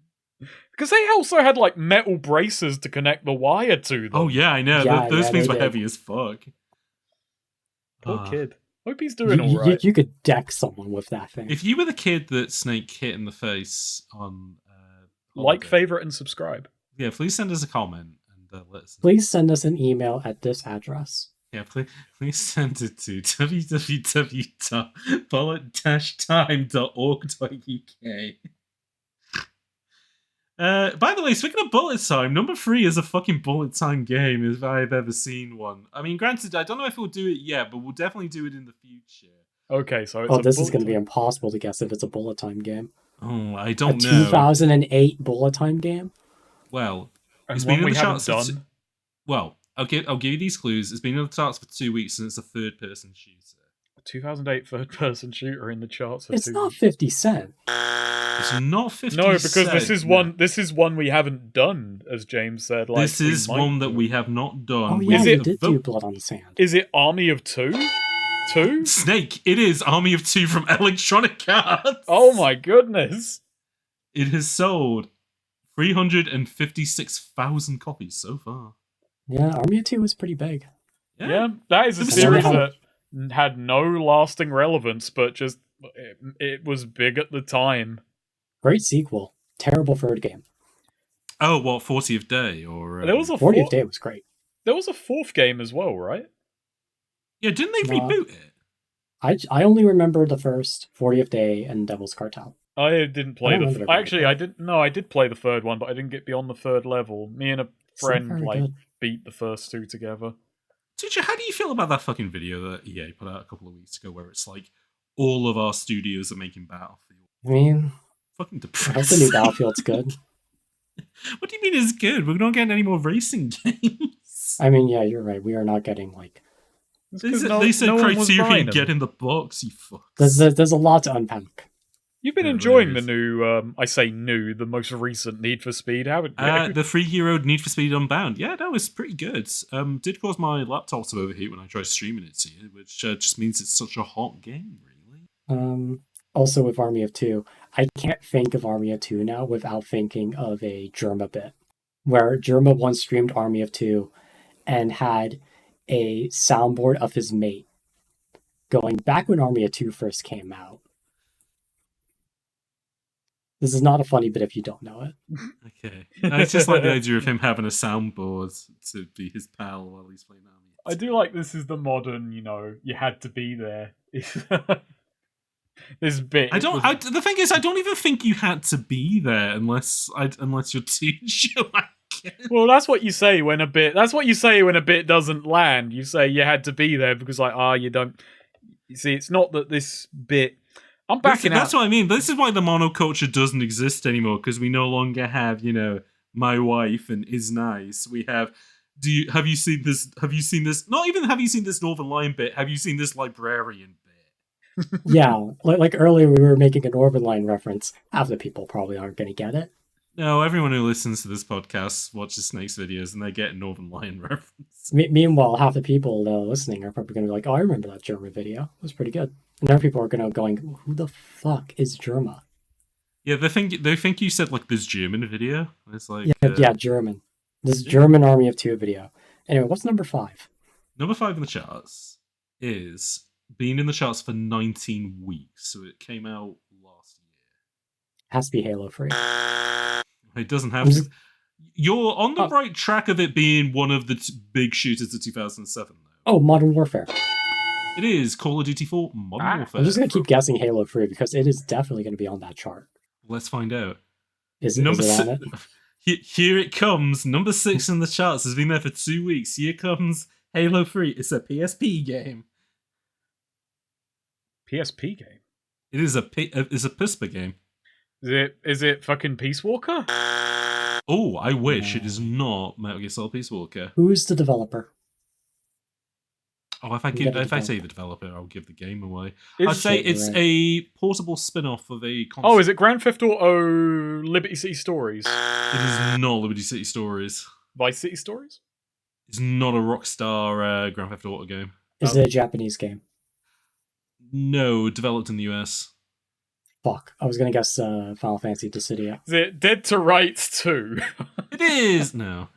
Because they also had like metal braces to connect the wire to them. Oh yeah, I know. Yeah, Those things they were did. heavy as fuck. Poor kid. Hope he's doing alright. You could deck someone with that thing. If you were the kid that Snake hit in the face on Like, holiday, favorite, and subscribe. yeah, please send us a comment and let us know. Please send us an email at this address. Yeah, please send it to www.bullet-time.org.uk. By the way, speaking of bullet time, number 3 is a fucking bullet time game if I've ever seen one. I mean, granted, I don't know if we'll do it yet, but we'll definitely do it in the future. Okay, so it's This is going to be impossible to guess if it's a bullet time game. Oh, I don't a know. 2008 bullet time game? Well, and it's one been in we the haven't charts. done. Well, I'll give you these clues. It's been in the charts for 2 weeks and it's a third-person shooter. A 2008 third-person shooter in the charts. It's not 50 Cent. It's not 50 No, because Cent, this is one. This is one we haven't done, as James said. Like, this is one that we have not done. Oh yeah, Is you it did do Blood on the Sand. Is it Army of Two? Two? Snake. It is Army of Two from Electronic Arts. Oh my goodness! It has sold 356,000 copies so far. Yeah, Army of Two was pretty big. Yeah, that is a It was series so- that had no lasting relevance, but just it was big at the time. Great sequel. Terrible third game. Oh, what, 40th Day? Or There was a 40th Day was great. There was a fourth game as well, right? Yeah, didn't they No. reboot it? I only remember the first 40th Day and Devil's Cartel. I didn't play I don't remember I didn't. No, I did play the third one, but I didn't get beyond the third level. Me and a It's not friend very like good. beat the first two together. Teacher, how do you feel about that fucking video that EA put out a couple of weeks ago where it's like, all of our studios are making Battlefield? I mean, Fucking I hope depressing. the new Battlefield's good. What do you mean it's good? We're not getting any more racing games. I mean, yeah, you're right. We are not getting like It's They 'cause said, no- they said no one was buying Criterion them. get in the box, you fucks. there's a lot to unpack. You've been Yeah, enjoying there the new, I say new, the most recent Need for Speed, haven't you? The 3 Hero Need for Speed Unbound. Yeah, no, it's pretty good. Did cause my laptop to overheat when I tried streaming it to you, which just means it's such a hot game, really. Also with Army of Two, I can't think of Army of Two now without thinking of a Germa bit, where Germa once streamed Army of Two and had a soundboard of his mate going back when Army of Two first came out. This is not a funny bit if you don't know it. Okay. I just like the idea of him having a soundboard to be his pal while he's playing Army. I do like this is the modern, you had to be there. This bit. The thing is, I don't even think you had to be there unless your teacher like it. Well, that's what you say when a bit. That's what you say when a bit doesn't land. You say you had to be there because, you don't. You see, it's not that this bit. I'm backing out. That's what I mean. This is why the monoculture doesn't exist anymore, because we no longer have, my wife and is nice. We have. Have you seen this? Have you seen this? Not even have you seen this Northern Lion bit? Have you seen this librarian bit? Yeah, like earlier we were making a Northern Line reference. Half the people probably aren't going to get it. No, everyone who listens to this podcast watches Snake's videos and they get a Northern Lion reference. Meanwhile, half the people listening are probably going to be like, "Oh, I remember that Germa video. It was pretty good." And other people are going, "Who the fuck is Germa?" Yeah, they think you said like this German video. It's like Yeah, German. This German Army of Two video. Anyway, what's number 5? Number 5 in the charts is been in the charts for 19 weeks, so it came out last year. Has to be Halo 3. It doesn't have to. You're on the right track of it being one of the big shooters of 2007, though. Oh, Modern Warfare. It is Call of Duty 4 Modern Warfare. I'm just going to keep guessing Halo 3 because it is definitely going to be on that chart. Let's find out. Is it on it? Here it comes. Number 6 in the charts. Has been there for 2 weeks. Here comes Halo 3. It's a PSP game. PSP game. It is it's a PSP game. Is it fucking Peace Walker? Oh, I wish it is not Metal Gear Solid Peace Walker. Who's the developer? Oh, if I You gotta if I say develop. the developer, I'll give the game away. Is- I'd say Shit, you're it's right. a portable spin-off of a console. Oh, is it Grand Theft Auto Liberty City Stories? It is not Liberty City Stories. Vice City Stories? It's not a Rockstar Grand Theft Auto game. Is it a Japanese game? No, developed in the US. Fuck. I was gonna guess Final Fantasy Dissidia. Is it Dead to Rights 2? It is no.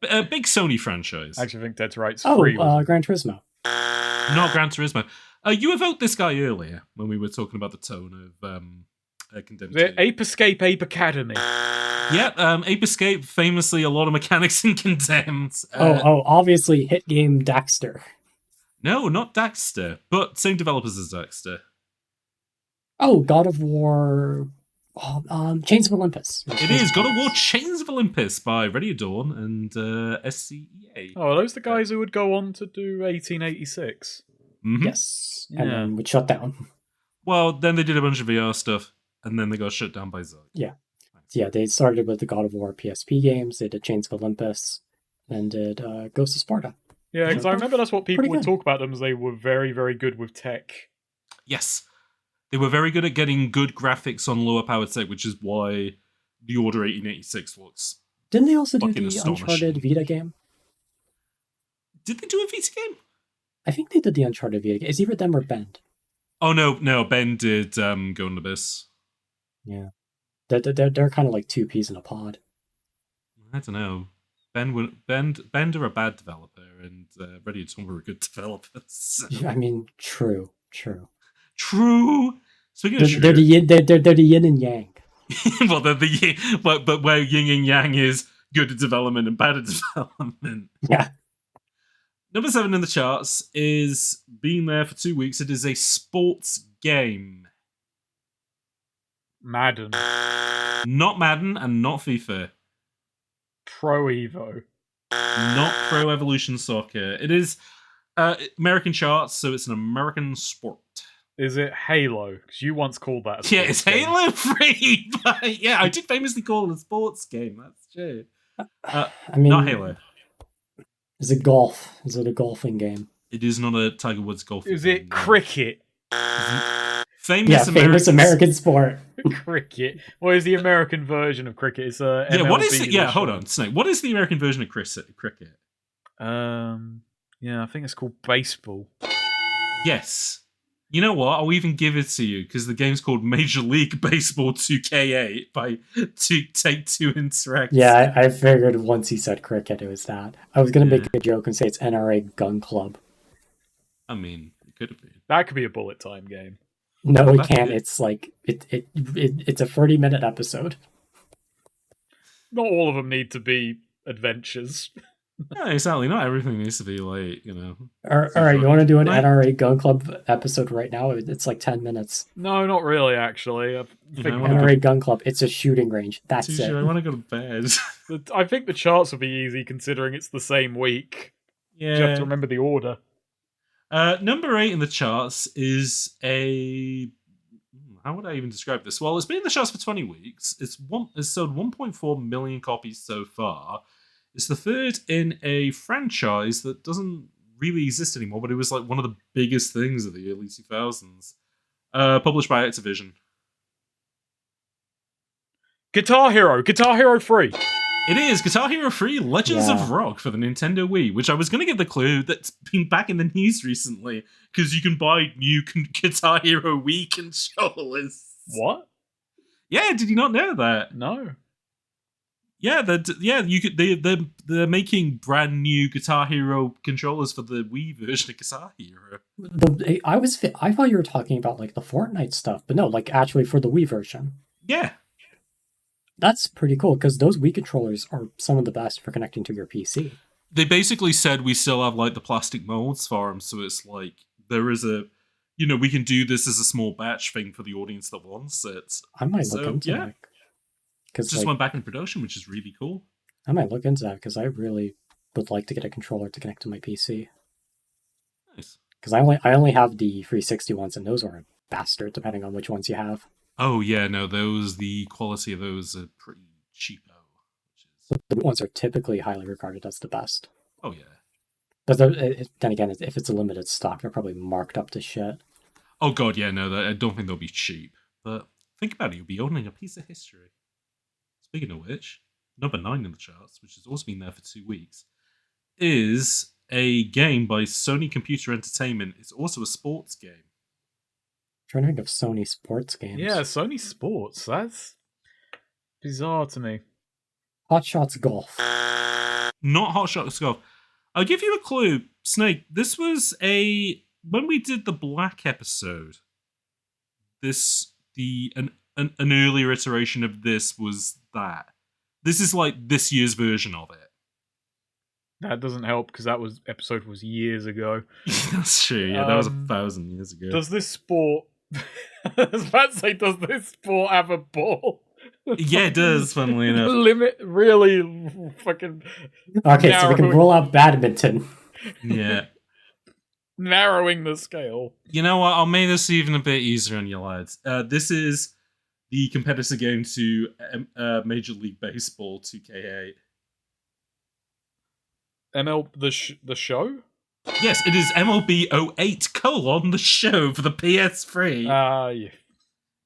A big Sony franchise. I actually think Dead to Rights Oh, 3 was... Gran Turismo. Not Gran Turismo. You evoked this guy earlier when we were talking about the tone of Condemned Is it 2. Ape Escape Ape Academy? Yeah, Ape Escape, famously a lot of mechanics in Condemned. Obviously hit game Daxter. No, not Daxter, but same developers as Daxter. Oh, God of War. Oh, Chains of Olympus. It is God of War Chains of Olympus by Ready at Dawn and SCEA. Oh, are those the guys who would go on to do 1886? Mhm. Yes, and Yeah. then would shut down. Well, then they did a bunch of VR stuff, and then they got shut down by Zog. Yeah, they started with the God of War PSP games. They did Chains of Olympus, then did Ghost of Sparta. Yeah, because I remember that's what people Pretty would good. talk about them, as they were very, very good with tech. Yes. They were very good at getting good graphics on lower powered tech, which is why the Order 1886 looks. Didn't they also do Fucking the astonishing. Uncharted Vita game? Did they do a Vita game? I think they did the Uncharted Vita game. Is either them or Bend? Oh no, Ben did Go in the Abyss. Yeah, they're kind of like two peas in a pod. I don't know. Bend are a bad developer, and Ready at Dawn were a good developers. I mean, true. True. Speaking of They're true, they're the yin and yang. well, they're the yin, but where yin and yang is good at development and bad at development. Yeah. Number 7 in the charts is been there for 2 weeks. It is a sports game, Madden. not Madden and not FIFA, Pro Evo. not Pro Evolution Soccer. It is American charts, so it's an American sport. Is it Halo? Because you once called that a Yeah, it's sports game. Halo Free. But yeah, I did famously call it a sports game. That's true. I mean, Not Halo. Is it golf? Is it a golfing game? It is not a Tiger Woods golf. Is it cricket? Famous Famous American sport. Cricket. What is the American version of cricket? It's Yeah, what is MLB it? Yeah, edition. hold on, Snake. What is the American version of cricket? Yeah, I think it's called baseball. Yes. You know what? I'll even give it to you because the game's called Major League Baseball 2K8 by Take-Two Interactive. Yeah, I figured once he said cricket, it was that. I was gonna make a joke and say it's NRA Gun Club. I mean, it could have been. That could be a bullet time game. No, Well, it that's can't. good. It's like it's a 30-minute episode. Not all of them need to be adventures. No, exactly. Not everything needs to be like, you know. All right, you want to do an Right. NRA Gun Club episode right now? It's like 10 minutes. No, not really, actually. I think, know, NRA Gun Club. It's a shooting range. That's Too it. sure, I want to go to bed. I think the charts will be easy considering it's the same week. You have Yeah. to remember the order. Number 8 in the charts is a. How would I even describe this? Well, it's been in the charts for 20 weeks. It's sold 1.4 million copies so far. It's the third in a franchise that doesn't really exist anymore, but it was like one of the biggest things of the early 2000s. Published by Activision. Guitar Hero 3. It is Guitar Hero 3 Legends of Yeah. Rock for the Nintendo Wii, which I was going to give the clue that's been back in the news recently because you can buy new Guitar Hero Wii controllers. What? Yeah, did you not know that? No. Yeah, you could. They're making brand new Guitar Hero controllers for the Wii version of Guitar Hero. I thought you were talking about like the Fortnite stuff, but no, like actually for the Wii version. Yeah, That's pretty cool because those Wii controllers are some of the best for connecting to your PC. they basically said we still have like the plastic molds for them, so it's like there is a, we can do this as a small batch thing for the audience that wants it. I might So, look into yeah. that. Because Just went back in production, which is really cool. I might look into that because I really would like to get a controller to connect to my PC. Nice. Because I only have the 360 ones, and those are a bastard depending on which ones you have. Oh yeah, no, the quality of those are pretty cheapo. Which is, The ones are typically highly regarded as the best. oh yeah. But then again, if it's a limited stock, they're probably marked up to shit. Oh god, yeah, no, I don't think they'll be cheap. But think about it, you'll be owning a piece of history. Speaking of which, number 9 in the charts, which has also been there for 2 weeks, is a game by Sony Computer Entertainment. It's also a sports game. I'm trying to think of Sony sports games. Yeah, Sony Sports. That's bizarre to me. Hot Shots Golf. Not Hot Shots Golf. I'll give you a clue, Snake. This was when we did the Black episode. An earlier iteration of this was that. This is like this year's version of it. That doesn't help because episode was years ago. That's true. Yeah, that was 1,000 years ago. Does this sport? I was about to say, does this sport have a ball? Yeah, it does. Funnily enough, really fucking. Okay, so we can rule out badminton. Yeah, narrowing the scale. You know what? I'll make this even a bit easier on you lads. This is the competitor game to Major League Baseball 2K8. The show? Yes, it is MLB 08 : the show for the PS3. Yeah.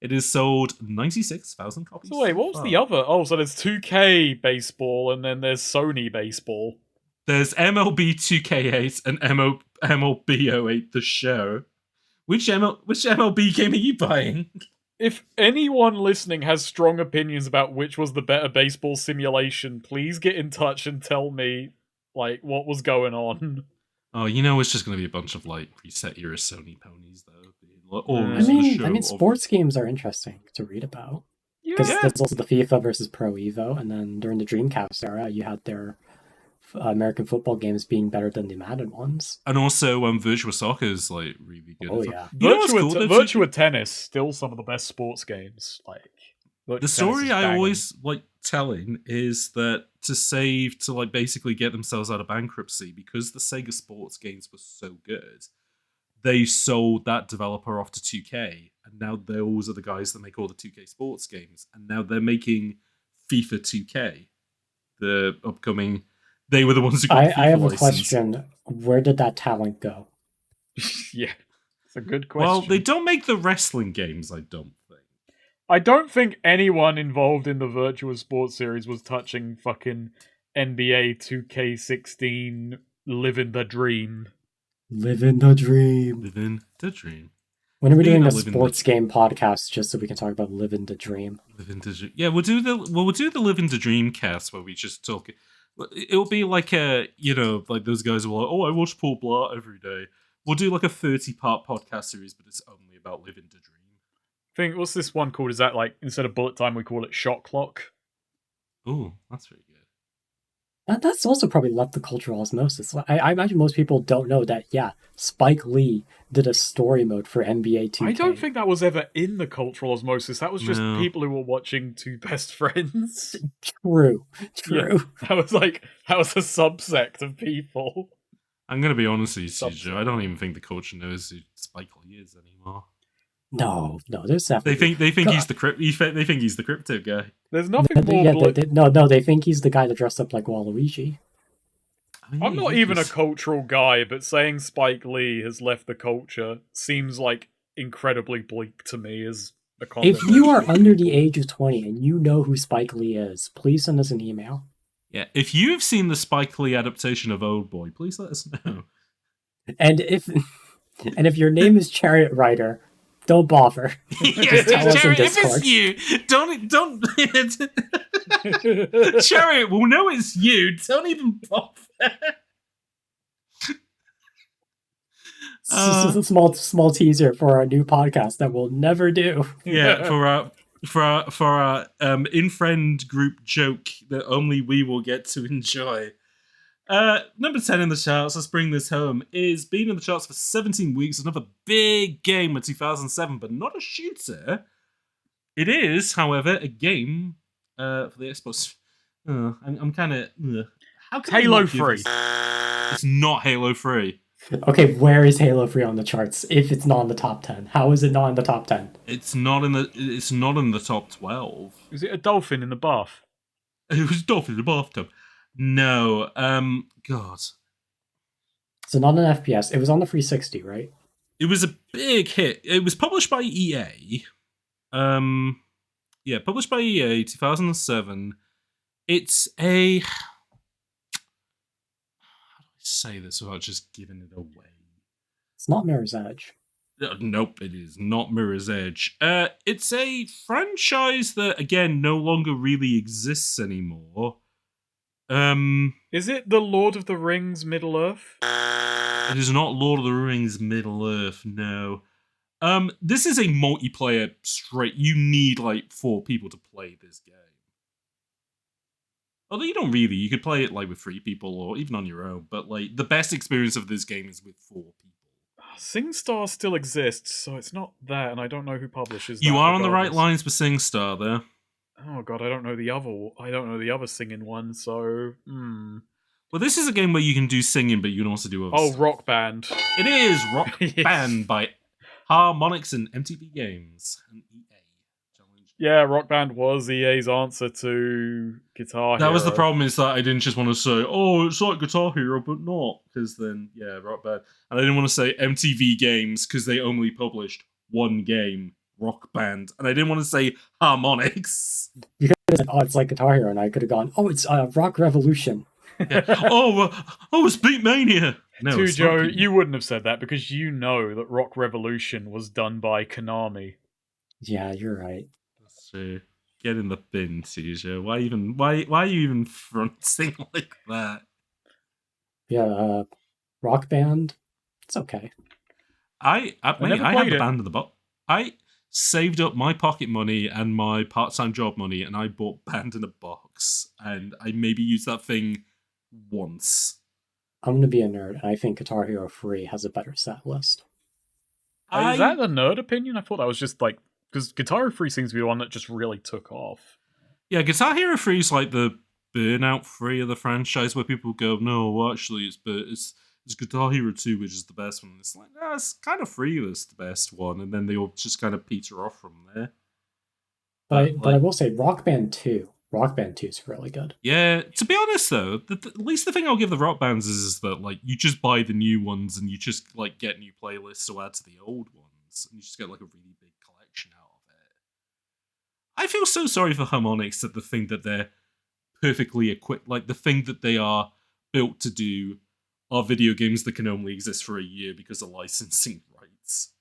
It is sold 96,000 copies. So wait, what was the other? Oh, so there's 2K Baseball and then there's Sony Baseball. There's MLB 2K8 and MLB 08 the show. Which MLB game are you buying? If anyone listening has strong opinions about which was the better baseball simulation, please get in touch and tell me, like, what was going on. Oh, you know, it's just going to be a bunch of, like, preset era Sony ponies, though. I mean, sports games are interesting to read about. Because there's also the FIFA versus Pro Evo, and then during the Dreamcast era, you had their American football games being better than the Madden ones. And also, Virtua Soccer is, like, really good. Oh, yeah. Virtua Tennis, still some of the best sports games. Like, the story I always like telling is that to like basically get themselves out of bankruptcy, because the Sega sports games were so good, they sold that developer off to 2K, and now those are the guys that make all the 2K sports games, and now they're making FIFA 2K, the upcoming. They were the ones who got the FIFA I have license. a question. Where did that talent go? Yeah, it's a good question. Well, they don't make the wrestling games, I don't think. I don't think anyone involved in the Virtua Sports series was touching fucking NBA 2K16 living the dream. Living the dream. Living the dream. When are we doing a sports game podcast just so we can talk about living the dream? Living the dream. Yeah, we'll do the Living the Dream cast where we just talk. It'll be like like those guys who are like, oh, I watch Paul Blart every day. We'll do like a 30-part podcast series, but it's only about living the dream. What's this one called? Is that like, instead of bullet time, we call it shot clock? Oh, that's very good. That's also probably left the cultural osmosis. I imagine most people don't know that, yeah, Spike Lee did a story mode for NBA 2K. I don't think that was ever in the cultural osmosis. That was just people who were watching Two Best Friends. True. Yeah, that was a subsect of people. I'm going to be honest with you, Joe. I don't even think the culture knows who Spike Lee is anymore. No, there's definitely. They think he's the they think he's the crypto guy. There's nothing more. They think he's the guy that dressed up like Waluigi. I'm not even a cultural guy, but saying Spike Lee has left the culture seems like incredibly bleak to me as a content. If you are under the age of 20 and you know who Spike Lee is, please send us an email. Yeah, if you've seen the Spike Lee adaptation of Old Boy, please let us know. And if your name is Chariot Rider, don't bother. Just tell us in Discord. If it's you, don't. Chariot will know it's you. Don't even bother. This is a small teaser for our new podcast that we'll never do. Yeah, for our in-friend group joke that only we will get to enjoy. Number 10 in the charts, let's bring this home, is been in the charts for 17 weeks. Another big game of 2007, but not a shooter. It is, however, a game for the Xbox. I'm kind of. Halo 3. It's not Halo 3. Okay, where is Halo 3 on the charts if it's not in the top 10? How is it not in the top 10? It's not in the top 12. Is it a dolphin in the bath? It was a dolphin in the bathtub. No, God. So not an FPS. It was on the 360, right? It was a big hit. It was published by EA. Published by EA, 2007. It's a... How do I say this without just giving it away? It's not Mirror's Edge. Nope, it is not Mirror's Edge. It's a franchise that, again, no longer really exists anymore. Is it the Lord of the Rings Middle-earth? It is not Lord of the Rings Middle-earth, no. This is a multiplayer straight. You need, like, 4 people to play this game. Although you don't really. You could play it, like, with 3 people or even on your own. But, like, the best experience of this game is with 4 people. SingStar still exists, so it's not that, and I don't know who publishes that. You are on the right lines with SingStar there. Oh god, I don't know the other singing one, so Well, this is a game where you can do singing, but you can also do other stuff. Rock Band. It is Rock Band by Harmonix and MTV Games and EA. Yeah, Rock Band was EA's answer to Guitar Hero. That was the problem, is that I didn't just want to say, oh, it's like Guitar Hero, but not. Because then, yeah, Rock Band. And I didn't want to say MTV Games, because they only published one game, Rock Band. And I didn't want to say Harmonix. You could have said, oh, it's like Guitar Hero, and I could have gone, oh, it's Rock Revolution. Yeah. It's Beatmania. No, Joe, you wouldn't have said that, because you know that Rock Revolution was done by Konami. Yeah, you're right. So get in the bin, Tujo. Why are you even fronting like that? Yeah, Rock Band. It's okay. I had the band in the box. I saved up my pocket money and my part-time job money, and I bought Band in a Box, and I maybe used that thing once. I'm gonna be a nerd, and I think Guitar Hero 3 has a better set list. Is that the nerd opinion? I thought that was just like, because Guitar Hero 3 seems to be the one that just really took off. Yeah, Guitar Hero 3 is like the Burnout 3 of the franchise, where people go, no, well, actually, it's Guitar Hero 2, which is the best one. And it's like, no, it's kind of 3 that's the best one, and then they all just kind of peter off from there. But I will say, Rock Band 2 is really good. Yeah, to be honest, though, at least the thing I'll give the Rock Bands is that, like, you just buy the new ones, and you just, like, get new playlists to add to the old ones, and you just get, like, a really big collection out of it. I feel so sorry for Harmonix that the thing that they're perfectly equipped, like, the thing that they are built to do are video games that can only exist for a year because of licensing rights.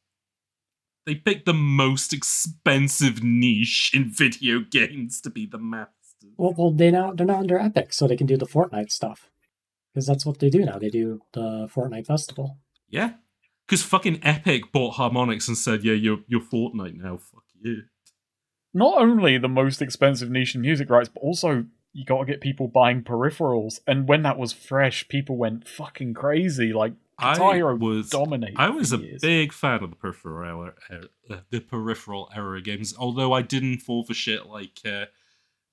They picked the most expensive niche in video games to be the masters. Well, they're not under Epic, so they can do the Fortnite stuff. Because that's what they do now. They do the Fortnite festival. Yeah. Because fucking Epic bought Harmonix and said, yeah, you're Fortnite now, fuck you. Not only the most expensive niche in music rights, but also you gotta get people buying peripherals. And when that was fresh, people went fucking crazy. Like, Guitar Hero dominated. I was a big fan of the peripheral era games, although I didn't fall for shit like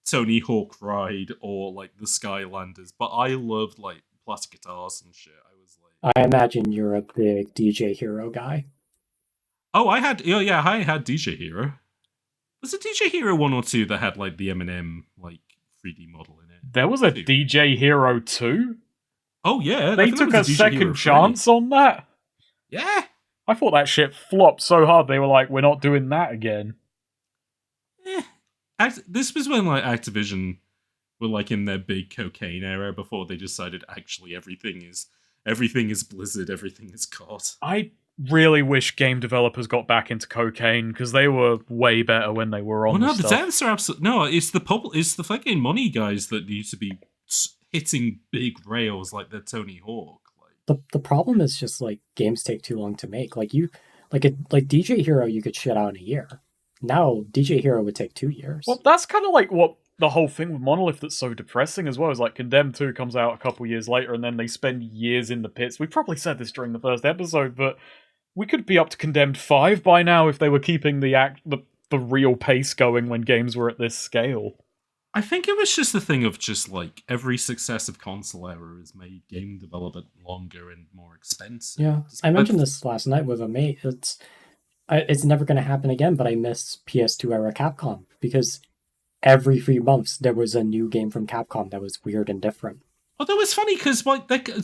Tony Hawk Ride or like the Skylanders. But I loved like plastic guitars and shit. I imagine you're a big DJ Hero guy. Oh, I had DJ Hero. Was it DJ Hero 1 or 2 that had like the Eminem like 3D model in it? There was a DJ Hero 2? Oh yeah, they took a second chance on that. Yeah, I thought that shit flopped so hard. They were like, "We're not doing that again." This was when like Activision were like in their big cocaine era before they decided actually everything is Blizzard, everything is COD. I really wish game developers got back into cocaine because they were way better when they were on. Well, no, the devs are absolutely no. It's the fucking money guys that need to be hitting big rails like they're Tony Hawk. The problem is just like games take too long to make. Like DJ Hero, you could shit out in a year. Now DJ Hero would take 2 years. Well, that's kind of like what the whole thing with Monolith that's so depressing as well is like Condemned 2 comes out a couple years later and then they spend years in the pits. We probably said this during the first episode, but we could be up to Condemned 5 by now if they were keeping the real pace going when games were at this scale. I think it was just the thing of just like every successive console era has made game development longer and more expensive. Yeah, I mentioned this last night with a mate. It's never going to happen again, but I miss PS2 era Capcom because every 3 months there was a new game from Capcom that was weird and different. Although it's funny because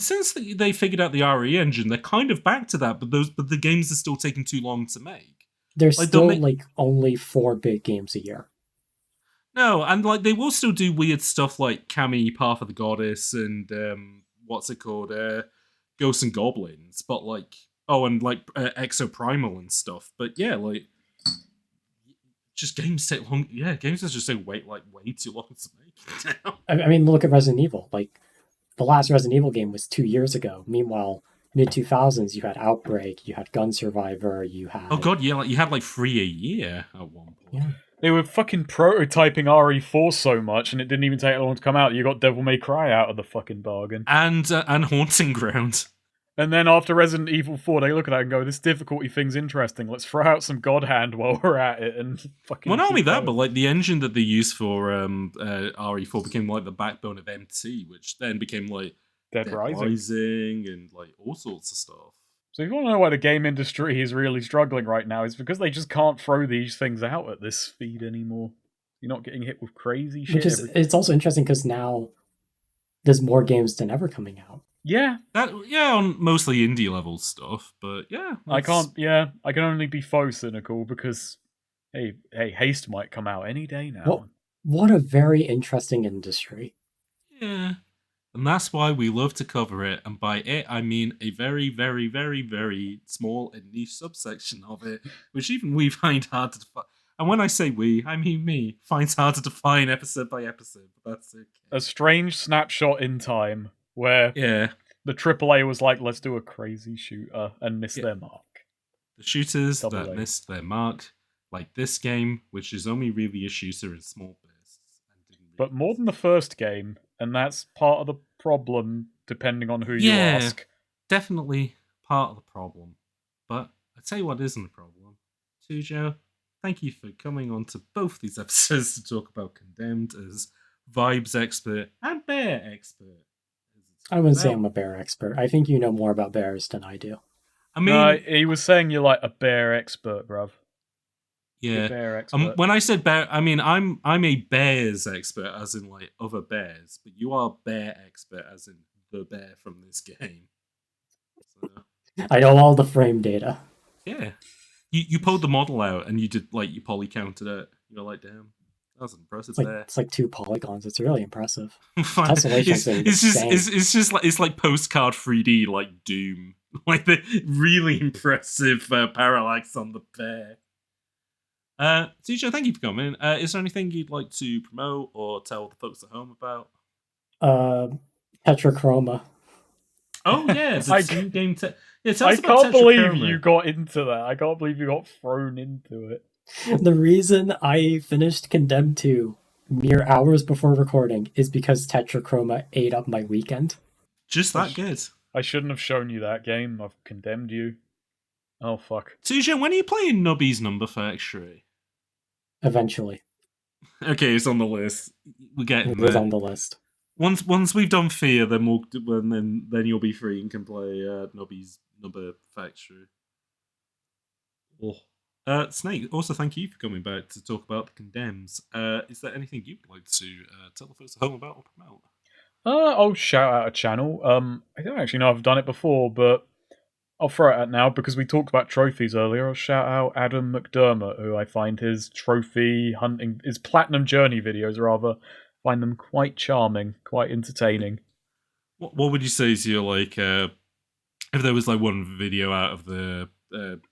since they figured out the RE engine, they're kind of back to that, but the games are still taking too long to make. There's Like still only 4 big games a year. No, and like they will still do weird stuff like Kami, Path of the Goddess, and what's it called, Ghosts and Goblins. But like, and like Exoprimal and stuff. But yeah, like, just games take long. Yeah, games just say way too long to make. I mean, look at Resident Evil. Like, the last Resident Evil game was 2 years ago. Meanwhile, mid 2000s, you had Outbreak, you had Gun Survivor, you had. Oh god, yeah, like you had like 3 a year at one point. Yeah. They were fucking prototyping RE4 so much, and it didn't even take long to come out. You got Devil May Cry out of the fucking bargain. And Haunting Ground. And then after Resident Evil 4, they look at that and go, this difficulty thing's interesting. Let's throw out some God Hand while we're at it and fucking... Well, not only that, but like the engine that they used for RE4 became like the backbone of MT, which then became like Dead Rising and like all sorts of stuff. So if you want to know why the game industry is really struggling right now, it's because they just can't throw these things out at this speed anymore. You're not getting hit with crazy shit. It's also interesting because now there's more games than ever coming out. Yeah. On mostly indie level stuff, but yeah. I can only be faux cynical because, hey, Haste might come out any day now. Well, what a very interesting industry. Yeah. And that's why we love to cover it, and by it I mean a very, very, very, very small and niche subsection of it, which even we find hard to define. And when I say we, I mean me, finds hard to define episode by episode, but that's okay. A strange snapshot in time where the AAA was like, let's do a crazy shooter, and missed their mark. The shooters that missed their mark, like this game, which is only really a shooter in small bursts. But more than the first game, and that's part of the problem, depending on who you ask. Definitely part of the problem. But I tell you what isn't a problem. Tujo, thank you for coming on to both these episodes to talk about Condemned as vibes expert and bear expert. I wouldn't say I'm a bear expert. I think you know more about bears than I do. I mean, he was saying you're like a bear expert, bruv. Yeah. Bear expert. When I said bear, I mean I'm a bears expert, as in like other bears, but you are bear expert, as in the bear from this game. So, I know all the frame data. Yeah, you pulled the model out and you did like you poly counted it. You're like, damn, that's an impressive bear. It's like 2 polygons. It's really impressive. It's like postcard 3D, like Doom, like the really impressive parallax on the bear. TJ, thank you for coming. Is there anything you'd like to promote or tell the folks at home about? Tetrachroma. Oh yeah, it's a new game. I can't believe you got into that. I can't believe you got thrown into it. The reason I finished Condemned 2 mere hours before recording is because Tetrachroma ate up my weekend. Just that good. I shouldn't have shown you that game. I've condemned you. Oh fuck. TJ, when are you playing Nubby's Number Factory? Eventually. Okay, it's on the list. We're getting there. It's on the list. Once we've done Fear, then then you'll be free and can play Nubby's Number Factory. Oh. Snake, also thank you for coming back to talk about the Condemns. Is there anything you'd like to tell the folks at home about or promote? I'll shout out a channel. I don't actually know if I've done it before, but I'll throw it out now because we talked about trophies earlier. I'll shout out Adam McDermott, who I find his trophy hunting, his Platinum Journey videos rather, find them quite charming, quite entertaining. What would you say is your, like, if there was like one video out of the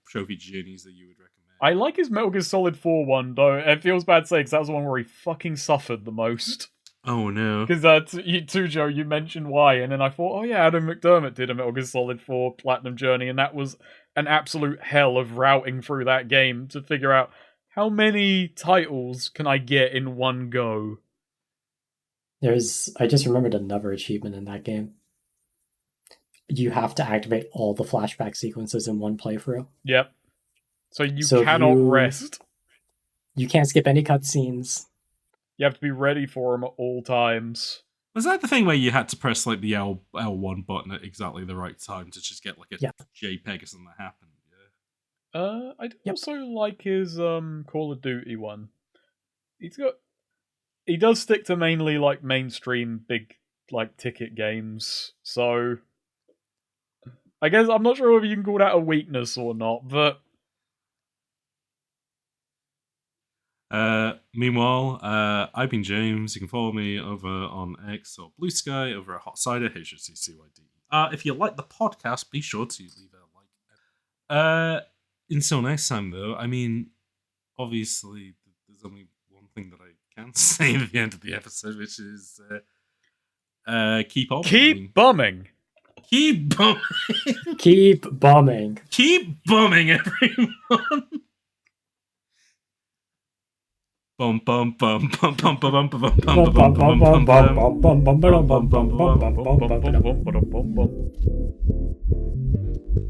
trophy journeys that you would recommend? I like his Metal Gear Solid 4 one, though. It feels bad to say because that was the one where he fucking suffered the most. Oh no. Because Tujo, you mentioned why, and then I thought, oh yeah, Adam McDermott did a Metal Gear Solid 4 Platinum Journey, and that was an absolute hell of routing through that game to figure out how many titles can I get in one go. I just remembered another achievement in that game. You have to activate all the flashback sequences in one playthrough. Yep. So you cannot rest. You can't skip any cutscenes. You have to be ready for them at all times. Was that the thing where you had to press like the L1 button at exactly the right time to just get like a JPEG or something that happened? Yeah. I also like his Call of Duty one. He does stick to mainly like mainstream big like ticket games. So I guess I'm not sure whether you can call that a weakness or not, but meanwhile, I've been James. You can follow me over on X or Blue Sky over at Hot Cider, HCCYD. If you like the podcast, be sure to leave a like. Until next time, though, I mean, obviously, there's only one thing that I can say at the end of the episode, which is keep on. keep bumming. Keep bumming. Keep bombing. Keep bumming, everyone. Bum bum bum bum bum bum bum bum bum bum bum bum bum.